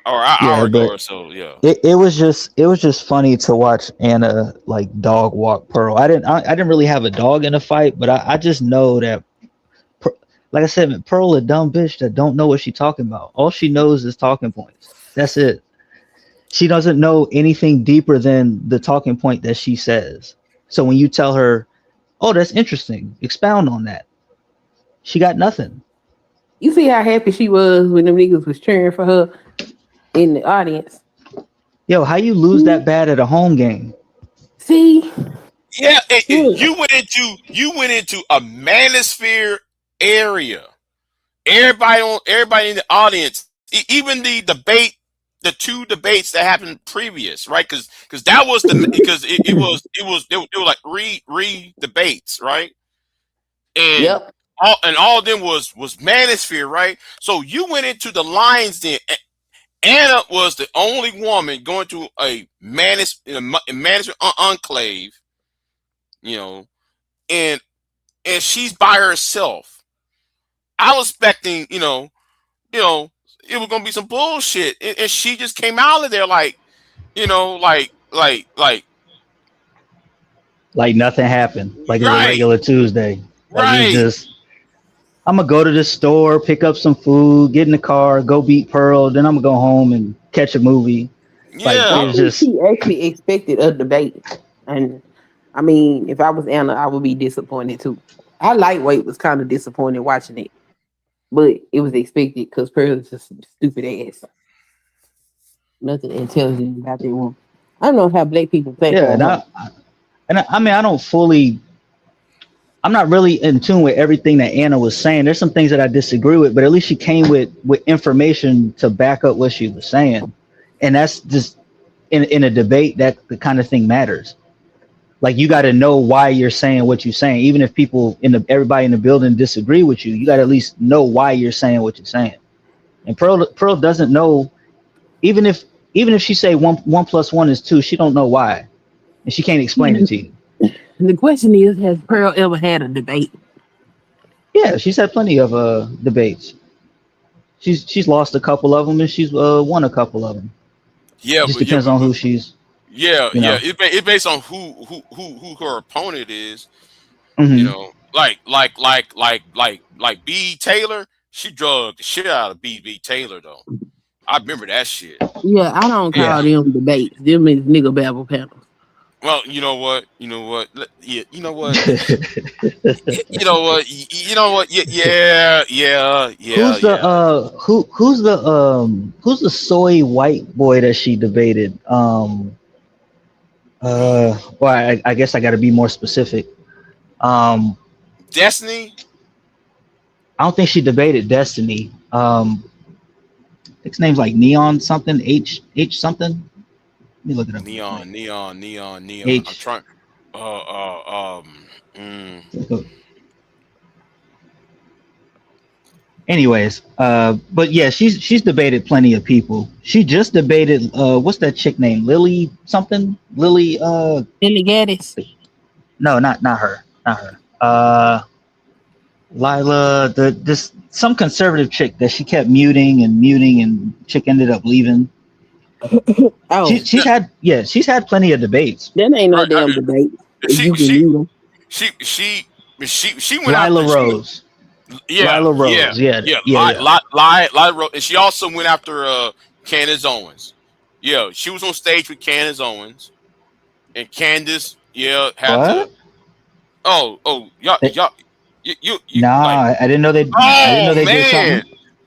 or an hour ago or so. Yeah. It was just funny to watch Anna like dog walk Pearl. I didn't really have a dog in the fight, but I just know that, like I said, Pearl a dumb bitch that don't know what she's talking about. All she knows is talking points. That's it. She doesn't know anything deeper than the talking point that she says. So when you tell her, "Oh, that's interesting," expound on that. She got nothing. You see how happy she was when them niggas was cheering for her in the audience. Yo, how you lose that bad at a home game? See? Yeah, you went into a manosphere area. Everybody in the audience, even the two debates that happened previous, right? Because that was it was like re debates, right? And all of them was manosphere, right? So you went into the Lions Den. Anna was the only woman going to a manosphere enclave, and she's by herself. I was expecting, it was gonna be some bullshit, and she just came out of there like nothing happened, like it's a regular Tuesday. Like it was just, I'm gonna go to the store, pick up some food, get in the car, go beat Pearl, then I'm gonna go home and catch a movie. Yeah, it was just. She actually expected a debate, and I mean, if I was Anna, I would be disappointed too. I lightweight was kind of disappointed watching it, but it was expected because Pearl is just stupid ass. Nothing intelligent about that woman. I don't know how black people think. Yeah, I mean, I'm not really in tune with everything that Anna was saying. There's some things that I disagree with, but at least she came with information to back up what she was saying. And that's just in a debate, that the kind of thing matters. Like, you got to know why you're saying what you're saying. Even if everybody in the building disagree with you, you got to at least know why you're saying what you're saying. And Pearl doesn't know, even if she say one plus one is 2, she don't know why. And she can't explain it to you. The question is, has Pearl ever had a debate? Yeah, she's had plenty of debates. She's lost a couple of them, and she's won a couple of them. Yeah, it just depends on who she's. Yeah, You know? It's based on who her opponent is. Mhm. You know, like B. Taylor. She drugged the shit out of B. Taylor though. I remember that shit. Yeah, I don't Yeah. call them debates. Them is nigga babble panels. Well, you know what? Yeah, you know what? You know what? You know what? Yeah. Who's the who's the soy white boy that she debated? Well, I guess I got to be more specific. Destiny. I don't think she debated Destiny. I think his name's like Neon something, H something. Let me look it up. Neon. H. I'm trying. Anyways, but yeah, she's debated plenty of people. She just debated what's that chick name? Lily something? Lily Lily Gaddis. No, not her. Not her. Lila, this some conservative chick that she kept muting and chick ended up leaving. Oh, she's had plenty of debates. That ain't no damn debate. If you can mute them. She went Lila after Rose. Yeah, Lila Rose. Yeah. Lila Rose, and she also went after Candace Owens. Yeah, she was on stage with Candace Owens, and Candace, had to. Oh, y'all, you. Nah, like, I didn't know they. I didn't know they did something.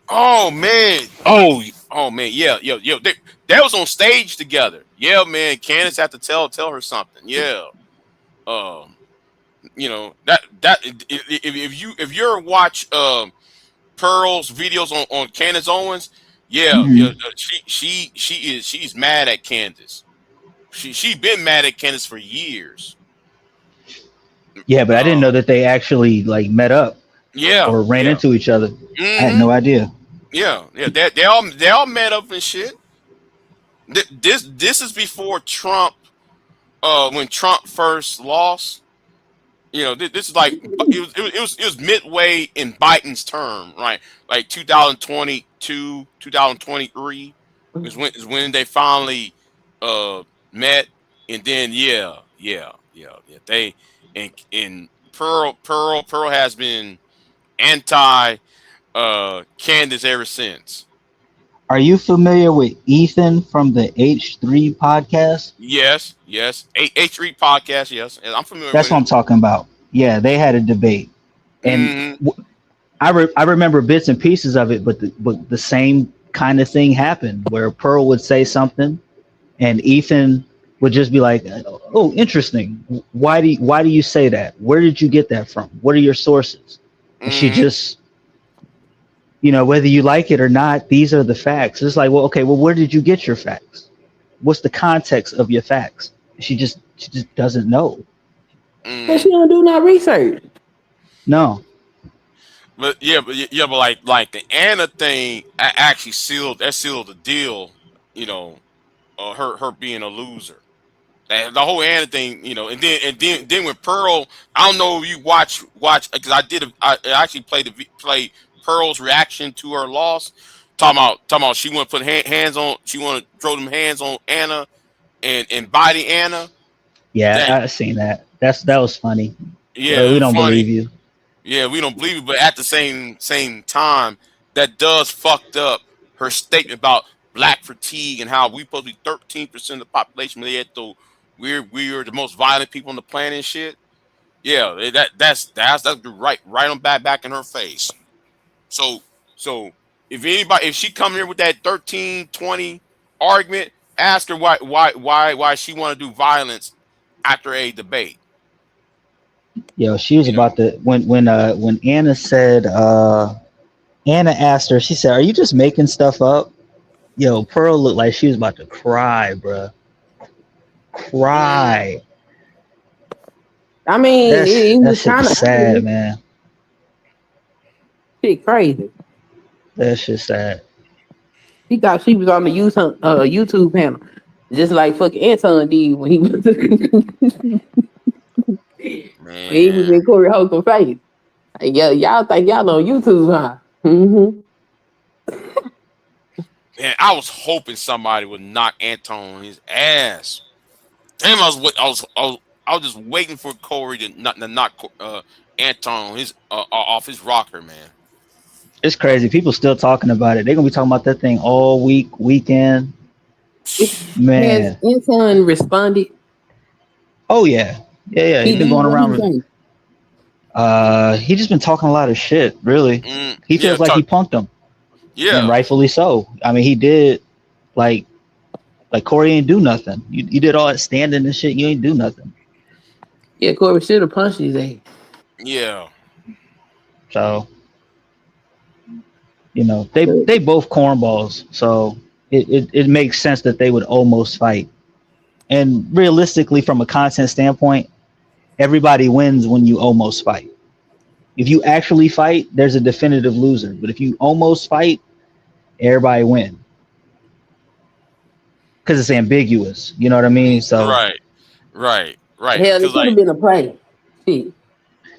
Oh man, yeah. They was on stage together. Yeah, man. Candace had to tell her something. Yeah. You know that if you watch Pearl's videos on Candace Owens, she's mad at Candace. She's been mad at Candace for years. Yeah, but I didn't know that they actually like met up. Yeah, or ran into each other. I had no idea. Yeah. They all met up and shit. This is before Trump. When Trump first lost. You know, this is like it was midway in Biden's term, right? Like 2022, 2023 is when they finally met, and then they and Pearl has been anti Candace ever since. Are you familiar with Ethan from the H3 podcast? Yes. H3 podcast, yes. I'm familiar That's with what it. I'm talking about. Yeah, they had a debate. And I remember bits and pieces of it, but the same kind of thing happened where Pearl would say something and Ethan would just be like, "Oh, interesting. Why do you say that? Where did you get that from? What are your sources?" And she just, whether you like it or not, these are the facts. It's like, well, okay, well, where did you get your facts? What's the context of your facts? She just doesn't know. But she don't do no research. No. But like the Anna thing actually sealed the deal. Her being a loser. And the whole Anna thing, and then with Pearl, I don't know if you watch because I actually played Pearl's reaction to her loss. Talking about she want to put hands on, she want to throw them hands on Anna and body Anna. Yeah, I seen that. That was funny. Yeah, we don't believe you. Yeah, we don't believe it, but at the same time, that does fucked up her statement about black fatigue and how we supposed to be 13% of the population, but yet though we're the most violent people on the planet and shit. Yeah, that's right on back in her face. So if she come here with that 13-20 argument, ask her why she want to do violence after a debate. Yo, she was about to when Anna said Anna asked her, she said, "Are you just making stuff up?" Yo, Pearl looked like she was about to cry, bruh. Cry. I mean, it was kind of sad, man. Shit crazy. That shit sad. She thought she was on the YouTube panel, just like fucking Anton did when he was when he was in Corey Holcomb face. Like, yeah, y'all think y'all on YouTube, huh? Mm-hmm. Man, I was hoping somebody would knock Anton on his ass Damn, I was just waiting for Corey to knock Anton off his rocker, man. It's crazy. People still talking about it. They're gonna be talking about that thing all weekend. Has Man. Anton responded? Oh yeah. Yeah. He He's been did. going What around he with say? he just been talking a lot of shit, really. He feels like he punked him. Yeah. And rightfully so. I mean, he did like Corey ain't do nothing. You did all that standing and shit, you ain't do nothing. Yeah, Corey should have punched his ass. Yeah. So, you know, they both cornballs. So it makes sense that they would almost fight. And realistically, from a content standpoint, everybody wins when you almost fight. If you actually fight, there's a definitive loser. But if you almost fight, everybody win. Because it's ambiguous. You know what I mean? So Right. Hell, it could have been a prank.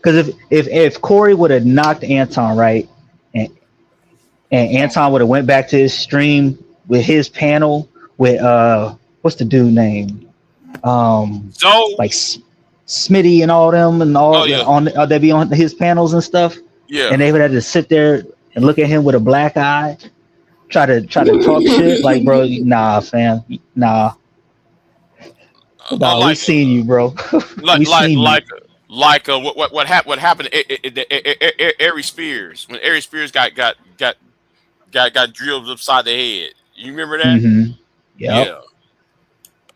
because if Corey would have knocked Anton right, and Anton would have went back to his stream with his panel with what's the dude name? Like Smitty and all them and all they be on his panels and stuff. Yeah. And they would have to sit there and look at him with a black eye, try to talk shit. Like, bro, nah, fam, nah. Nah, we seen you, bro. What happened to Ari Spears when Ari Spears got drilled upside the head. You remember that? Mm-hmm. Yep. Yeah.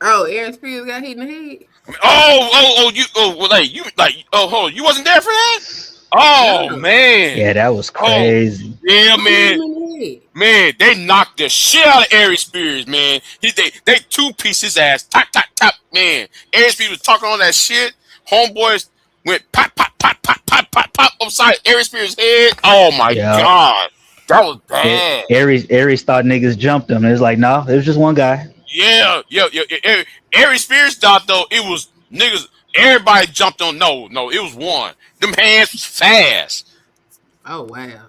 Oh, Aaron Spears got hit in the head. Hold on, you wasn't there for that? Oh man. Yeah, that was crazy. Yeah, man, they knocked the shit out of Ari Spears, man. They two-piece his ass, tap, man. Ari Spears was talking on that shit. Homeboys went pop upside Ari Spears' head. Oh my god, that was bad. Aries thought niggas jumped him. It was like, no, it was just one guy. Yeah. Ari Spears thought though it was niggas. Everybody jumped on. No, it was one. Them hands was fast. Oh wow.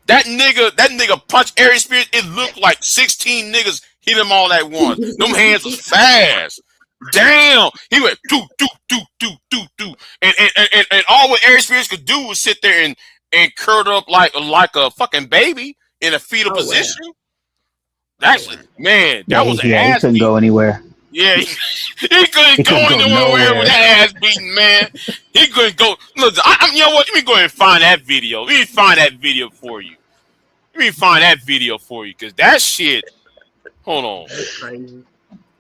That nigga punched Ari Spears. It looked like 16 niggas hit him all at once. Them hands was fast. Damn. He went do. And all what Ari Spears could do was sit there and curl up like a fucking baby in a fetal position. Wow. Actually, man, that was he couldn't go anywhere. Yeah, he couldn't go anywhere with that ass beating, man. He couldn't go. Look, you know what? Let me go ahead and find that video. Let me find that video for you. Because that shit. Hold on.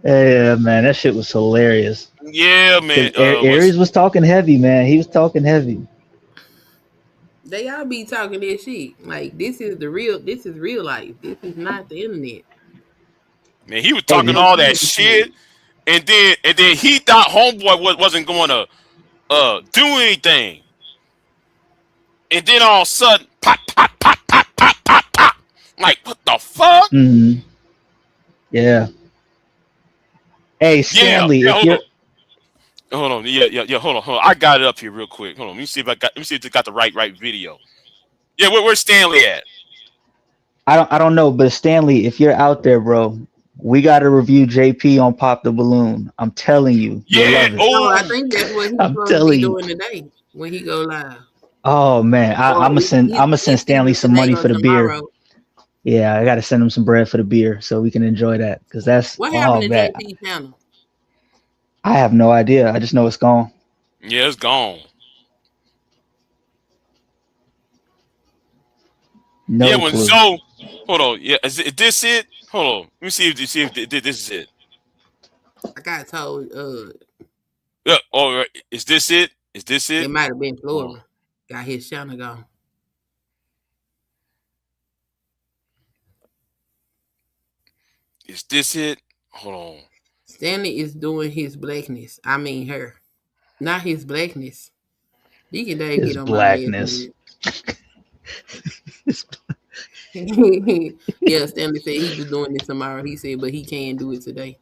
Yeah, man, that shit was hilarious. Yeah, man. Aries was talking heavy, man. He was talking heavy. They all be talking that shit. Like, this is real life. This is not the internet. Man, he was talking all that shit, and then he thought homeboy wasn't going to do anything, and then all of a sudden, pop, like what the fuck? Mm-hmm. Yeah. Hey, Stanley, if you're hold on, hold on. I got it up here real quick. Hold on, let me see if it got the right video. Yeah, where's Stanley at? I don't know, but Stanley, if you're out there, bro, we got to review JP on Pop the Balloon. I'm telling you. Yeah. Oh, I think that's what he's supposed to be doing today when he go live. Oh man, I'm gonna send Stanley some money for the beer. Yeah, I gotta send him some bread for the beer so we can enjoy that because that's what happened to JP channel. I have no idea. I just know it's gone. Yeah, it's gone. No clue. So hold on. Yeah, is this it? Hold on. Let me see if this is it. I got told. Yeah. All right. Is this it? It might have been Florida. Got his channel gone. Is this it? Hold on. Stanley is doing his blackness. I mean her, not his blackness. Deacon Dave his get on blackness. Yeah, Stanley said he was doing this tomorrow. He said, but he can't do it today.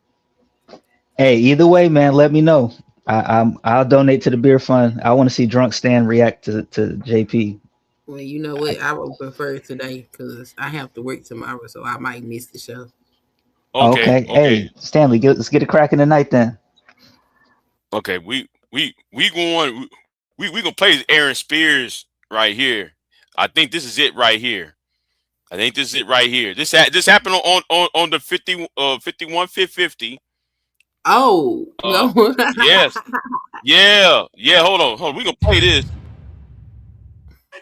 Hey, either way, man, let me know. I'll donate to the beer fund. I want to see Drunk Stan react to JP. Well, you know what? I would prefer today because I have to work tomorrow, so I might miss the show. Okay. Hey, Stanley, let's get it cracking tonight then. Okay, we gonna play Aaron Spears right here. I think this is it right here. This happened on the 51-50. Oh, Yes. Yeah. Hold on. We gonna play this.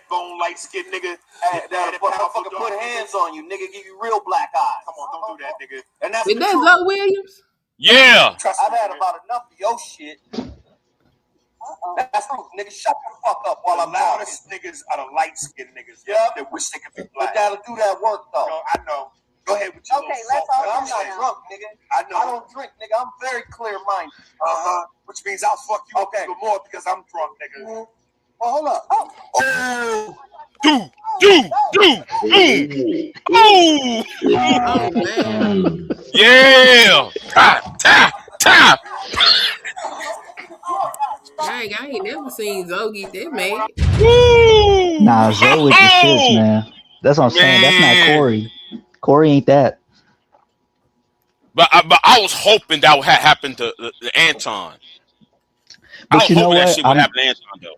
Bone light skinned nigga that'll motherfucker put hands on you, nigga, give you real black eyes. Come on, don't do that, nigga. And that's is that Zoe Williams? Yeah. I've had about enough of your shit. That's true, nigga. Shut the fuck up while I'm talking. Niggas are the light skinned niggas. Yeah. That wish they could be black. But that'll do that work though. No, I know. Go ahead with your little let's all. I'm not drunk, nigga. I know. I don't drink, nigga. I'm very clear minded. Which means I'll fuck you up even more because I'm drunk, nigga. Well, hold up. Oh. Oh. Yeah. Tap. Dang, I ain't never seen Zoe get that mad. Nah, Zoe with the shits, man. That's what I'm saying. That's not Corey. Corey ain't that. But I was hoping that would happen to Anton. But you know what? That shit would happen to Anton, though.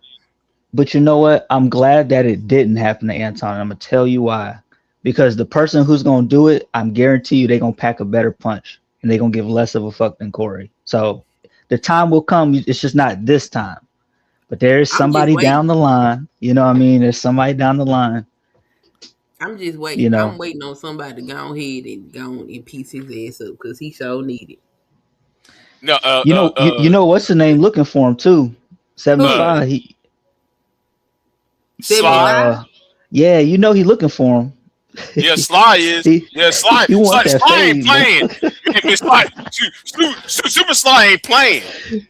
But you know what? I'm glad that it didn't happen to Anton. I'm gonna tell you why. Because the person who's gonna do it, I'm guarantee you they're gonna pack a better punch and they're gonna give less of a fuck than Corey. So the time will come. It's just not this time. But there is somebody down the line. You know what I mean? There's somebody down the line. I'm just waiting. You know, I'm waiting on somebody to go ahead and go on and piece his ass up because he so need it. No, you know what's the name looking for him too? 75. He 75. Yeah, you know he looking for him. Yeah, Sly is. Sly. Sly ain't playing. Super Sly ain't playing.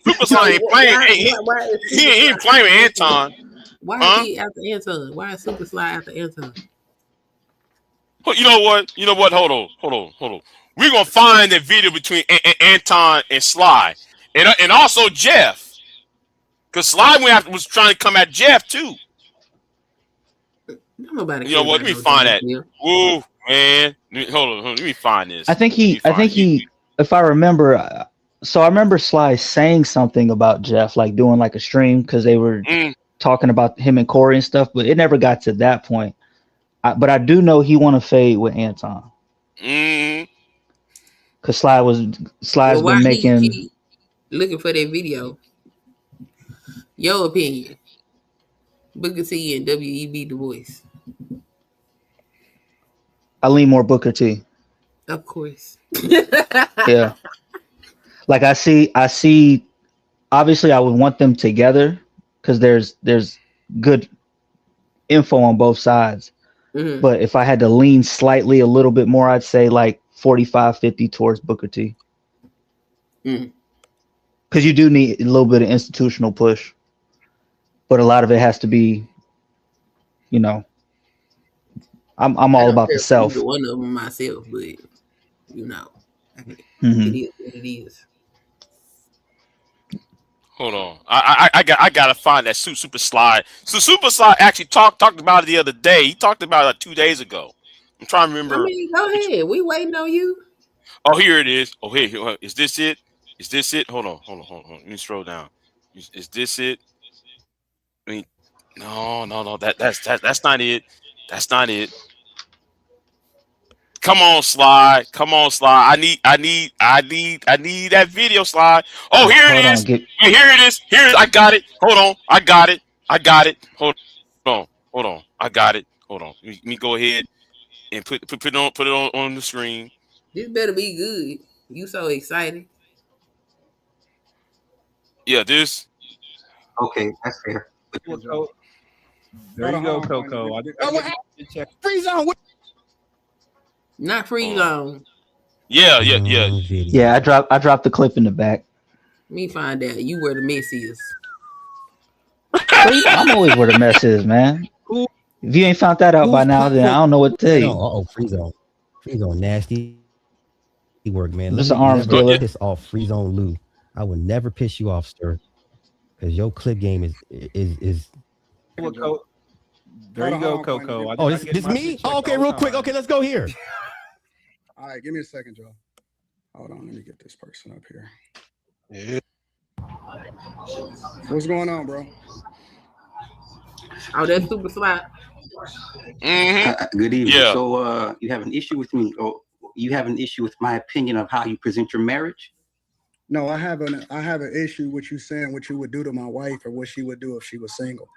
Super Sly ain't playing. He ain't playing with Anton. Why is he after Anton? Why is Super Sly after Anton? You know what? Hold on. We're gonna find the video between Anton and Sly, and also Jeff, because Sly was trying to come at Jeff too. Nobody. You know what? Let me find that. Ooh, man. Hold on. Let me find this. I think he. If I remember, so I remember Sly saying something about Jeff, like doing like a stream because they were talking about him and Corey and stuff, but it never got to that point. But I do know he want to fade with Anton. Because Sly's been making. He looking for that video. Your opinion. Booker T and W.E.B. Du Bois. I lean more Booker T. Of course. Yeah. Like I see. Obviously, I would want them together because there's good info on both sides. Mm-hmm. But if I had to lean slightly a little bit more, I'd say like 45-50 towards Booker T. Because you do need a little bit of institutional push. But a lot of it has to be, you know, I'm all about the self. One of them myself, but you know, it is what it is. Hold on, I gotta find that Super Sly. So Super Sly actually talked about it the other day. He talked about it 2 days ago. I'm trying to remember. I mean, go ahead. We waiting on you. Oh, here it is. Oh, here. Is this it? Is this it? Hold on. Let me scroll down. Is this it? I mean, no. That's not it. That's not it. Come on, Sly. I need that video, Sly. Oh, here it is. Here it is. I got it. Hold on. I got it. Hold on. I got it. Hold on. Let me go ahead and put it on the screen. This better be good. You so excited. Yeah, this. Okay, that's fair. There you go, Coco. Free zone. Not free zone. Yeah. Yeah, I dropped the clip in the back. Let me find out you where the mess is. I'm always where the mess is, man. If you ain't found that out by now, then I don't know what to tell you. Free zone, nasty work, man. Just an arms dealer. Piss off Free Zone Lou. I would never piss you off, sir, because your clip game is. There you go, Coco. Oh, this me? Oh, okay, real quick. Okay, let's go here. All right, give me a second, Joe. Hold on, let me get this person up here. What's going on, bro? Oh, that's super smart. Good evening. Yeah. So you have an issue with me, or you have an issue with my opinion of how you present your marriage? No, I have an issue with you saying what you would do to my wife or what she would do if she was single.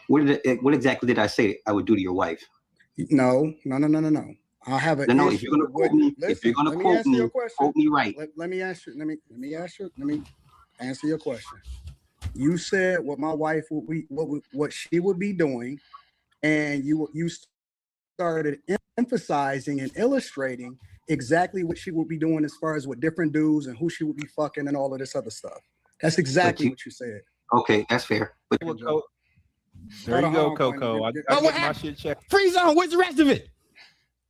What exactly did I say I would do to your wife? No. I have an No, issue. if you're gonna quote me, if you're gonna quote me right. Let me answer your question. You said what my wife what she would be doing, and you started emphasizing and illustrating exactly what she would be doing as far as with different dudes and who she would be fucking and all of this other stuff. That's exactly what you said. Okay, that's fair. But There you go, Coco. I got my shit checked. Free zone. Where's the rest of it?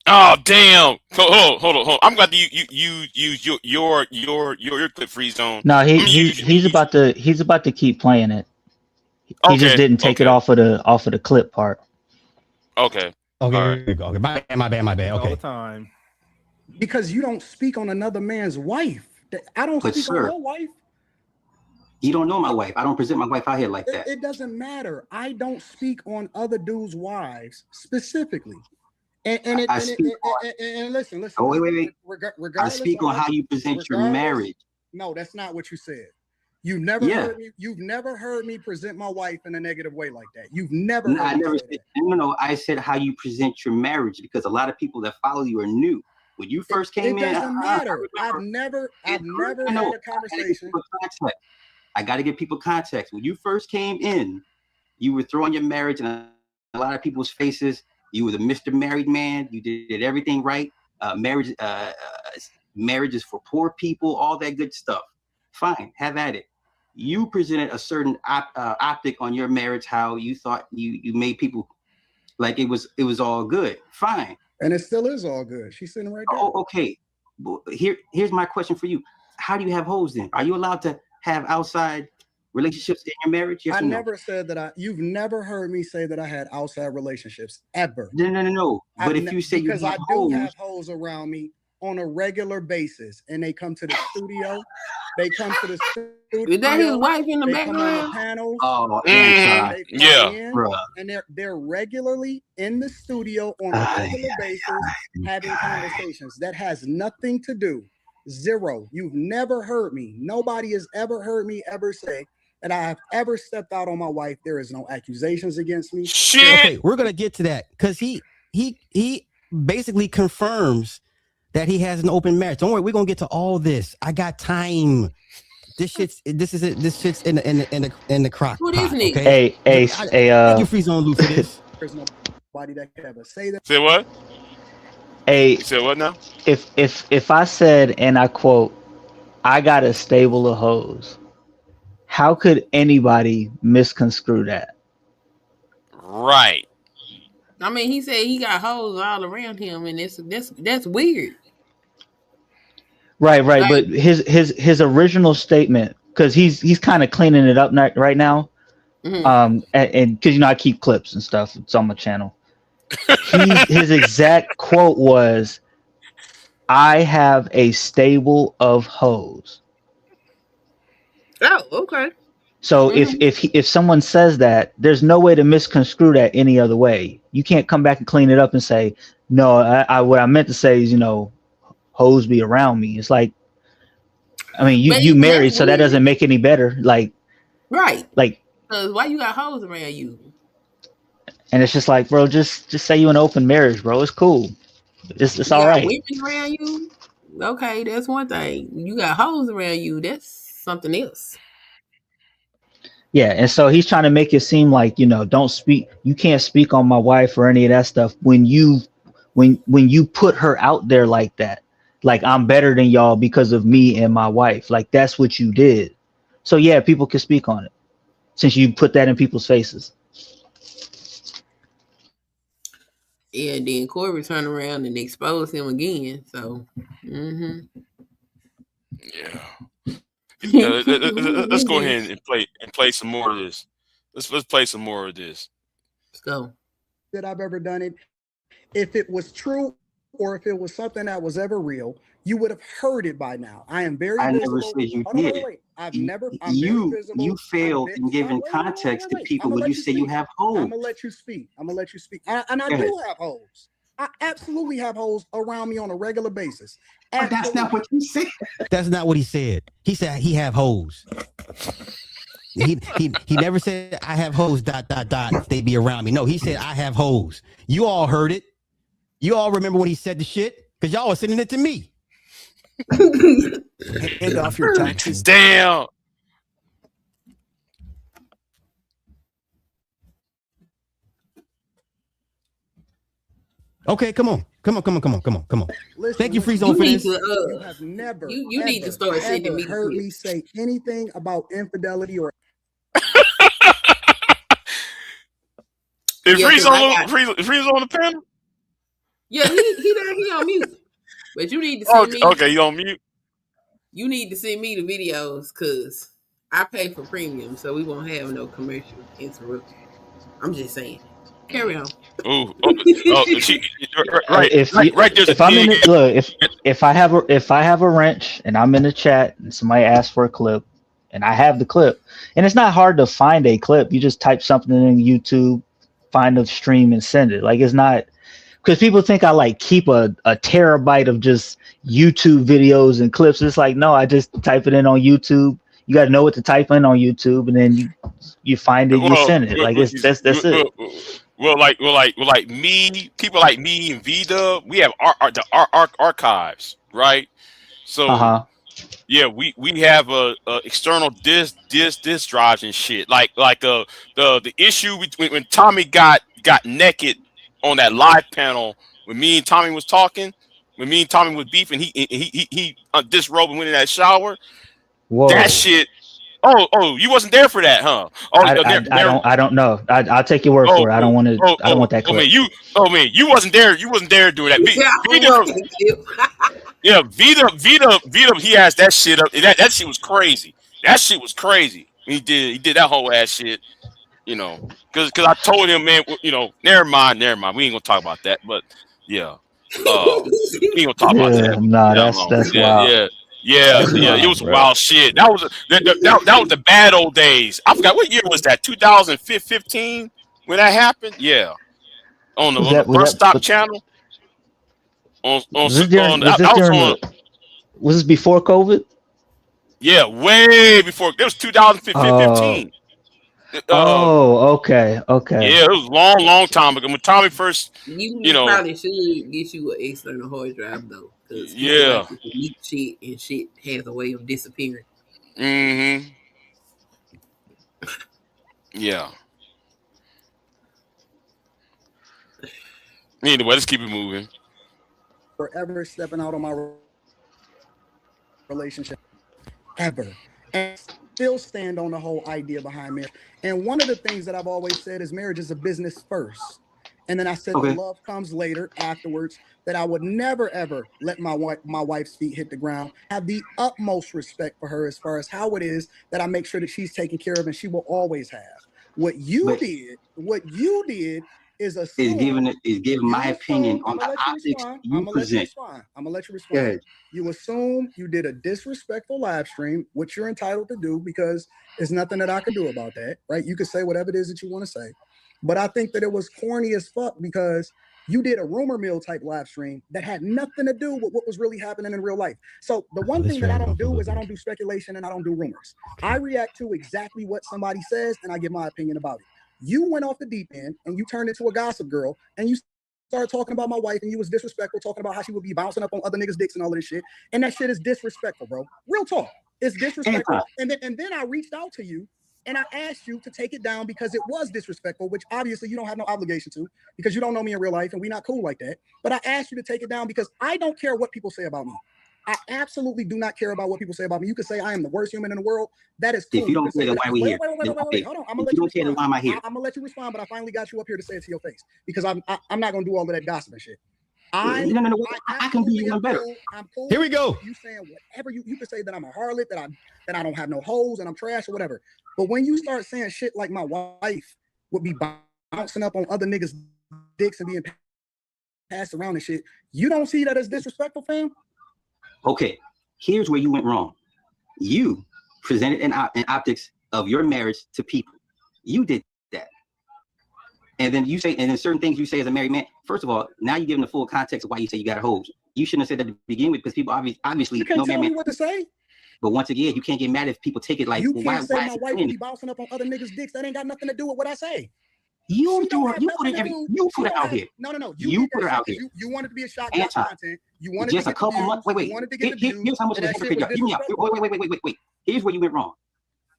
Oh damn! Hold on. I'm glad you use your clip free zone. No, he's about to keep playing it. He just didn't take it off of the clip part. Okay. Okay. All right. Here we go. Okay. My bad. Okay. All the time. Because you don't speak on another man's wife. I don't speak on your wife. You don't know my wife. I don't present my wife out here like that. It doesn't matter. I don't speak on other dudes' wives specifically. And listen. Oh, wait. Regardless, I speak on how you present your marriage. No, that's not what you said. You've never heard me present my wife in a negative way like that. You've never. No, I never said. No. I said how you present your marriage, because a lot of people that follow you are new. When you first came in, it doesn't matter. I've never had a conversation. I got to give people context. When you first came in, you were throwing your marriage in a lot of people's faces. You were the Mr. Married Man. You did everything right. Marriage is for poor people, all that good stuff. Fine, have at it. You presented a certain optic on your marriage, how you thought you made people like it was all good. Fine. And it still is all good. She's sitting right there. Oh, okay. Here's my question for you. How do you have hoes then? Are you allowed to have outside relationships in your marriage? Yes I or no? never said that you've never heard me say that I had outside relationships ever. No. But if you say you have I do have hoes around me on a regular basis, and they come to the studio. They come to the studio. Is that his wife in the background? background? Come on the panels. Oh, and they're regularly in the studio on a regular basis having conversations. That has nothing to do. Zero. You've never heard me. Nobody has ever heard me ever say that I have ever stepped out on my wife. There is no accusations against me. Shit. Okay, we're gonna get to that because he basically confirms that he has an open marriage. Don't worry, we're gonna get to all this. I got time. This shit's in the crock. What is it? Okay? Hey, thank you, Free Zone Lou, for this. There's nobody that can ever say that. Say what? Hey, you said what now? If I said, and I quote, I got a stable of hoes, how could anybody misconstrue that? Right. I mean, he said he got hoes all around him, and that's weird. Right. But his original statement, because he's kind of cleaning it up right now, and because I keep clips and stuff, it's on my channel. His exact quote was, "I have a stable of hoes." Oh, okay. So if someone says that, there's no way to misconstrue that any other way. You can't come back and clean it up and say, no, what I meant to say is, hoes be around me. It's like, I mean, you married, so that doesn't make any better. Like, right. Like, because why you got hoes around you? And it's just like, bro, just say you an open marriage, bro. It's cool. It's all right. Women around you, okay, that's one thing. You got hoes around you, that's something else. Yeah, and so he's trying to make it seem like, don't speak. You can't speak on my wife or any of that stuff when you put her out there like that. Like, I'm better than y'all because of me and my wife. Like, that's what you did. So yeah, people can speak on it since you put that in people's faces. Yeah, and then Corey turned around and exposed him again. So, Yeah. Let's go ahead and play some more of this. Let's play some more of this. Let's go. That I've ever done it. If it was true or if it was something that was ever real, you would have heard it by now. I am very I visible. never said you Hold on, did. wait. I'm very You failed in Stop, giving context to people when you say you have holes. I'm gonna let you speak. I'm gonna let you speak. And I Go ahead. do have holes. I absolutely have holes around me on a regular basis. But that's not what you said. That's not what he said. He said he have hoes. He never said I have hoes. ... They be around me. No, he said I have hoes. You all heard it. You all remember when he said the shit because y'all was sending it to me. Hand off your taxes. Damn. Okay, come on. Listen, Thank you, Free Zone, for this. You have never, you need to start sending me heard me say anything about infidelity or. Is Freeze on the panel? Yeah, he on mute. But you need to send me. Okay, you on mute? You need to send me the videos because I pay for premium, so we won't have no commercial interruption. I'm just saying. Carry on. Right. If I'm in it, look, if I have a wrench and I'm in the chat and somebody asks for a clip and I have the clip, and it's not hard to find a clip. You just type something in YouTube, find a stream and send it. Like, it's not, because people think I like keep a terabyte of just YouTube videos and clips. It's like, no, I just type it in on YouTube. You got to know what to type in on YouTube, and then you find it, you send it. Like, that's it. Well, like me, people like me and V-Dub, we have the archives, right? So yeah, we have a external disk drives and shit. Like the issue when Tommy got naked on that live panel when me and Tommy was talking, when me and Tommy was beefing, he disrobed and went in that shower. Whoa. That shit. Oh, you wasn't there for that, huh? I don't know. I'll take your word for it. I don't want to. I don't want that clip. Man, you wasn't there. You wasn't there doing that. Vita, he has that shit up. That shit was crazy. That shit was crazy. He did that whole ass shit. You know, because I told him, man. You know, never mind. We ain't gonna talk about that. But yeah, we ain't gonna talk about that. Nah, that's wild. Yeah, it was wild shit. That was the bad old days. I forgot what year was that. 2015 when that happened. Yeah, on the First Stop channel. Was this before COVID? Yeah, way before. It was 2015. Okay. Yeah, it was a long time ago when Tommy first. You probably should get you an external hard drive though. Yeah. Leak shit and shit has a way of disappearing. Mm-hmm. Yeah. Anyway, let's keep it moving. Forever stepping out on my relationship, ever, and still stand on the whole idea behind marriage. And one of the things that I've always said is marriage is a business first. And then I said the love comes later, afterwards, that I would never, ever let my wife's feet hit the ground. Have the utmost respect for her as far as how it is that I make sure that she's taken care of and she will always have. What you did is assume. Is giving my opinion on the optics you present. I'm gonna let you respond. You assume you did a disrespectful live stream, which you're entitled to do because there's nothing that I can do about that, right? You can say whatever it is that you want to say. But I think that it was corny as fuck because you did a rumor mill type live stream that had nothing to do with what was really happening in real life. So the one thing that I don't do is I don't do speculation and I don't do rumors. I react to exactly what somebody says and I give my opinion about it. You went off the deep end and you turned into a gossip girl and you started talking about my wife and you was disrespectful, talking about how she would be bouncing up on other niggas' dicks and all of this shit. And that shit is disrespectful, bro. Real talk. It's disrespectful. And then I reached out to you and I asked you to take it down because it was disrespectful, which obviously you don't have no obligation to because you don't know me in real life and we're not cool like that. But I asked you to take it down because I don't care what people say about me. I absolutely do not care about what people say about me. You could say I am the worst human in the world. That is cool. If you don't care, then why are we here? Wait. Hold on. I'm gonna let you respond. Why am I here? I'm gonna let you respond, but I finally got you up here to say it to your face because I'm not gonna do all of that gossip and shit. I can do even better. I'm cool. Here we go. You saying whatever you can say that I'm a harlot, that I don't have no hoes and I'm trash or whatever. But when you start saying shit like my wife would be bouncing up on other niggas' dicks and being passed around and shit, you don't see that as disrespectful, fam? Okay, here's where you went wrong. You presented an optics of your marriage to people. You did that. And then you say, and then certain things you say as a married man, first of all, now you're giving the full context of why you say you got hoes. You shouldn't have said that to begin with, because people obviously You can't no tell married me man. what to say. But once again, you can't get mad if people take it like, You well, can't say why my is it wife will saying be it? bouncing up on other niggas' dicks. That ain't got nothing to do with what I say. You She do don't her, have you put it nothing to every, do. you She put it don't out have, here. no. You did put that it shit out 'cause here. you wanted to be a shock jock Anti. content. You wanted Just to a get the couple views. months. Wait. You wanted to get the views. Here's how much of And a that shit hypocrite was you are. Hear me out. Wait. Here's where you went wrong.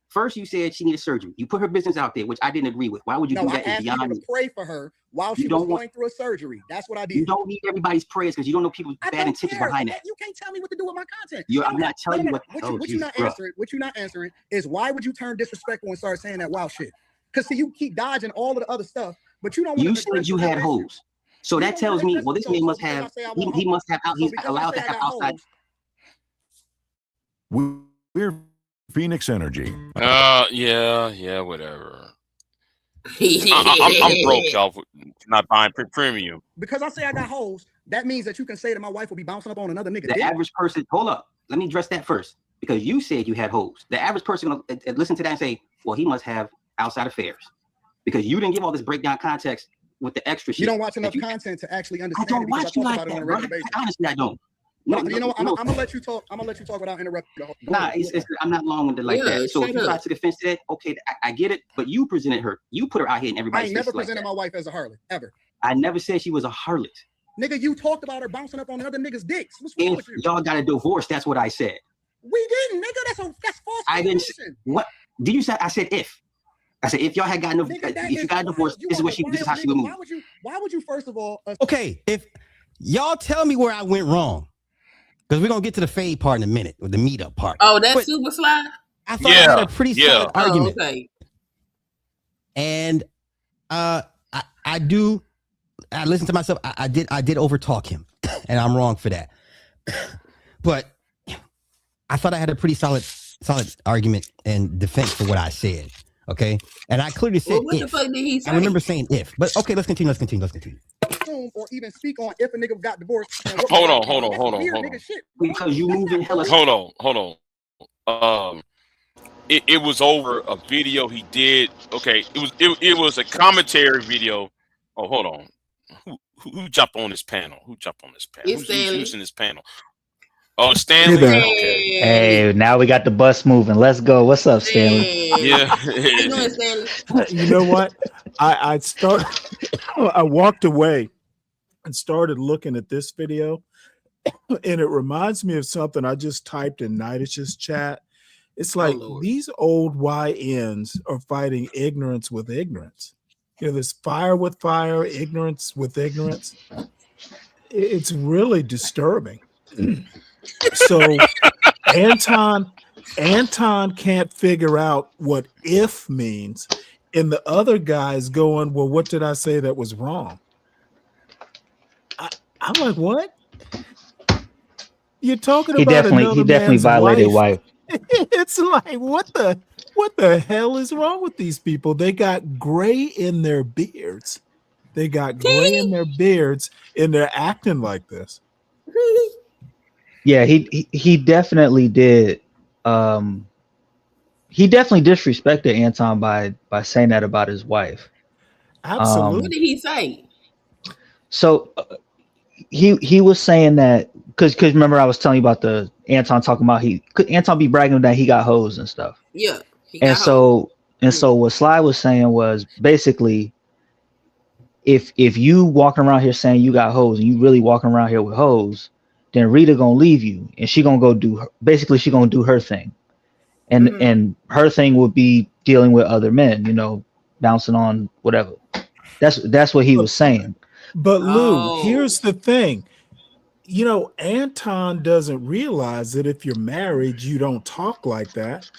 First, you said she needed surgery. You put her business out there, which I didn't agree with. Why would you No, do I that? Is asked people beyond to me. pray for her while she You was don't want. going through a surgery. That's what I You did. don't need everybody's prayers because you don't know people's I bad don't intentions care. behind that. You can't tell me what to do with my content. I'm not telling you what. Oh, What you geez, not bro. answering? What you not answering is why would you turn disrespectful and start saying that wild shit? Because see, you keep dodging all of the other stuff, but you don't want You to address said you the real had issue. hoes, so You that don't tells want to me, address well, it. this man must because I have. say I He want hoes. must have out. So He's because I allowed say to I have got outside. hoes. We're Phoenix Energy. Yeah, whatever. I'm broke, y'all, for not buying premium. Because I say I got hoes, that means that you can say that my wife will be bouncing up on another nigga. The average person, hold up, let me address that first, because you said you had hoes. The average person will listen to that and say, well, he must have outside affairs, because you didn't give all this breakdown context with the extra shit. You don't watch enough content to actually understand. I don't it because watch you talk like about it on that, a bro. regular basis. Honestly, I don't. But you know what? I'm gonna let you talk. I'm gonna let you talk without interrupting. Nah, I'm not long-winded like that. So if you guys took offense to that, okay, I get it. But you presented her. You put her out here in I everybody's ain't never face like presented that. my wife as a harlot ever. I never said she was a harlot. Nigga, you talked about her bouncing up on other niggas' dicks. What's wrong If with you? y'all got a divorce, that's what I said. We didn't, nigga. That's false. I didn't. What did you say? I said if. I said if y'all had gotten if you got a divorce, this is how she would move. Why would you first of all? Okay, if y'all tell me where I went wrong, because we're gonna get to the fade part in a minute, or the meetup part. Oh, that's super slide. I thought I had a pretty solid argument. Oh, okay. And I listen to myself. I did overtalk him, and I'm wrong for that. But I thought I had a pretty solid argument and defense for what I said. Okay, and I clearly said What if. the fuck did he say? I remember saying if, but okay, let's continue. Or even speak on if a nigga got divorced. Hold on. Because you moving hella. Hold on. It was over a video he did. Okay, it was a commentary video. Oh, hold on. Who jumped on this panel? Who's in this panel? Oh, Stanley. Okay. Hey, now we got the bus moving. Let's go. What's up, Stanley? Yeah. You know what? I walked away and started looking at this video, and it reminds me of something I just typed in Nidish's chat. It's like these old YNs are fighting ignorance with ignorance. You know, there's fire with fire, ignorance with ignorance. It's really disturbing. So Anton can't figure out what if means, and the other guy's going, well, what did I say that was wrong? I'm like, what? You're talking He about definitely man's violated wife. It's like, what the hell is wrong with these people? They got gray in their beards. And they're acting like this. Yeah, he definitely did. He definitely disrespected Anton by saying that about his wife. Absolutely. What did he say? So he was saying that because remember I was telling you about the Anton talking about Anton be bragging that he got hoes and stuff. Yeah. So what Sly was saying was basically if you walking around here saying you got hoes and you really walking around here with hoes, then Rita gonna leave you and she gonna go do her thing. And her thing would be dealing with other men, you know, bouncing on whatever. That's what he was saying. But Lou, here's the thing. You know, Anton doesn't realize that if you're married, you don't talk like that.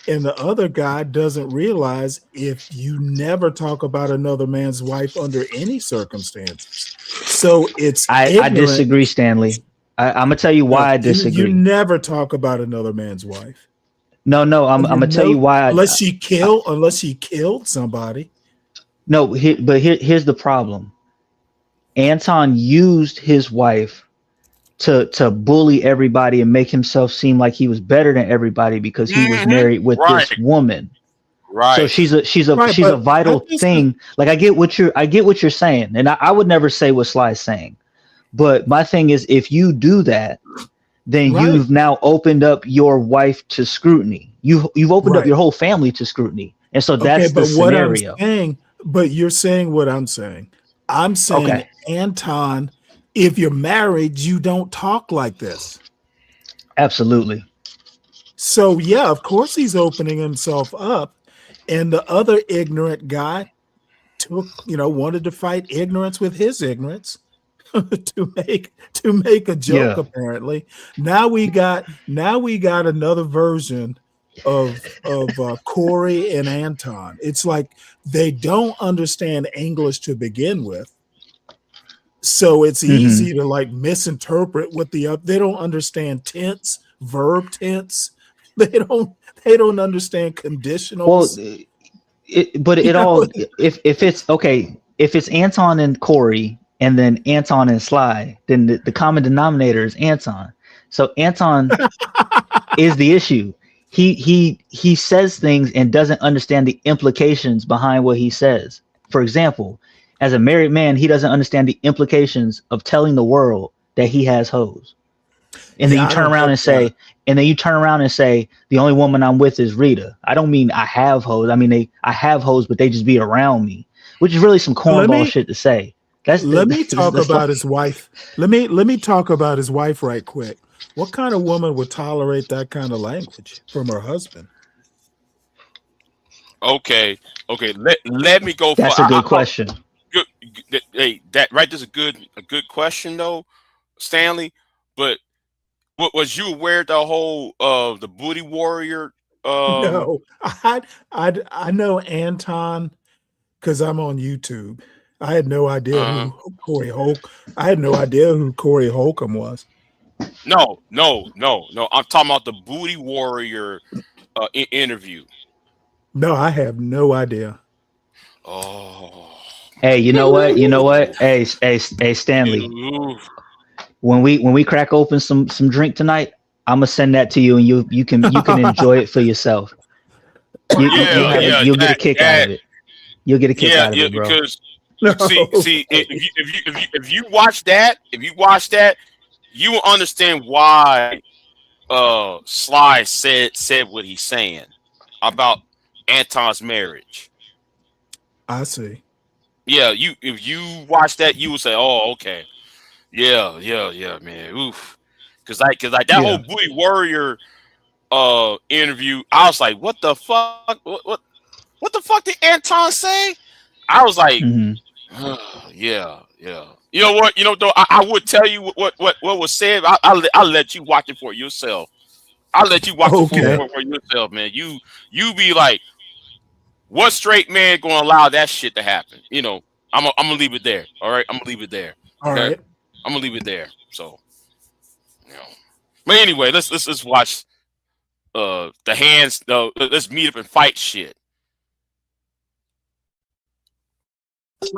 And the other guy doesn't realize if you never talk about another man's wife under any circumstances. So it's I disagree, Stanley. I'm gonna tell you why I disagree. You never talk about another man's wife. No, I'm gonna tell you why. Unless she killed somebody. No, here's the problem. Anton used his wife to bully everybody and make himself seem like he was better than everybody because he was married with this woman. Right. So she's a Right, she's a but vital I just- thing. Like I get what you're saying, and I would never say what Sly's saying. But my thing is, if you do that, then Right. you've now opened up your wife to scrutiny. You've opened up Right. your whole family to scrutiny, and so Okay, that's the but what I'm scenario. saying, but you're saying what I'm saying. I'm saying, Okay. Anton, if you're married, you don't talk like this. Absolutely. So yeah, of course he's opening himself up, and the other ignorant guy wanted to fight ignorance with his ignorance to make a joke. Yeah. Apparently, now we got another version of Corey and Anton. It's like they don't understand English to begin with, so it's easy to like misinterpret what they don't understand tense, verb tense. They don't understand conditionals. Well, if it's okay, if it's Anton and Corey and then Anton and Sly, then the common denominator is Anton. So Anton is the issue. He says things and doesn't understand the implications behind what he says. For example, as a married man, he doesn't understand the implications of telling the world that he has hoes. And then you turn around and say, the only woman I'm with is Rita. I don't mean I have hoes. I mean I have hoes, but they just be around me, which is really some cornball shit to say. Let me talk about his wife. Let me talk about his wife right quick. What kind of woman would tolerate that kind of language from her husband? Okay. Let me go. That's a good question. Good. Hey, that right. That's a good question though, Stanley. But was you aware of the whole the booty warrior? No, I know Anton because I'm on YouTube. I had no idea who Corey Holcomb. I had no idea who Corey Holcomb was. No. I'm talking about the booty warrior interview. No, I have no idea. Oh. Hey, you know what? Hey, Stanley. Oof. When we crack open some drink tonight, I'm gonna send that to you, and you can enjoy it for yourself. You'll get a kick out of it. You'll get a kick out of it, bro. Because see, if you watch that, you will understand why Sly said what he's saying about Anton's marriage. I see. Yeah, if you watch that, you will say, "Oh, okay, yeah, man, oof." Because that whole booty warrior interview, I was like, "What the fuck? What the fuck did Anton say?" I was like, "Yeah." You know what? Though I would tell you what was said. I'll let you watch it for yourself. I'll let you watch it for yourself, man. You be like, what straight man gonna allow that shit to happen? I'm gonna leave it there. All right, I'm gonna leave it there. All right, I'm gonna leave it there. So, but anyway, let's watch the hands. Let's meet up and fight shit.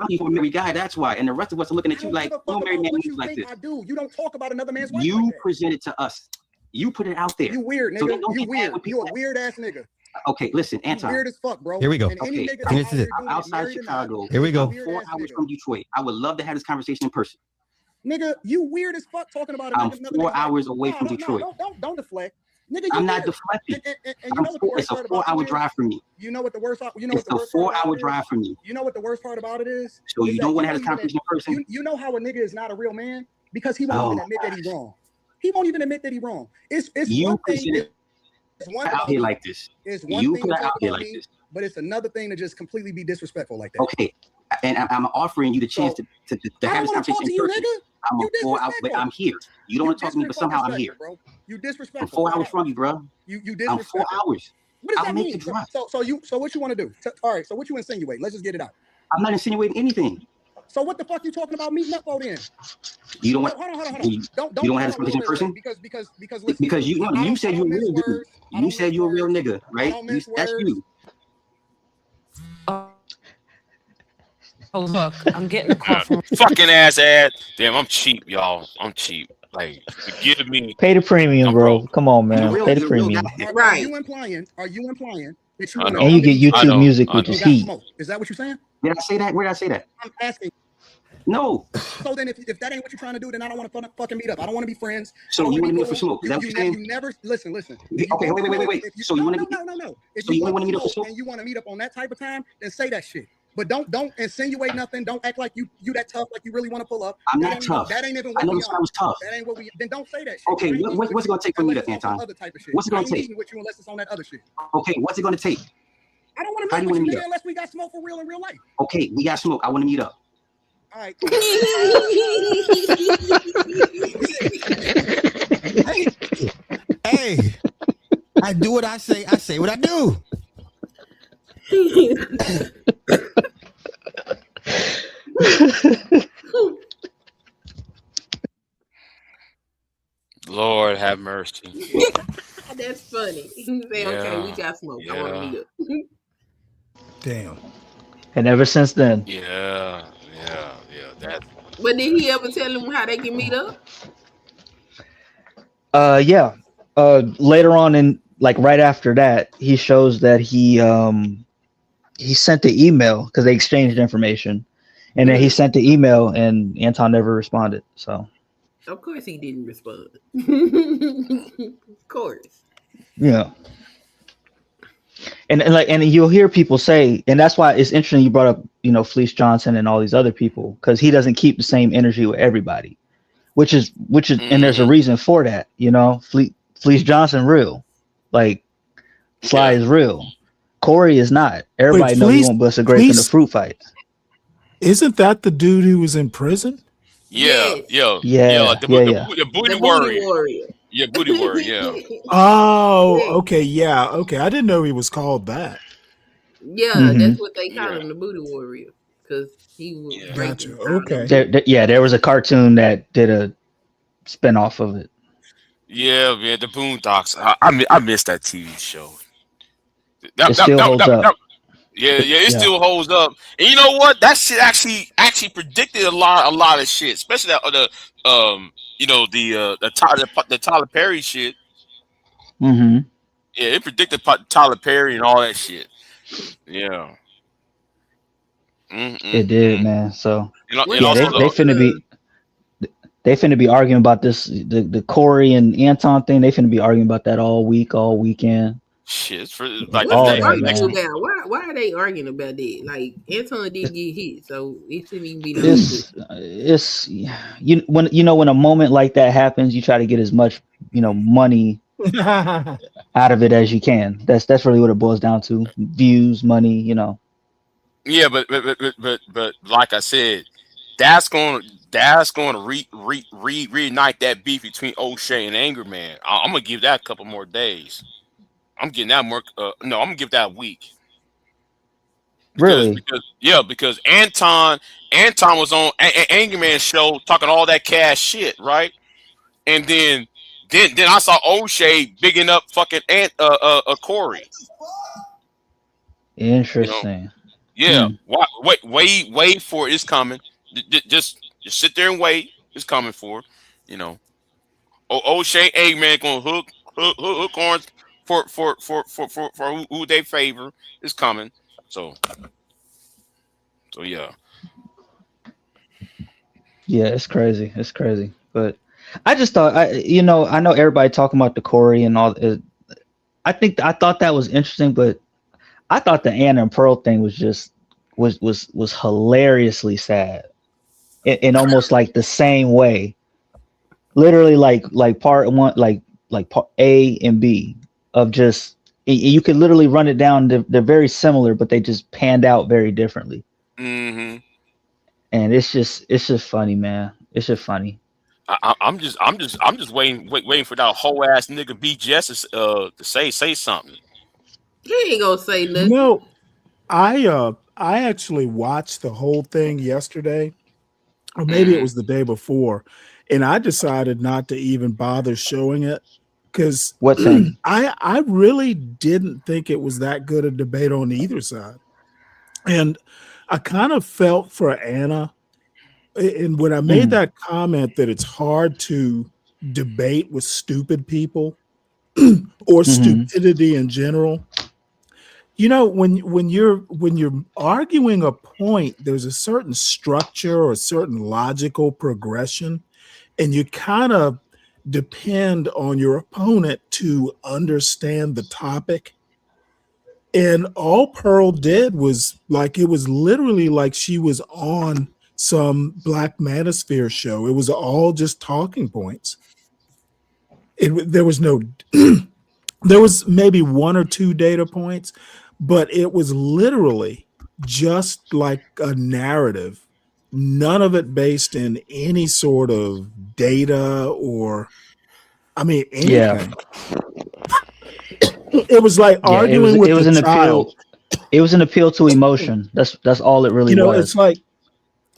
You for a married guy, that's why. And the rest of us are looking at you like, no married man moves like this. I do. You don't talk about another man's wife. You like that. present it to us. You put it out there. You weird, nigga. So you weird. You a weird ass nigga. Okay, listen, Anton. You weird as fuck, bro. Here we go. Okay, This is it. I'm outside Chicago. Here we go. I'm 4 hours from Detroit. I would love to have this conversation in person. Nigga, you weird as fuck talking about it. I'm 4 hours away from Detroit. Don't deflect. Nigga, I'm not deflecting. It's a 4-hour drive from me. You know what the worst? It's a 4-hour drive from me. You know what the worst part about it is? So you don't want to have this conversation in person? You know how a nigga is not a real man because he won't even admit that he's wrong. He won't even admit that he's wrong. It's you one present thing. it out here like this. It's one You thing put to it talk out here about like me, this. but it's another thing to just completely be disrespectful like that. Okay, and I'm offering you the chance to have this conversation in person. I'm here. You don't want to talk to me, but somehow I'm here. Bro. You disrespectful. I'm 4 hours from you, bro. You I'm 4 hours. What does I'll that make mean? the drive. So what you want to do? All right. So what you insinuate? Let's just get it out. I'm not insinuating anything. So what the fuck you talking about meeting up for then? You don't want. Hold on. You don't want to have this conversation in person because you said you're a real dude. You said you're a real nigga, right? That's you. Oh look, I'm getting a call from fucking ass. Damn, I'm cheap, y'all. I'm cheap. Like, forgive me. Pay the premium, I'm bro. broke. Come on, man. Pay the The real premium. guy. Right. Are you implying that you I want know. And you get I YouTube know. music, I which know. is got heat. smoke? Is that what you're saying? Did I say that? Where did I say that? I'm asking. No. So then, if that ain't what you're trying to do, then I don't want to fucking meet up. I don't want to be friends. So you want to meet up for smoke? Is that what you're saying? You never listen. Okay, wait. So you want to no. If So you want to meet up for smoke? and you want to meet up on that type of time, then say that shit. But don't insinuate nothing. Don't act like you that tough, like you really want to pull up. I'm That not ain't tough. That ain't even I what know we this guy are. was tough. That ain't what we. Then don't say that shit. Okay, what's it gonna take for me to, Anton? Other type of shit. What's it gonna I ain't take? meeting with you unless it's on that other shit. Okay, what's it gonna take? I don't want How to do meet you with wanna you meet nigga, up? unless we got smoke for real in real life. Okay, we got smoke. I want to meet up. All right. Hey, I do what I say. I say what I do. Lord have mercy. That's funny. You say, okay, we got smoke. I want to meet up. Damn. And ever since then, Yeah. That. But did he ever tell him how they can meet up? yeah. Later on in like right after that, he shows that he sent the email because they exchanged information, and then he sent the email, and Anton never responded. So Of course he didn't respond. Of course. yeah. And you'll hear people say, and that's why it's interesting you brought up, Fleece Johnson and all these other people, because he doesn't keep the same energy with everybody, which is, and there's a reason for that, Fleece Johnson real, like Sly is real, Corey is not. Everybody knows he won't bust a grape in the fruit fight. Isn't that the dude who was in prison? Yeah. The booty warrior. Yeah, booty warrior. Yeah. Oh, okay, yeah, okay. I didn't know he was called that. Yeah, that's what they call him, the booty warrior, because he was Gotcha. raping. Okay. There was a cartoon that did a spinoff of it. Yeah, man, the Boondocks. I missed that TV show. It still holds up. It still holds up. And you know what? That shit actually predicted a lot of shit, especially the Tyler Perry shit. Mm-hmm. Yeah, it predicted Tyler Perry and all that shit. Yeah. It did, man. So and also they finna be arguing about this, the Corey and Anton thing. They finna be arguing about that all weekend. Shit, it's for like What's all they that, arguing man. about? Why are they arguing about that? Like Anton did get hit, so it shouldn't even be no It's when a moment like that happens, you try to get as much money out of it as you can. That's really what it boils down to. Views, money, Yeah, but like I said, that's going to reignite that beef between O'Shea and Anger Man. I'm gonna give that a couple more days. I'm getting that more. No, I'm gonna give that a week. Because Anton was on Anger Man's show talking all that cash shit, right? And then I saw O'Shea bigging up fucking Corey. Interesting. Yeah. Wait for it. It's coming. Just sit there and wait. It's coming for it. O'Shea Eggman gonna hook horns for who they favor. It's coming. So yeah. Yeah, it's crazy. It's crazy. But I just thought I know everybody talking about the Corey and all. I thought that was interesting, but I thought the Anna and Pearl thing was just was hilariously sad, in almost like the same way. Literally, like part one, like part A and B of just you could literally run it down. They're very similar, but they just panned out very differently. Mm-hmm. And it's just funny, man. It's just funny. I'm just waiting for that whole ass nigga BGS to say something. He ain't gonna say nothing. No, I actually watched the whole thing yesterday, or maybe it was the day before, and I decided not to even bother showing it because what thing? I really didn't think it was that good a debate on either side, and I kind of felt for Anna. And when I made that comment that it's hard to debate with stupid people or stupidity in general. You know, when you're arguing a point, there's a certain structure or a certain logical progression, and you kind of depend on your opponent to understand the topic. And all Pearl did was like, it was literally like she was on some Black Manosphere show. It was all just talking points. There was no, there was maybe one or two data points, but it was literally just like a narrative. None of it based in any sort of data or, I mean, anything. It was like arguing with a child. It was an appeal to emotion. That's all it really was.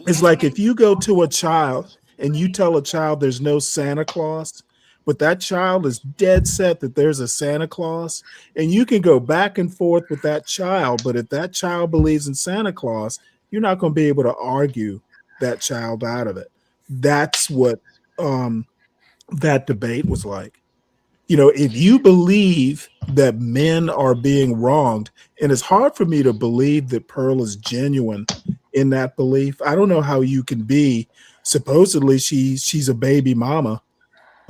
It's like if you go to a child and you tell a child there's no Santa Claus, but that child is dead set that there's a Santa Claus, and you can go back and forth with that child, but if that child believes in Santa Claus, you're not going to be able to argue that child out of it. That's what that debate was like. You know, if you believe that men are being wronged, and it's hard for me to believe that Pearl is genuine in that belief. I don't know how you can be. Supposedly she's a baby mama.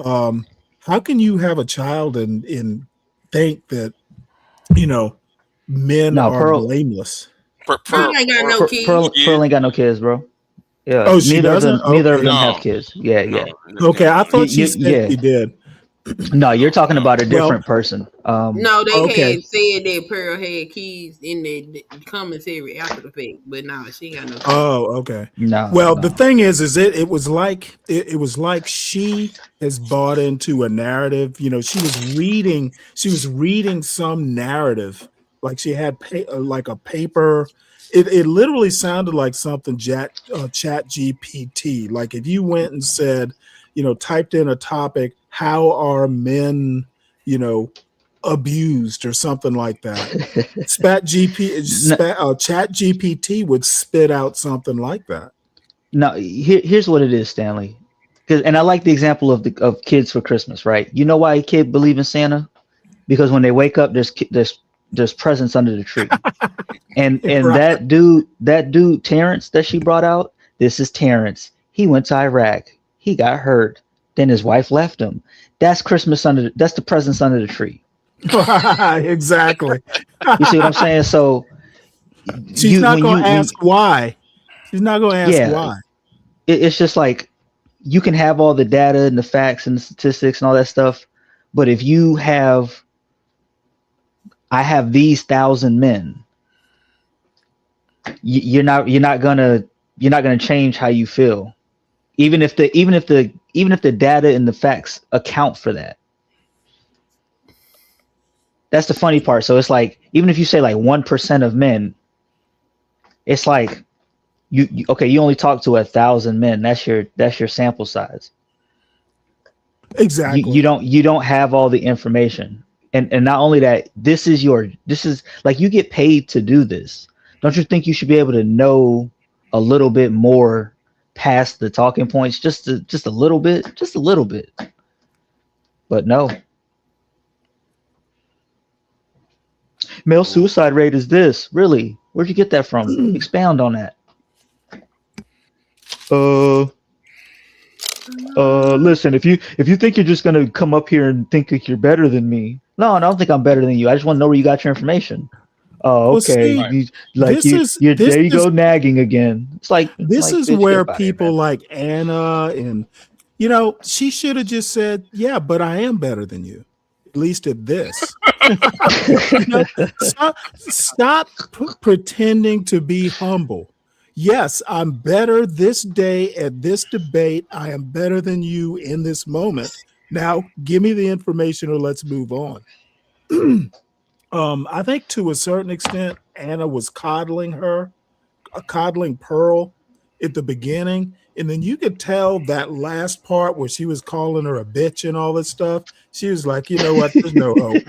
How can you have a child and think that, you know, men are blameless? Pearl ain't got no kids. Pearl ain't got no kids, bro. Yeah. Oh, she doesn't? Neither of them have kids. Yeah. Okay, I thought she said she did. No, you're talking about a different person. No, they had said that Pearl had kids in the commentary after the fact, but no, she ain't got no kids. Oh, okay. No. Well, the thing is it was like she has bought into a narrative. You know, she was reading some narrative, like she had like a paper. It literally sounded like something Chat GPT. Like if you went and said, you know, typed in a topic, how are men, you know, abused or something like that. Chat GPT would spit out something like that. No, here's what it is, Stanley. And I like the example of kids for Christmas, right? You know why a kid believes in Santa? Because when they wake up, there's presents under the tree. and right. that dude Terrence that she brought out, this is Terrence. He went to Iraq. He got hurt. Then his wife left him. That's Christmas that's the presents under the tree. Exactly. You see what I'm saying? So she's not going to ask why. She's not going to ask why. It's just like you can have all the data and the facts and the statistics and all that stuff, but if I have these 1,000 men, you're not gonna change how you feel, even if the data and the facts account for that. That's the funny part. So it's like, even if you say like 1% of men, it's like you only talk to 1,000 men. That's your sample size. Exactly. You don't have all the information. And not only that, this is like, you get paid to do this. Don't you think you should be able to know a little bit more past the talking points, just a little bit? But no. Male suicide rate is this. Really? Where'd you get that from? Expound on that. Listen, if you think you're just gonna come up here and think that you're better than me, no, I don't think I'm better than you. I just want to know where you got your information. Oh, okay. Well, see, there you go, nagging again. It's like this is where people like Anna and, you know, she should have just said, "Yeah, but I am better than you, at least at this." You know, stop pretending to be humble. Yes, I'm better this day at this debate. I am better than you in this moment. Now, give me the information or let's move on. I think to a certain extent, Anna was coddling Pearl at the beginning. And then you could tell that last part where she was calling her a bitch and all this stuff. She was like, you know what? There's no hope.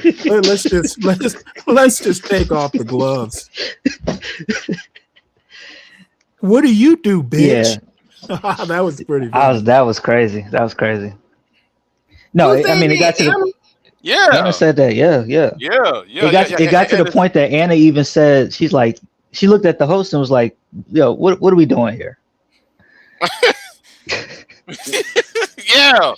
Let's just take off the gloves. What do you do, bitch? Yeah. That was pretty funny. That was crazy. No, Who I said mean it got that? to the Emma? Anna Yeah. said that. Yeah. It got to the point that Anna even said she looked at the host and was like, "Yo, what are we doing here?" Yeah.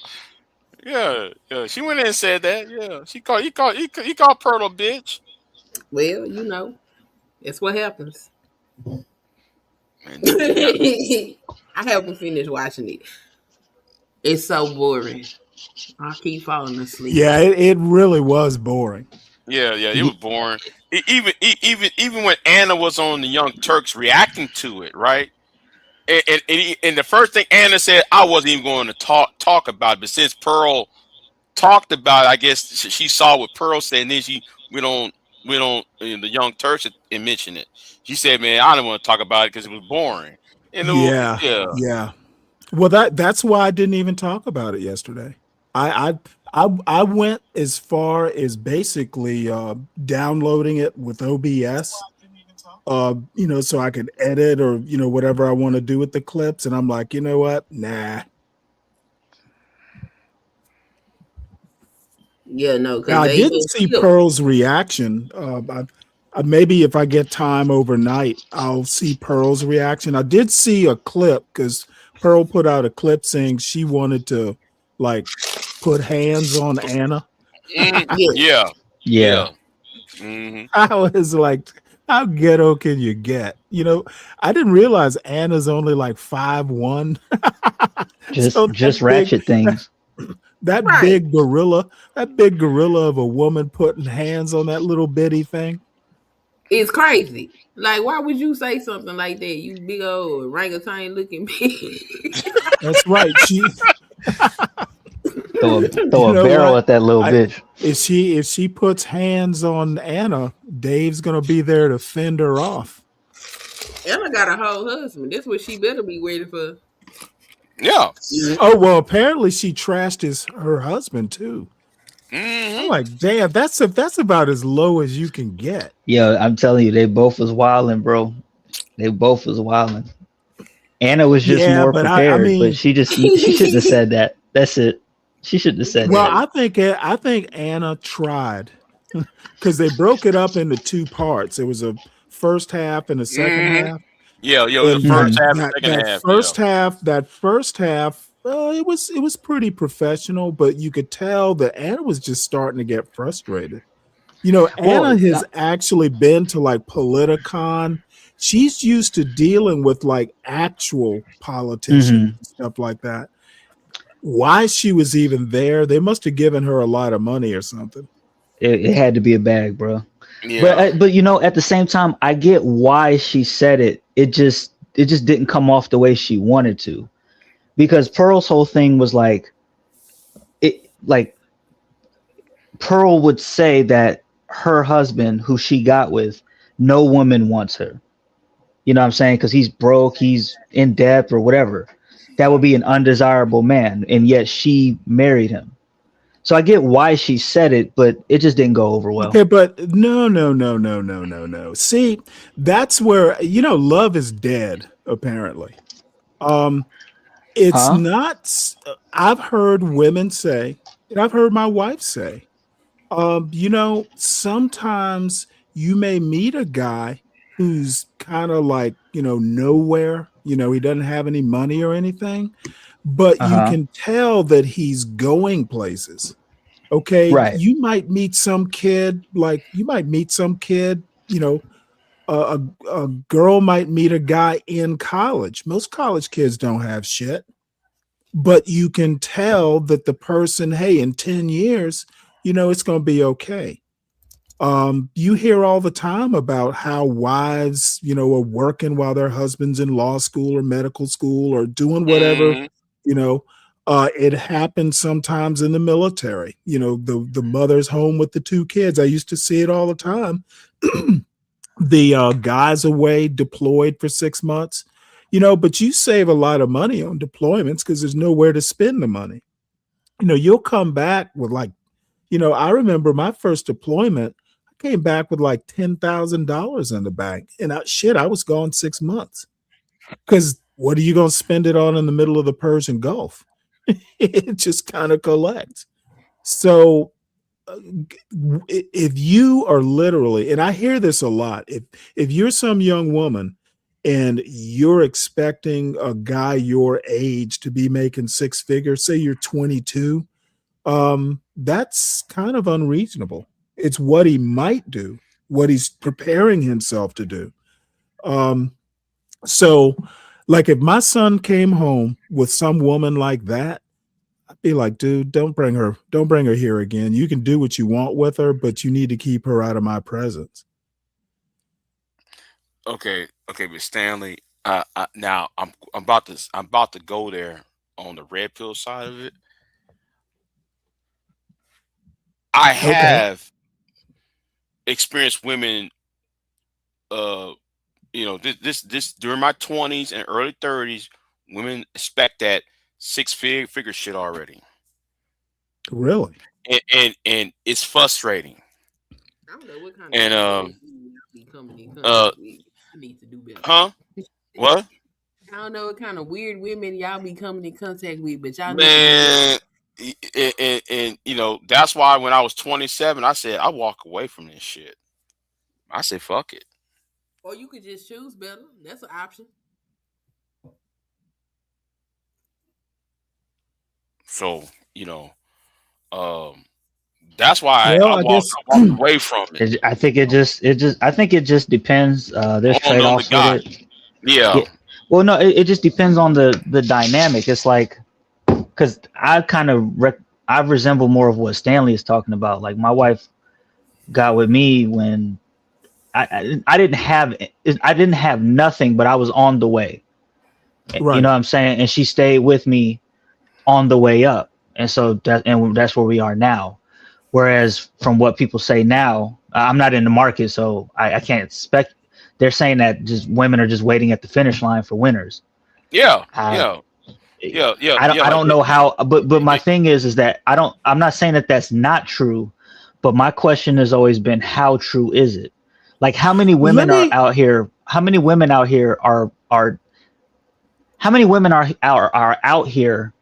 Yeah. She went in and said that. Yeah. He called Pearl a bitch. Well, that's what happens. And, I haven't finished watching it. It's so boring. I keep falling asleep. Yeah, it really was boring. yeah, it was boring. Even when Anna was on the Young Turks reacting to it, right? And the first thing Anna said, I wasn't even going to talk about it, but since Pearl talked about it, I guess she saw what Pearl said, and then we don't the Young Turks and mention it. She said, "Man, I didn't want to talk about it because it was boring." And Yeah. Well, that's why I didn't even talk about it yesterday. I went as far as basically downloading it with OBS, so I could edit or whatever I want to do with the clips, and I'm like, you know what? Nah. Yeah, no, Now, because I they didn't been see killed. Pearl's reaction. Maybe if I get time overnight, I'll see Pearl's reaction. I did see a clip because Pearl put out a clip saying she wanted to put hands on Anna. Yeah. I was like, how ghetto can you get? I didn't realize Anna's only like 5'1". Just ratchet things. That big gorilla of a woman putting hands on that little bitty thing. It's crazy. Like, why would you say something like that? You big old orangutan looking bitch. That's right. She throw a barrel at that little bitch. If she puts hands on Anna, Dave's gonna be there to fend her off. Anna got a whole husband. That's what she better be waiting for. Yeah. Oh well, apparently she trashed her husband too. I'm like, damn, that's about as low as you can get. Yeah, I'm telling you, they both was wilding, bro. They both was wilding. Anna was just more prepared, but she shouldn't have said that. That's it. She shouldn't have said Well, that. I think Anna tried because they broke it up into two parts. It was a first half and a second half. Yeah, it was the first half and second half. That first half, it was pretty professional, but you could tell that Anna was just starting to get frustrated. Anna has actually been to Politicon. She's used to dealing with actual politicians and stuff like that. Why she was even there, they must have given her a lot of money or something. It had to be a bag, bro. Yeah. But at the same time, I get why she said it. It just didn't come off the way she wanted to, because Pearl's whole thing was Pearl would say that her husband, who she got with, no woman wants her. You know what I'm saying? Because he's broke, he's in debt or whatever. That would be an undesirable man, and yet she married him. So I get why she said it, but it just didn't go over well. Okay, but no. See, that's where love is dead. Apparently, it's not. I've heard women say, and I've heard my wife say, sometimes you may meet a guy who's kind of nowhere. He doesn't have any money or anything, but you can tell that he's going places. Okay. Right. You might meet some kid, a girl might meet a guy in college. Most college kids don't have shit, but you can tell that the person, hey, in 10 years, it's going to be okay. You hear all the time about how wives, are working while their husband's in law school or medical school or doing whatever, it happens sometimes in the military. The mother's home with the two kids. I used to see it all the time. The guys away deployed for 6 months, but you save a lot of money on deployments because there's nowhere to spend the money. You'll come back with I remember my first deployment, I came back with $10,000 in the bank, and I was gone 6 months. Because what are you going to spend it on in the middle of the Persian Gulf? It just kind of collects. So if you are literally, and I hear this a lot, if you're some young woman and you're expecting a guy your age to be making six figures, say you're 22, that's kind of unreasonable. It's what he might do, what he's preparing himself to do. So like if my son came home with some woman like that, be like, dude, don't bring her here again. You can do what you want with her, but you need to keep her out of my presence. Okay, but Stanley, now I'm about to go there on the red pill side of it. I Okay. have experienced women, this during my 20s and early 30s, women expect that figure shit already. Really? And it's frustrating. I don't know what kind And of be coming in contact with. I need to do better. Huh? What? I don't know what kind of weird women y'all be coming in contact with, but y'all Man, and that's why when I was 27, I said I walk away from this shit. I said fuck it. Or you could just choose better. That's an option. So that's why Well, I walked away from it. I think it just depends. There's On the trade-offs with guy. it. Yeah. Well, no, it just depends on the dynamic. It's like, because I resemble more of what Stanley is talking about. Like my wife got with me when I didn't have nothing, but I was on the way. Right. You know what I'm saying? And she stayed with me on the way up, and so that's where we are now. Whereas from what people say now, I'm not in the market, so I can't expect. They're saying that just women are just waiting at the finish line for winners. Yeah. I Like don't know how, but my thing is that I'm not saying that that's not true, but my question has always been, how true is it? Like how many women are out here? How many women out here are out here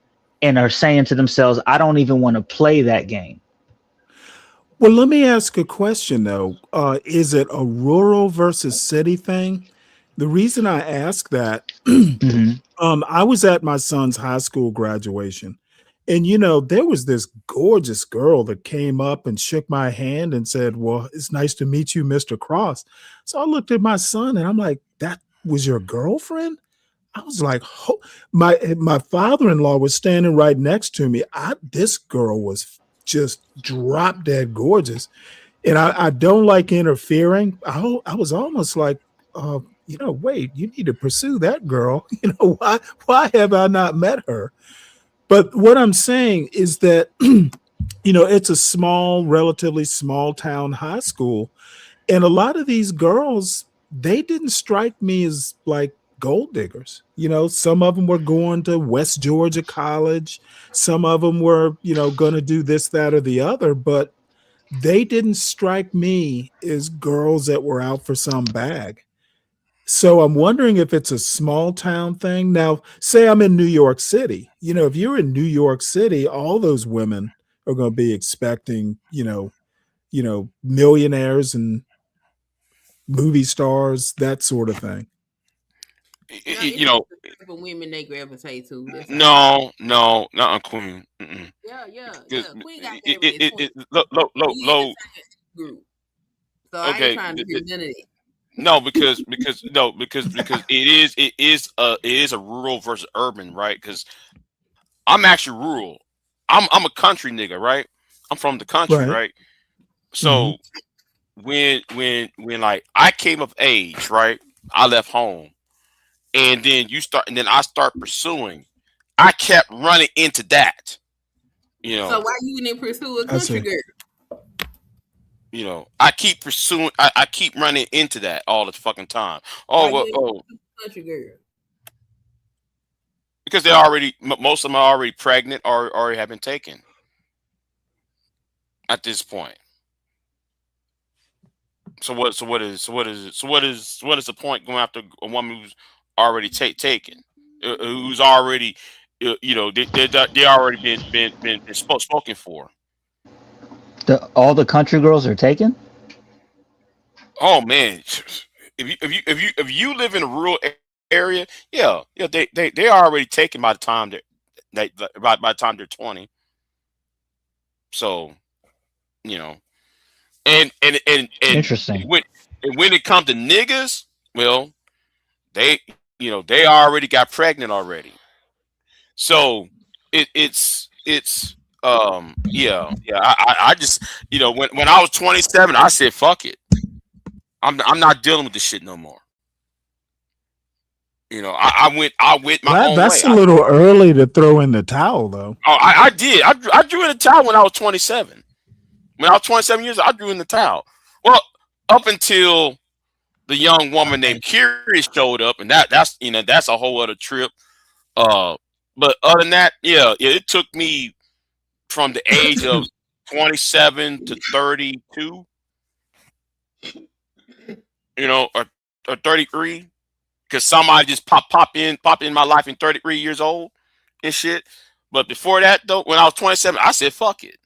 and are saying to themselves, I don't even want to play that game? Well, let me ask a question though. Is it a rural versus city thing? The reason I ask that, I was at my son's high school graduation, and there was this gorgeous girl that came up and shook my hand and said, "Well, it's nice to meet you, Mr. Cross." So I looked at my son and I'm like, "That was your girlfriend?" I was like, my father-in-law was standing right next to me. This girl was just drop dead gorgeous. And I don't like interfering. I was almost like, wait, you need to pursue that girl. Why have I not met her? But what I'm saying is that, it's a small, relatively small town high school. And a lot of these girls, they didn't strike me as like gold diggers. Some of them were going to West Georgia College. Some of them were, going to do this, that, or the other. But they didn't strike me as girls that were out for some bag. So I'm wondering if it's a small town thing. Now, say I'm in New York City. If you're in New York City, all those women are going to be expecting, millionaires and movie stars, that sort of thing. For women they gravitate to. No, not Queen. Yeah. Queen got low group. So I ain't trying to hear none of it. No, because it is a rural versus urban, right? Because I'm actually rural. I'm a country nigga, right? I'm from the country, right? So when like I came of age, right? I left home, and then I start pursuing. I kept running into that. So why you didn't pursue a country girl? I keep pursuing. I keep running into that all the fucking time. Country girl. Because most of them are already pregnant or already have been taken. At this point. So what is the point going after a woman who's already taken, who's already, they already been spoken for. All the country girls are taken. Oh man, if you live in a rural area, yeah, they are already taken by the time by the time they're 20. So you know, and Interesting. when it comes to niggas, well, they they already got pregnant already. So it's yeah. I just when I was 27, I said fuck it. I'm not dealing with this shit no more. I went my own way. That's a little early to throw in the towel, though. Oh, I did. I drew in the towel when I was 27. When I was 27 years old, I drew in the towel. Well, up until the young woman named Curious showed up, and that's a whole other trip. But other than that, yeah, it took me from the age of 27 to 32, or 33, because somebody just popped in my life in 33 years old and shit. But before that, though, when I was 27, I said fuck it.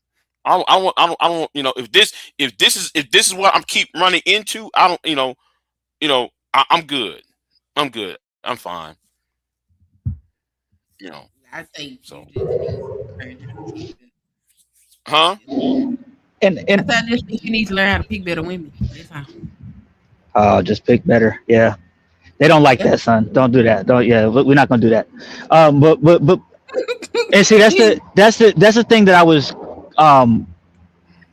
I don't if this is what I'm keep running into, I don't I'm good. I'm good. I'm fine. I think so. Huh? And I just think you need to learn how to pick better women. That's all. Just pick better. Yeah, they don't like that, son. Don't do that. Don't. Yeah, we're not gonna do that. But and see, that's the thing that I was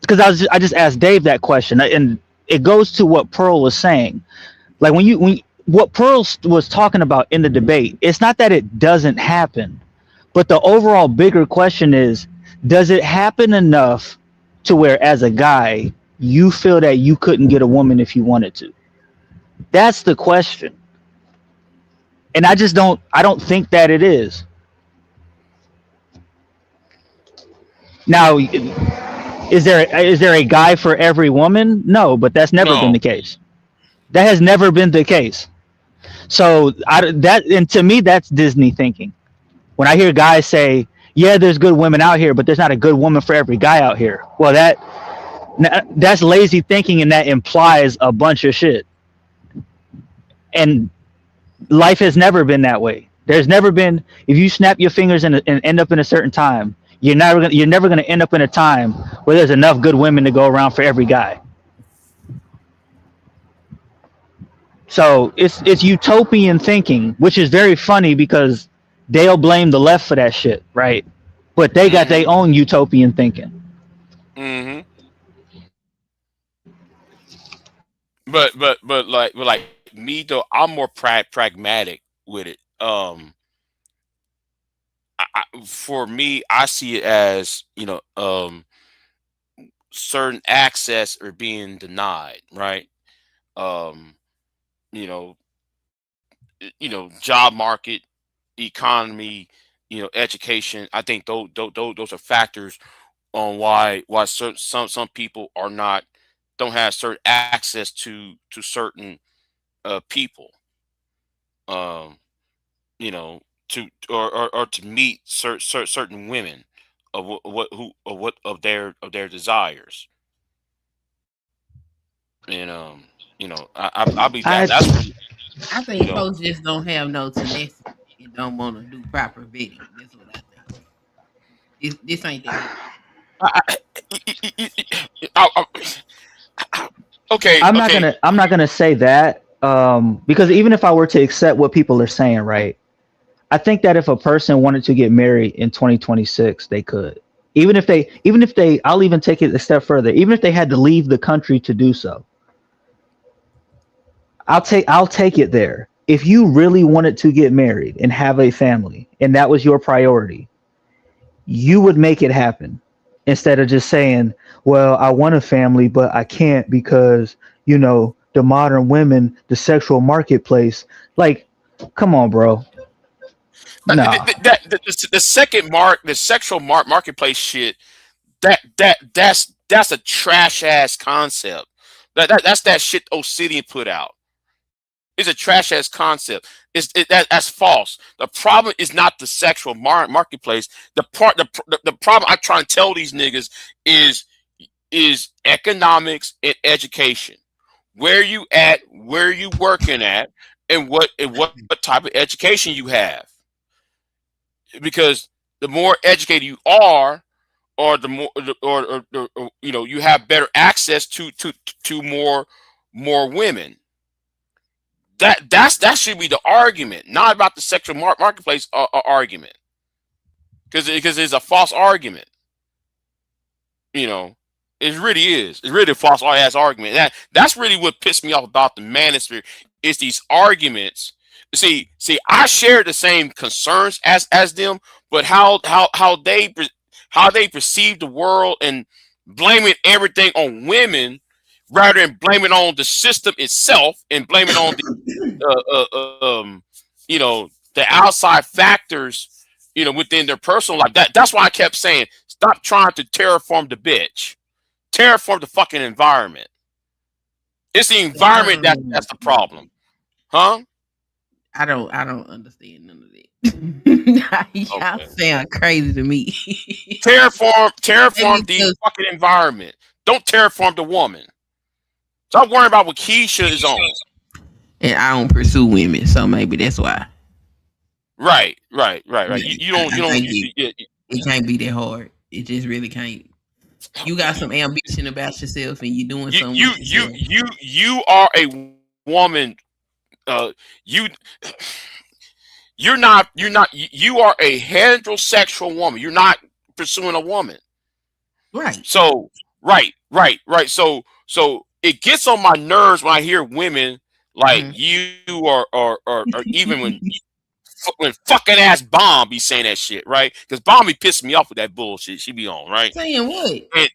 because I just asked Dave that question, and it goes to what Pearl was saying. Like when what Pearl was talking about in the debate, it's not that it doesn't happen, but the overall bigger question is, does it happen enough to where as a guy you feel that you couldn't get a woman if you wanted to? That's the question. And I don't think that it is. Now, is there a guy for every woman? No, but that's never been the case. That has never been the case. So and to me, that's Disney thinking. When I hear guys say, yeah, there's good women out here, but there's not a good woman for every guy out here. Well, that's lazy thinking, and that implies a bunch of shit. And life has never been that way. There's never been, if you snap your fingers and end up in a certain time, you're never gonna end up in a time where there's enough good women to go around for every guy. So it's utopian thinking, which is very funny because they'll blame the left for that shit, right? But they got their own utopian thinking. Mm-hmm. But like me though, I'm more pragmatic with it. For me, I see it as certain access are being denied, right? Job market, economy, education. I think those are factors on why some people don't have certain access to certain people. To or to meet certain women of what of their desires. And I believe that's I think folks just don't have no tenacity and don't want to do proper vetting. That's what I think. This ain't that. Okay. I'm not gonna say that because even if I were to accept what people are saying, right? I think that if a person wanted to get married in 2026, they could. Even if they, I'll even take it a step further. Even if they had to leave the country to do so, I'll take it there. If you really wanted to get married and have a family, and that was your priority, you would make it happen instead of just saying, well, I want a family, but I can't because, the modern women, the sexual marketplace. Like, come on, bro. No. The sexual marketplace shit. That's a trash ass concept. That's that shit Obsidian put out. It's a trash ass concept. That's false. The problem is not the sexual marketplace. The problem I try and tell these niggas is is economics and education. Where you at, where you working at, and what type of education you have. Because the more educated you are, or the more, or you know, you have better access to more women. That should be the argument, not about the sexual marketplace argument, because it's a false argument. You know, it really is. It's really a false ass argument. That's really what pissed me off about the manosphere. Is these arguments. See, I share the same concerns as them, but how they perceive the world and blaming everything on women rather than blaming on the system itself and blaming on the you know, the outside factors, you know, within their personal life. That's why I kept saying, stop trying to terraform the bitch. Terraform the fucking environment. It's the environment that's the problem. Huh? I don't understand none of that. Y'all sound crazy to me. terraform the fucking environment. Don't terraform the woman. Stop worrying about what Keisha is on. And I don't pursue women, so maybe that's why. Right. You don't. It can't be that hard. It just really can't. You got some ambition about yourself, and you're doing something. You are a woman. You're not. You are a heterosexual woman. You're not pursuing a woman. Right. So right. So it gets on my nerves when I hear women like you or even when fucking ass Bomb be saying that shit, right? Because Bomb be pissing me off with that bullshit she be on, right? Saying what? And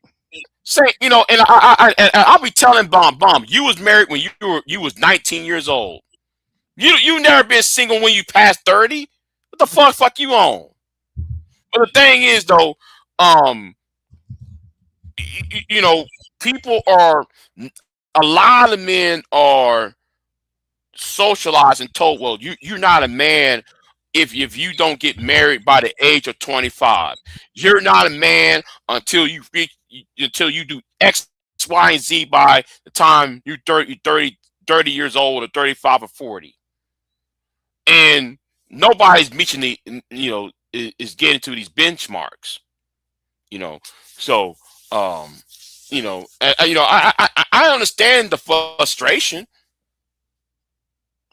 say, you know, and I'll be telling Bomb, you was married when you was 19 years old. You never been single when you passed 30. What the fuck you on? But the thing is though, you know, people are, a lot of men are socialized and told, well, you're not a man if you don't get married by the age of 25. You're not a man until you do X, Y, and Z by the time you're 30 years old or 35 or 40. And nobody's meeting the, you know, is getting to these benchmarks, you know. So you know, I understand the frustration.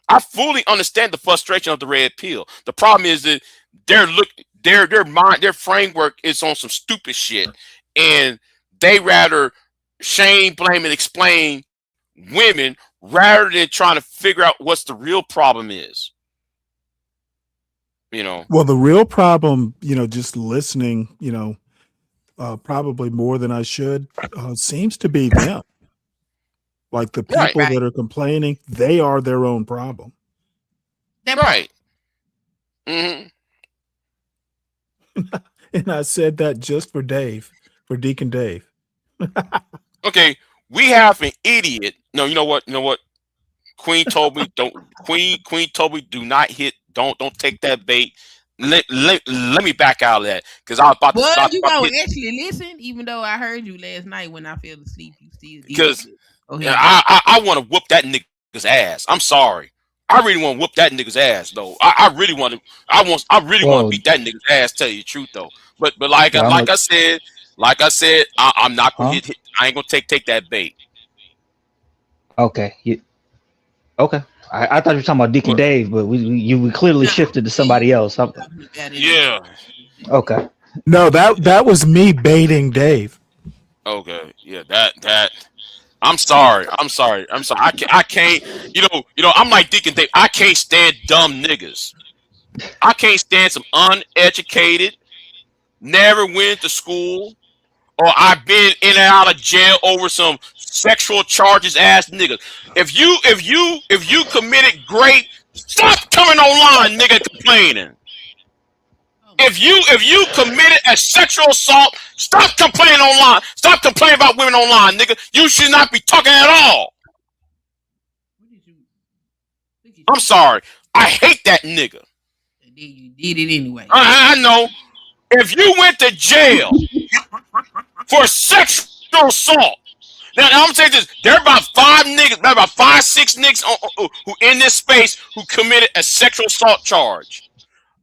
I fully understand the frustration of the red pill. The problem is that their framework is on some stupid shit, and they rather shame, blame, and explain women rather than trying to figure out what's the real problem is. You know. Well, the real problem, you know, just listening, you know, probably more than I should, seems to be them. Like the people that are complaining, they are their own problem. Right. Mm-hmm. And I said that just for Dave, for Deacon Dave. Okay, we have an idiot. No, you know what? Queen told me don't. Queen told me do not hit. Don't take that bait. Let me back out of that because I was about to. Well, you gonna actually listen, even though I heard you last night when I fell asleep. You still because I want to whoop that nigga's ass. I'm sorry. I really want to whoop that nigga's ass though. I really want to. I really want to beat that nigga's ass. Tell you the truth though. But like I said, I'm not gonna hit. I ain't gonna take that bait. Okay. Okay. I thought you were talking about Deacon Dave, but we clearly shifted to somebody else. Yeah. Okay. No, that was me baiting Dave. Okay. Yeah. That. I'm sorry. I can't. You know. I'm like Deacon Dave. I can't stand dumb niggas. I can't stand some uneducated, never went to school, or I've been in and out of jail over some sexual charges ass niggas. If you committed rape, stop coming online, nigga, complaining. If you committed a sexual assault, stop complaining online. Stop complaining about women online, nigga. You should not be talking at all. I'm sorry. I hate that nigga. You did it anyway. I know. If you went to jail for sexual sexual assault. Now I'm gonna say this: there are about 5 niggas, about 5, 6 niggas who in this space who committed a sexual assault charge.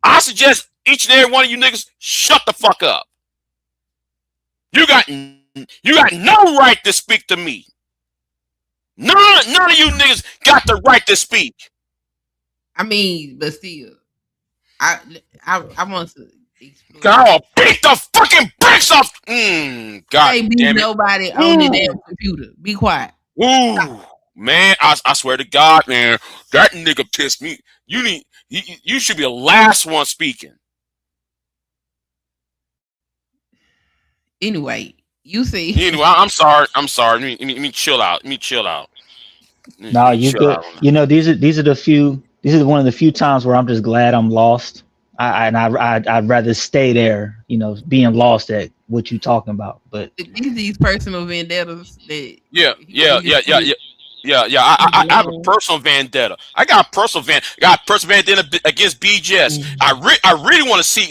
I suggest each and every one of you niggas shut the fuck up. You got no right to speak to me. None of you niggas got the right to speak. I mean, but still, I want to. I'll beat the fucking bricks off. God Ain't be damn it. nobody on the damn computer. Be quiet. Ooh, man, I swear to God, man, that nigga pissed me. You should be the last one speaking. Anyway, you see. Anyway, I'm sorry. Let me chill out. No, you good. You know, these are the few. These are one of the few times where I'm just glad I'm lost. I'd rather stay there, you know, being lost at what you talking about. But these personal vendettas that Yeah. I have a personal vendetta. I got a personal vendetta against BJS. I really want to see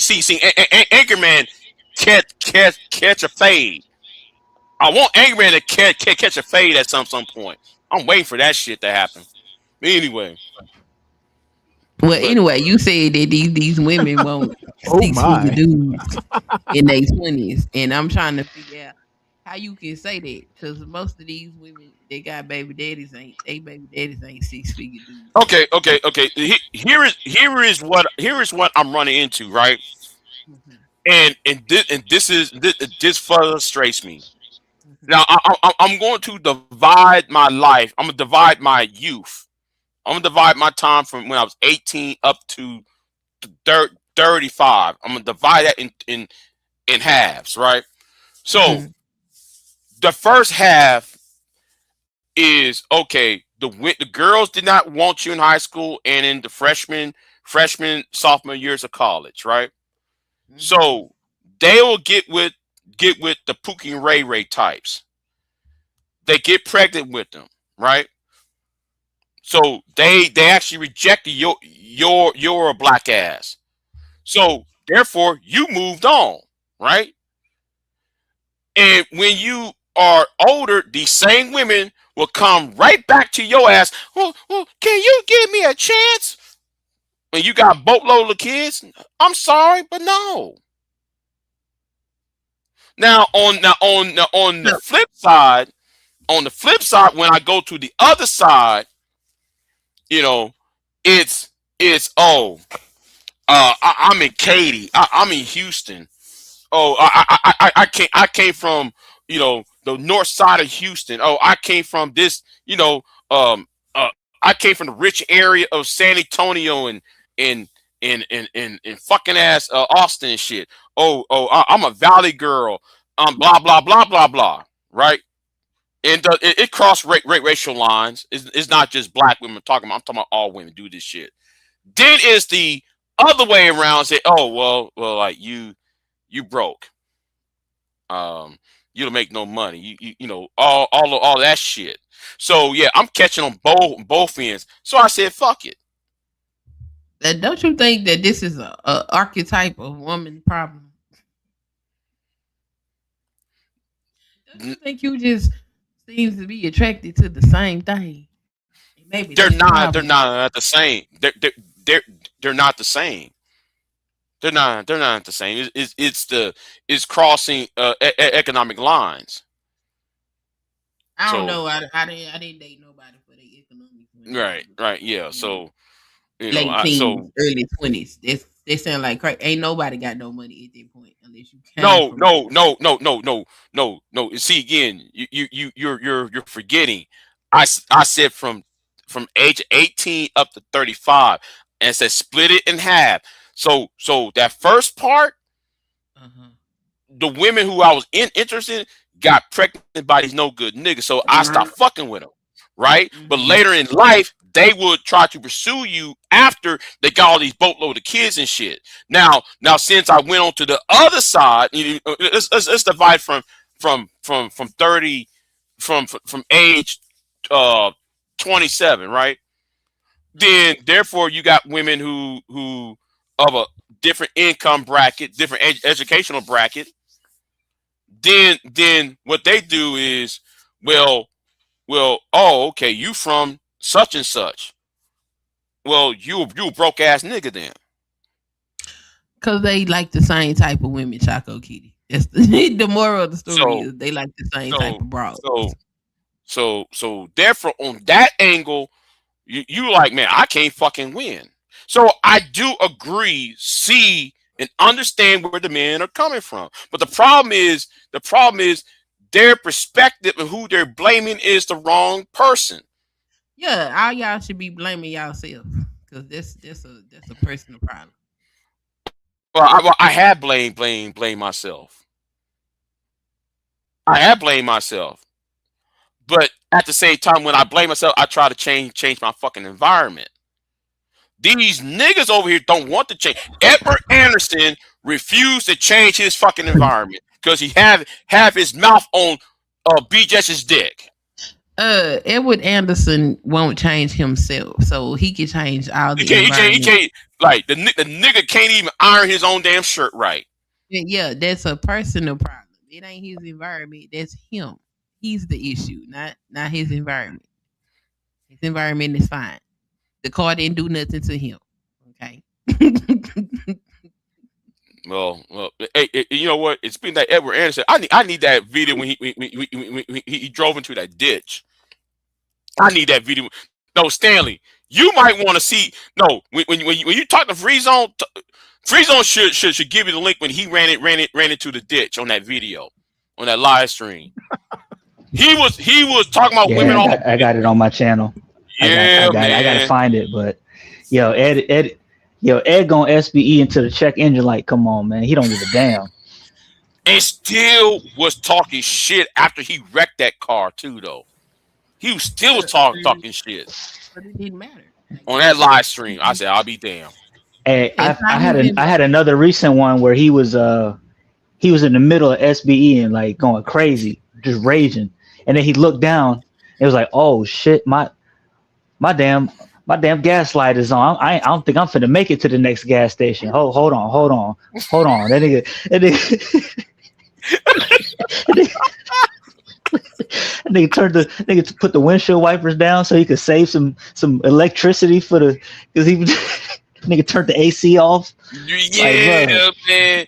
Anchorman catch a fade. I want Anchorman to catch a fade at some point. I'm waiting for that shit to happen. Anyway. Anyway, you said that these women won't six-figure dudes in their 20s, and I'm trying to figure out how you can say that, because most of these women they got baby daddies ain't 6-figure dudes. Okay. Here is what I'm running into, right? And this frustrates me. Now I'm going to divide my life. I'm gonna divide my youth. I'm gonna divide my time from when I was 18 up to 35. I'm gonna divide that in halves, right? So the first half is okay. The girls did not want you in high school and in the freshman, sophomore years of college, right? So they will get with the Pookie and Ray types. They get pregnant with them, right? So they actually rejected your black ass. So therefore you moved on, right? And when you are older, these same women will come right back to your ass. Well, can you give me a chance? When you got boatload of kids, I'm sorry, but no. Now on the flip side, when I go to the other side, you know, I'm in Katy. I'm in Houston. Oh, I came from, you know, the north side of Houston. Oh, I came from this, you know, I came from the rich area of San Antonio and fucking ass Austin and shit. I'm a Valley girl. Blah blah blah blah blah. Right? And it crossed racial lines. It's not just black women talking about. I'm talking about all women do this shit. Then is the other way around. Say, well, like you broke. You don't make no money. You know all that shit. So yeah, I'm catching on both ends. So I said, fuck it. Don't you think that this is a archetype of woman problem? Don't you think you just seems to be attracted to the same thing? Maybe they're not the same. They're not the same. They're not the same. It's crossing economic lines. I don't know. I didn't date nobody for the economic. Right. Yeah. So you late know, teens, early 20s. They sound like crazy. Ain't nobody got no money at that point unless you No. See again, you're forgetting. I said from age 18 up to 35, and said split it in half. So that first part, the women who I was interested in got pregnant by these no good niggas. So I stopped fucking with them, right? But later in life, they would try to pursue you after they got all these boatload of kids and shit. Now since I went on to the other side, let's divide from 30 from age 27, right? Then therefore you got women who of a different income bracket, different educational bracket. then what they do is, well, oh, okay, you from such and such. Well, you a broke ass nigga then. Cause they like the same type of women, Choco Kitty. That's the moral of the story is they like the same type of broad. So therefore, on that angle, you like, man, I can't fucking win. So I do agree, see, and understand where the men are coming from. But the problem is their perspective and who they're blaming is the wrong person. Yeah, all y'all should be blaming yourself because that's a personal problem. Well, I have blame myself. I have blamed myself. But at the same time, when I blame myself, I try to change my fucking environment. These niggas over here don't want to change. Edward Anderson refused to change his fucking environment because he have his mouth on BJ's dick. Edward Anderson won't change himself, so he can change all the environment. He can't, like the nigga can't even iron his own damn shirt right. Yeah, that's a personal problem. It ain't his environment. That's him. He's the issue, not his environment. His environment is fine. The car didn't do nothing to him. Okay. Well, hey, you know what? It's been that Edward Anderson. I need that video when he drove into that ditch. I need that video. No, Stanley, you might want to see. No, when you talk to Free Zone should give you the link when he ran into the ditch on that video, on that live stream. He was talking about women. I got it on my channel. Yeah, I gotta find it, but Ed going SBE into the check engine light. Come on, man, he don't give a damn. And still was talking shit after he wrecked that car too, though. He was still talking shit. But it didn't matter. On that live stream, I said, I'll be damned. Hey, I had another recent one where he was in the middle of SBE and like going crazy, just raging, and then he looked down. It was like, oh shit, my damn gas light is on. I don't think I'm finna make it to the next gas station. Hold on. That nigga put the windshield wipers down so he could save some electricity because he nigga turned the AC off. Yeah, like, man.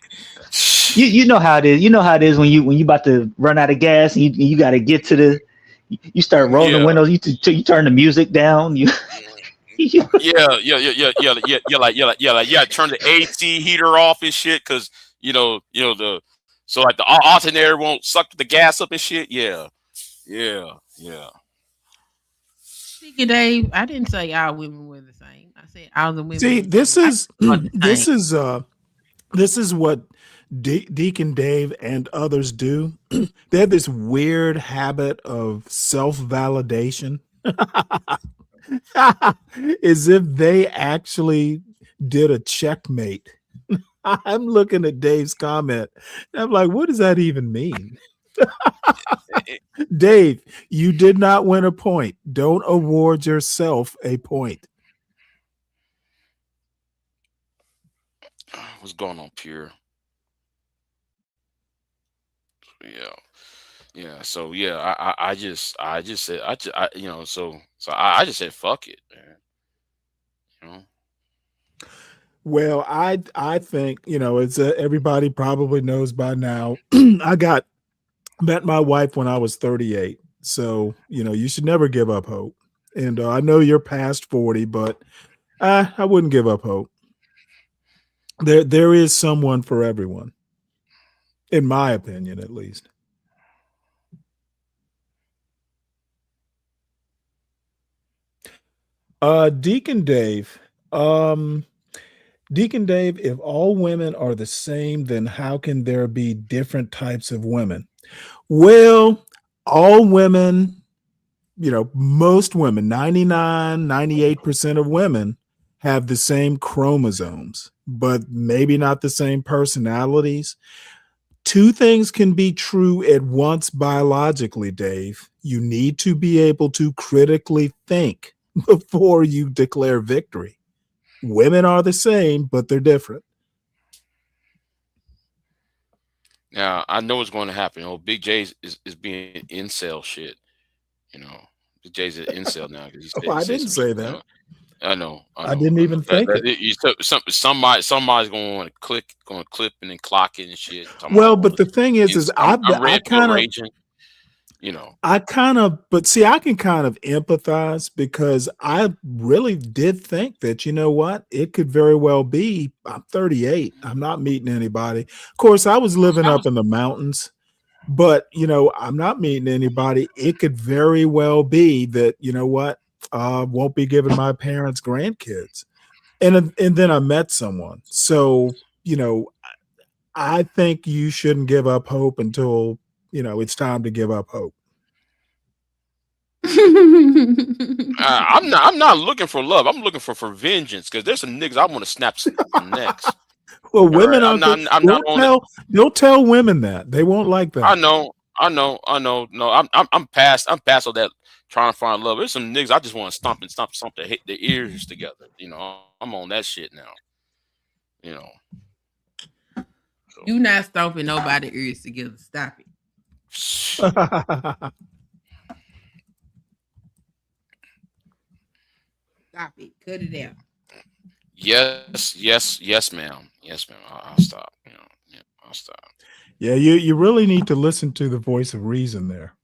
You know how it is. You know how it is when you about to run out of gas and you got to get to you start rolling the windows. You turn the music down. Yeah. Turn the AC heater off and shit because so like the alternator won't suck the gas up and shit. Yeah. Speaking Dave, I didn't say all women were the same. I said all the women. See, this is what Deacon Dave and others do. They have this weird habit of self-validation. As if they actually did a checkmate. I'm looking at Dave's comment. And I'm like, what does that even mean? Dave, you did not win a point. Don't award yourself a point. What's going on, Pure? Yeah. So yeah, I just said I just said fuck it, man. Well, I think it's everybody probably knows by now. I met my wife when I was 38, so you should never give up hope. And I know you're past 40, but I wouldn't give up hope. There is someone for everyone, in my opinion, at least. Deacon Dave. Deacon Dave, if all women are the same, then how can there be different types of women? Well, all women, most women, 99, 98% of women have the same chromosomes, but maybe not the same personalities. Two things can be true at once biologically, Dave. You need to be able to critically think before you declare victory. Women are the same, but they're different. Now I know what's going to happen. Oh, Big J is being incel shit. You know, Big J's an incel now because he said, I didn't say that. I know. I didn't even think it. Somebody's going to clip and then clock it and shit. Well, but the thing is I kind of, you know, I can kind of empathize because I really did think that, you know what, it could very well be, I'm 38. I'm not meeting anybody. Of course, I was living up in the mountains, but, you know, I'm not meeting anybody. It could very well be that, you know what, won't be giving my parents grandkids. And then I met someone. So, you know, I think you shouldn't give up hope until, you know, it's time to give up hope. I'm not looking for love. I'm looking for vengeance because there's some niggas I want to snap some necks. Well, women are. Don't tell women that. They won't like that. I know. No, I'm past all that trying to find love. There's some niggas I just want to stomp to hit their ears together. You know, I'm on that shit now. You know. So. You not stomping nobody's ears together. Stop it. Stop it. Cut it out. Yes, ma'am. I'll stop. You know, yeah, I'll stop. Yeah, you really need to listen to the voice of reason there.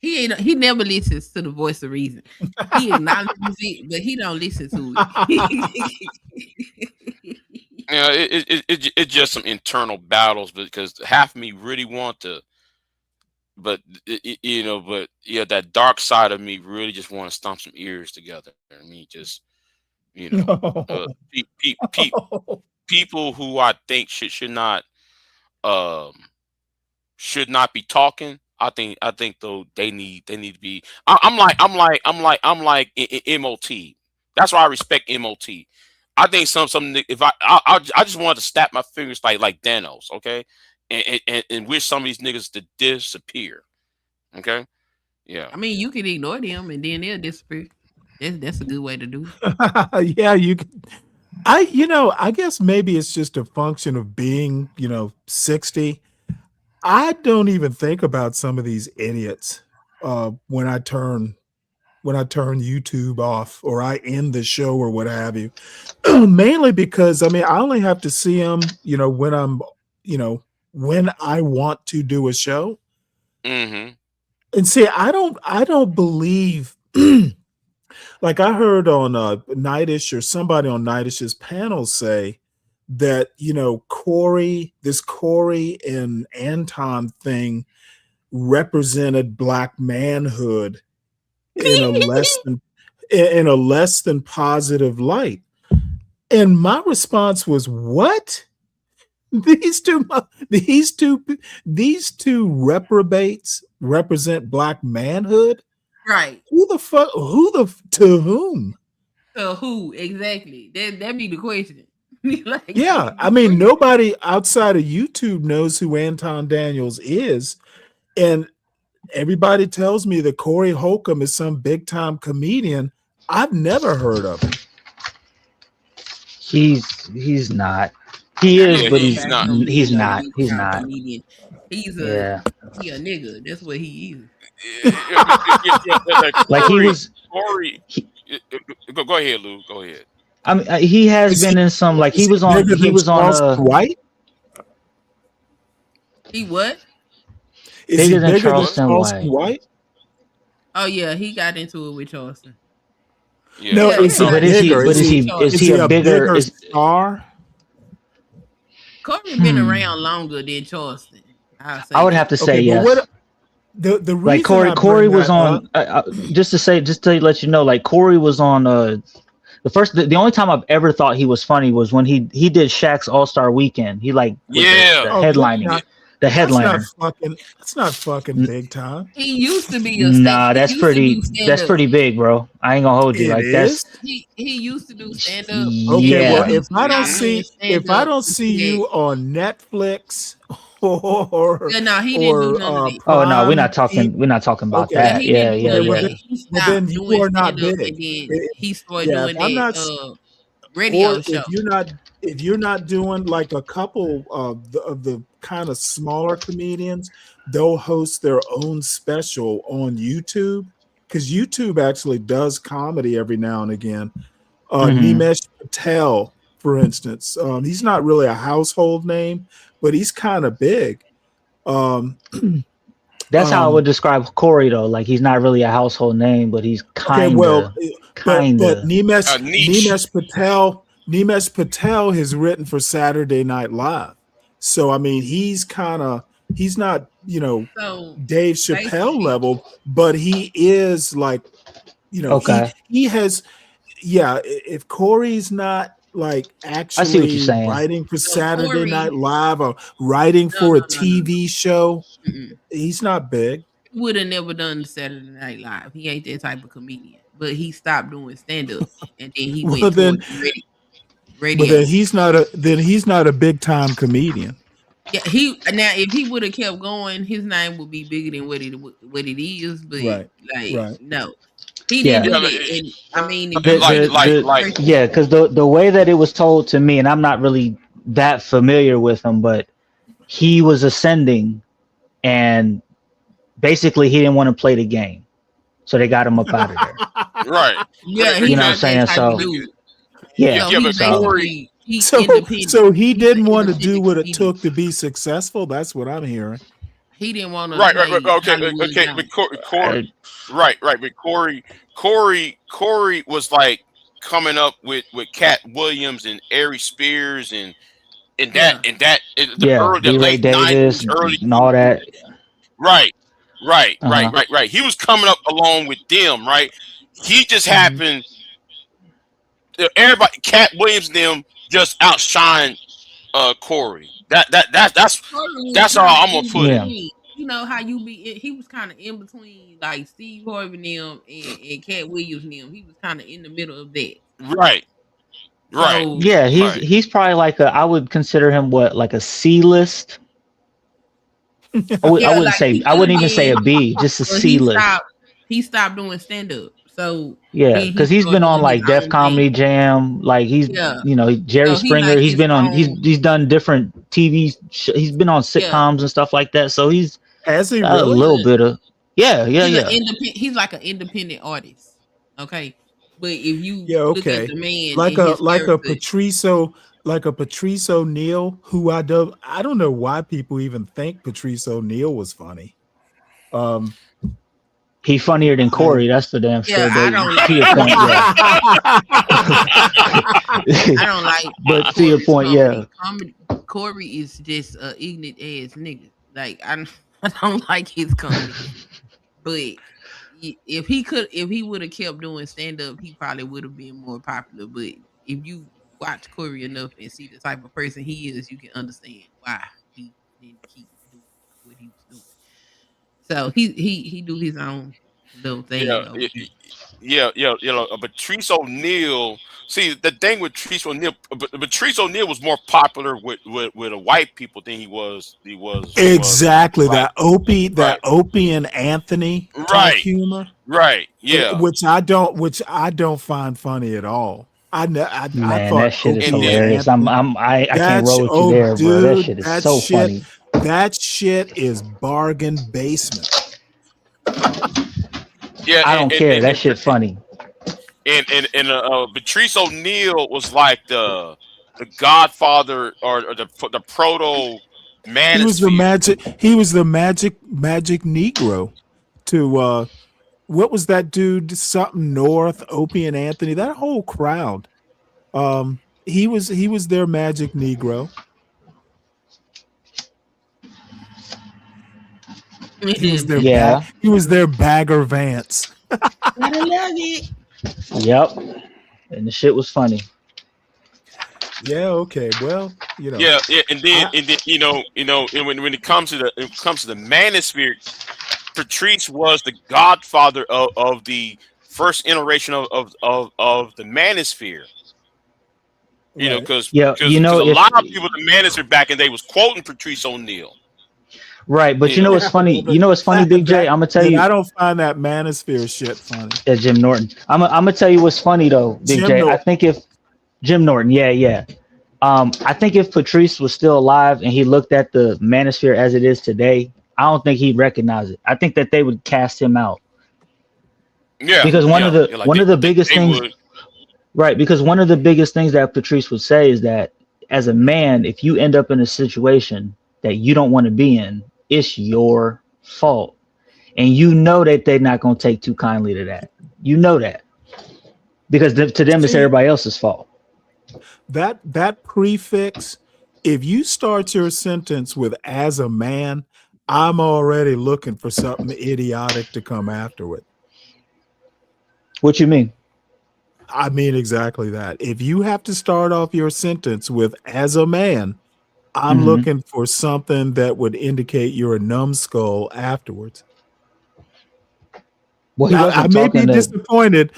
He never listens to the voice of reason. He acknowledges it, but he don't listen to it. Yeah, it's just some internal battles because half of me really want to, but that dark side of me really just want to stomp some ears together. I mean, just people who I think should not be talking. I think though they need to be. I'm like MOT. That's why I respect MOT. I think some if I just wanted to snap my fingers like Thanos, okay, and wish some of these niggas to disappear, okay. Yeah. I mean, you can ignore them and then they'll disappear. That's a good way to do it. Yeah, you can. I guess maybe it's just a function of being, 60. I don't even think about some of these idiots when I turn YouTube off or I end the show or what have you. Mainly because I only have to see them, when I'm, when I want to do a show. Mm-hmm. And see, I don't believe. Like I heard on Nightish or somebody on Nightish's panel say that, this Corey and Anton thing represented black manhood in a less than positive light. And my response was, what? These two reprobates represent black manhood? Right. To whom? To who exactly? That be the question. Yeah, nobody outside of YouTube knows who Anton Daniels is, and everybody tells me that Corey Holcomb is some big time comedian. I've never heard of him. He's not. He is, but he's not. He's not. He's not. Comedian. He's a nigga. That's what he is. Like he was. Corey. Go ahead, Lou. Go ahead. He has been in some he was on White. He what? Is he bigger Charleston than White? Oh yeah, he got into it with Charleston. Yeah. No, is he a bigger star? Corey been around longer than Charleston. I would have to say yes. The reason like Corey was on just to let you know, like Corey was on the only time I've ever thought he was funny was when he did Shaq's All-Star Weekend. He the headlining. The headliner. That's not fucking big time. He used to be that's pretty big, bro. I ain't gonna hold you he used to do stand up. Okay, well if I don't see you on Netflix or he didn't do none of it. Oh no, we're not talking about that. Yeah. Well, then you are not big. He started doing that radio show. if you're not doing like a couple of the kind of smaller comedians, they'll host their own special on YouTube, because YouTube actually does comedy every now and again. Nimesh Patel, for instance, he's not really a household name, but he's kind of big. That's how I would describe Corey, though. Like, he's not really a household name, but he's kind of. But Nimesh Patel has written for Saturday Night Live, so I mean he's not Dave Chappelle level, but he is like he has if Corey's not like actually writing for Saturday Night Live or writing for a TV show, he's not big. Would have never done Saturday Night Live. He ain't that type of comedian. But he stopped doing stand up, and then he went to radio. But then he's not a big time comedian. Yeah, if he would have kept going, his name would be bigger than what it is. But no, he didn't do that. And, I mean, because the way that it was told to me, and I'm not really that familiar with him, but he was ascending, and basically he didn't want to play the game, so they got him up out of there. Right. Yeah, you know what I'm saying. So so he didn't want to do what it took to be successful. That's what I'm hearing. He didn't want to. Right. Okay. But Corey, right. But Corey was like coming up with Cat Williams and Ari Spears and the late Davis 90s, early and all that. Right. He was coming up along with them, right? He just happened. Everybody, Cat Williams, and them just outshined Corey. That's all I'm gonna put it. You know how you be? He was kind of in between, like Steve Harvey and them and Cat Williams and them. He was kind of in the middle of that. Right. So, yeah, he's probably like I would consider him like a C-list. I wouldn't even say a B, just a C-list. He stopped doing stand up. So because he's been on like Def Comedy Jam, like he's Jerry Springer. He's been on he's done different TV. He's been on sitcoms and stuff like that. So he's a little bit of He's like an independent artist. Okay, but if you look at the man, like a Patrice O'Neal, who I don't know why people even think Patrice O'Neal was funny. He funnier than Corey. That's the damn sure. I don't like. I don't like. But to your point, Corey is just a ignorant ass nigga. Like I don't like his comedy. But if he would have kept doing stand up, he probably would have been more popular. But if you watch Corey enough and see the type of person he is, you can understand why he didn't keep doing what he was doing. So he do his own little thing. Patrice O'Neal. See, the thing with Patrice O'Neal, Patrice O'Neal was more popular with the white people than he was. Exactly that Opie and Anthony type humor. Right. Yeah. Which I don't find funny at all. I thought that shit is hilarious. I can't roll with you there, bro. That shit is so funny. That shit is bargain basement. Yeah, I don't care. That shit funny. And Patrice O'Neal was like the Godfather or the proto man. He was the magic Negro to what was that dude? Something North, Opie and Anthony. That whole crowd. He was their magic Negro. He was their Bagger Vance. I love it. Yep, and the shit was funny. Yeah. Okay. Well, and then when it comes to the manosphere, Patrice was the godfather of the first iteration of the manosphere. Because a lot of people the manosphere back in the day was quoting Patrice O'Neal. Right, but you know what's funny? Big J? I'm gonna tell you. I don't find that manosphere shit funny. Yeah, Jim Norton. I'm gonna tell you what's funny though, Big J. I think if Jim Norton, I think if Patrice was still alive and he looked at the manosphere as it is today, I don't think he'd recognize it. I think that they would cast him out. Yeah, because one of the biggest they things, would. right? Because one of the biggest things that Patrice would say is that as a man, if you end up in a situation that you don't want to be in, it's your fault, and you know that they're not going to take too kindly to that. You know that because to them it's everybody else's fault. That prefix, if you start your sentence with "as a man," I'm already looking for something idiotic to come after it. What you mean? I mean exactly that. If you have to start off your sentence with "as a man," I'm looking for something that would indicate you're a numbskull afterwards. Well, he wasn't I may talking be to. disappointed.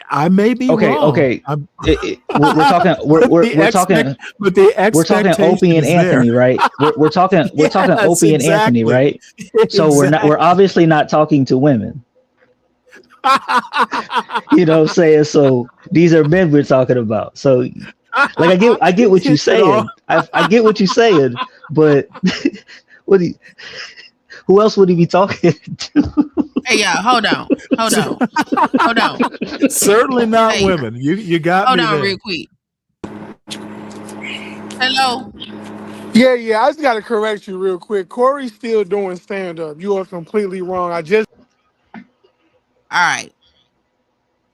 I may be Okay, wrong. okay. We're talking. We're talking. But the We're talking expectation Opie and is Anthony, there. right? We're talking. We're talking Yes, Opie and Anthony, exactly. right? So we're obviously not talking to women. You know what I'm saying? So these are men we're talking about. So like I get what you're saying. I get what you're saying, but who else would he be talking to? Hey, y'all, hold on. Certainly not Hey, women. You got hold me on there. real quick. Hello. Yeah, I just got to correct you real quick. Corey's still doing stand-up. You are completely wrong. All right.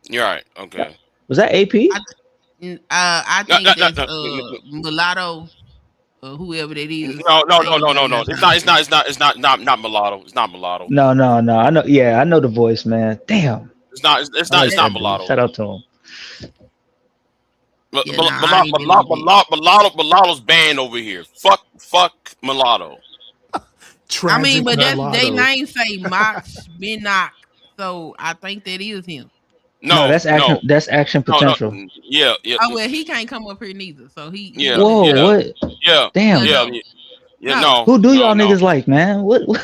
You're right. Okay. Was that AP? I No, think no, that's no, no, no. Mulatto or whoever that is. No. It's not mulatto. It's not mulatto. No. I know. Yeah, I know the voice, man. Damn. It's not. It's I like not that dude. mulatto. Shout out to him. Mulatto's banned over here. Fuck mulatto. I mean, but they mulatto. name say Mox Binnock, so I think that is him. No, that's action. That's action potential. Yeah. Oh well, he can't come up here neither. So he. Yeah. Whoa, yeah, what? Yeah. Damn. Yeah. No. Who do y'all niggas like, man? What? No.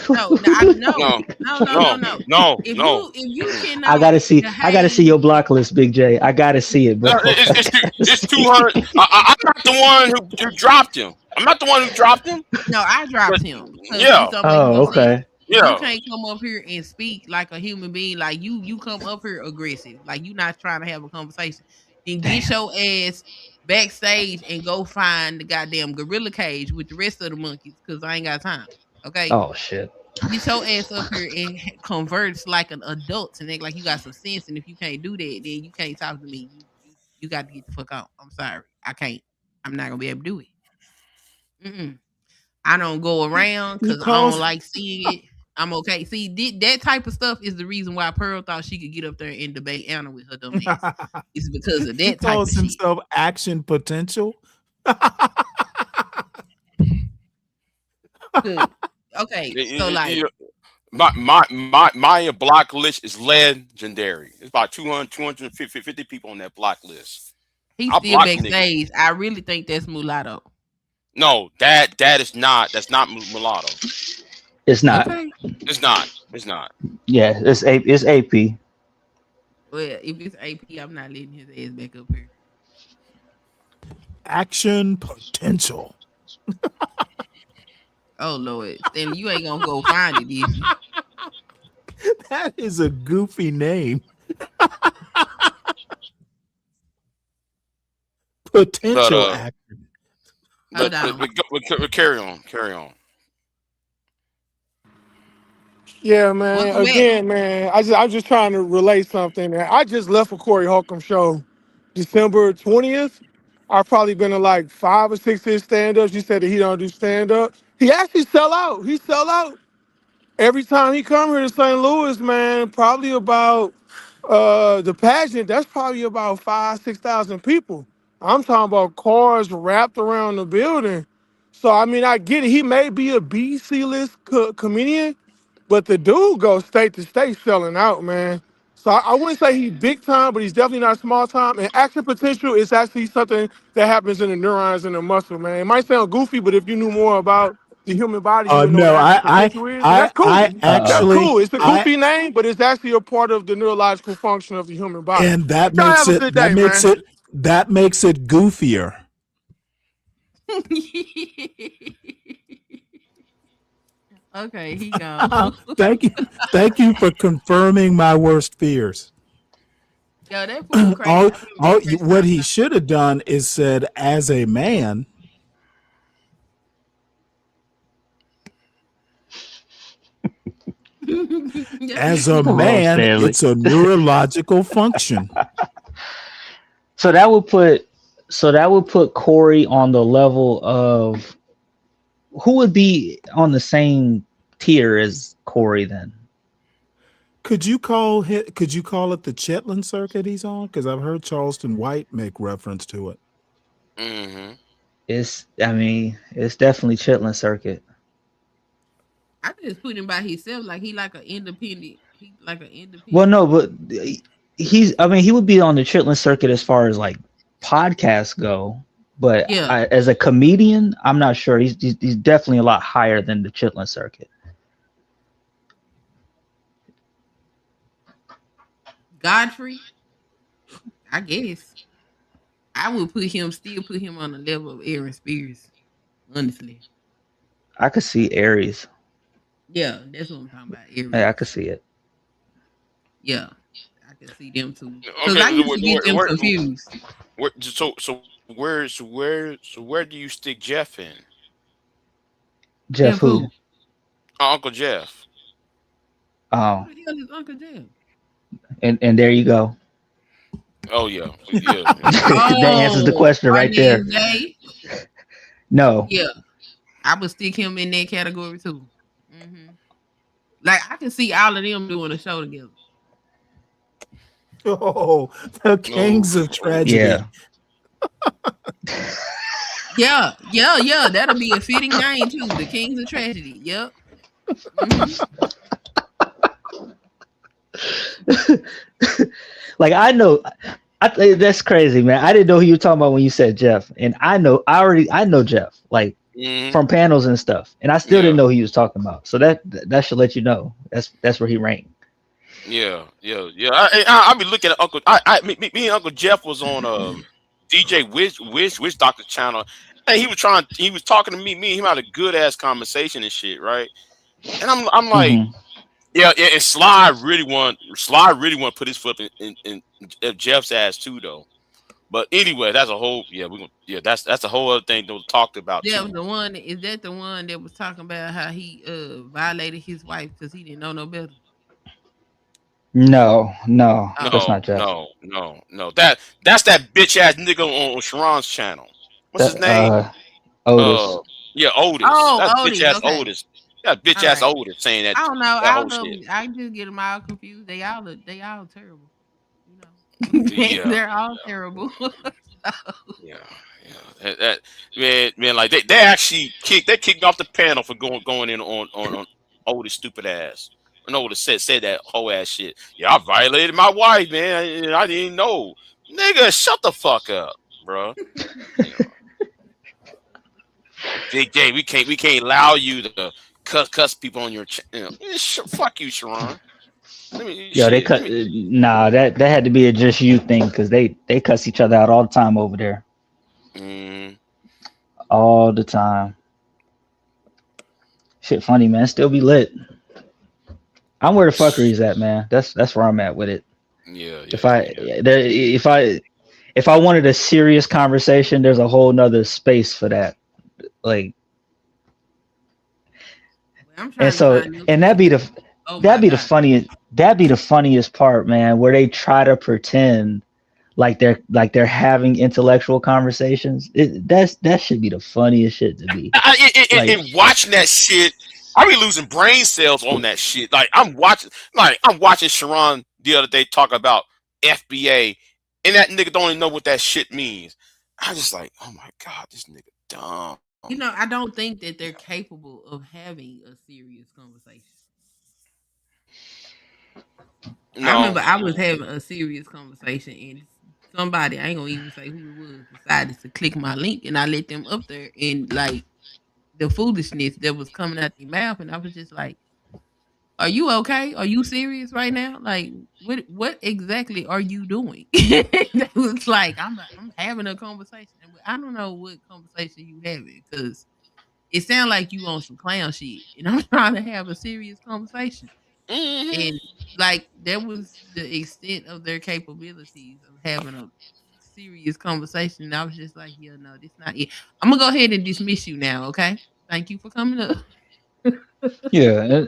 If you cannot, I gotta see your block list, Big J. I gotta see it, bro. It's 200. I'm not the one who dropped him. I'm not the one who dropped him. No, I dropped him. Yeah. Oh, okay. Yeah. You can't come up here and speak like a human being. Like you come up here aggressive. Like you not trying to have a conversation. Then get your ass backstage and go find the goddamn gorilla cage with the rest of the monkeys because I ain't got time. Okay. Oh shit. Get your ass up here and converse like an adult and act like you got some sense. And if you can't do that, then you can't talk to me. You got to get the fuck out. I'm sorry. I can't. I'm not gonna be able to do it. I don't go around because I don't like seeing it. I'm okay. See, that type of stuff is the reason why Pearl thought she could get up there and debate Anna with her dumb ass. It's because of that type of shit. Himself action potential. Good. Okay, so like my block list is legendary. It's about 250 people on that block list. He's still backstage. I really think that's mulatto. No, that's not mulatto. It's not. Okay. It's not. Yeah, it's AP. Well, if it's AP, I'm not letting his ass back up here. Action potential. Oh Lord, then you ain't gonna go find it, is you? That is a goofy name. Potential action. But carry on. Yeah, man. Again, man, I'm just trying to relay something. I just left a Corey Holcomb show December 20th. I've probably been to like 5 or 6 of his stand-ups. You said that he don't do stand-up. He actually sell out. He sell out. Every time he come here to St. Louis, man, probably about the pageant, that's probably about 5,000-6,000 people. I'm talking about cars wrapped around the building. So, I mean, I get it. He may be a B-C list comedian, but the dude goes state to state selling out, man. So I wouldn't say he's big time, but he's definitely not small time. And action potential is actually something that happens in the neurons in the muscle, man. It might sound goofy, but if you knew more about the human body, you would know No, what action potential is. And that's cool. That's cool. It's a goofy name, but it's actually a part of the neurological function of the human body. And that Y'all makes have a it good day, man. that makes it goofier. Okay, he gone. Thank you for confirming my worst fears. Yo, that fool crazy. What he should have done is said, as a man. As a man, it's a neurological function. So that would put Corey on the level of who would be on the same tier as Corey then? Could you call it the Chitlin circuit he's on? Because I've heard Charleston White make reference to it. Mm-hmm. It's definitely Chitlin circuit. I just put him by himself, like he like an independent. Well, no, but he would be on the Chitlin circuit as far as like podcasts go. But Yeah. as a comedian, I'm not sure. He's definitely a lot higher than the Chitlin circuit. Godfrey, I guess I would still put him on the level of Aaron Spears. Honestly, I could see Aries. yeah, that's what I'm talking about. Aries. Yeah, I could see it. Yeah, I can see them too. Because I used to get them confused. Where do you stick Jeff in? Jeff who? Uncle Jeff. Oh. Who the hell is Uncle Jeff? And there you go. Oh yeah. That answers the question right there. Jay? No. Yeah, I would stick him in that category too. Mm-hmm. Like I can see all of them doing a show together. Oh, the Kings of Tragedy. Yeah. Yeah. That'll be a fitting name too. The Kings of Tragedy. Yep. Mm-hmm. Like I know, that's crazy, man. I didn't know who you were talking about when you said Jeff, and I know Jeff, like from panels and stuff, and I still didn't know who he was talking about. So that should let you know that's where he ranked. Yeah. I be looking at Uncle. Me and Uncle Jeff was on DJ Wish Doctor channel, and he was talking to me. Me and him had a good ass conversation and shit, right? And I'm like. Mm-hmm. Yeah, and Sly really want to put his foot in Jeff's ass too, though. But anyway, that's a whole that's a whole other thing that was talked about. That too. was the one. Is that the one that was talking about how he violated his wife because he didn't know no better? No, that's not Jeff. No. That's that bitch ass nigga on Sharon's channel. What's his name? Otis. Otis. Oh, that's Otis, bitch ass okay. Otis. That bitch ass Otis saying that. I don't know. That whole shit. I just get them all confused. They all terrible. You know, they're all terrible. Man, like they actually kicked off the panel for going in on Otis stupid ass. And Otis said that whole ass shit. Yeah, I violated my wife, man. I didn't know. Nigga, shut the fuck up, bro. JJ, we can't allow you to cuss people on your channel. Fuck you, Sharon. That had to be a just you thing because they cuss each other out all the time over there. All the time. Shit funny, man. Still be lit. I'm where the fuckery's at, man. That's where I'm at with it. If I wanted a serious conversation, there's a whole nother space for that. Like, that'd be the funniest part, man, where they try to pretend like they're having intellectual conversations. That should be the funniest shit to be. And watching that shit, I be losing brain cells on that shit. Like I'm watching Sharon the other day talk about FBA, and that nigga don't even know what that shit means. I just like, oh my god, this nigga dumb. You know, I don't think that they're capable of having a serious conversation. I remember I was having a serious conversation and somebody, I ain't gonna even say who it was, decided to click my link and I let them up there and like the foolishness that was coming out their mouth and I was just like, Are you okay? Are you serious right now? Like, what exactly are you doing? It was like I'm having a conversation. I don't know what conversation you having because it sounds like you on some clown shit, and I'm trying to have a serious conversation. And like that was the extent of their capabilities of having a serious conversation. And I was just like, yeah, no, this not it. I'm gonna go ahead and dismiss you now. Okay, thank you for coming up. Yeah,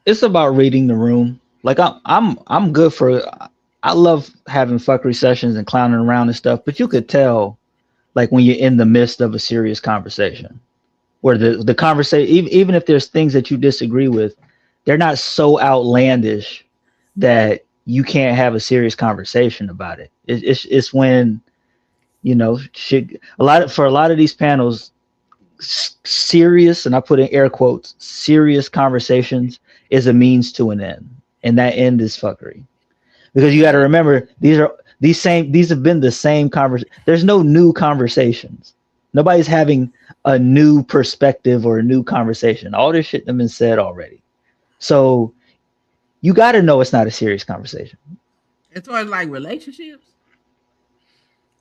it's about reading the room. Like I'm good for. I love having fuckery sessions and clowning around and stuff, but you could tell, like when you're in the midst of a serious conversation, where the conversation, even if there's things that you disagree with, they're not so outlandish that you can't have a serious conversation about it. It's when, you know, shit. For a lot of these panels, serious, and I put in air quotes, serious conversations is a means to an end, and that end is fuckery. Because you got to remember, these have been the same conversation. There's no new conversations. Nobody's having a new perspective or a new conversation. All this shit has been said already. So you got to know it's not a serious conversation. As far as like relationships.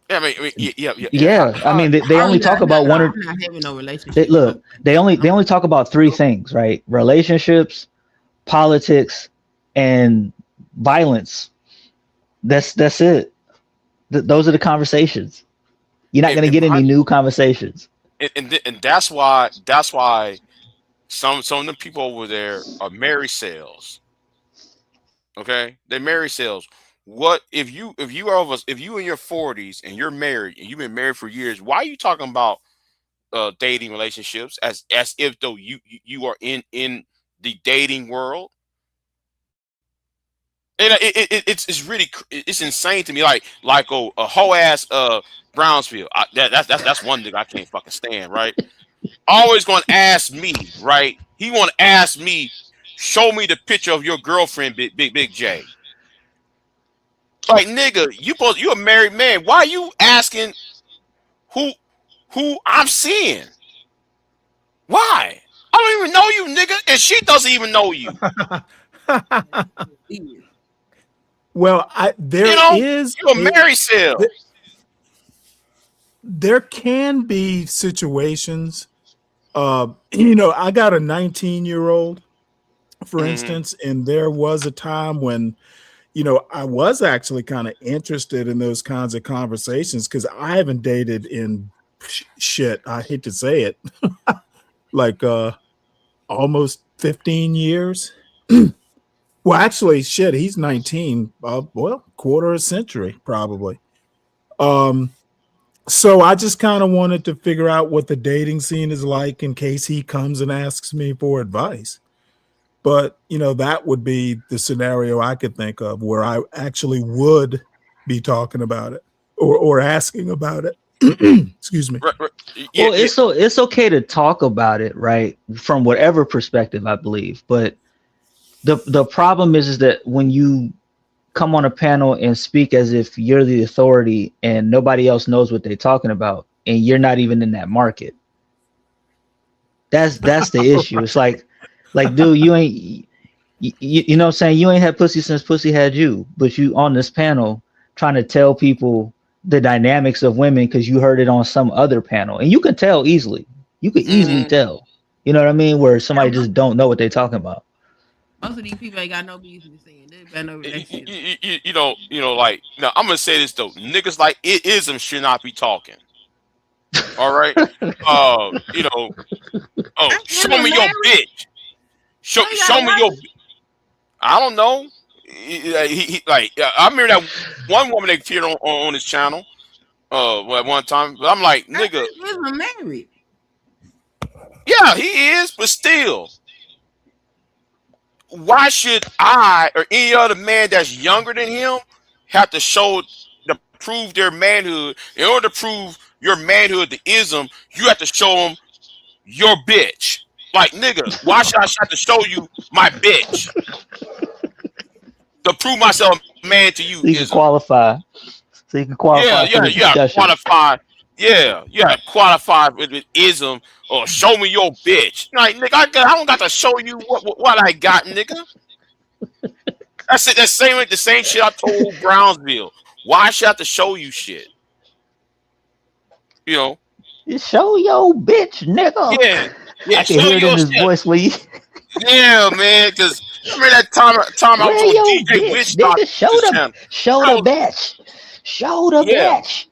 Yeah, I mean, yeah. Yeah, I mean, they only talk about one or. I'm not having no relationship. Look, they only talk about three things, right? Relationships, politics, and violence. That's it. Those are the conversations. You're not going to get any new conversations. And that's why some of the people over there are married sales. Okay, they married sales. What if you in your 40s and you're married and you've been married for years? Why are you talking about dating relationships as if though you are in the dating world? And it's really insane to me. Like a whole ass Brownsville. That's one thing I can't fucking stand. Right? Always going to ask me. Right? He want to ask me. Show me the picture of your girlfriend, Big J. Like nigga, you a married man. Why are you asking who I'm seeing? Why? I don't even know you, nigga, and she doesn't even know you. Well, you're a married sale. There can be situations. I got a 19-year-old, for instance, and there was a time when, I was actually kind of interested in those kinds of conversations because I haven't dated in shit. I hate to say it, like almost 15 years. Well, actually, shit, he's 19. Quarter of a century, probably. So I just kind of wanted to figure out what the dating scene is like in case he comes and asks me for advice. But, that would be the scenario I could think of where I actually would be talking about it or asking about it. Excuse me. Well, it's okay to talk about it, right? From whatever perspective, I believe. But the problem is that when you come on a panel and speak as if you're the authority and nobody else knows what they're talking about, and you're not even in that market. That's the issue. It's like, dude, you ain't, you know what I'm saying? You ain't had pussy since pussy had you, but you on this panel trying to tell people the dynamics of women because you heard it on some other panel, and you can tell easily. You could easily tell. You know what I mean? Where somebody just don't know what they're talking about. Most of these people ain't got no business saying they've got no relationship. Like, no, I'm gonna say this though. Niggas like ism should not be talking. All right. Show me your bitch. Show me your. I don't know. I remember that one woman they appeared on his channel. At one time, but I'm like, nigga, he's married. Yeah, he is, but still. Why should I or any other man that's younger than him have to prove their manhood? In order to prove your manhood to ism, you have to show them your bitch. Like, nigga, why should I have to show you my bitch to prove myself man to you? So you can qualify. So you can qualify. Qualify. Yeah, qualify with ism or show me your bitch. Like, nigga, I don't got to show you what I got, nigga. That's it. That's the same shit I told Brownsville. Why should I have to show you shit? You know. Show your bitch, nigga. Yeah. I can hear it in his voice when you. Yeah, man. Because remember that time I was Where on your DJ bitch, Witch nigga? Doctor's channel. Show the bitch. Show the bitch.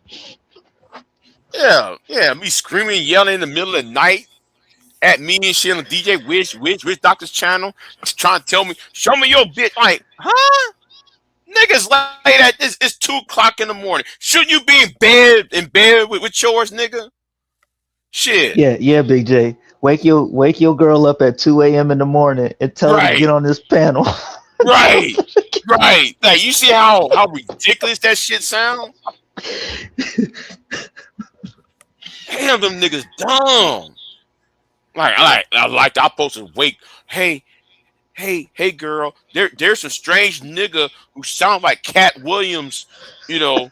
Yeah. Me screaming, yelling in the middle of the night at me and shit on DJ Witch Doctor's channel, trying to tell me, show me your bitch. Like, huh? Niggas like that. It's 2:00 in the morning. Shouldn't you be in bed with yours, nigga? Shit. Yeah, Big J. Wake your girl up at 2 a.m. in the morning and tell her to get on this panel. Right. Like, you see how ridiculous that shit sound? Damn, them niggas dumb. Like I supposed to wake. Hey, girl. There's some strange nigga who sound like Cat Williams. You know,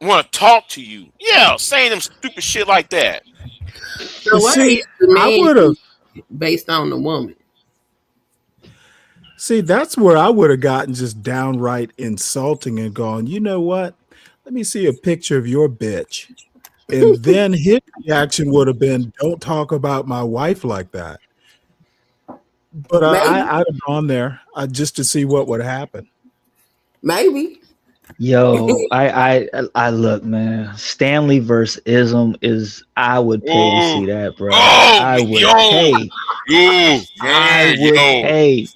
want to talk to you. Yeah, saying them stupid shit like that. So what See, is the I man would have. based on the woman? See, that's where I would have gotten just downright insulting and gone, you know what? Let me see a picture of your bitch. And then his reaction would have been, don't talk about my wife like that. But I'd have gone there just to see what would happen. Maybe. Yo, I look, man. Stanley versus Ism is. I would pay to see that, bro. I would pay. I would pay.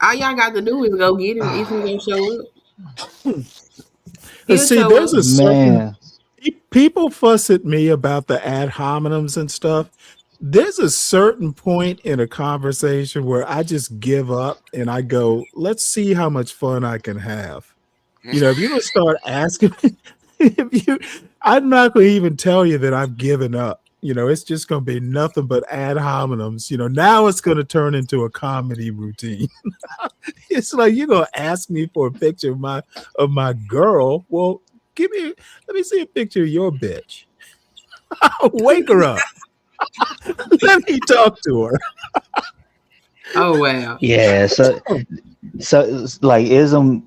All y'all got to do is go get him. If he gonna show up. See, there's a certain people fuss at me about the ad hominems and stuff. There's a certain point in a conversation where I just give up and I go, let's see how much fun I can have. You know, if you're gonna start asking, I'm not gonna even tell you that I've given up. You know, it's just gonna be nothing but ad hominems. You know, now it's gonna turn into a comedy routine. It's like you're gonna ask me for a picture of my girl. Well, let me see a picture of your bitch. Wake her up. Let me talk to her. Oh wow. Yeah, so it's like Ism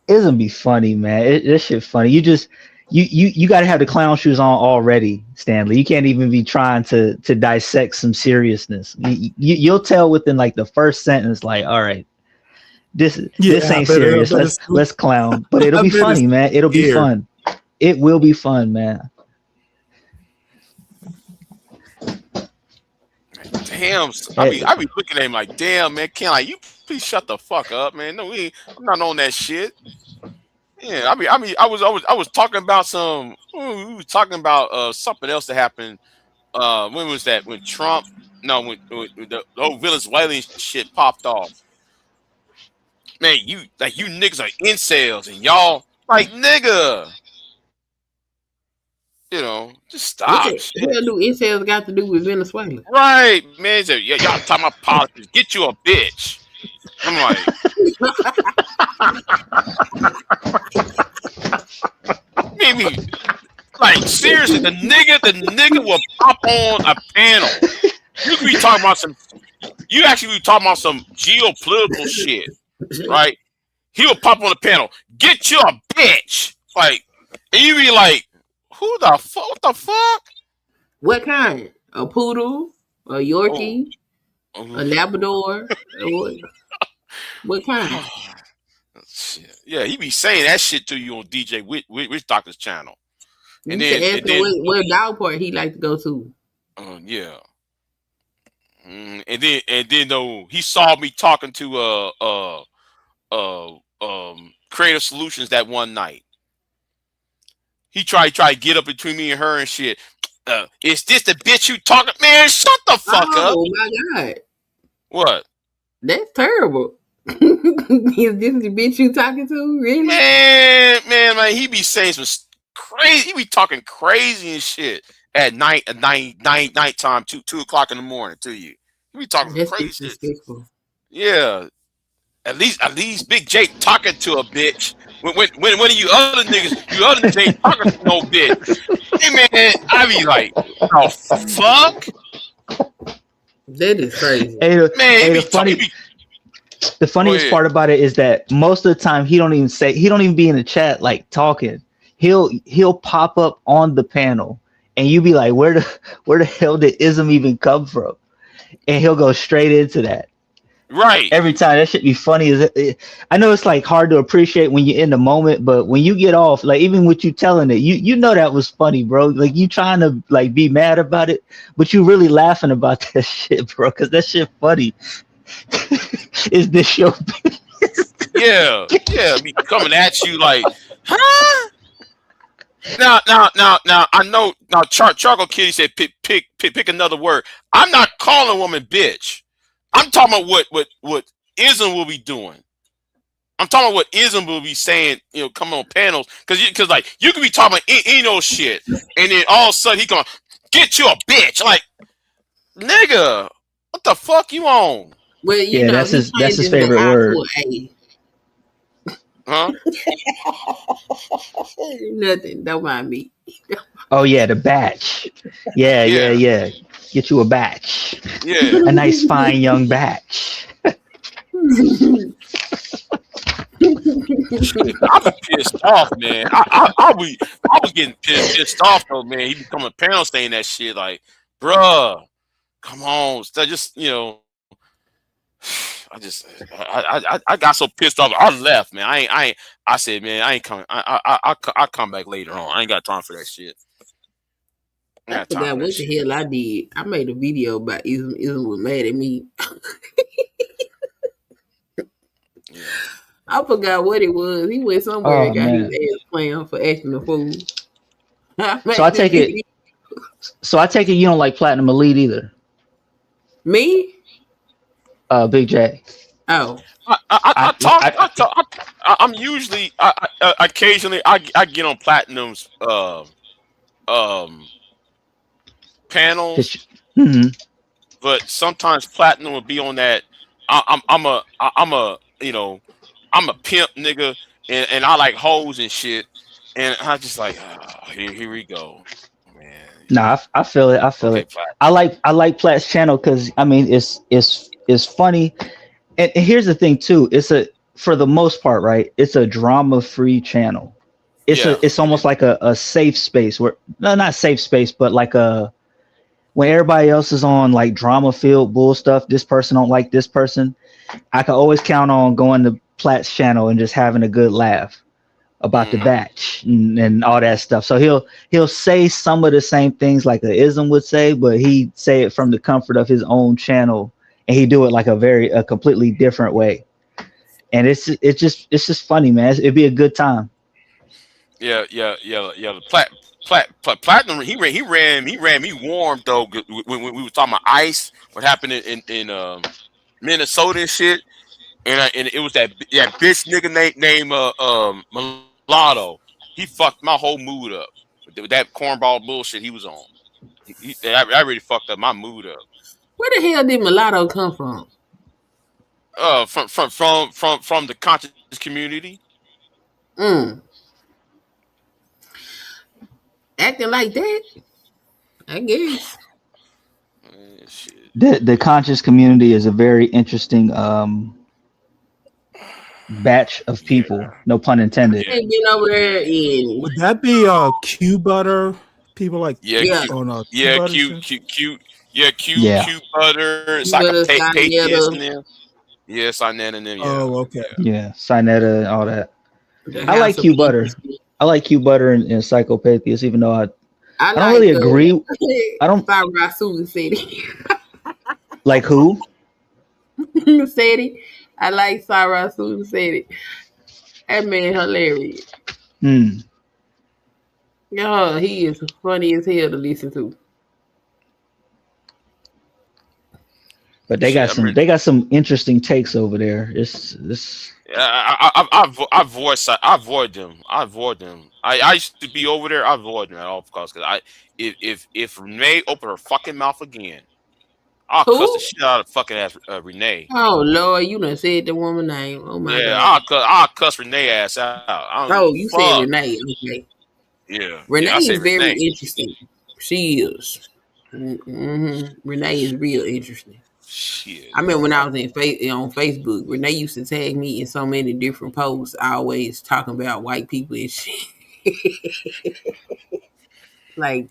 be funny, man. This shit funny. You got to have the clown shoes on already, Stanley. You can't even be trying to dissect some seriousness. You'll tell within like the first sentence, like, all right, this ain't serious. Let's clown, but it'll be funny, man. It'll be fun. It will be fun, man. Damn, I be looking at him like, damn, man, you please shut the fuck up, man. No, I'm not on that shit. Yeah, I was talking about we were talking about something else that happened. When was that? When Trump? No, when the whole Venezuelan shit popped off. Man, you niggas are incels, and y'all like nigga. You know, just stop. What the hell do incels got to do with Venezuela? Right, man. So, yeah, y'all talking about politics. Get you a bitch. I'm like, maybe, like seriously, the nigga will pop on a panel. You could be talking about you actually be talking about some geopolitical shit, right? He will pop on the panel. Get you a bitch, like, and you be like, who the fuck? What the fuck? What kind? A poodle? A Yorkie? A Labrador? What kind? Yeah, he be saying that shit to you on DJ Witch Doctor's channel. And you then, ask him what dog park he like to go to. Yeah. And then though he saw me talking to Creative Solutions that one night. He tried to get up between me and her and shit. Is this the bitch you talking? Man, shut the fuck up. Oh my god. What? That's terrible. Is this the bitch you talking to? Really? Man, he be saying some crazy. He be talking crazy and shit at nighttime, 2 o'clock in the morning to you. He be talking crazy shit. Yeah. At least Big J talking to a bitch. When you other niggas ain't talking to no bitch. Hey man, I be like, oh fuck. That is crazy. The funniest part about it is that most of the time he don't even be in the chat like talking. He'll pop up on the panel and you be like, where the hell did ism even come from? And he'll go straight into that. Right. Every time. That should be funny. I know it's like hard to appreciate when you're in the moment, but when you get off, like even with you telling it, you know that was funny, bro. Like you trying to like be mad about it, but you really laughing about that shit, bro, because that shit funny. Is this your Yeah, be coming at you like, huh? Now, I know. Now, Charcoal Kitty said, pick another word. I'm not calling a woman bitch. I'm talking about what ism will be doing. I'm talking about what ism will be saying. Come on panels because like you can be talking about shit, and then all of a sudden he gonna get you a bitch. Like, nigga, what the fuck you on? Well, you know, that's his favorite word. Huh? Nothing. Don't mind me. Oh yeah, the batch. Yeah. Get you a batch. Yeah. A nice fine young batch. Shit, I be pissed off, man. I was getting pissed off though, man. He be coming panel saying that shit like, bruh, come on, just I got so pissed off. I left, man. I said, man, I ain't coming. I come back later on. I ain't got time for that shit. I forgot what the hell I did. I made a video about Ism. Ism was mad at me. I forgot what it was. He went somewhere and got his ass playing for acting a fool. So I take it you don't like Platinum Elite either. Me? Big J. Oh. I'm usually occasionally I get on Platinum's panels, but sometimes Platinum will be on that. I'm a pimp nigga, and I like hoes and shit, and I just like here we go, man. Nah, I feel it. Platinum. I like Plat's channel because I mean it's funny, and here's the thing too. For the most part, right? It's a drama-free channel. It's almost like a safe space where not safe space, but like when everybody else is on like drama-filled bull stuff. This person don't like this person. I can always count on going to Plat's channel and just having a good laugh about the batch and all that stuff. So he'll say some of the same things like a ism would say, but he say it from the comfort of his own channel, and he do it like a completely different way. And it's just funny, man. It'd be a good time. Yeah. The Platinum. He ran me warm though when we were talking about ice. What happened in Minnesota and shit. And it was that bitch nigga named Mulatto. He fucked my whole mood up with that cornball bullshit he was on. I really fucked up my mood up. Where the hell did Mulatto come from? From the conscious community. Acting like that, I guess. The conscious community is a very interesting batch of people. No pun intended. Can't get over there in. Would that be Q Butter? People like Q Butter. It's like a Patriots in there. Yeah, Sinetta and them. Yeah. Oh, okay. Yeah, Sinetta and all that. I like Q Butter. I like Q Butter and Psychopathia, even though I don't really agree. I don't. Susan said it. Like who? Said it. I like Sarah Susan said it. That man hilarious. Yeah, he is funny as hell to listen to. But they got some interesting takes over there. I avoid them. I used to be over there. I avoid them at all costs because if Renee opened her fucking mouth again, I'll cuss the shit out of fucking ass Renee. Oh Lord, you done said the woman name. Oh my God. I'll cuss Renee ass out. You said Renee. Okay. Yeah. Renee is very interesting. She is. Renee is real interesting. Shit. I remember when I was on Facebook, Renee used to tag me in so many different posts, always talking about white people and shit. Like,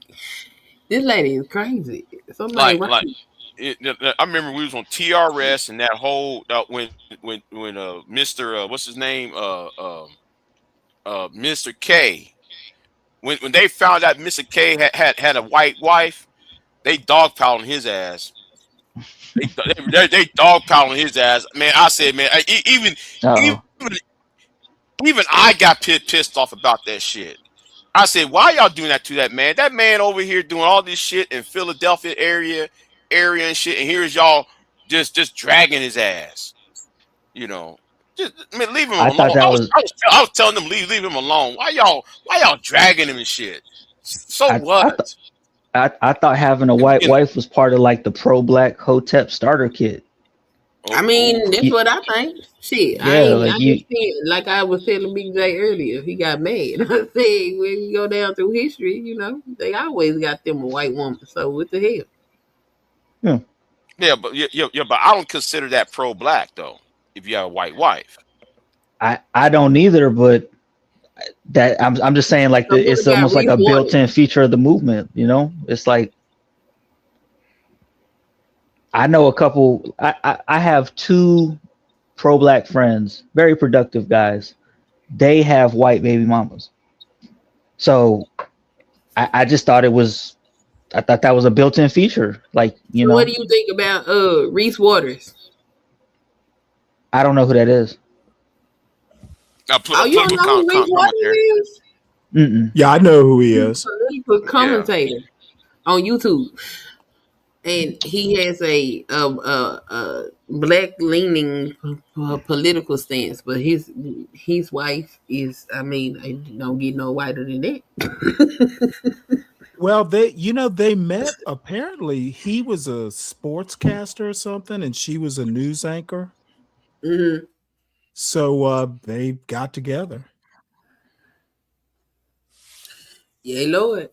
this lady is crazy. Somebody Like I remember we was on TRS and that whole when Mr. What's his name Mr. K, when they found out Mr. K had a white wife, they dogpiling his ass. They dogpiling his ass. Man, I said, man, even I got pissed off about that shit. I said, why y'all doing that to that man? That man over here doing all this shit in Philadelphia area and shit, and here's y'all just dragging his ass. You know, just leave him I alone. thought that was I was telling them leave him alone. Why y'all dragging him and shit? So what? I thought having a white wife was part of like the pro-black Hotep starter kit. I mean, that's what I think. Shit, Yeah, I just said, like I was telling Big J earlier, he got mad. I said, when you go down through history, they always got them a white woman. So what the hell? Yeah, but but I don't consider that pro-black though. If you have a white wife, I don't either, but that I'm just saying like it's almost like a built-in feature of the movement. You know, it's like I know a couple. I have two pro-black friends, very productive guys. They have white baby mamas, so I just thought I thought that was a built-in feature. Like you know, what do you think about Reese Waters? I don't know who that is. You don't know who Reese Waters is? Yeah, I know who he is. He's a commentator on YouTube, and he has a black-leaning political stance. But his wife is, I mean, I don't get no whiter than that. Well, they met. Apparently, he was a sportscaster or something, and she was a news anchor. Mm-hmm. So they got together. Yeah, Lord.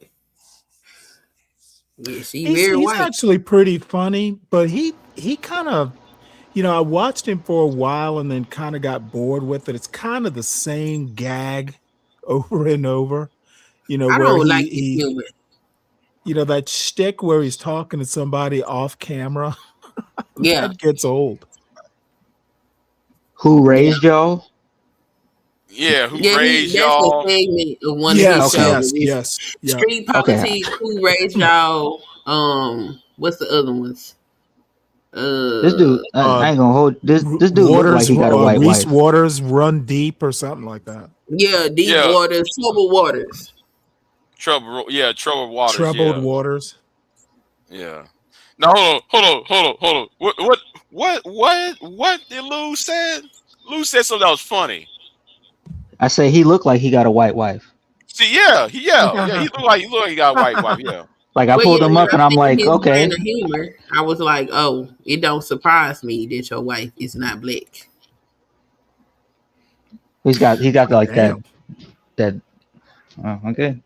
Yeah, He's actually pretty funny, but he kind of, I watched him for a while and then kind of got bored with it. It's kind of the same gag over and over. I where don't like his humor. That shtick where he's talking to somebody off camera. Yeah, that gets old. Who raised y'all? Yeah, who raised y'all? That's a segment of one of his shows. Yes. Street Politics, Who Raised Y'all? What's the other ones? This dude, I ain't gonna hold this. This dude looks like he got a white Reese wife. Waters, Run Deep, or something like that. Yeah, Deep Waters, Troubled Waters. Troubled Waters. Troubled Waters. Yeah. Now hold on. What did Lou said? Lou said something that was funny. I say he looked like he got a white wife. See, he looked like he got a white wife. Yeah. Like I pulled him up and I'm like, okay. Humor, I was like, oh, it don't surprise me that your wife is not black. He got like that. Oh, okay.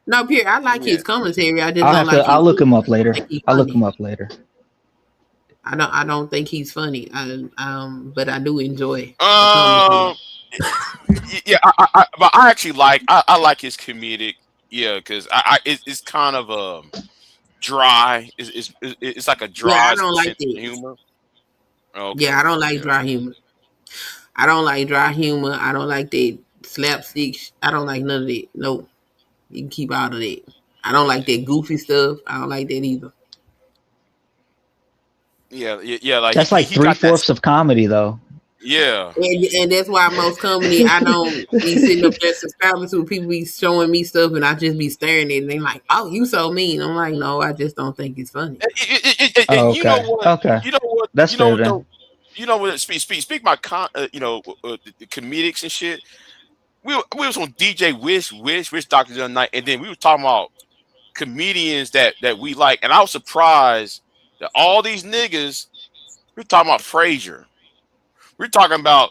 No, Pierre, I like his commentary. I just don't like. I'll look him up later. I'll look him up later. I don't think he's funny. But I do enjoy. Yeah, but I actually like his comedic. Yeah, because it's kind of dry. It's like a dry. Yeah, I don't like it. Humor. Okay. Yeah, I don't like dry humor. I don't like dry humor. I don't like that slapstick. I don't like none of that. No, you can keep out of that. I don't like that goofy stuff. I don't like that either. Yeah. Like that's like 3/4 of comedy, though. Yeah, and that's why most comedy I don't be sitting up there subscribing to. People be showing me stuff and I just be staring at it and they like, oh, you so mean. I'm like, no, I just don't think it's funny. Okay. You know what? Okay. You know what? That's fair then. You know what? Speak about the comedics and shit. We was on DJ Wish Doctor the other night, and then we were talking about comedians that we like, and I was surprised that all these niggas. We were talking about Frasier. We're talking about,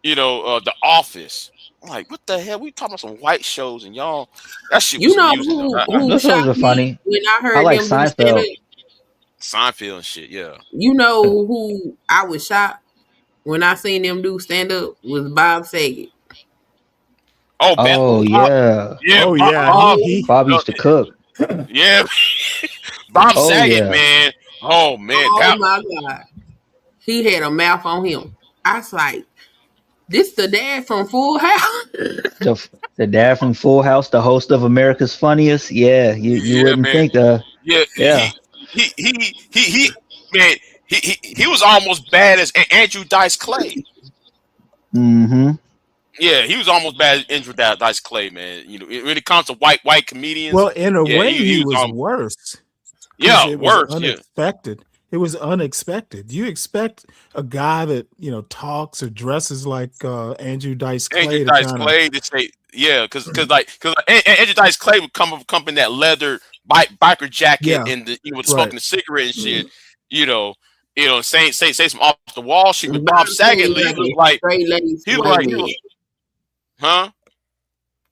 The Office. I'm like, what the hell? We talking about some white shows and y'all, that shit You was know amusing though. who Those shows are shocked me funny. when I I heard like them do stand up? Seinfeld. Seinfeld and shit, yeah. You know who I was shocked when I seen them do stand up was Bob Saget. Oh, Oh Bob, yeah. yeah, Oh Bob, yeah, Bob, Bob used to cook. yeah, Bob Oh Saget, yeah. man. Oh man, Oh that my God. He had a mouth on him. I was like, this the dad from Full House. The dad from Full House, the host of America's Funniest. Yeah, you yeah, wouldn't man. think Yeah, yeah. man. He was almost bad as Andrew Dice Clay. Mm-hmm. Yeah, he was almost bad as Andrew Dice Clay, man. You know, when it comes to white comedians, well, in a yeah, way, he he was was worse because yeah, it was worse, yeah. unexpected. It was unexpected. You expect a guy that talks or dresses like Andrew Dice Andrew Clay to Dice kind of Clay to say, yeah, because Andrew Dice Clay would come up in that leather biker jacket yeah, and right. smoking a cigarette and shit, you know, say some off the wall shit. But Bob Bob Saget Saget, look he like was a like, straight laced he was white like, man. huh?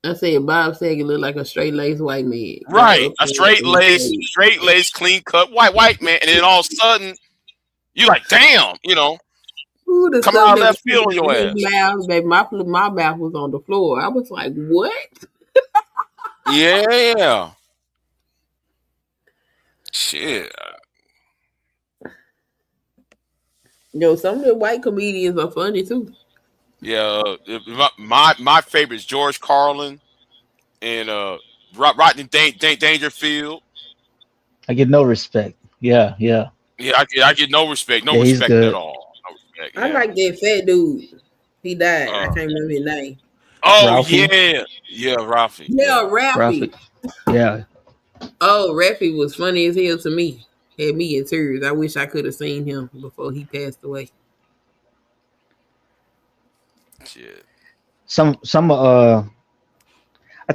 I said Bob Saget look like a straight laced white man. Right, a straight laced, clean cut white man, and then all of a sudden, you like, damn, Ooh, the coming stuff out of that was left field on coming your out of his ass. mouth, baby, my mouth was on the floor. I was like, what? Yeah, shit. Some of the white comedians are funny too. Yeah, my favorite is George Carlin and Rodney Dangerfield. I get no respect. Yeah. Yeah, I get no respect, Yeah, he's at good. all. No respect. I Yeah. like that fat dude. He died. I can't remember his name. Oh Ralphie. yeah, Ralphie. Yeah, Ralphie. Yeah. Oh, Ralphie was funny as hell to me. Had me in tears. I wish I could have seen him before he passed away. Shit. I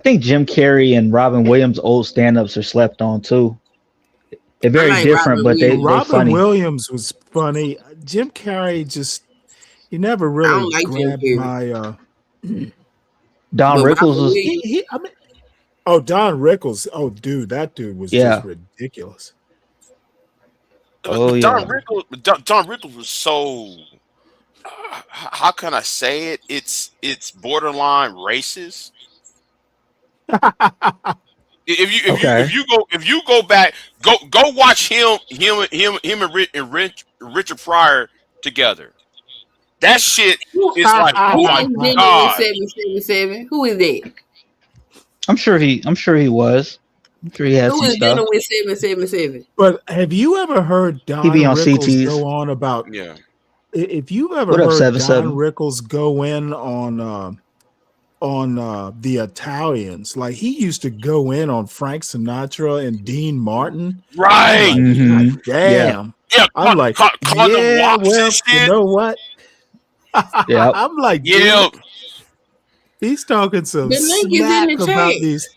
think Jim Carrey and Robin Williams' old stand-ups are slept on too. They're very like different, Robin but they're Robin funny. Williams was funny. Jim Carrey he never I really don't like Jim grabbed Carrey. my. Don But Rickles Robin was Williams, Oh, Don Rickles. Oh, dude, that dude was just ridiculous. Oh But yeah. Don Rickles was so. How can I say it? It's borderline racist. If you go back, go watch him and Richard Pryor together. That shit is like, oh who my is dealing god. with 777? Who is that? I'm sure he was. I'm sure he had Who some is dealing stuff. with 777? But have you ever heard Don He be on Rickles CTs. go on about? Yeah. If you've ever What up, heard 77? Don Rickles go in on the Italians, like he used to go in on Frank Sinatra and Dean Martin. Right. I'm like, Mhm. God damn. Yeah. I'm like, call them yeah, wops well, and you shit. know what? Yep. I'm like, Yeah. dude, he's talking some The link is in smack the about chat. these.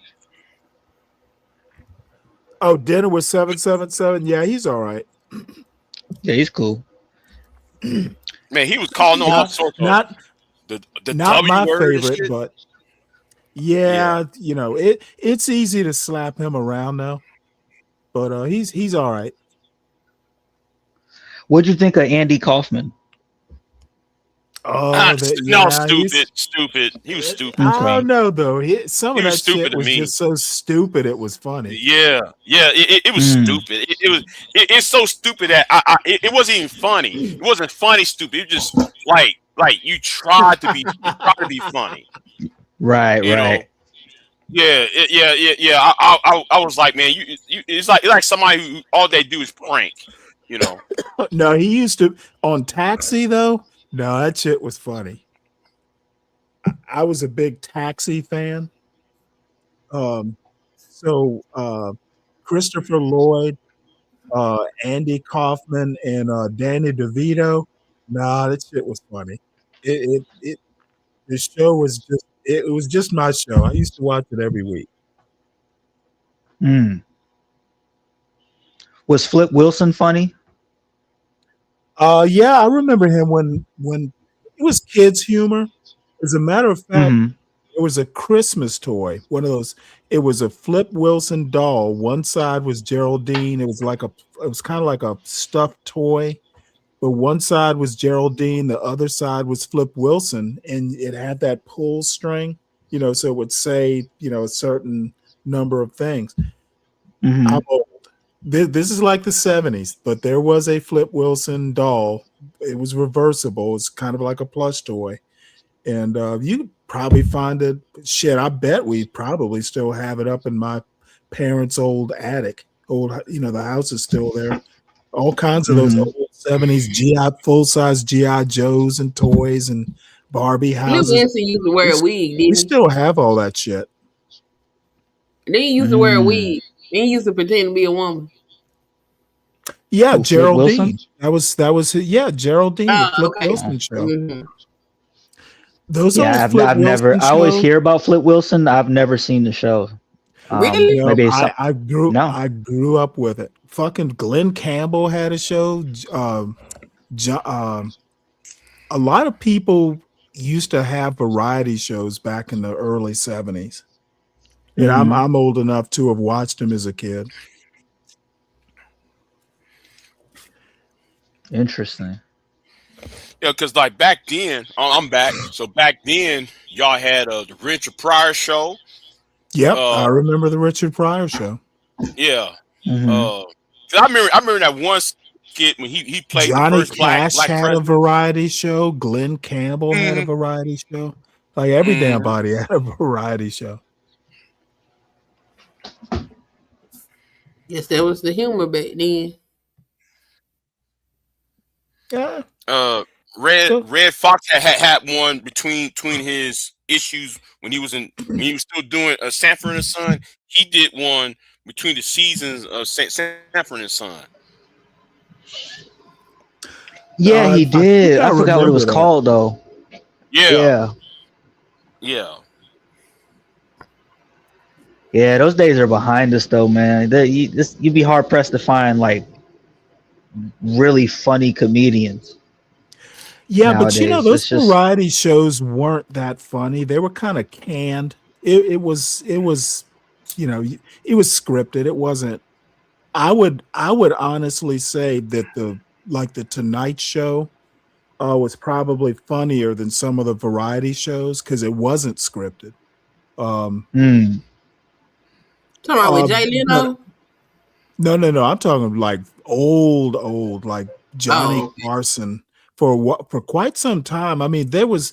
Oh, dinner with 777. Yeah, he's all right. Yeah, he's cool. Man, he was calling them all sorts of Not the not W my word and favorite, shit. but yeah, it's easy to slap him around now. But he's all right. What'd you think of Andy Kaufman? Oh, Stupid. He was stupid. I don't know though. Some of He was that stupid shit to was me. just so stupid it was funny. Yeah. It was stupid. It's so stupid that it wasn't even funny. It wasn't funny. Stupid. It was just like you tried to be funny. Right. You know? Yeah. I was like, man, it's like somebody who all they do is prank. You know. No, he used to on Taxi though. No, that shit was funny. I was a big Taxi fan. So Christopher Lloyd, Andy Kaufman, and Danny DeVito. Nah, that shit was funny. The show was it was just my show. I used to watch it every week. Was Flip Wilson funny? Yeah, I remember him when it was kids humor. As a matter of fact, It was a Christmas toy, one of those. It was a Flip Wilson doll. One side was Geraldine. It was kind of like a stuffed toy, but one side was Geraldine, the other side was Flip Wilson, and it had that pull string, so it would say, a certain number of things. I'm old. This is like the 70s, but there was a Flip Wilson doll. It was reversible. It's kind of like a plush toy. And you probably find it. Shit, I bet we probably still have it up in my parents' old attic. The house is still there. All kinds of those old 70s full-size GI Joes and toys and Barbie houses. Flip Wilson used to wear a wig. We still have all that shit. Then he used to wear a wig. Then he used to pretend to be a woman. Yeah, Geraldine. That was Geraldine, the Flip okay. Wilson show. Mm-hmm. Those I've never. I always hear about Flip Wilson. I've never seen the show. Really? Maybe I grew up with it. Fucking Glenn Campbell had a show. A lot of people used to have variety shows back in the early 70s. And I'm old enough to have watched them as a kid. Interesting. Yeah, because like back then, I'm back. So back then, y'all had the Richard Pryor show. Yep, I remember the Richard Pryor show. Yeah. I remember that one skit when he played Johnny the first Cash black had president. a variety show. Glenn Campbell had a variety show. Like every damn body had a variety show. Yes, that was the humor back then. Yeah. Red Fox had one between his issues when he was still doing Sanford and Son. He did one between the seasons of Sanford and Son. Yeah, he did. I forgot what it was called though. Yeah. Yeah, those days are behind us though, man. You'd be hard pressed to find like really funny comedians. Yeah, nowadays. but those variety shows weren't that funny. They were kind of canned. It was scripted. It wasn't. I would honestly say that the Tonight Show was probably funnier than some of the variety shows because it wasn't scripted. Talking about with Jay Leno? No. I'm talking like old, like Johnny Carson for quite some time. I mean, there was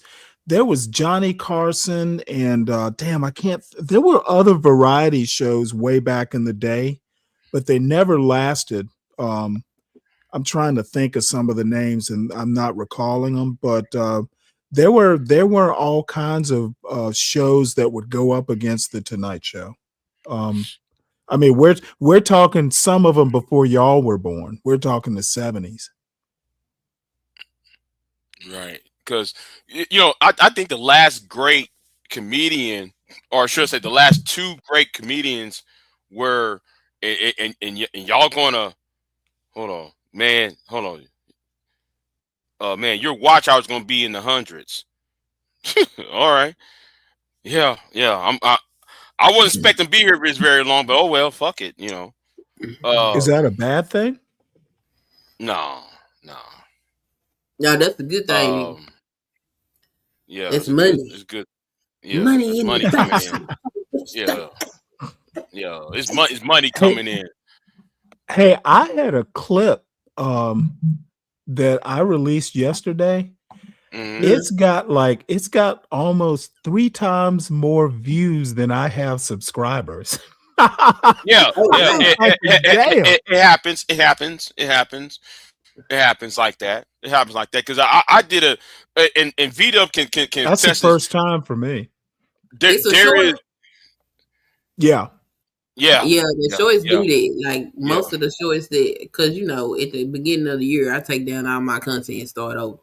Johnny Carson and there were other variety shows way back in the day, but they never lasted. I'm trying to think of some of the names and I'm not recalling them, but there were all kinds of shows that would go up against the Tonight Show. I mean, we're talking some of them before y'all were born. We're talking the 70s. Right. Because, I think the last great comedian, or should I say the last two great comedians were, and y'all going to, hold on. Man, your watch hour is going to be in the hundreds. All right. Yeah. I wasn't expecting to be here this very long, but oh well, fuck it, Is that a bad thing? No. No, that's a good thing. Yeah, it's money. It's good. Yeah, money in money the coming in. Yeah, it's money coming in. Hey, I had a clip that I released yesterday. It's got almost 3 times more views than I have subscribers. It happens. It happens like that. Because I did and V-Dub can That's the first time for me. There is. Yeah. The shorts do that. Like most of the shorts that, because at the beginning of the year I take down all my content and start over.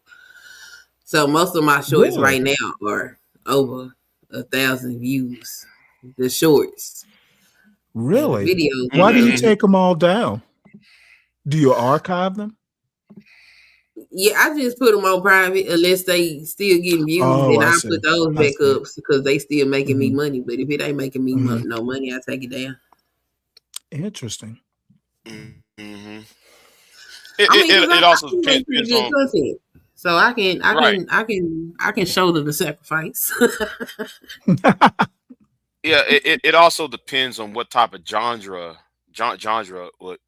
So most of my shorts right now are over 1,000 views. The shorts. Really? The videos. Why do you take them all down? Do you archive them? Yeah, I just put them on private unless they still getting views, and I put those back up because they still making me money. But if it ain't making me no money, I take it down. Interesting. Mm-hmm. I mean, It I also can make pretty depends good on content, so I right. can shoulder the sacrifice. Yeah, it also depends on what type of genre what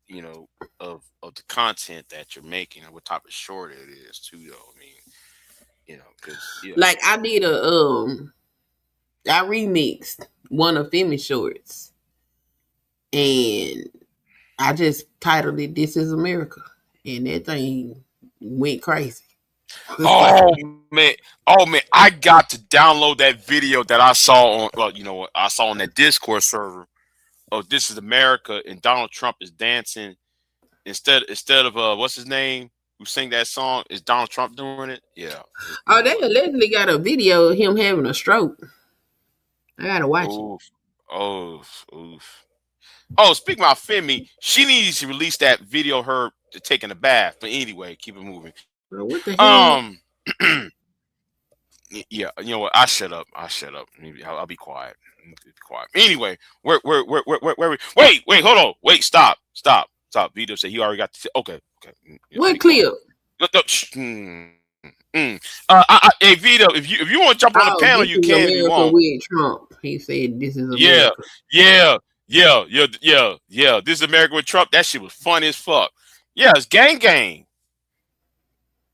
of the content that you're making and what type of short it is too. Though I mean, because Like I did I remixed one of Femi's shorts, and I just titled it "This Is America," and that thing went crazy. oh man, I got to download that video that I saw on I saw on that Discord server. Oh, This Is America, and Donald Trump is dancing instead of what's his name who sang that song? Is Donald Trump doing it? Yeah. Oh, they allegedly got a video of him having a stroke. I gotta watch Oof. Oh, speaking about Femi, she needs to release that video of her taking a bath. But anyway, keep it moving. Bro, what the hell? Yeah, you know what? I shut up. I'll be quiet. Anyway, where wait, hold on. Wait, stop. Vito said he already got okay. What clip? Hey Vito, if you want to jump on the panel, this you is can if you America want. with Trump. He said, "This is Yeah. America." This is America with Trump. That shit was funny as fuck. Yeah, it's gang.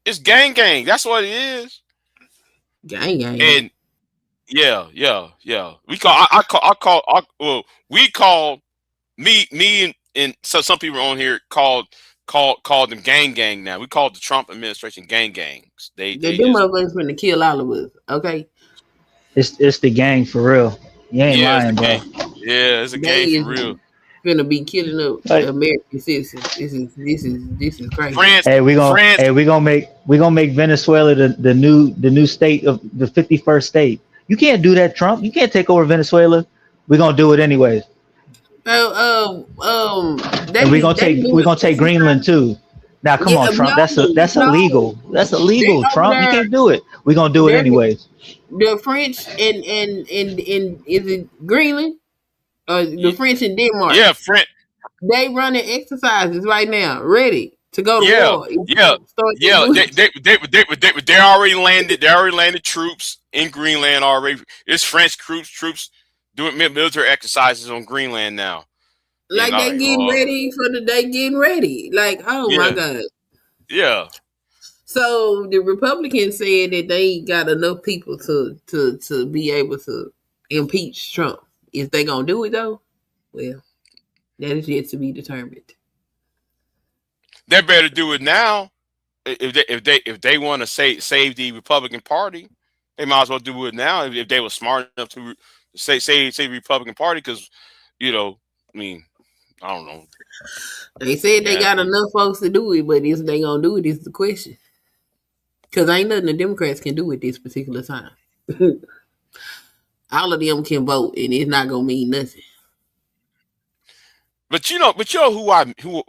It's gang. That's what it is. Gang. And yeah. We call me and so some people on here called them gang now. We call the Trump administration gangs. They them just motherfuckers finna kill all of us. Okay. It's the gang for real. You ain't lying, bro. Yeah, it's a gang for real. Finna be killing up American citizens. This is crazy. Hey, we gonna make Venezuela the new state of the 51st state. You can't do that, Trump. You can't take over Venezuela. We're gonna do it anyways. And we're gonna take Greenland too. Now come on, Trump. That's illegal. That's illegal, Trump. You can't do it. We're gonna do it anyways. The French and is it Greenland? The French in Denmark. Yeah, French. They running exercises right now, ready to go to war. They already landed. They already landed troops in Greenland already. It's French troops doing military exercises on Greenland now. Like they getting ready for the day. Getting ready. Like my god. Yeah. So the Republicans said that they got enough people to be able to impeach Trump. Is they gonna do it though? Well, that is yet to be determined. They better do it now. If they want to save the Republican Party, they might as well do it now. If they were smart enough to save the Republican Party, because I don't know. They said they got enough folks to do it, but is they gonna do it is the question. Because ain't nothing the Democrats can do at this particular time. All of them can vote, and it's not gonna mean nothing. But you know who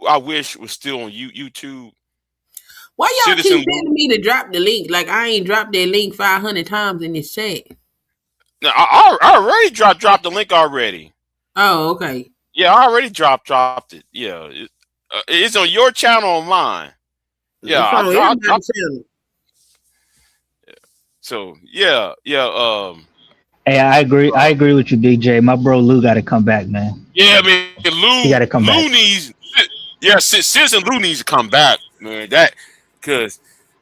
I wish was still on YouTube. Why y'all keep telling me to drop the link? Like I ain't dropped that link 500 times in this chat. No, I already dropped the link already. Oh, okay. Yeah, I already dropped it. Yeah, it's on your channel or mine. Yeah, I dropped channel. So yeah. Hey, I agree with you, Big J. My bro Lou got to come back, man. Yeah, I mean, Lou. He got to come back. Citizen Lou needs to come back, man. Because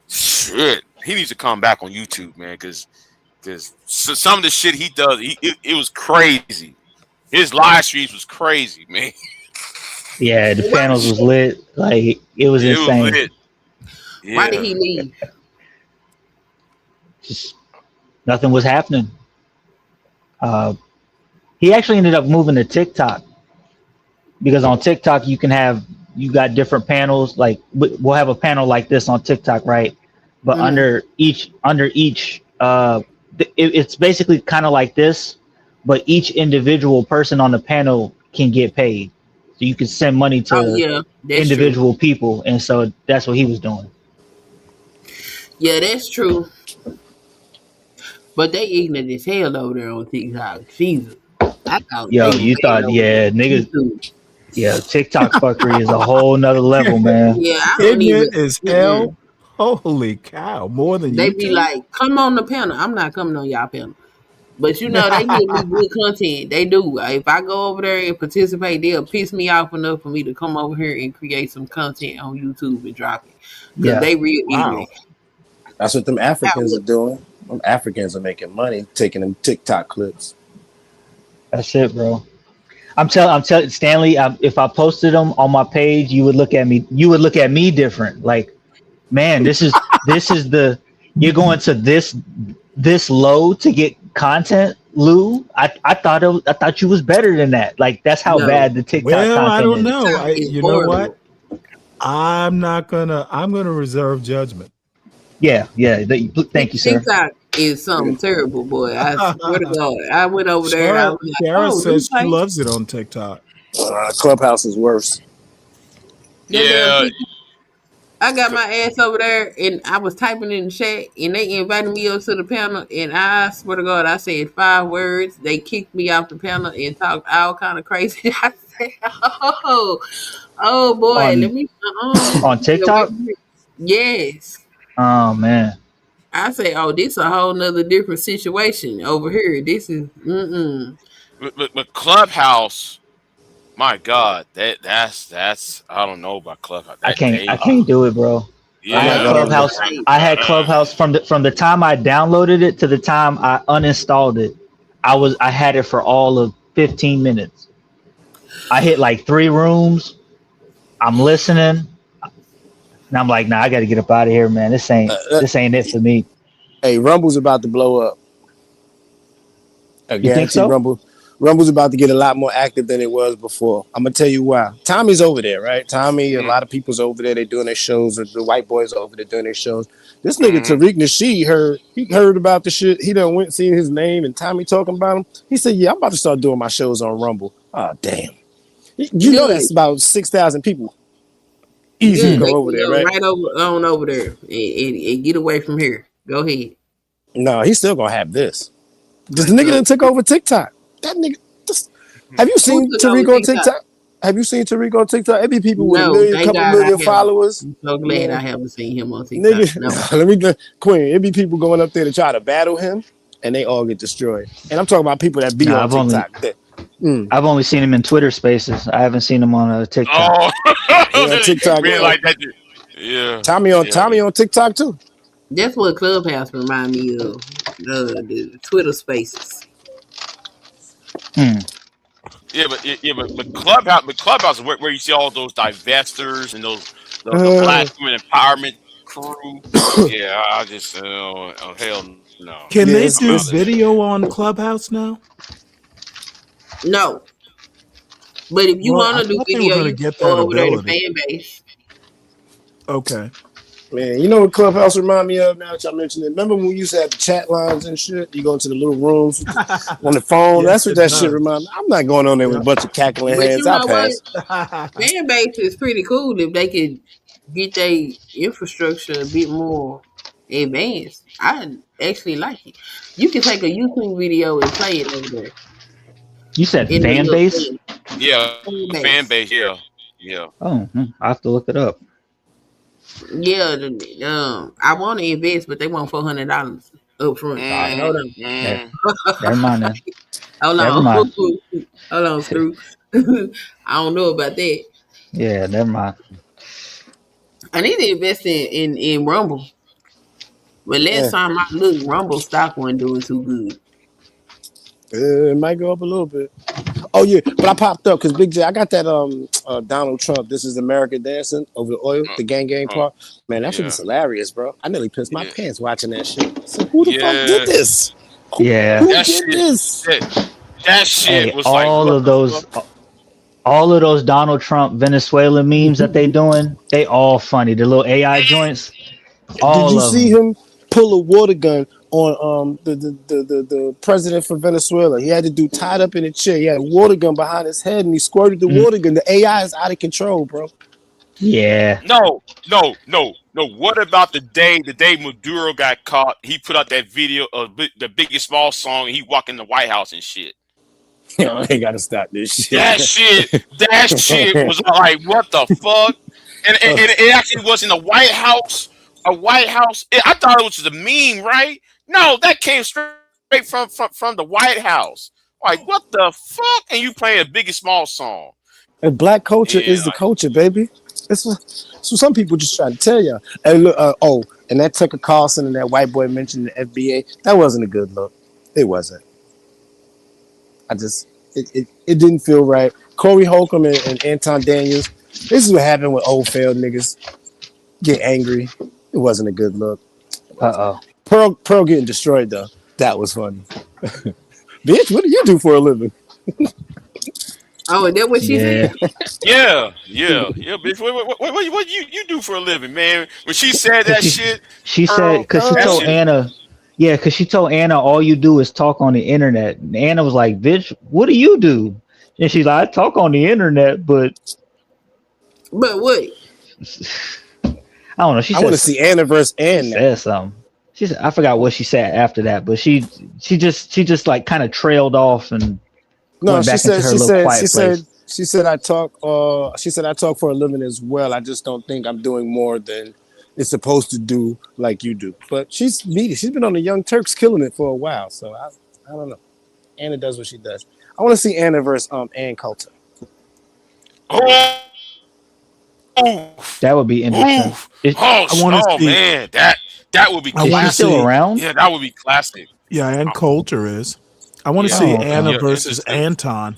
shit, he needs to come back on YouTube, man. Because some of the shit he does, it was crazy. His live streams was crazy, man. Yeah, the panels was lit. Like it was insane. Was lit. Yeah. Why did he leave? Just nothing was happening. He actually ended up moving to TikTok because on TikTok you got different panels. Like we'll have a panel like this on TikTok, right? But under each, it's basically kind of like this, but each individual person on the panel can get paid. So you can send money to individual people, and so that's what he was doing. Yeah, that's true. But they ignorant as hell over there on TikTok. Jesus. I thought Yo, they were you bad thought, over there yeah, on niggas, YouTube. yeah, TikTok fuckery is a whole nother level, man. Yeah, I don't even. Ignorant as Mm-mm. hell. Holy cow! More than They be YouTube. like, come on the panel. I'm not coming on y'all panel. But you know, they give me good content. They do. If I go over there and participate, they'll piss me off enough for me to come over here and create some content on YouTube and drop it. Because Yeah. they real Wow. ignorant. That's what them Africans are doing. Them Africans are making money taking them TikTok clips. That's it, bro. I'm telling Stanley, if I posted them on my page, you would look at me. You would look at me different. Like, man, this is the you're going to this low to get content, Lou. I thought you was better than that. Like, that's how bad the TikTok Well, I content don't is. know. It's You know horrible. what? I'm gonna reserve judgment. Yeah. Thank you, sir. TikTok is something terrible, boy. I swear to God. I went over there and I was like, Sarah oh, says she okay. loves it on TikTok. Clubhouse is worse. Them damn Yeah. people. I got my ass over there and I was typing in the chat and they invited me up to the panel and I swear to God, I said 5 words. They kicked me off the panel and talked all kind of crazy. I said, oh boy, let me on TikTok. Yes. Oh man. I say, oh, this a whole nother different situation over here. This is But Clubhouse, my God, that's I don't know about Clubhouse. I can't do it, bro. I had Clubhouse. I had Clubhouse from the time I downloaded it to the time I uninstalled it. I had it for all of 15 minutes. I hit like 3 rooms. I'm listening. And I'm like, nah, I got to get up out of here, man. This ain't it for me. Hey, Rumble's about to blow up. You think so? Rumble's about to get a lot more active than it was before. I'm gonna tell you why. Tommy's over there, right? Tommy, a lot of people's over there. They're doing their shows. The white boys are over there doing their shows. This nigga Tariq Nasheed heard about the shit. He done went and seen his name and Tommy talking about him. He said, "Yeah, I'm about to start doing my shows on Rumble." Oh damn! You know that's about 6,000 people. Easy to go over there, right? Right over there and get away from here. Go ahead. No, he's still gonna have this. Because the nigga done took over TikTok. That nigga. Have you seen Tariq on TikTok? Have you seen Tariq on TikTok? It be people with couple million followers. I'm so glad I haven't seen him on Tiktok. Nigga, let me Queen. It be people going up there to try to battle him, and they all get destroyed. And I'm talking about people that be on TikTok. I've only seen him in Twitter Spaces. I haven't seen him on TikTok. Oh, on TikTok. Really like that. Yeah. Tommy on TikTok too. That's what Clubhouse remind me of. The Twitter Spaces. Yeah, but Clubhouse is where you see all those divestors and the black women empowerment crew. Yeah, I just oh hell no. Can they do video on Clubhouse now? No. But if you want to do video, you can go over there to fan base. Okay. Man, you know what Clubhouse remind me of now that y'all mentioned it? Remember when we used to have the chat lines and shit? You go into the little rooms on the phone. Yes, that's what that shit remind me. I'm not going on there with a bunch of cackling But heads. you know I pass. what? Fan base is pretty cool if they could get their infrastructure a bit more advanced. I actually like it. You can take a YouTube video and play it over there. You said fan base? Yeah, fan base. Yeah. Oh, I have to look it up. Yeah, I want to invest, but they want $400 up front. Hold on. Never mind that. Hold Never on. mind. Hold on, Screw. I don't know about that. Yeah, never mind. I need to invest in Rumble. But last time I looked, Rumble stock wasn't doing too good. It might go up a little bit. Oh yeah, but I popped up because Big J, I got that Donald Trump, This Is America dancing over the oil, the gang part. Man, that shit is hilarious, bro. I nearly pissed my pants watching that shit. So who the fuck did this? Yeah. Who did this? That shit was all of those Donald Trump Venezuela memes that they doing, they all funny. The little AI joints. Did you see him pull a water gun on the president for Venezuela? He had the dude tied up in a chair. He had a water gun behind his head, and he squirted the water gun. The AI is out of control, bro. Yeah. No. No, what about the day Maduro got caught? He put out that video of the Biggie Small song, and he walked in the White House and shit. I ain't gotta stop this shit. That shit was like, what the fuck? And it actually was in the White House. A White House. I thought it was a meme, right? No, that came straight from the White House. Like, what the fuck? And you playing a Biggie Small song? And black culture is the culture, baby. So some people just try to tell you. And look, and that Tucker Carlson and that white boy mentioned the FBA. That wasn't a good look. It wasn't. It didn't feel right. Corey Holcomb and Anton Daniels. This is what happened when old failed niggas get angry. It wasn't a good look. Pearl getting destroyed though. That was funny. Bitch, what do you do for a living? Oh, is that what she said? Yeah, bitch. What you do for a living, man? When she said that shit, she said because she told Anna, because she told Anna all you do is talk on the internet. And Anna was like, "Bitch, what do you do?" And she's like, "I talk on the internet, but what?" I don't know. She I want to see Anna versus Anna. Said something. She said, I forgot what she said after that, but she just like kind of trailed off and went back into her little quiet place. She said I talk for a living as well. I just don't think I'm doing more than it's supposed to do like you do. But she's meaty. She's been on the Young Turks killing it for a while. So I don't know. Anna does what she does. I want to see Anna versus Ann Coulter. That would be interesting. Man, that would be classic. Is she still around? Yeah, that would be classic. Yeah, Ann Coulter is. I want to see Anna versus Anton.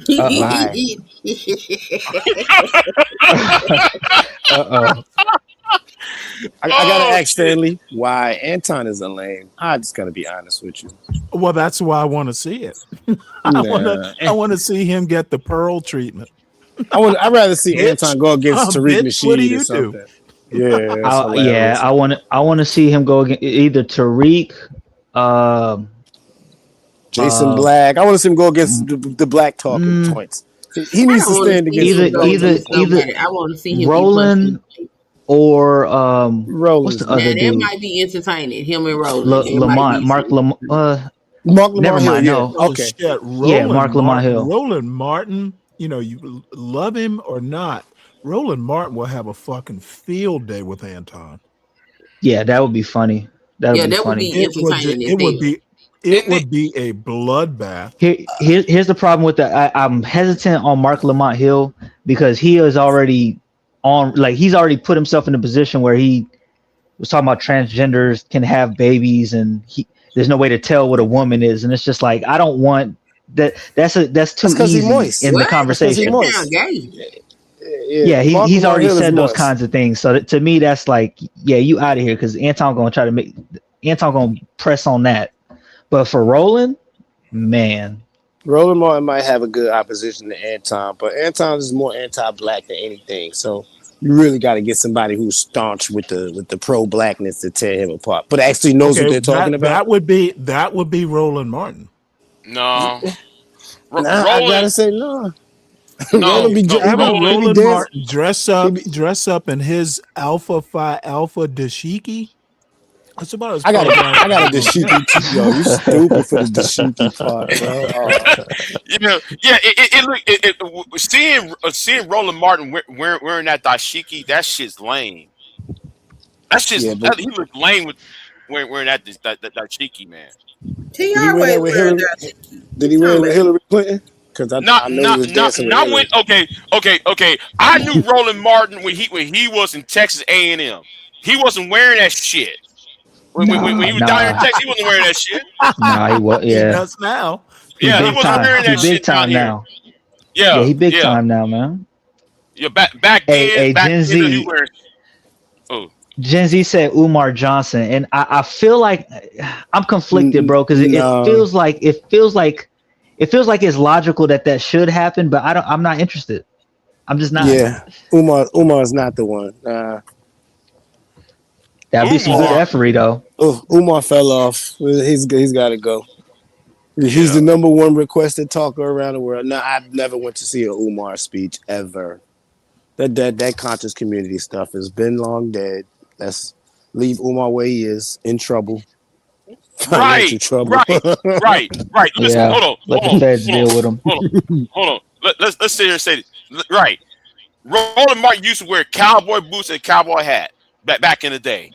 I gotta ask Stanley why Anton is a lame. I just gotta be honest with you. Well, that's why I want to see it. I want to see him get the Pearl treatment. I'd rather see Anton go against Tariq Nasheed or something. Yeah, I want to see him go against either Tariq, Jason Black. I want to see him go against the Black talking points. He needs to stand against either I want to see him Roland or what's the other dude? That might be entertaining. Him and Roland. Mark Lamont. Never mind. No. Okay. Mark Lamont Hill. Roland Martin. You know, you love him or not, Roland Martin will have a fucking field day with Anton. Yeah, that would be funny. That would be funny. It would be a bloodbath. Here's the problem with that. I'm hesitant on Mark Lamont Hill because he is already he's already put himself in a position where he was talking about transgenders can have babies and there's no way to tell what a woman is, and it's just like I don't want that. That's too easy in the conversation. Yeah, he's already said those kinds of things. So to me, that's like, yeah, you out of here because Anton gonna press on that. But for Roland Martin might have a good opposition to Anton, but Anton is more anti-black than anything. So you really got to get somebody who's staunch with the pro-blackness to tear him apart, but actually knows what they're talking about. That would be Roland Martin. No, Roland, I gotta say no. Roland Martin dress up in his Alpha Phi Alpha dashiki. That's about as I got a dashiki too, yo. You stupid for the dashiki part, bro. Seeing Roland Martin wearing that dashiki, that shit's lame. That's just he looked lame with wearing that dashiki, man. Did he wear that with Hillary Clinton? Because I know he was dancing with Hillary. Okay. I knew Roland Martin when he was in Texas A&M. He wasn't wearing that shit. When he was down in Texas, he wasn't wearing that shit. Nah, he was. Yeah, he does now. Yeah, he wasn't wearing that shit down here. Now. Yeah, he big time now, man. Yeah, back then, Gen Z. He wears. Oh. Gen Z said Umar Johnson, and I feel like I'm conflicted, bro, because it feels like it's logical that should happen, but I'm not interested. I'm just not. Yeah, Umar's not the one. That'd be some good effery though. Oh, Umar fell off. He's got to go. He's the number one requested talker around the world. No, I've never went to see an Umar speech ever. That conscious community stuff has been long dead. Let's leave Umar where he is, in trouble, financial Right, trouble. right. Listen, Yeah, let the feds deal with him. hold on. Let's sit here and say it. Right. Roland Martin used to wear cowboy boots and cowboy hat back in the day.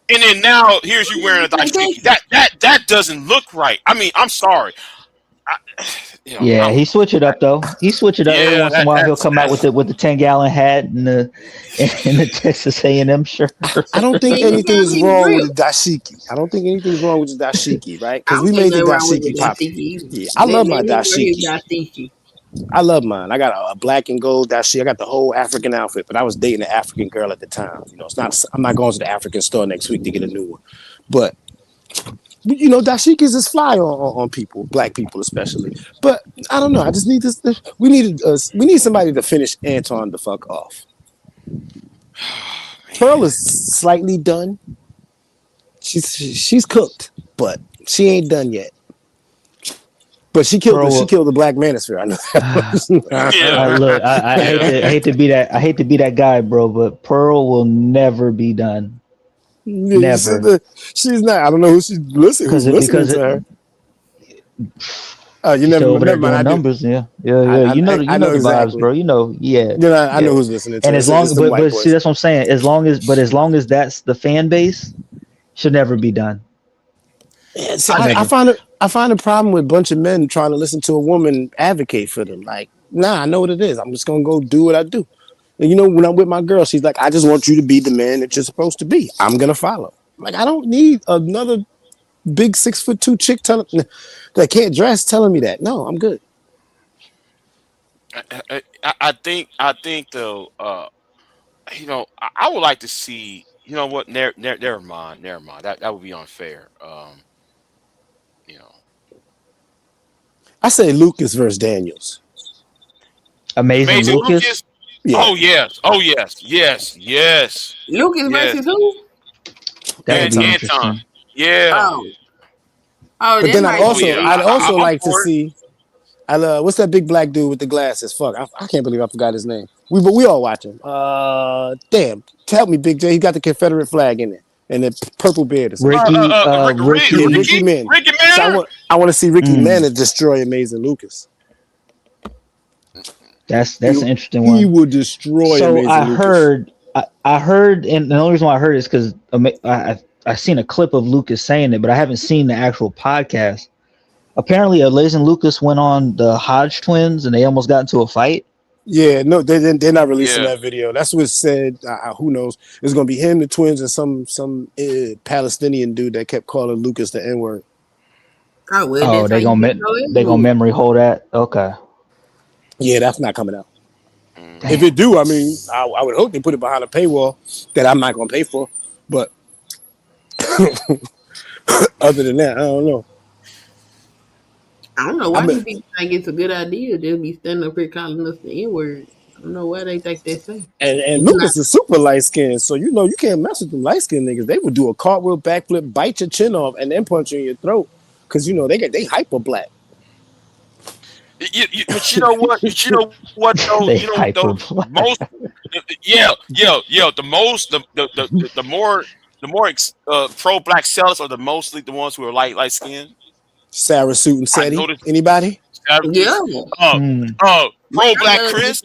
And then now here's you wearing a dashiki. That doesn't look right. I mean, I'm sorry. Yeah, he switch it up though. He switch it up every Yeah, once in a while. He'll come out with the 10-gallon hat and the Texas A&M shirt. I don't think anything is wrong with the dashiki. I don't think anything's wrong with the dashiki, right? I Because don't we think made the nothing wrong with the dashiki popular. dashiki either. Yeah, I love my Let him wear his dashiki. dashiki. I love mine. I got a black and gold dashiki. I got the whole African outfit, but I was dating an African girl at the time. You know, it's not. I'm not going to the African store next week to get a new one. But you know, dashikis is fly on people, black people especially. But I don't know. I just need this. We need somebody to finish Antoine the fuck off. Pearl is slightly done. She's cooked, but she ain't done yet. But she killed the Black Manosphere. I know. Look, I hate to be that guy, bro, but Pearl will never be done. Never. She's not. I don't know who's listening to her. You She's never. over there Never mind. doing numbers. Yeah. You know the exactly. vibes, bro. You know, yeah. I know who's listening to. And as long, but boys. see, that's what I'm saying. As long as that's the fan base, should never be done. Yeah, so I find a problem with a bunch of men trying to listen to a woman advocate for them. Like, nah, I know what it is. I'm just gonna go do what I do. And you know, when I'm with my girl, she's like, I just want you to be the man that you're supposed to be. I'm gonna follow. Like, I don't need another big 6'2" chick that can't dress telling me that. No, I'm good. I think though, you know, I would like to see. You know what? Never mind. That would be unfair. You know, I say Lucas versus Daniels. Amazing Lucas. Yeah. Oh yes. Lucas versus who? That would be Anton. interesting. Yeah. But then I'd also like to for it. see. What's that big black dude with the glasses? Fuck, I can't believe I forgot his name. We all watch him. Damn, tell me, Big J. He got the Confederate flag in it and the purple beard. Or something. Ricky Man. Ricky Man. So I want to see Ricky Manor destroy Amazing Lucas. That's an interesting one. He would destroy. So Amazing Lucas. I heard, and the only reason why I heard is because I seen a clip of Lucas saying it, but I haven't seen the actual podcast. Apparently, Amazing Lucas went on the Hodge twins, and they almost got into a fight. Yeah, no, they're not releasing that video. That's what said. Who knows? It's gonna be him, the twins, and some Palestinian dude that kept calling Lucas the N-word. Oh, they gonna memory hold that. Okay. Yeah, that's not coming out. Damn. If it do, I mean, I would hope they put it behind a paywall that I'm not gonna pay for. But other than that, I don't know. I don't know why these people think it's a good idea to be standing up here calling us the N-word. I don't know why they think that's safe. And Lucas is super light skinned, so you know you can't mess with them light skinned niggas. They would do a cartwheel, backflip, bite your chin off, and then punch you in your throat because you know they hyper black. But you know what? Though, they you know though, most. The more pro black sellers are mostly the ones who are light skinned. Sarah Suit and Seti. Anybody? Yeah. Pro Black Chris.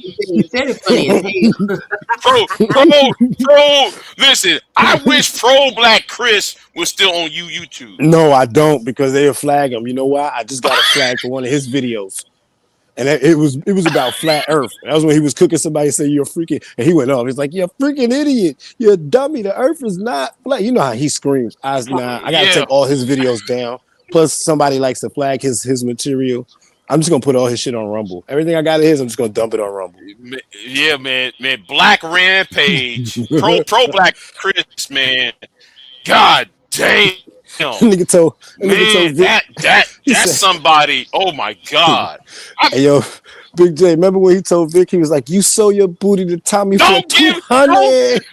Pro. Listen, I wish Pro Black Chris was still on YouTube. No, I don't, because they'll flag him. You know why? I just got a flag for one of his videos. And it was about flat Earth. That was when he was cooking somebody, say you're freaking, and he went off. He's like, you're a freaking idiot. You're a dummy. The Earth is not flat. You know how he screams. I gotta take all his videos down. Plus, somebody likes to flag his material. I'm just gonna put all his shit on Rumble. Everything I got of his, I'm just gonna dump it on Rumble. Yeah, man. Black Rampage, pro Black Chris, man. God damn. Nigga told Vic, that's somebody. Oh my God. Hey yo, Big J, remember when he told Vic, he was like, "You sold your booty to Tommy for 200."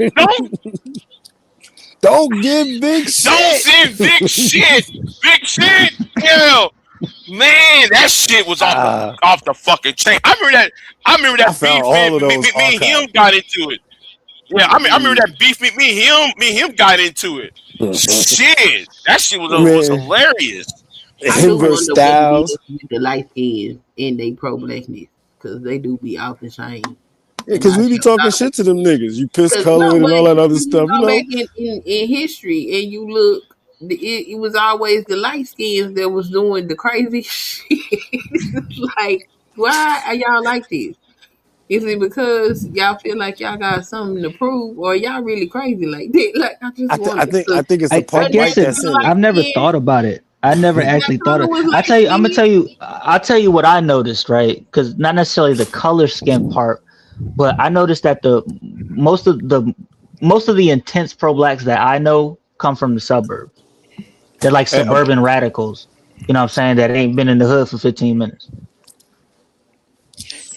Don't give Vic shit. Don't send Vic shit. Vic shit. Hell. Man, that shit was off the fucking chain. I remember that I found beef. all of Me those and him archived. got into it. Yeah, I remember that beef. Me and him got into it. Shit, that shit was Man, hilarious. I him do versus wonder what it is Styles. with the light skins and they pro blackness because they do be off the chain. Yeah, And because I we be feel talking shit to them niggas. You piss because no, colored and but all that other you stuff, you go back know. in history and you look, it was always the light skins that was doing the crazy shit. Like, why are y'all like this? Is it because y'all feel like y'all got something to prove, or y'all really crazy like that? Like, I just wonder. I think it's the I part guess white it. that's in it. I've never thought about it. I never actually thought Turner it. was I light tell you, I'm gonna skinned. tell you. I'll tell you what I noticed, right? Because not necessarily the color skin part, but I noticed that most of the intense pro blacks that I know come from the suburbs. They're like suburban radicals. You know what I'm saying? That ain't been in the hood for 15 minutes.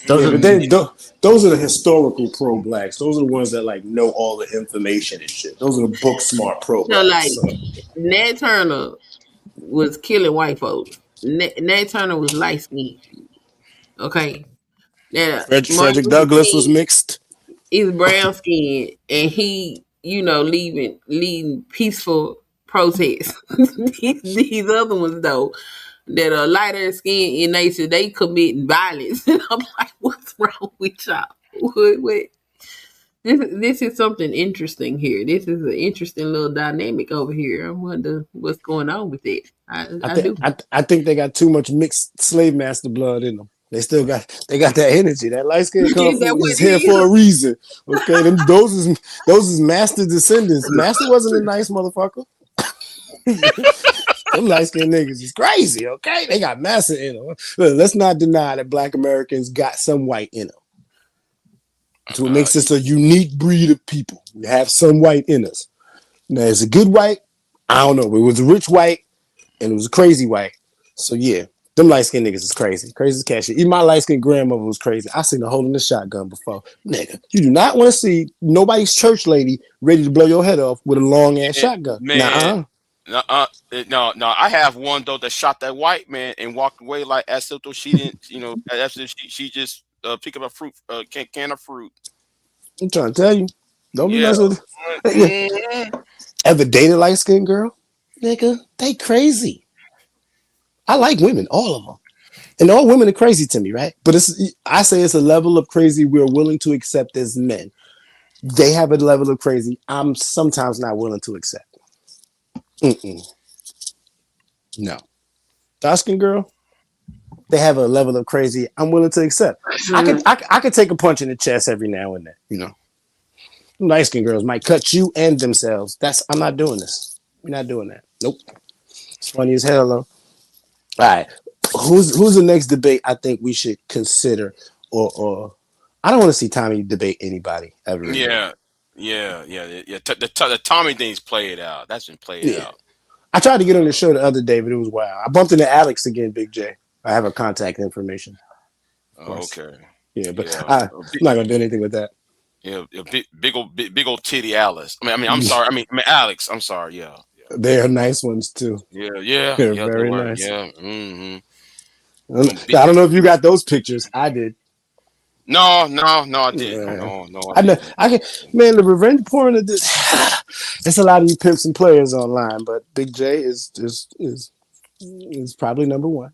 Those Yeah, are but those are the historical pro blacks. Those are the ones that like know all the information and shit. Those are the book smart pro So, like, blacks. So. Nat Turner was killing white folks. Nat Turner was light skinned. Okay. Now, Martin Frederick Luther Douglass was King mixed. is brown skinned and he, leading peaceful protests. these other ones though, that are lighter skinned in nature, they committing violence. And I'm like, what's wrong with y'all? What? This is something interesting here. This is an interesting little dynamic over here. I wonder what's going on with it. I do. I think they got too much mixed slave master blood in them. They got that energy. That light skin kung Is that fu what is it here for is? a reason. Okay, those is master descendants. Master wasn't a nice motherfucker. Them light skinned niggas is crazy. Okay, they got master in them. Look, let's not deny that Black Americans got some white in them. That's what makes us a unique breed of people. We have some white in us. Now, it's a good white. I don't know. It was a rich white and it was a crazy white. So yeah, them light skinned niggas is crazy. Crazy as cat shit. Even my light skinned grandmother was crazy. I seen her holding the shotgun before. Nigga, you do not want to see nobody's church lady ready to blow your head off with a long ass shotgun. Man, Nah. no. I have one though that shot that white man and walked away like as if though she didn't, as if she just pick up a fruit, can of fruit. I'm trying to tell you. Don't be Yeah. messing with Mhm. Ever dated light skinned girl? Nigga, they crazy. I like women, all of them. And all women are crazy to me, right? But I say it's a level of crazy we're willing to accept as men. They have a level of crazy I'm sometimes not willing to accept. Mm-mm. No. Dark skin girl, they have a level of crazy I'm willing to accept. I could take a punch in the chest every now and then, Light skin girls might cut you and themselves. I'm not doing this. We're not doing that. Nope. It's funny as hell though. All right. Who's the next debate I think we should consider or I don't want to see Tommy debate anybody ever again. Yeah. The Tommy thing's played out. That's been played Yeah. out. I tried to get on the show the other day, but it was wild. I bumped into Alex again, Big J. I have her contact information. Of course. Okay. Yeah, but Yeah. I'm not gonna do anything with that. Yeah, big old titty Alice. I'm sorry. I mean, Alex. I'm sorry. Yeah. They are nice ones too. Yeah. They're They very were. nice. Yeah. Mm-hmm. I don't know if you got those pictures. I did. No, I didn't. No, I I know. didn't. Man, the revenge porn of this. It's a lot of you pimps and players online, but Big J is probably number one.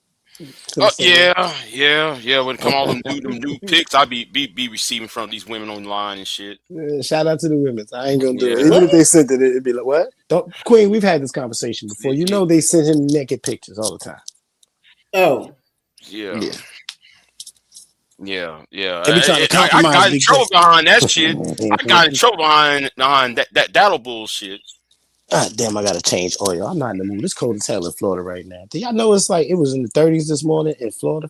Oh yeah. When it come all them new pics, I be receiving from these women online and shit. Shout out to the women. I ain't gonna do it. Yeah. Even if they sent it, it'd be like, what? Don't Queen, we've had this conversation before. You know they send him naked pictures all the time. Oh. Yeah. They be trying to I compromise got in Big trouble J. behind that shit. I got in trouble behind that bullshit. Ah, damn, I gotta change oil. I'm not in the mood. It's cold as hell in Florida right now. Do y'all know it's like it was in the 30s this morning in Florida?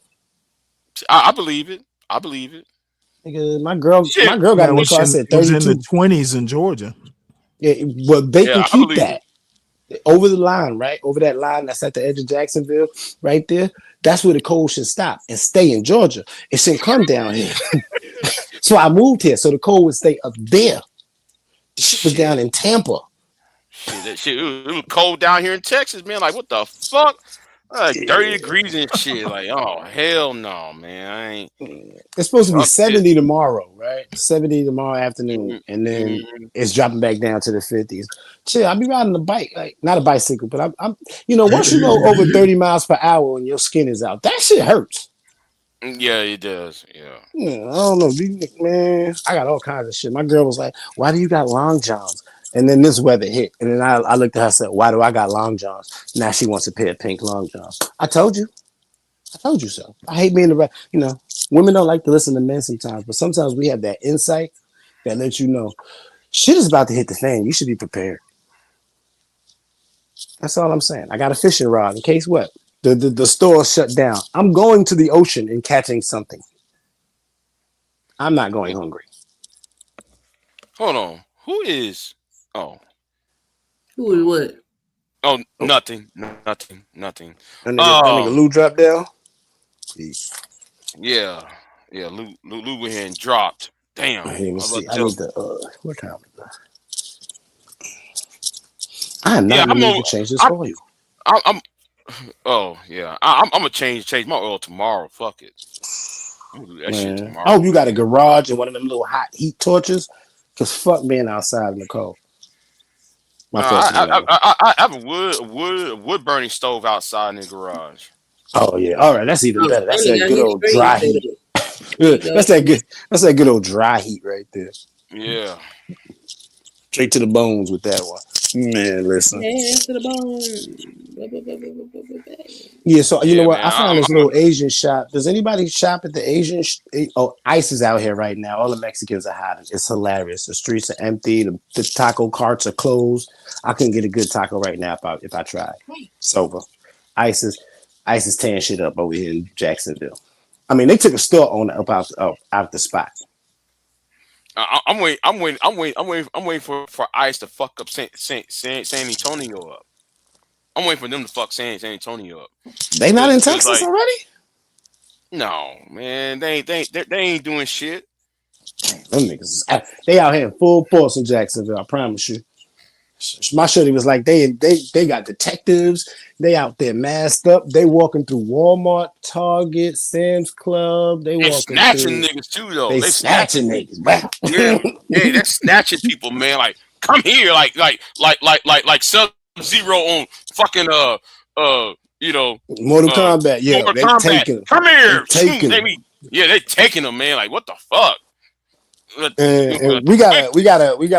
I believe it. Nigga, my girl got Yeah, in the car. I said it was in the 32. 20s in Georgia. Yeah, well, they can Yeah, I keep believe it. that over the line, right? Over that line that's at the edge of Jacksonville, right there. That's where the cold should stop and stay in Georgia. It shouldn't come down here. So I moved here so the cold would stay up there. The shit was down in Tampa. Shit, it was cold down here in Texas, man. Like, what the fuck? Like 30 degrees and shit. Like, oh hell no, man. I ain't. It's supposed to be Fuck this. 70 tomorrow, right? 70 tomorrow afternoon, and then it's dropping back down to the 50s. Chill, I'll be riding a bike, like not a bicycle, but I'm once you go over 30 miles per hour and your skin is out, that shit hurts. Yeah, it does. Yeah. I don't know, man. I got all kinds of shit. My girl was like, "Why do you got long johns?" And then this weather hit, and then I looked at her and said, "Why do I got long johns?" Now she wants a pair of pink long johns. I told you so. I hate being the right. Women don't like to listen to men sometimes, but sometimes we have that insight that lets you know shit is about to hit the fan. You should be prepared. That's all I'm saying. I got a fishing rod in case what? The store shut down. I'm going to the ocean and catching something. I'm not going hungry. Hold on. Who is? Oh. Who is what? Oh, nothing. Nothing. That nigga Lou dropped down. Yeah. Yeah. Lou went here and dropped. Damn. Let me see. I need to. What time is that? I am not need to change this oil. I'm. Oh yeah. I'm gonna change my oil tomorrow. Fuck it. I'm gonna do that shit tomorrow. I hope you got a garage and one of them little hot heat torches, cause fuck being outside in the cold. I have a wood burning stove outside in the garage. Oh yeah, all right, that's even better. That's that good old dry heat. That's that good old dry heat right there. Yeah. Straight to the bones with that one. Man, listen. Hands to the bone. Yeah, so you know what? Man, I found this little Asian shop. Does anybody shop at the Asian? ICE is out here right now. All the Mexicans are hiding. It's hilarious. The streets are empty. The taco carts are closed. I couldn't get a good taco right now if I tried. Sober. ICE is tearing shit up over here in Jacksonville. I mean, they took a store owner up out the spot. I'm waiting for ICE to fuck up San Antonio up. I'm waiting for them to fuck San Antonio up. They not in Texas already? No, man, they ain't doing shit. Them niggas, they out here in full force in Jacksonville. I promise you. My shorty was like, they got detectives. They out there masked up. They walking through Walmart, Target, Sam's Club. They snatching niggas too, though. They snatching niggas. Wow. Yeah, they're snatching people, man. Like, come here, like Sub-Zero on fucking Mortal Kombat. Yeah, Mortal they Kombat. taking them. Come here, They they taking them, man. Like, what the fuck? And we got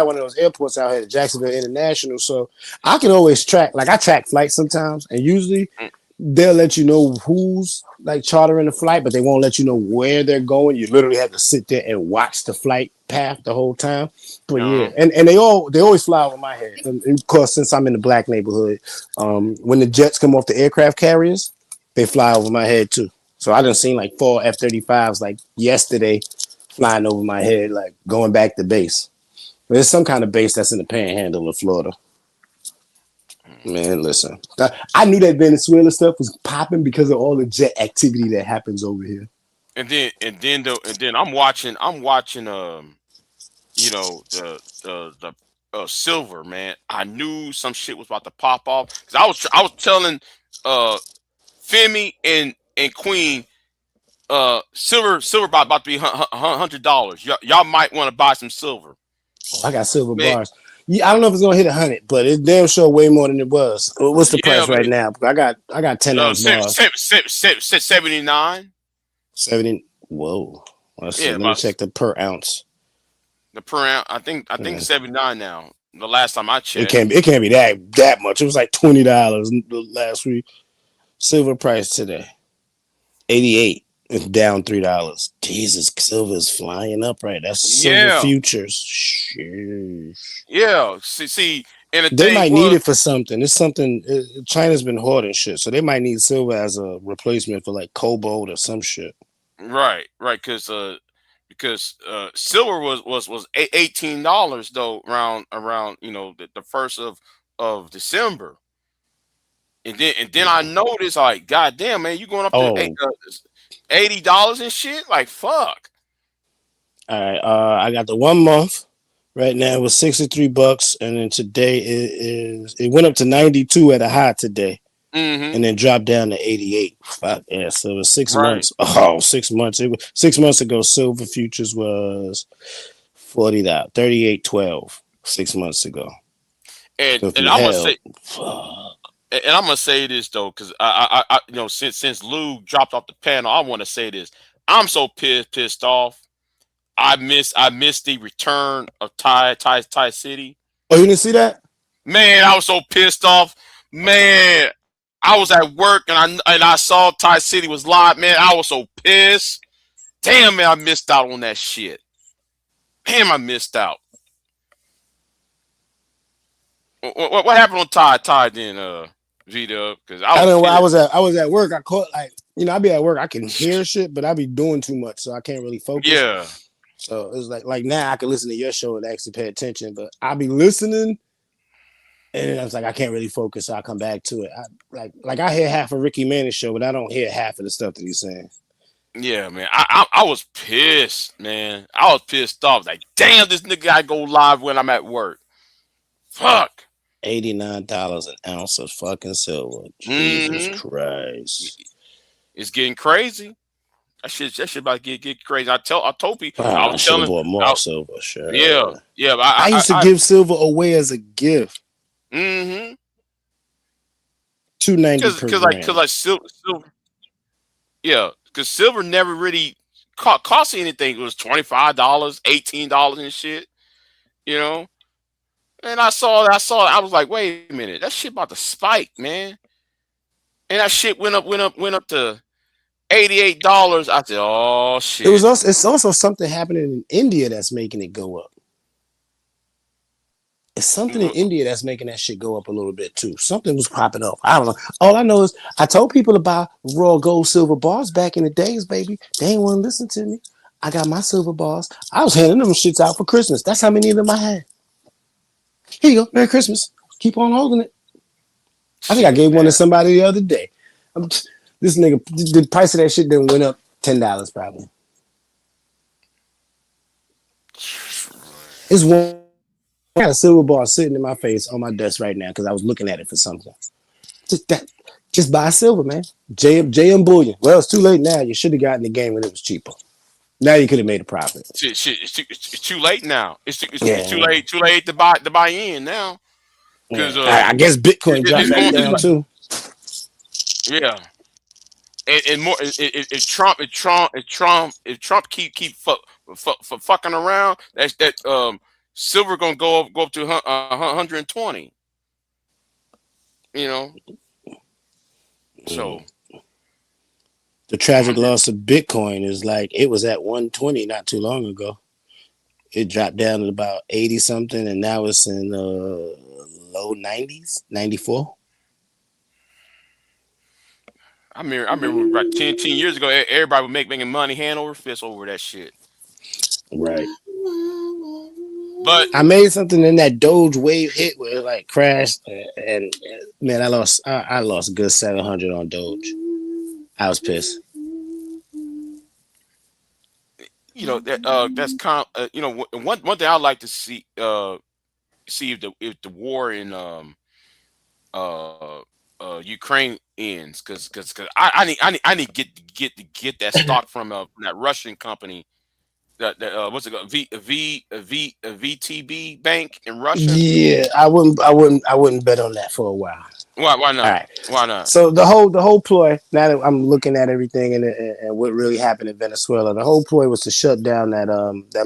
one of those airports out here at Jacksonville International, so I can always track. Like I track flights sometimes, and usually they'll let you know who's like chartering the flight, but they won't let you know where they're going. You literally have to sit there and watch the flight path the whole time. But yeah, and they always fly over my head. And of course, since I'm in the black neighborhood, when the jets come off the aircraft carriers, they fly over my head too. So I done seen like 4 F-35s like yesterday flying over my head, like going back to base. But there's some kind of base that's in the panhandle of Florida. Man, listen. I knew that Venezuela stuff was popping because of all the jet activity that happens over here. And then I'm watching the silver, man. I knew some shit was about to pop off because I was telling Femi and Queen silver about to be $100. Y'all might want to buy some silver. I got silver bars. Yeah, I don't know if it's gonna hit 100, but it's damn sure way more than it was. What's the price right now? I got 10 ounce bars. 79. 70. Whoa. Let's see. Let me check the per ounce. The per ounce, I think 79 now. The last time I checked, it can't be that much. It was like $20 last week. Silver price today, 88. It's down $3. Jesus, silver is flying up, right? That's silver futures. Sheesh. Yeah. See, and they might need it for something. It's something. China's been hoarding shit, so they might need silver as a replacement for like cobalt or some shit. Right. Because silver was $18 though around the first of December. And then I noticed, like, goddamn, man, you going up to $80 and shit? Like, fuck. All right, I got the 1 month right now. It was $63, and then today it went up to 92 at a high today. Mm-hmm. and then dropped down to 88. Fuck yeah! So it was 6 Right. months. Oh, 6 months. It was 6 months ago. Silver futures was $40, 38.12. 6 months ago. And So if and you I'm gonna say, held, fuck. and I'm gonna say this though, because I you know, since Lou dropped off the panel, I want to say this. I'm so pissed off. I missed the return of Ty City. Oh, you didn't see that? Man, I was so pissed off. Man, I was at work and I saw Ty City was live. Man, I was so pissed. Damn, man, I missed out on that shit. Damn, I missed out. What happened on Ty then, Vita? Because I I was don't know. pissed. I was at work. I caught I be at work. I can hear shit, but I be doing too much, so I can't really focus. Yeah. So it's like now I can listen to your show and actually pay attention, but I be listening, and I was like, I can't really focus. So I come back to it. I hear half of Ricky Mann's show, but I don't hear half of the stuff that he's saying. Yeah, man. I was pissed, man. I was pissed off. Like, damn, this nigga gotta go live when I'm at work. Fuck. $89 an ounce of fucking silver. Jesus Christ. It's getting crazy. That shit about to get crazy. I told people. I I was should have telling. bought more silver. Sure. Yeah. But I used to give silver away as a gift. Mm-hmm. $2.90 per gram. Because silver. Yeah, because silver never really cost anything. It was $25, $18 and shit. You know. And I saw it. I was like, wait a minute, that shit about to spike, man. And that shit went up to $88. I said, oh shit. It's also something happening in India that's making it go up. It's something in India that's making that shit go up a little bit too. Something was popping up. I don't know. All I know is I told people about raw gold silver bars back in the days, baby. They ain't want to listen to me. I got my silver bars. I was handing them shits out for Christmas. That's how many of them I had. Here you go. Merry Christmas. Keep on holding it. I think I gave one to somebody the other day. This nigga, the price of that shit then went up $10 probably. It's one. I got a silver bar sitting in my face on my desk right now because I was looking at it for something. Just buy silver, man. JM Bullion. Well, it's too late now. You should have gotten the game when it was cheaper. Now you could have made a profit. Shit, it's too late now. It's too late to buy in now. Because I guess Bitcoin dropped back down too. Yeah, and more if Trump keep fucking around, that silver gonna go up to 120. You know, so the tragic loss of Bitcoin is like it was at 120 not too long ago. It dropped down to about 80 something, and now it's in low 90s, 94. I remember about 10 years ago, everybody would making money hand over fist over that shit. Right. But I made something in that Doge wave hit where it like crashed, and man, I lost a good 700 on Doge. I was pissed. You know that's you know, one thing I like to see if the war in Ukraine ends, because I need to get that stock from that Russian company, that what's it called, VTB bank in Russia. Yeah, I wouldn't bet on that for a while. Why not? All right. Why not? So the whole ploy, now that I'm looking at everything and what really happened in Venezuela, the whole ploy was to shut down that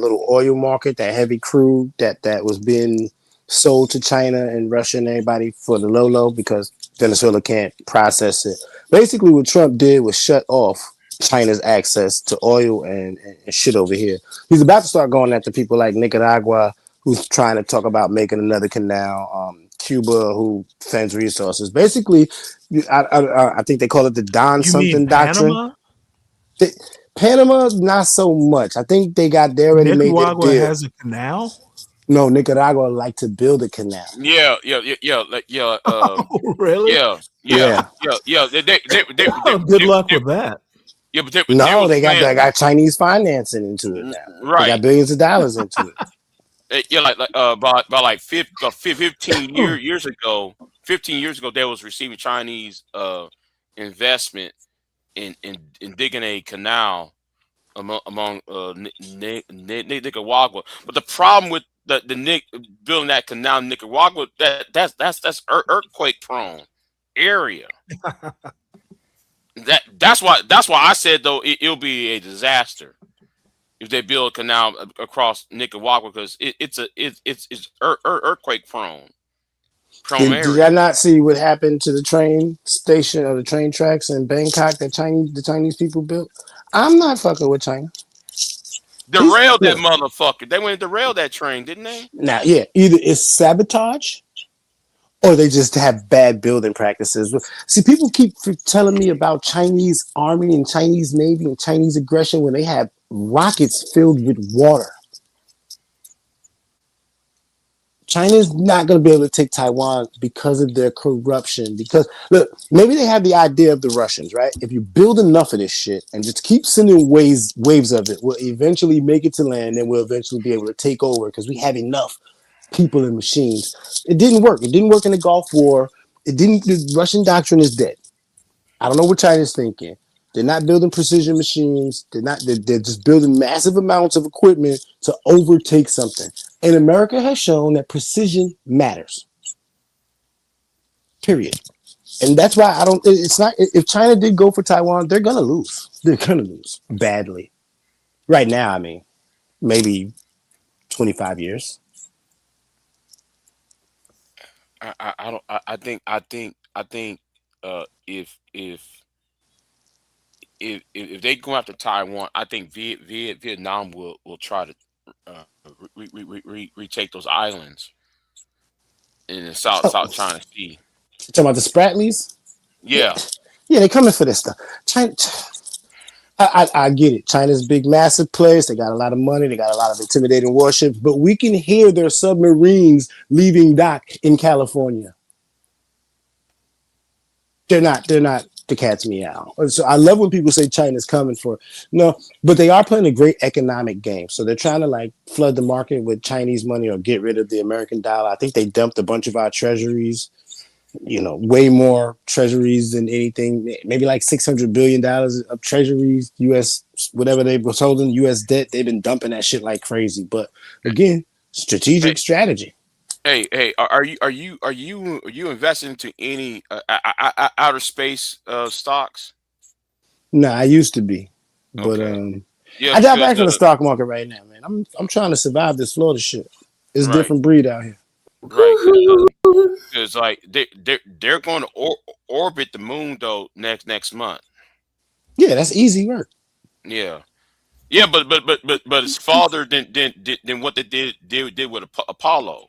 little oil market, that heavy crude that was being sold to China and Russia and everybody for the low, because Venezuela can't process it. Basically, what Trump did was shut off China's access to oil and shit over here. He's about to start going after people like Nicaragua, who's trying to talk about making another canal. Cuba, who fends resources. Basically, I think they call it the Don something doctrine. Panama, not so much. I think they already made their Nicaragua deal. has a canal? No, Nicaragua would like to build a canal. Yeah. Oh, really? Yeah. Good luck with that. Yeah, but they got Chinese financing into it now. Right. They got billions of dollars into it. Yeah, by like 15 years ago, 15 years ago, they was receiving Chinese investment in digging a canal among Nicaragua. But the problem with the building that canal in Nicaragua, that's earthquake prone area. That's why I said though it'll be a disaster if they build a canal across Nicaragua, because it's earthquake prone Did area. I not see what happened to the train station or the train tracks in Bangkok that the Chinese people built? I'm not fucking with China. Derailed that Look, motherfucker. They went and derailed that train, didn't they? now, yeah, either it's sabotage or they just have bad building practices. See, people keep telling me about Chinese army and Chinese navy and Chinese aggression when they have rockets filled with water. China's not going to be able to take Taiwan because of their corruption. Because look, maybe they have the idea of the Russians, right? If you build enough of this shit and just keep sending waves of it, we'll eventually make it to land, and we'll eventually be able to take over because we have enough people and machines. It didn't work. It didn't work in the Gulf War. It didn't. The Russian doctrine is dead. I don't know what China's thinking. They're not building precision machines. They're just building massive amounts of equipment to overtake something. And America has shown that precision matters. Period. And that's why it's not, if China did go for Taiwan, they're gonna lose. They're gonna lose badly. Right now, I mean, maybe 25 years. I think if they go after Taiwan, I think Vietnam will try to retake those islands in the South China Sea. You talking about the Spratlys? Yeah. Yeah, they're coming for this stuff. China, I get it. China's a big, massive place. They got a lot of money. They got a lot of intimidating warships. But we can hear their submarines leaving dock in California. They're not the cat's meow. So I love when people say China's coming for. No, but they are playing a great economic game. So they're trying to like flood the market with Chinese money or get rid of the American dollar. I think they dumped a bunch of our treasuries. Way more treasuries than anything, maybe like $600 billion of treasuries, US, whatever they were holding, US debt. They've been dumping that shit like crazy. But again, strategic strategy. Hey, are you invested into any outer space stocks? No, I used to be, but Yeah, I dropped because back in the stock market right now, man. I'm trying to survive this Florida shit. It's a right, different breed out here. right, because like they're going to orbit the moon though next month. Yeah, that's easy work. Yeah, yeah, but it's farther than what they did with Apollo.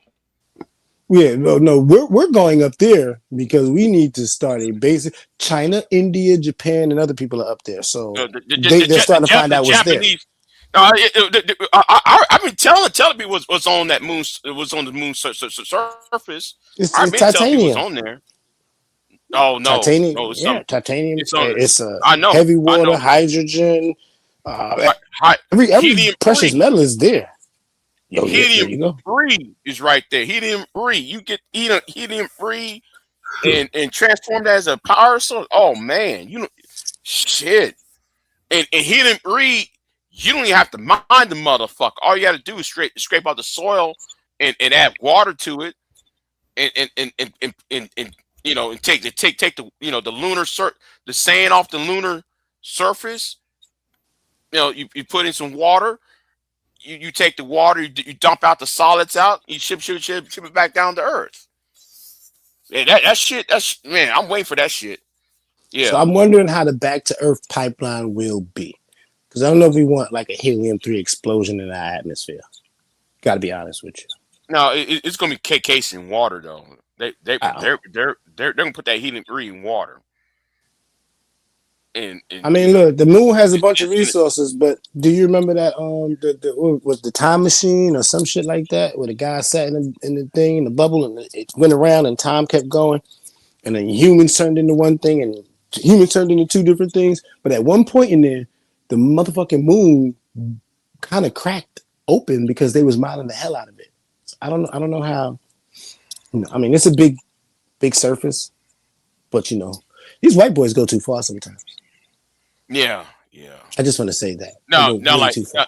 Yeah, no, we're going up there because we need to start a basic. China, India, Japan, and other people are up there, so they're starting to find out what's there. Japanese. I've been telling people was on that moon. It was on the moon surface. It's I've been telling people it was titanium. on there. Oh no, Titanium, no, it's yeah, titanium. It's I know, heavy water, hydrogen. Every helium precious 3. metal is there. Yo, yeah, there Helium you go. 3 is right there. Helium 3. You get helium 3 and transform that as a power source. Oh man, shit. And helium 3, you don't even have to mine the motherfucker. All you got to do is scrape out the soil and add water to it, and take the the lunar the sand off the lunar surface. You put in some water. You take the water, you dump out the solids out, you ship it back down to Earth. Yeah, that shit. Man, I'm waiting for that shit. Yeah. So I'm wondering how the back to Earth pipeline will be, because I don't know if we want like a helium-3 explosion in our atmosphere. Got to be honest with you. No, it's gonna be cased in water though. They're gonna put that helium-3 in water. And I mean, look, the moon has a bunch of resources, but do you remember that was the time machine or some shit like that, where the guy sat in the thing, in the bubble, and it went around and time kept going, and then humans turned into one thing and humans turned into two different things. But at one point in there, the motherfucking moon kind of cracked open because they was mining the hell out of it. So I don't know how. I mean, it's a big big surface. But you know, these white boys go too far sometimes. Yeah. I just want to say that they Now, go way too far.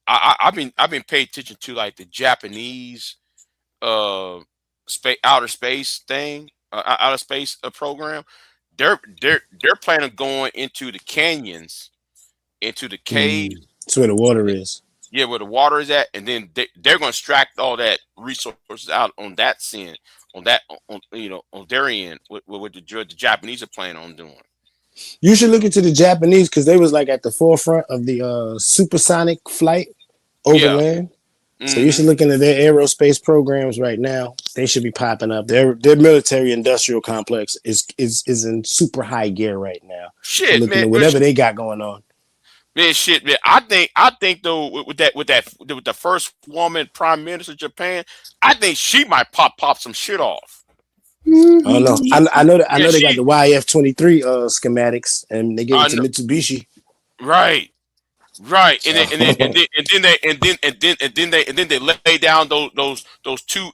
I've been paying attention to like the Japanese outer space thing, outer space program. They're planning on going into the canyons, into the caves. That's where the water is. Yeah, where the water is at, and then they're going to extract all that resources out on that sin, on their end, what the Japanese are planning on doing. You should look into the Japanese because they was like at the forefront of the supersonic flight overland. Yeah. So you should look into their aerospace programs right now. They should be popping up. Their military industrial complex is in super high gear right now. Shit, looking man, at whatever they got going on. Man, shit, man. I think though with the first woman prime minister of Japan, I think she might pop some shit off. I don't know. I know they got the YF-23 schematics, and they gave it to Mitsubishi. Right. And then they lay down those two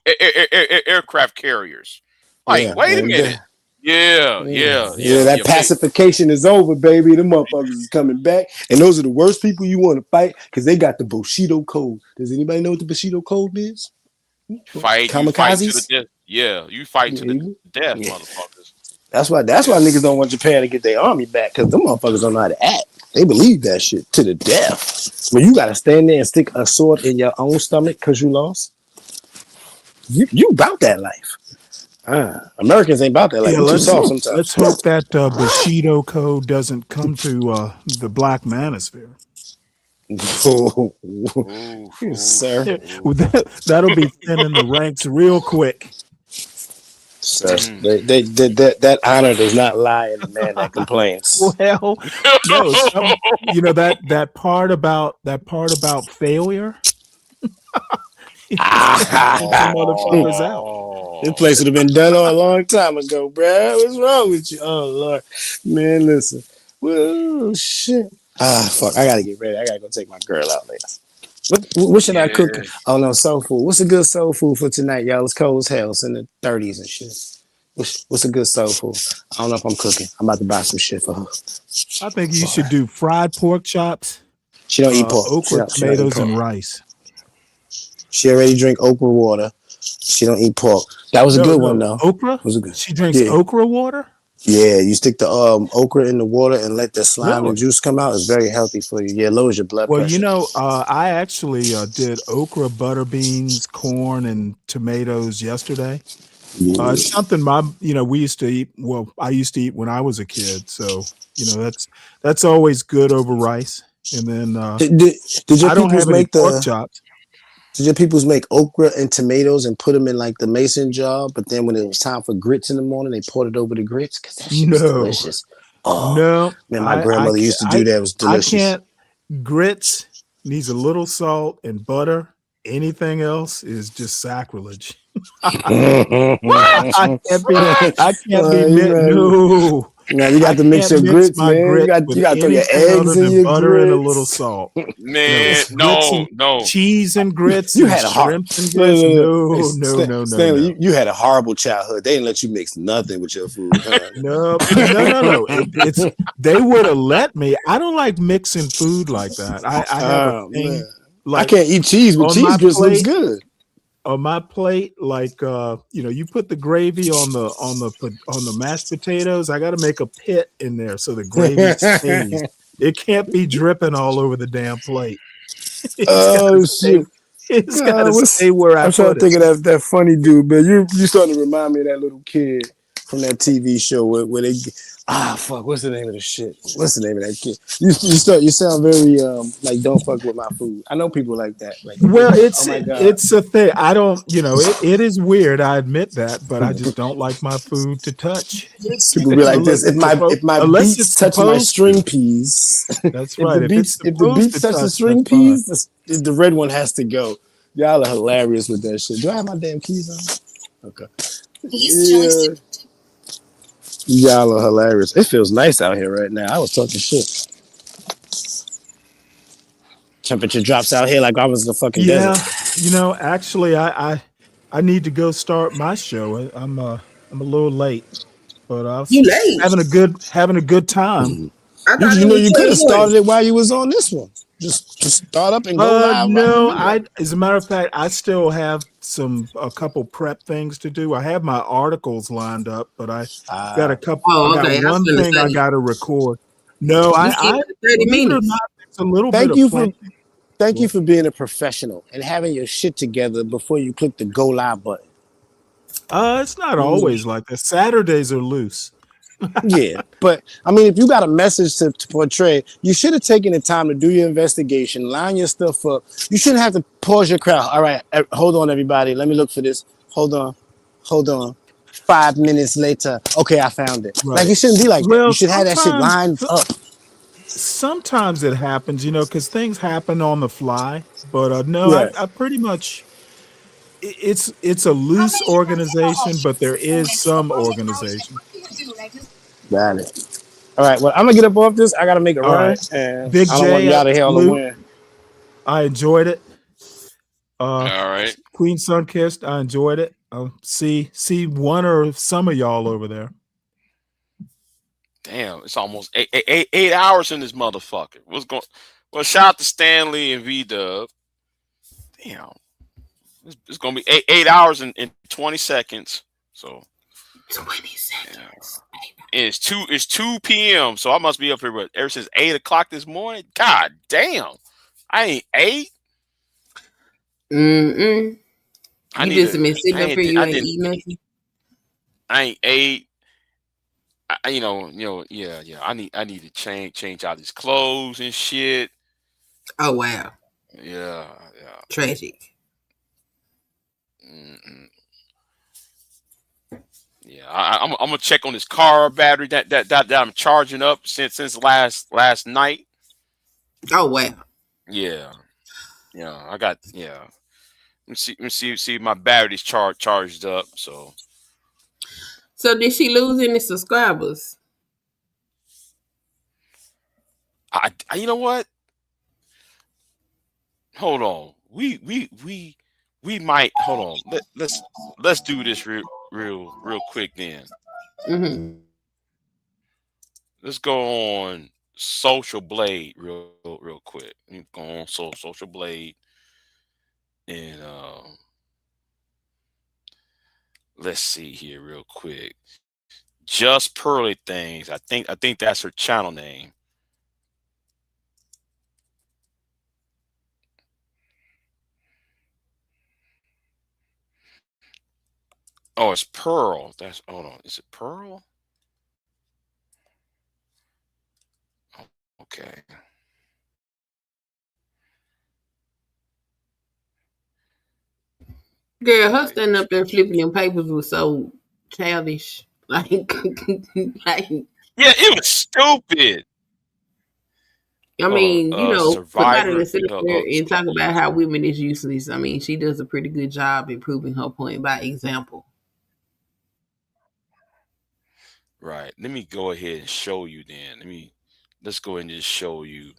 aircraft carriers. Like, wait a minute. Yeah. That pacification is over, baby. The motherfuckers is coming back, and those are the worst people you want to fight because they got the Bushido code. Does anybody know what the Bushido code is? Kamikazes. You fight to the death. Yeah, you fight to the death, motherfuckers. That's why niggas don't want Japan to get their army back because them motherfuckers don't know how to act. They believe that shit to the death. When you gotta stand there and stick a sword in your own stomach because you lost, you about that life. Americans ain't about that life. Let's hope that Bushido code doesn't come to the black manosphere. Sir, that'll be thinning the ranks real quick. Sir, that honor does not lie in the man that complains. Well, no, you know that part about failure. Motherfuckers out. This place would have been done a long time ago, bro. What's wrong with you? Oh Lord, man, listen. Well, shit. Fuck. I gotta get ready. I gotta go take my girl out later. What should I cook? Oh no, soul food. What's a good soul food for tonight, y'all? It's cold as hell. It's in the 30s and shit. What's a good soul food? I don't know if I'm cooking. I'm about to buy some shit for her. I think you should do fried pork chops. She don't eat pork. Okra, tomatoes, and rice. She already drink okra water. She don't eat pork. That was a good one though. Okra? Was a good. She drinks okra water? Yeah, you stick the okra in the water and let the slime and juice come out. It's very healthy for you. Yeah, lowers your blood pressure. Well, you know, I actually did okra, butter beans, corn, and tomatoes yesterday. It's something we used to eat. Well, I used to eat when I was a kid. So, that's always good over rice. And then did your I don't have any make pork chops. Did your peoples make okra and tomatoes and put them in like the mason jar? But then when it was time for grits in the morning, they poured it over the grits because that shit was delicious. Oh, no, man, my grandmother used to do that. It was delicious. I can't. Grits needs a little salt and butter. Anything else is just sacrilege. I can't be. No. Now you got to mix your grits, man. You got to throw your eggs in your butter grits. And a little salt. Man, no. Cheese and grits. You had a horrible. No. Stanley, you had a horrible childhood. They didn't let you mix nothing with your food. Huh? No. They would have let me. I don't like mixing food like that. I have a thing. Like, I can't eat cheese, but cheese grits looks good. On my plate, like you put the gravy on the mashed potatoes. I got to make a pit in there so the gravy stays. It can't be dripping all over the damn plate. Shit! It's got to stay where I. I'm trying to think of that funny dude, man. You starting to remind me of that little kid from that TV show where they. Fuck! What's the name of the shit? What's the name of that kid? You sound very like don't fuck with my food. I know people like that. Like, well, it's a thing. I don't. It is weird. I admit that, but I just don't like my food to touch. People be like this. If my beets touch my string peas, that's right. If the beets touch the string peas, the red one has to go. Y'all are hilarious with that shit. Do I have my damn keys on? Okay. Yeah. Y'all are hilarious. It feels nice out here right now. I was talking shit. Temperature drops out here like I was in the fucking desert. Actually, I I need to go start my show. I'm a little late, but I You was late? having a good time. I You, thought it you know, was you could have 12:40. started it while you was on this one. Just start up and go live while you No, do that. as a matter of fact, I still have a couple prep things to do. I have my articles lined up, but I got a couple. I Oh, got okay. I was one gonna thing I say got to record. No, you still I got 30 believe it or minutes. not, it's a little bit Thank of you for planning. thank you for being a professional and having your shit together before you click the go live button. It's not always like that. Saturdays are loose. Yeah, but I mean, if you got a message to portray, you should have taken the time to do your investigation, line your stuff up. You shouldn't have to pause your crowd. All right, hold on, everybody. Let me look for this. Hold on. 5 minutes later, okay, I found it. Like Right. it shouldn't be like that. You Well, should have that shit lined up. sometimes it happens, because things happen on the fly. But no, Right. I pretty much it's a loose organization, but there is some organization. Got it. All right. Well, I'm gonna get up off this. I gotta make a All run, right, and Big I don't want to J, be out of here on the salute. win. I enjoyed it. All right. Queen Sunkissed, I enjoyed it. I'll see one or some of y'all over there. Damn, it's almost 8 hours in this motherfucker. What's going? Well, shout out to Stanley and V Dub. Damn, it's gonna be 8 hours in 20 seconds. So 20 seconds. Yeah. It's 2 p.m. So I must be up here ever since 8 o'clock this morning. God damn, I ain't 8. You I just been sitting up here. You I ain't didn't. eat nothing. I ain't 8. Yeah. I need to change out these clothes and shit. Oh wow. Yeah. Tragic. Yeah, I'm gonna check on this car battery that I'm charging up since last night. Oh wow. Yeah, I got Let me see if my battery's charged up. So did she lose any subscribers? I you know what? Hold on. We might hold on. Let's do this real quick then. Let's go on Social Blade real quick. Let me go on Social Blade and let's see here real quick. Just Pearly Things. I think that's her channel name. Oh, it's Pearl. Hold on. Is it Pearl? Okay. Girl, her standing up there flipping them papers was so childish. Like, Yeah, it was stupid. I mean, for somebody Survivor. to sit up there and talk about how women is useless, I mean, she does a pretty good job in proving her point by example. Right. Let me go ahead and show you then. Let's go ahead and just show you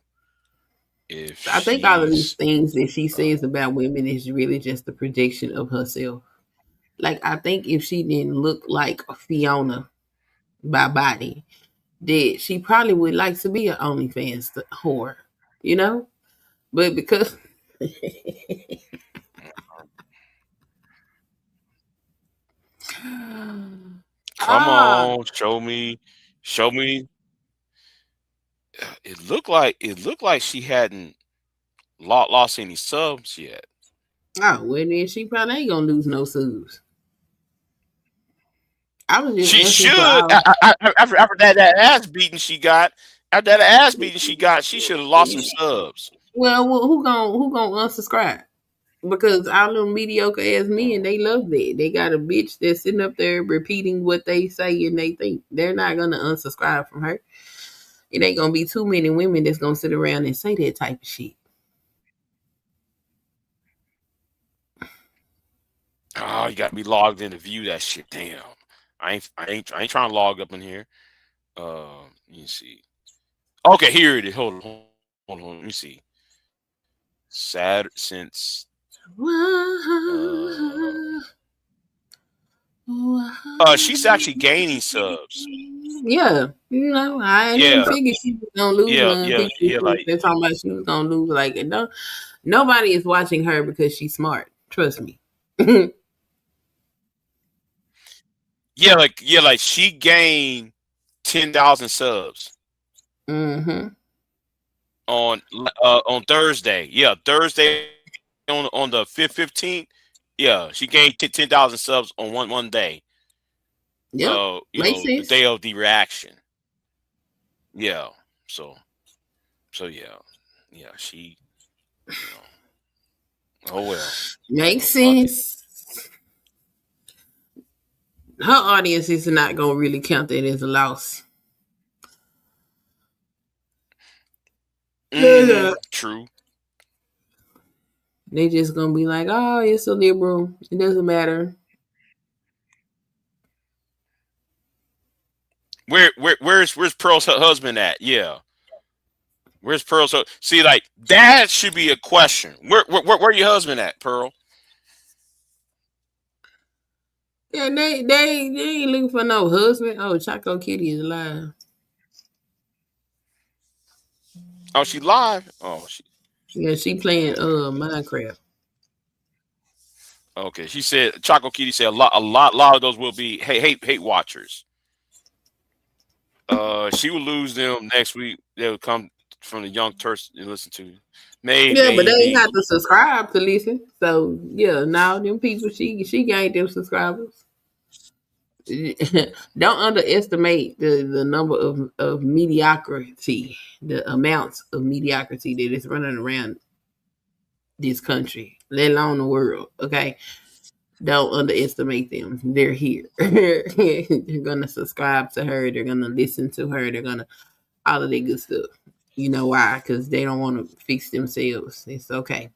if I think all of these things that she says about women is really just a projection of herself. Like, I think if she didn't look like Fiona by body, that she probably would like to be an OnlyFans whore, But because come on, show me. It looked like she hadn't lost any subs yet. Oh, well then she probably ain't gonna lose no subs. I was just She asking for should all. after that ass beating she got. After that ass beating she got, she should have lost some subs. Well, who gonna unsubscribe? Because all them mediocre ass men, they love that. They got a bitch that's sitting up there repeating what they say and they think. They're not gonna unsubscribe from her. It ain't gonna be too many women that's gonna sit around and say that type of shit. Oh, you got to be logged in to view that shit. Damn, I ain't trying to log up in here. Let me see. Okay, here it is. Hold on. Let me see. Sad since She's actually gaining subs. Yeah, I didn't figure she was gonna lose none. People like they're talking about she was gonna lose. Like, nobody is watching her because she's smart. Trust me. like she gained 10,000 subs. Mm-hmm. On Thursday. Yeah, Thursday on the 15th. Yeah, she gained 10,000 subs on one day. Yeah, makes sense. The day of the reaction. Yeah. So yeah, she. Oh well. Makes sense. Her audience is not gonna really count that as a loss. True. They just gonna be like, oh, it's a liberal. It doesn't matter. Where's Pearl's husband at? Yeah. Where's Pearl's husband? See, like that should be a question. Where your husband at, Pearl? Yeah, they ain't looking for no husband. Oh, Choco Kitty is alive. Oh, she live? Oh, she playing Minecraft. Okay, she said Choco Kitty said a lot of those will be hate watchers. She will lose them next week. They'll come from the Young Turks and listen to. Yeah, but they ain't have to subscribe to listen. So yeah, now them people she gained them subscribers. Don't underestimate the number of mediocrity, the amounts of mediocrity that is running around this country, let alone the world. Okay, don't underestimate them. They're here. They're gonna subscribe to her. They're gonna listen to her. They're gonna all of that good stuff. You know why? Because they don't want to fix themselves. It's okay.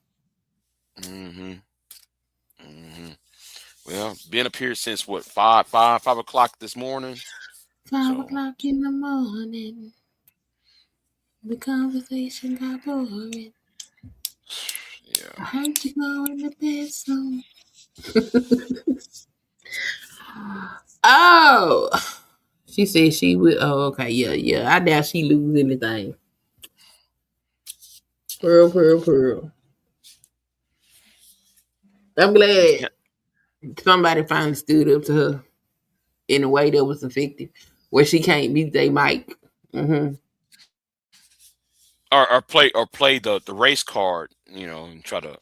Well, been up here since what 5 o'clock this morning. 5 o'clock in the morning. The conversation got boring. Yeah. I heard you go in the bedroom. Oh, she said she would. Oh, okay, yeah. I doubt she lose anything. Pearl. I'm glad somebody finally stood up to her in a way that was effective, where she can't mute their mic. Mm-hmm. Or play the race card, and try to,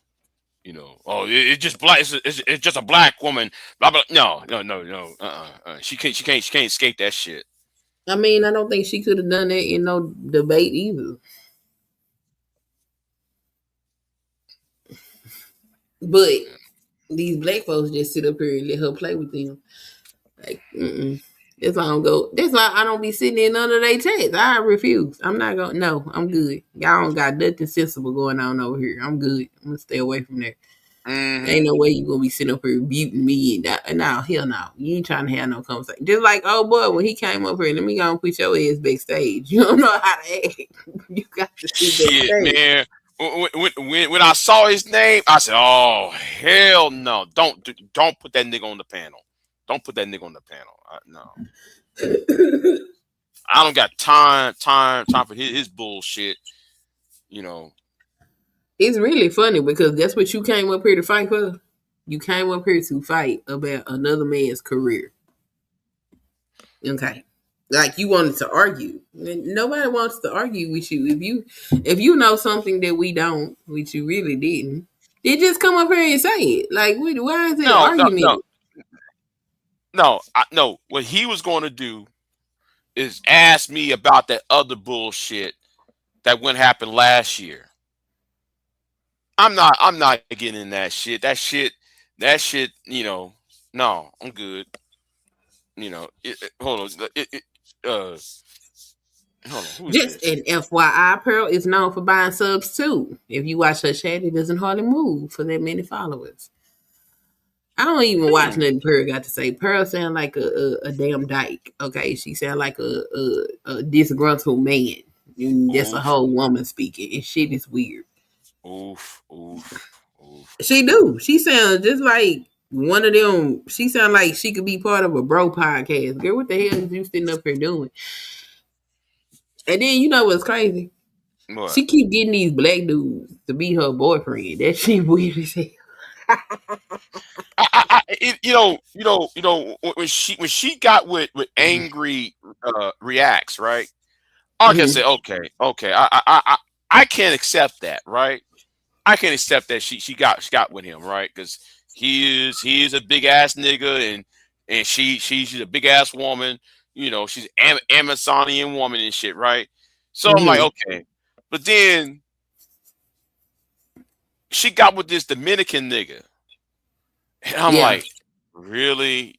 it's just black. It's just a black woman. Blah blah. No. She can't escape that shit. I mean, I don't think she could have done that in no debate either. But these black folks just sit up here and let her play with them. Like, that's why I don't go. That's why I don't be sitting in none of their chats. I refuse. I'm not going. No, I'm good. Y'all don't got nothing sensible going on over here. I'm good. I'm gonna stay away from there. Ain't no way you gonna be sitting up here muting me. No, hell no. You ain't trying to have no conversation. Just like, oh boy, when he came up here, let me go and put your ass backstage. You don't know how to act. You got to sit backstage. Shit, man. When I saw his name, I said, "Oh hell no! Don't put that nigga on the panel. Don't put that nigga on the panel. No, I don't got time for his bullshit. It's really funny because that's what you came up here to fight for. You came up here to fight about another man's career. Okay. Like you wanted to argue. Nobody wants to argue with you. If you know something that we don't, which you really didn't, they just come up here and say it. Like, why is it an argument? No. What he was going to do is ask me about that other bullshit that wouldn't happen last year. I'm not getting in that shit. That shit. No, I'm good. Hold on. Just an FYI, Pearl is known for buying subs too. If you watch her chat, it doesn't hardly move for that many followers. I don't even watch nothing Pearl got to say. Pearl sound like a damn dyke. Okay, she sound like a disgruntled man. That's a whole woman speaking, and shit is weird. Oof. She do. She sounds just like One of them, she sound like she could be part of a bro podcast. Girl, what the hell is you sitting up here doing? And then you know what's crazy? What? She keep getting these black dudes to be her boyfriend. That shit weird as hell. When she got with angry reacts, right? I can say, okay, I can't accept that, right? I can't accept that she got with him, right? Because he is a big ass nigga, and she's a big ass woman. You know, she's an Amazonian woman and shit, right? So I'm like, okay, but then she got with this Dominican nigga, and I'm like, really?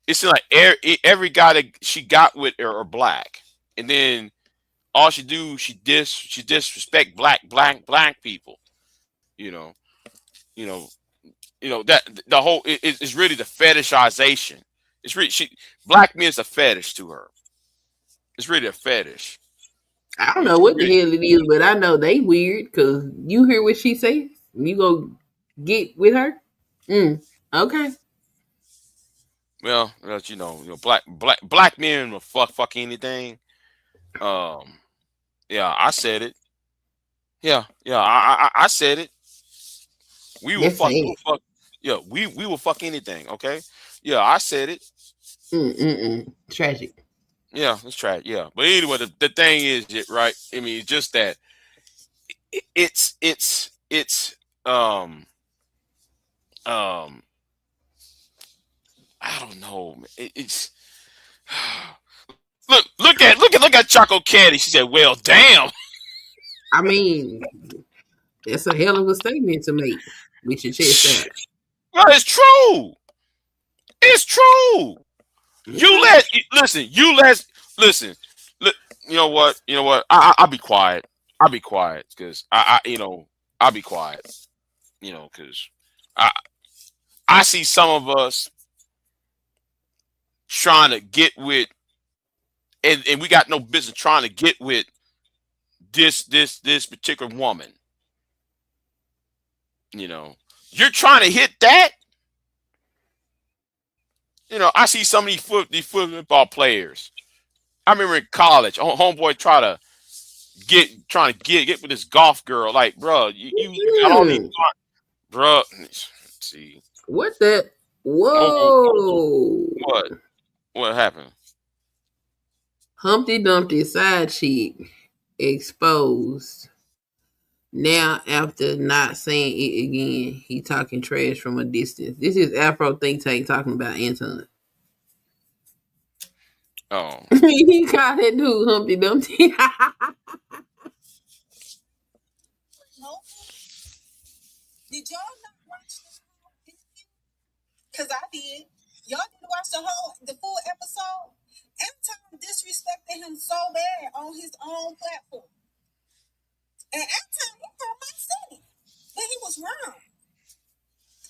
It's like every guy that she got with are black, and then all she disrespect black people. You know, you know, that the whole it's really the fetishization. It's really black men is a fetish to her. It's really a fetish. I don't know what the hell it is, but I know they weird because you hear what she say. You go get with her. Okay. Well, black men will fuck anything. Yeah, I said it. Yeah, I said it. We will fuck. Yeah, we will fuck anything. Okay. Yeah, I said it. Tragic. Yeah, it's tragic. Yeah, but anyway, the thing is, right? I mean, it's just that it's I don't know. It's look at Choco Caddy. She said, "Well, damn." I mean, that's a hell of a statement to make with your chest out. Well, it's true. It's true. Listen. Look, you know what? I'll be quiet. I'll be quiet because I'll be quiet. Because I see some of us trying to get with, and we got no business trying to get with this particular woman. You're trying to hit that. I see some of these football players. I remember in college, homeboy trying to get with this golf girl. Like, bro, you got all these, bro. See what the? Whoa! What happened? Humpty Dumpty side chick exposed. Now, after not saying it again, he talking trash from a distance. This is Afro Think Tank talking about Anton. Oh. He called that dude Humpty Dumpty. Did y'all not watch the whole interview? Because I did. Y'all didn't watch the full episode? Anton disrespected him so bad on his own platform. And Anton, he from my city. But he was wrong.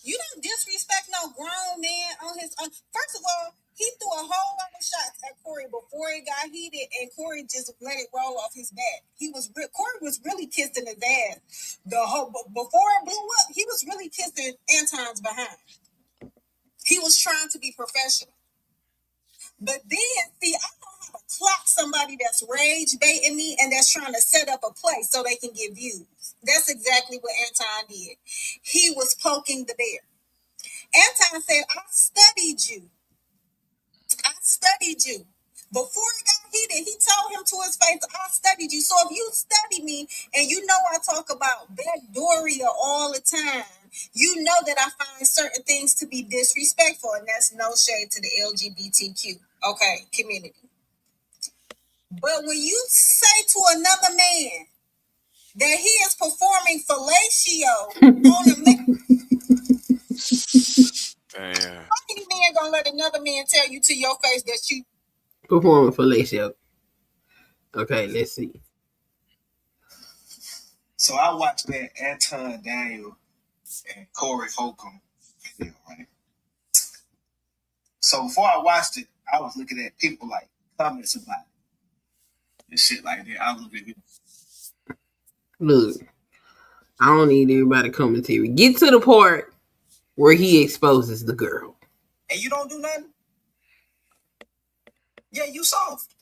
You don't disrespect no grown man on his own. First of all, he threw a whole lot of shots at Corey before it got heated, and Corey just let it roll off his back. Corey was really kissing his ass. Before it blew up, he was really kissing Anton's behind. He was trying to be professional. But then, see, I know how to clock somebody that's rage baiting me and that's trying to set up a play so they can get views. That's exactly what Anton did. He was poking the bear. Anton said, I studied you. Before it got heated, he told him to his face, I studied you. So if you study me and you know I talk about backdooria all the time, you know that I find certain things to be disrespectful, and that's no shade to the LGBTQ, community. But when you say to another man that he is performing fellatio on a man, how many men gonna let another man tell you to your face that you performing fellatio? Okay, let's see. So I watched that Anton Daniel and Corey Holcomb video, right? So before I watched it, I was looking at people like comments about it and shit like that. I was looking at Look, I don't need everybody commentary. Get to the part where he exposes the girl. And you don't do nothing? Yeah, you soft.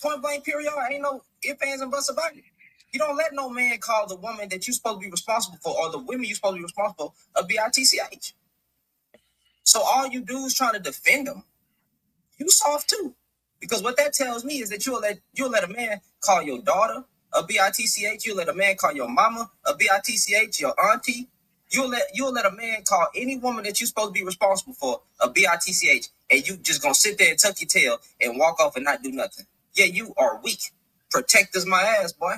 Point blank, period. Ain't no ifs, ands, and buts about it. You don't let no man call the woman that you're supposed to be responsible for, or the women you're supposed to be responsible for, a bitch. So all you do is trying to defend them. You soft too, because what that tells me is that you'll let a man call your daughter a bitch. You'll let a man call your mama a bitch, your auntie. You'll let a man call any woman that you're supposed to be responsible for a bitch, and you just gonna sit there and tuck your tail and walk off and not do nothing. Yeah, you are weak. Protectors my ass, boy.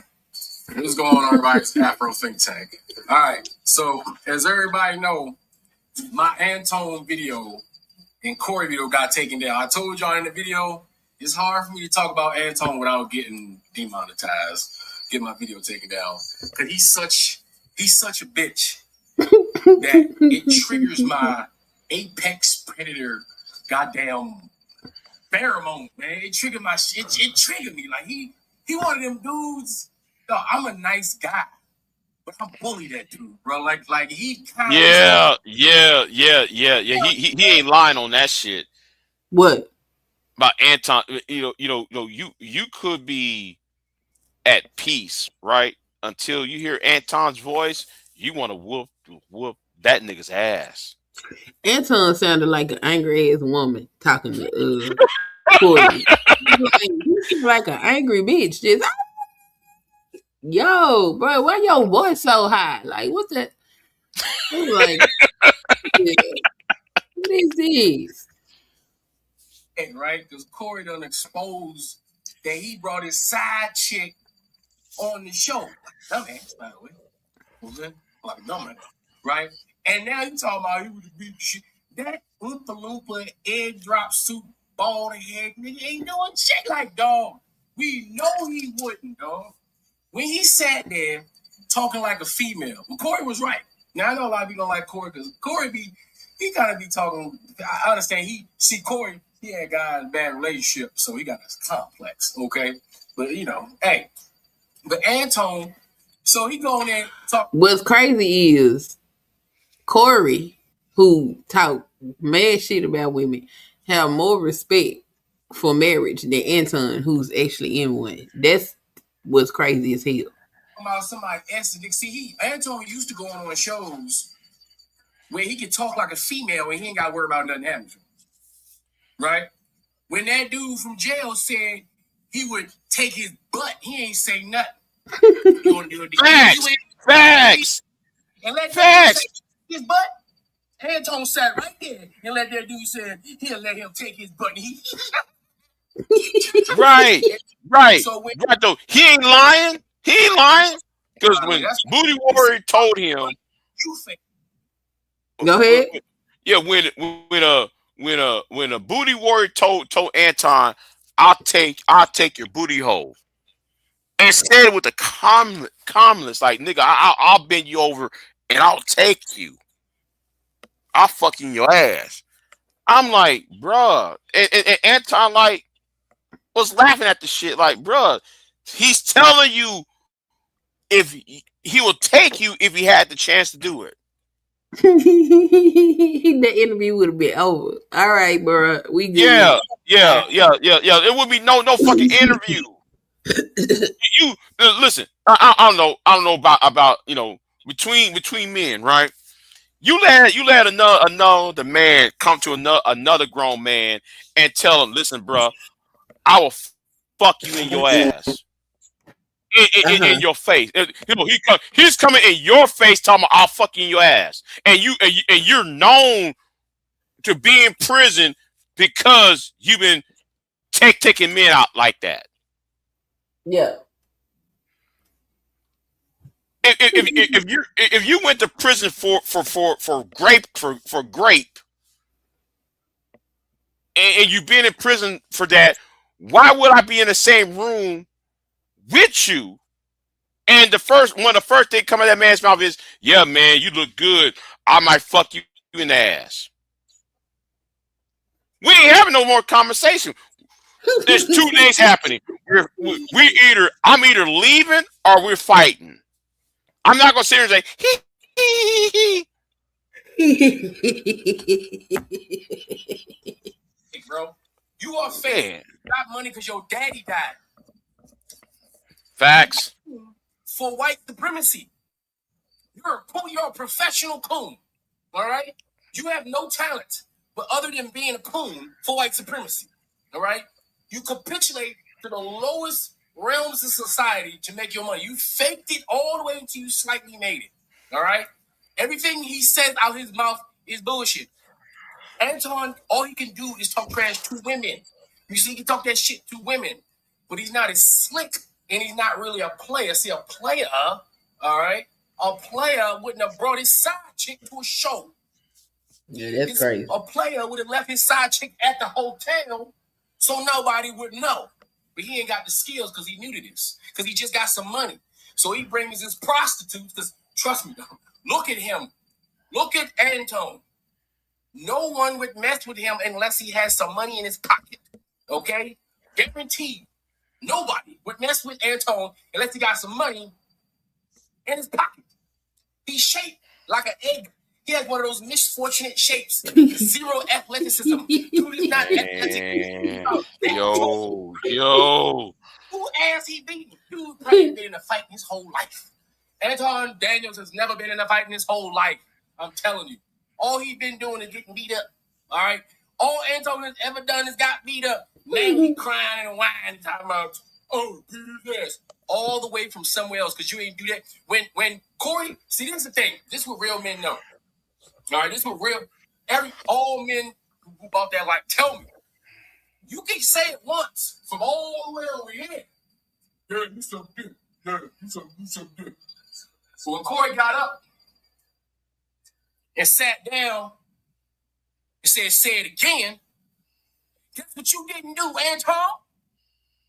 What's going on, everybody? It's Afro Think Tank. All right, so as everybody know, my Antone video and Corey video got taken down. I told y'all in the video, it's hard for me to talk about Antone without getting demonetized, get my video taken down, because he's such a bitch that it triggers my apex predator goddamn pheromone, man. It triggered my shit. It triggered me. Like he one of them dudes. No, I'm a nice guy, but I bully that dude, bro. Like he kind of Yeah. He ain't lying on that shit. What? About Anton, you could be at peace, right? Until you hear Anton's voice, you want to whoop that nigga's ass. Anton sounded like an angry ass woman talking to Corey. You seem like an angry bitch. Just yo, bro, why your voice so high? Like, what's that? I'm like, yeah, what is this? right? Because Corey done exposed that he brought his side chick on the show. Dumbass, by the way. Okay? Like a dumbass, right? And now you talking about he was a beat shit. That Oompa Loompa egg drop suit bald head nigga ain't doing shit like dog. We know he wouldn't, dog. When he sat there talking like a female, well, Corey was right. Now I know a lot of people don't like Corey because Corey he kind of be talking. I understand Corey, he had a guy in a bad relationship, so he got this complex, okay? But hey, but Antone, so he go in there and talk. What's crazy is Corey, who talk mad shit about women, have more respect for marriage than Anton, who's actually in one. That's what's crazy as hell. About somebody ethnic. See, Antone used to go on shows where he could talk like a female and he ain't got to worry about nothing happening to him. Right? When that dude from jail said he would take his butt, he ain't say nothing. You want to do it? Facts. And let that dude take his butt. Antone sat right there and let that dude say he'll let him take his butt. Right. So right though, he ain't lying. He ain't lying. Because when Booty Warrior told him, go ahead. Yeah, when a Booty Warrior told Anton, I'll take your booty hole, and said it with a calmness, like nigga, I'll bend you over and I'll take you. I'll fuck in your ass. I'm like, bruh, and Anton like was laughing at the shit, like, bruh, he's telling you if he will take you if he had the chance to do it. The interview would have been over. All right, bro. We good. Yeah. It would be no fucking interview. You listen. I don't know about between men, right? You let another man come to another grown man and tell him, listen, bro, I will fuck you in your ass. In your face. He's coming in your face talking about I'll fuck you in your ass. And you're known to be in prison because you've been taking men out like that. Yeah. If you went to prison for grape and you've been in prison for that, why would I be in the same room with you? And the first thing come out of that man's mouth is, yeah, man, you look good. I might fuck you in the ass. We ain't having no more conversation. There's 2 days happening. I'm either leaving or we're fighting. I'm not gonna sit here and say, Hey, bro, you are fake. You got money because your daddy died. Facts. For white supremacy. You're a professional coon. All right? You have no talent, but other than being a coon for white supremacy. All right? You capitulate to the lowest realms of society to make your money. You faked it all the way until you slightly made it. All right? Everything he says out his mouth is bullshit. Anton, all he can do is talk trash to women. You see, he can talk that shit to women, but he's not as slick and he's not really a player. See, a player, all right? A player wouldn't have brought his side chick to a show. Yeah, that's crazy. A player would have left his side chick at the hotel so nobody would know. But he ain't got the skills because he new to this. Because he just got some money. So he brings his prostitutes. Because trust me, look at him. Look at Anton. No one would mess with him unless he has some money in his pocket. Okay? Guaranteed. Nobody would mess with Anton unless he got some money in his pocket. He's shaped like an egg. He has one of those misfortunate shapes. Zero athleticism. Dude is not athletic. Yo. Who ass he beating? Dude probably been in a fight his whole life. Anton Daniels has never been in a fight in his whole life. I'm telling you. All he's been doing is getting beat up. All right? All Anton has ever done is got beat up. Now he crying and whining, talking about, oh, beat his ass. All the way from somewhere else, because you ain't do that. When Corey, see, this is the thing. This is what real men know. All right, this is what all men who bought that life tell me. You can say it once from all the way over here. Yeah, you so good. Yeah, you so good. So when Corey got up and sat down and said, say it again, guess what you didn't do, Anton?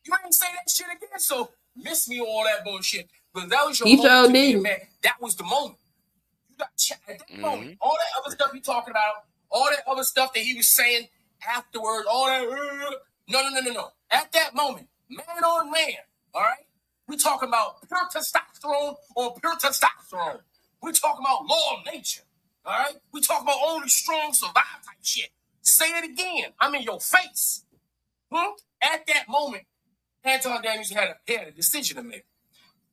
You ain't say that shit again, so miss me on all that bullshit. But that was your moment to be a man. That was the moment. You got at that moment. All that other stuff you talking about, all that other stuff that he was saying afterwards, all that. No. At that moment, man on man, all right? We talking about pure testosterone on pure testosterone. We talking about law of nature, all right? We talking about only strong survive type shit. Say it again. I'm in your face. At that moment, Anton Daniels had a decision to make.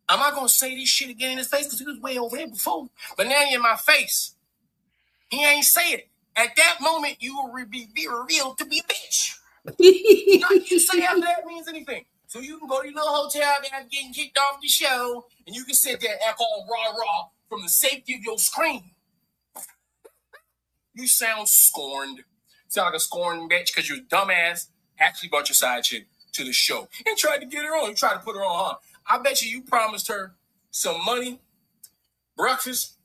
Am I going to say this shit again in his face? Because he was way over here before. But now he in my face. He ain't say it. At that moment, you will be revealed to be a bitch. Nothing you say after that means anything. So you can go to your little hotel after getting kicked off the show, and you can sit there and act all rah-rah from the safety of your screen. You sound scorned. You sound like a scorned bitch because your dumbass actually brought your side chick to the show and tried to get her on. You tried to put her on, huh? I bet you promised her some money, breakfast,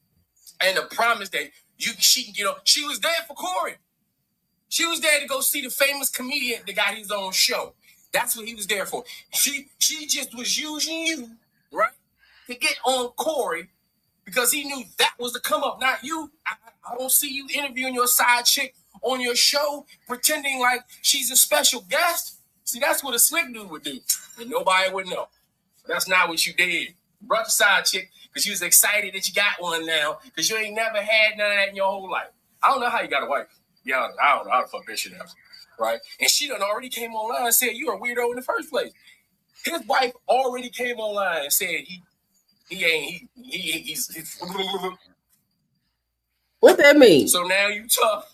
and a promise that she can get on. She was there for Corey. She was there to go see the famous comedian that got his own show. That's what he was there for. She just was using you, right, to get on Corey because he knew that was the come up, not you. I don't see you interviewing your side chick on your show, pretending like she's a special guest. See, that's what a slick dude would do, and nobody would know. That's not what you did. You brought the side chick because you was excited that you got one now because you ain't never had none of that in your whole life. I don't know how you got a wife. Yeah, I don't know how the fuck that shit happened, right? And she done already came online and said you a weirdo in the first place. His wife already came online and said he's What that mean? So now you tough.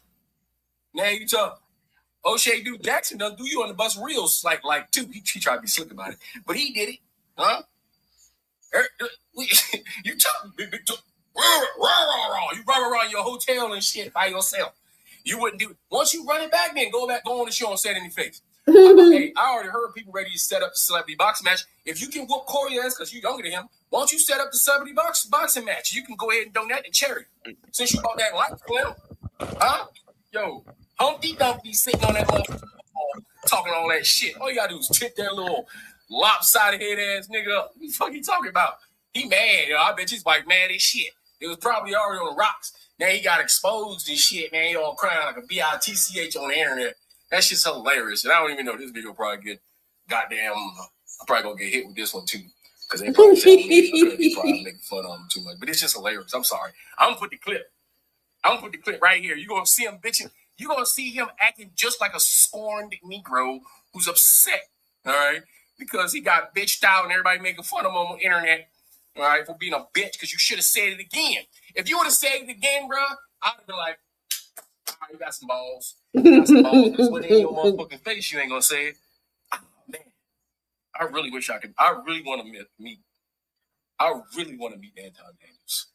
O'Shea Duke Jackson done do you on the bus reels like too. He tried to be slick about it, but he did it, huh? You tough. You run around your hotel and shit by yourself. You wouldn't do it. Once you run it back, then go on the show and say it in your face. Hey, I already heard people ready to set up the celebrity boxing match. If you can whoop Corey ass because you're younger than him, why don't you set up the celebrity boxing match? You can go ahead and donate to charity. Since you bought that life for him. Huh? Yo, Humpty Dumpty sitting on that motherfucker talking all that shit. All you gotta do is tip that little lopsided head ass nigga up. What the fuck you talking about? He mad, yo. I bet his wife mad as shit. It was probably already on the rocks. Now he got exposed and shit, man. He all crying like a bitch on the internet. That shit's hilarious. And I don't even know this video probably get goddamn. I'm probably gonna get hit with this one too. Because they probably tell me because they probably making fun of him too much. But it's just hilarious. I'm sorry. I'm gonna put the clip I'm gonna put the clip right here. You're gonna see him bitching. You're gonna see him acting just like a scorned Negro who's upset, all right, because he got bitched out and everybody making fun of him on the internet, all right, for being a bitch because you should have said it again. If you would have said it again, bro, I'd have been like, all right, you got some balls. You got some balls. It's what in your motherfucking face you ain't gonna say it. Oh, man, I really wish I could. I really want to meet. I really want to meet Anton Daniels.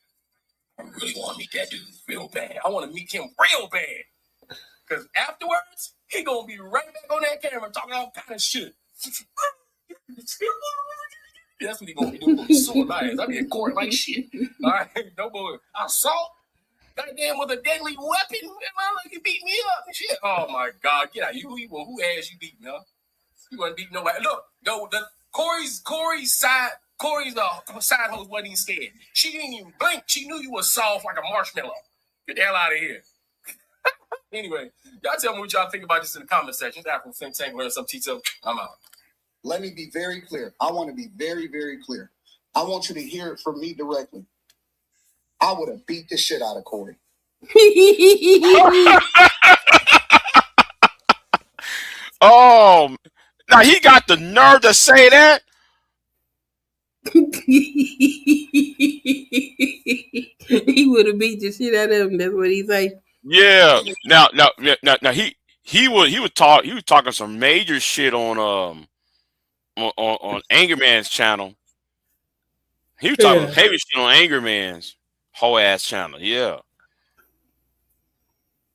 I really want to meet that dude real bad. I want to meet him real bad. Because afterwards, he going to be right back on that camera talking all kind of shit. That's what he going to be doing. He going to be suing my ass. I be in court like shit. All right? No boy. Assault. Goddamn with a deadly weapon. Man, you beat me up and shit. Oh, my God. Get out. Who ass you beat, huh? You wasn't beating nobody. Look, Corey's side hose wasn't even scared. She didn't even blink. She knew you was soft like a marshmallow. Get the hell out of here. Anyway, y'all tell me what y'all think about this in the comment section. It's Afro Think Tank, learn some Tito. I'm out. Let me be very clear. I want to be very, very clear. I want you to hear it from me directly. I would have beat the shit out of Corey. Oh, now he got the nerve to say that. He would have beat the shit out of him. That's what he say. Yeah. Now he was talking some major shit on Anger Man's channel. He was talking heavy shit on Anger Man's whole ass channel. Yeah.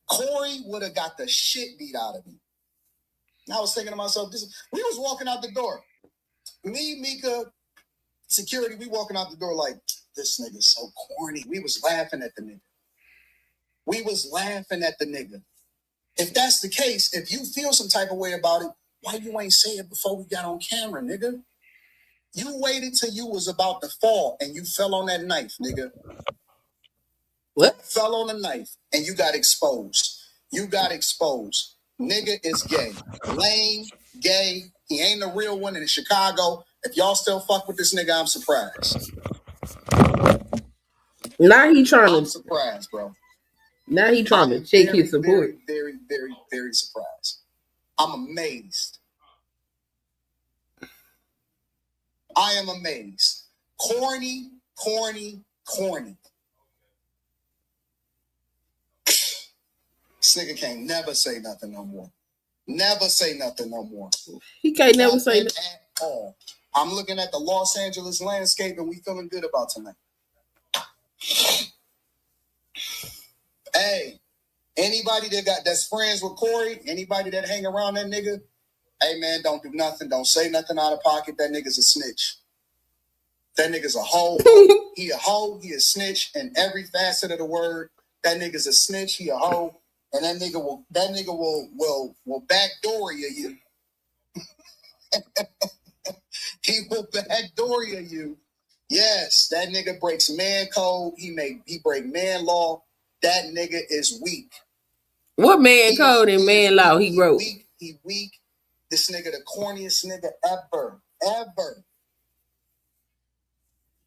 Corey would have got the shit beat out of him. I was thinking to myself, we was walking out the door. Me, Mika, security, we walking out the door like, this nigga's so corny. We was laughing at the nigga. If that's the case, if you feel some type of way about it, why you ain't say it before we got on camera, nigga? You waited till you was about to fall and you fell on that knife, nigga. What? Fell on the knife and you got exposed. Nigga is gay. Lame, gay. He ain't the real one in Chicago. If y'all still fuck with this nigga, I'm surprised. I'm surprised, bro. Now he trying to check his support. Very, very, very surprised. I'm amazed. I am amazed. Corny. This nigga can't never say nothing no more. He can't never say that at all. I'm looking at the Los Angeles landscape and we feeling good about tonight. Hey, anybody that's friends with Corey, anybody that hang around that nigga, hey man, don't do nothing. Don't say nothing out of pocket. That nigga's a snitch. That nigga's a hoe. He a hoe. He a snitch in every facet of the word. That nigga's a snitch. He a hoe. And that nigga will backdoor you. He will backdoor you. Yes, that nigga breaks man code. He break man law. That nigga is weak. What man code and man law he wrote? He weak. This nigga the corniest nigga ever.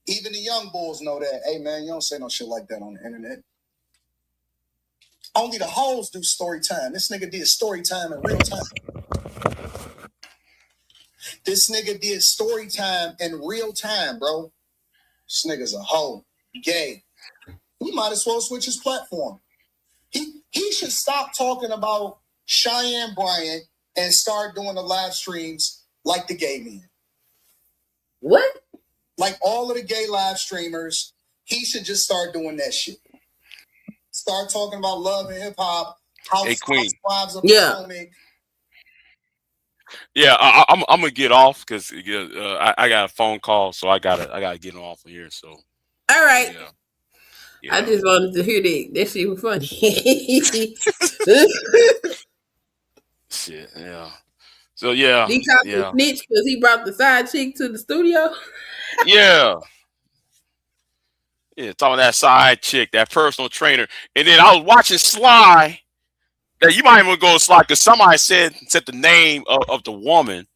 Even the young bulls know that. Hey man, you don't say no shit like that on the internet. Only the hoes do story time. This nigga did story time in real time. Bro. This nigga's a hoe. Gay. He might as well switch his platform. He should stop talking about Cheyenne Bryant and start doing the live streams like the gay men. What? Like all of the gay live streamers, he should just start doing that shit. Start talking about love and hip hop. Hey, Queen. Yeah. Yeah, I'm gonna get off because I got a phone call, so I gotta get off of here. So. All right. Yeah. I just wanted to hear that. That shit was funny. Shit. Yeah. So yeah. He called the snitch because he brought the side chick to the studio. Yeah. Yeah, talking that side chick, that personal trainer. And then I was watching Sly. That you might even go Sly because somebody said the name of the woman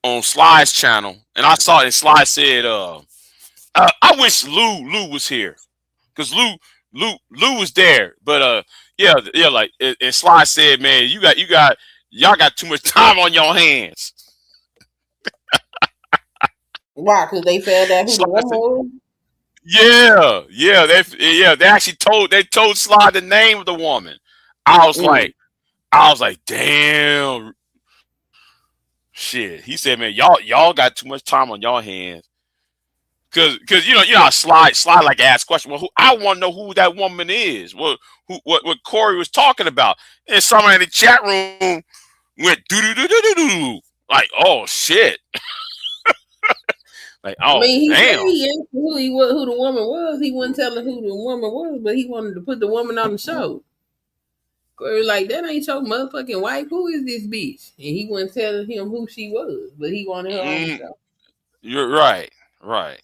on Sly's channel. And I saw it and Sly said, I wish Lou was here. Because Lou was there, but yeah, like and Sly said, man, y'all got too much time on your hands. Why? Because they found out who the Sly woman said, was. they actually told Sly the name of the woman. I was Mm. like, damn, shit. He said, man, y'all got too much time on y'all hands. Cause you know how Sly like ask questions. Well, I want to know who that woman is. What Corey was talking about. And somebody in the chat room went do do do do do do. Like, oh shit. Like, I oh mean, he said damn. he asked who the woman was. He wasn't telling who the woman was, but he wanted to put the woman on the show. Corey was like, that ain't your motherfucking wife. Who is this bitch? And he wasn't telling him who she was, but he wanted her on the show. You're right. I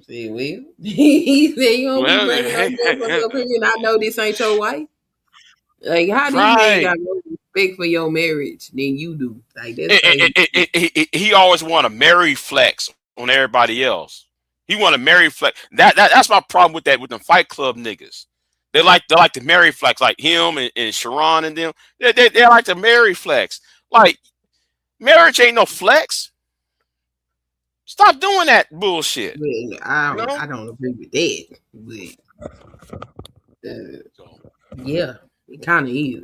said, well, he said you don't be Well, bringing no motherfucker up here, and I know this ain't your wife. Like, how this man right. got more respect for your marriage than you do? Like, that's crazy. He always want to marry flex on everybody else. He want to marry flex. That's my problem with the Fight Club niggas. They like to marry flex, like him and Sharon and them. They like to marry flex. Like, marriage ain't no flex. Stop doing that bullshit. Well, I don't agree with that, but yeah, it kind of is.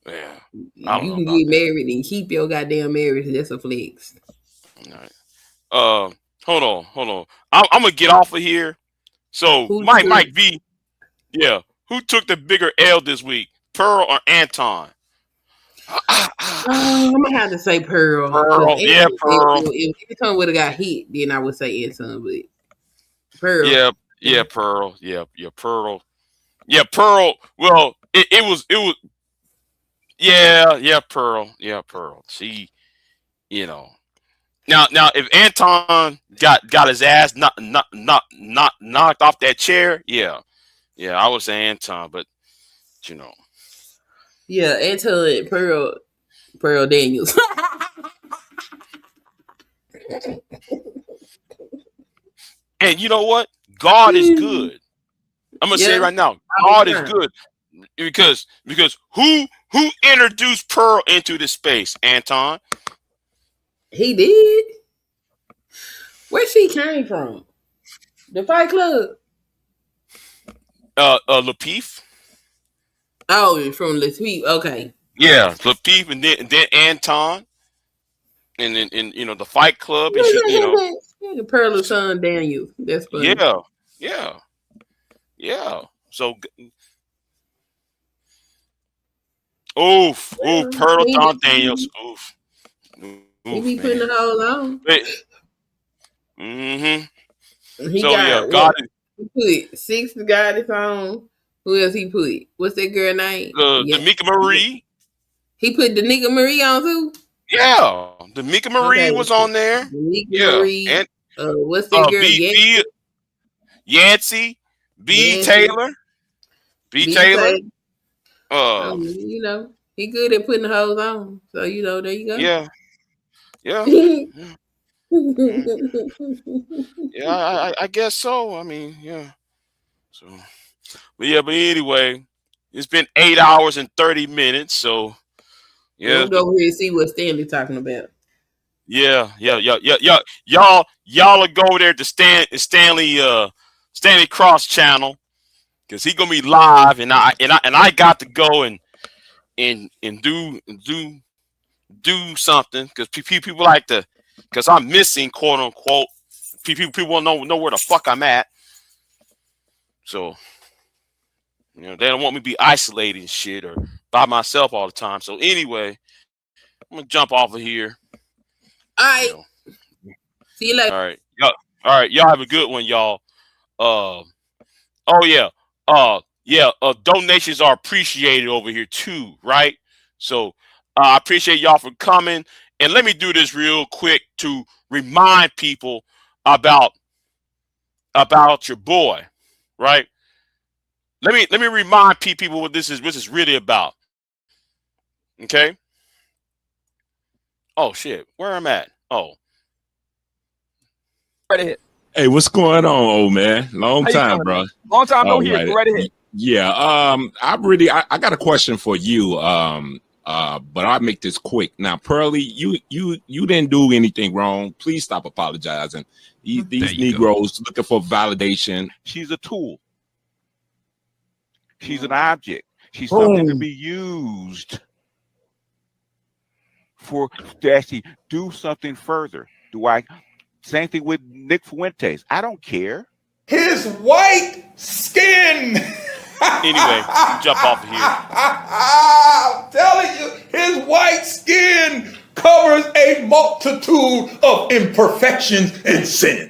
Yeah, If you can get married and keep your goddamn marriage, that's a flex. All right. Hold on. I'm gonna get off of here. So Mike V, yeah, who took the bigger L this week, Pearl or Anton? I'm gonna have to say Pearl. Pearl. If Anton would have got hit, then I would say Anton, but Pearl. Yeah, Pearl. Yeah, Pearl. Yeah, Pearl. Well, it was. Yeah, Pearl. Yeah, Pearl. She, you know. Now, if Anton got his ass knocked off that chair, yeah, I would say Anton, but you know. Yeah, Anton, Pearl Daniels. And you know what? God is good. I'm gonna say it right now. God is good because who introduced Pearl into this space? Anton. He did. Where she came from? The Fight Club. Lapeef. Oh, from Lapeef. Okay. Yeah, Lapeef, and then Anton, and then you know the Fight Club, and she, Pearl's son Daniel. That's funny. Yeah. So, Pearl Don Daniels. He be putting the hoes on. He So got God. He put 6 Goddess on. Who else he put? What's that girl name? D'Amica Marie. He put the nigga Marie on too? Yeah. D'Amica Marie was on there. D'Amica Marie. And what's that girl? Yancey. B. Taylor. B. Taylor. You know, he good at putting the hoes on. So, you know, there you go. Yeah. Yeah, I guess so. I mean, yeah. So, but anyway, it's been 8 hours and 30 minutes. So, yeah. We'll go over here and see what Stanley talking about. Yeah. Y'all will go there to Stanley Cross channel because he gonna be live, and I got to go and do something because people like to, because I'm missing, quote unquote. People want to know where the fuck I'm at. So, you know, they don't want me to be isolated and shit or by myself all the time. So anyway, I'm gonna jump off of here. All right. See you later. All right. Y'all have a good one, y'all. Donations are appreciated over here too, right? So I appreciate y'all for coming. And let me do this real quick to remind people about your boy, right? Let me remind people what this is really about. Okay. Oh shit, where I'm at? Oh, right ahead. Hey, what's going on, old man? Long How you time, doing, bro. man? Long time no All hear. right. Go right ahead. Yeah. I got a question for you. But I'll make this quick. Now, Pearly, you didn't do anything wrong. Please stop apologizing. These Negroes looking for validation. She's a tool. She's an object. She's something to be used for to actually do something further. Same thing with Nick Fuentes. I don't care. His white skin. Anyway, jump off of here. I'm telling you, his white skin covers a multitude of imperfections and sin.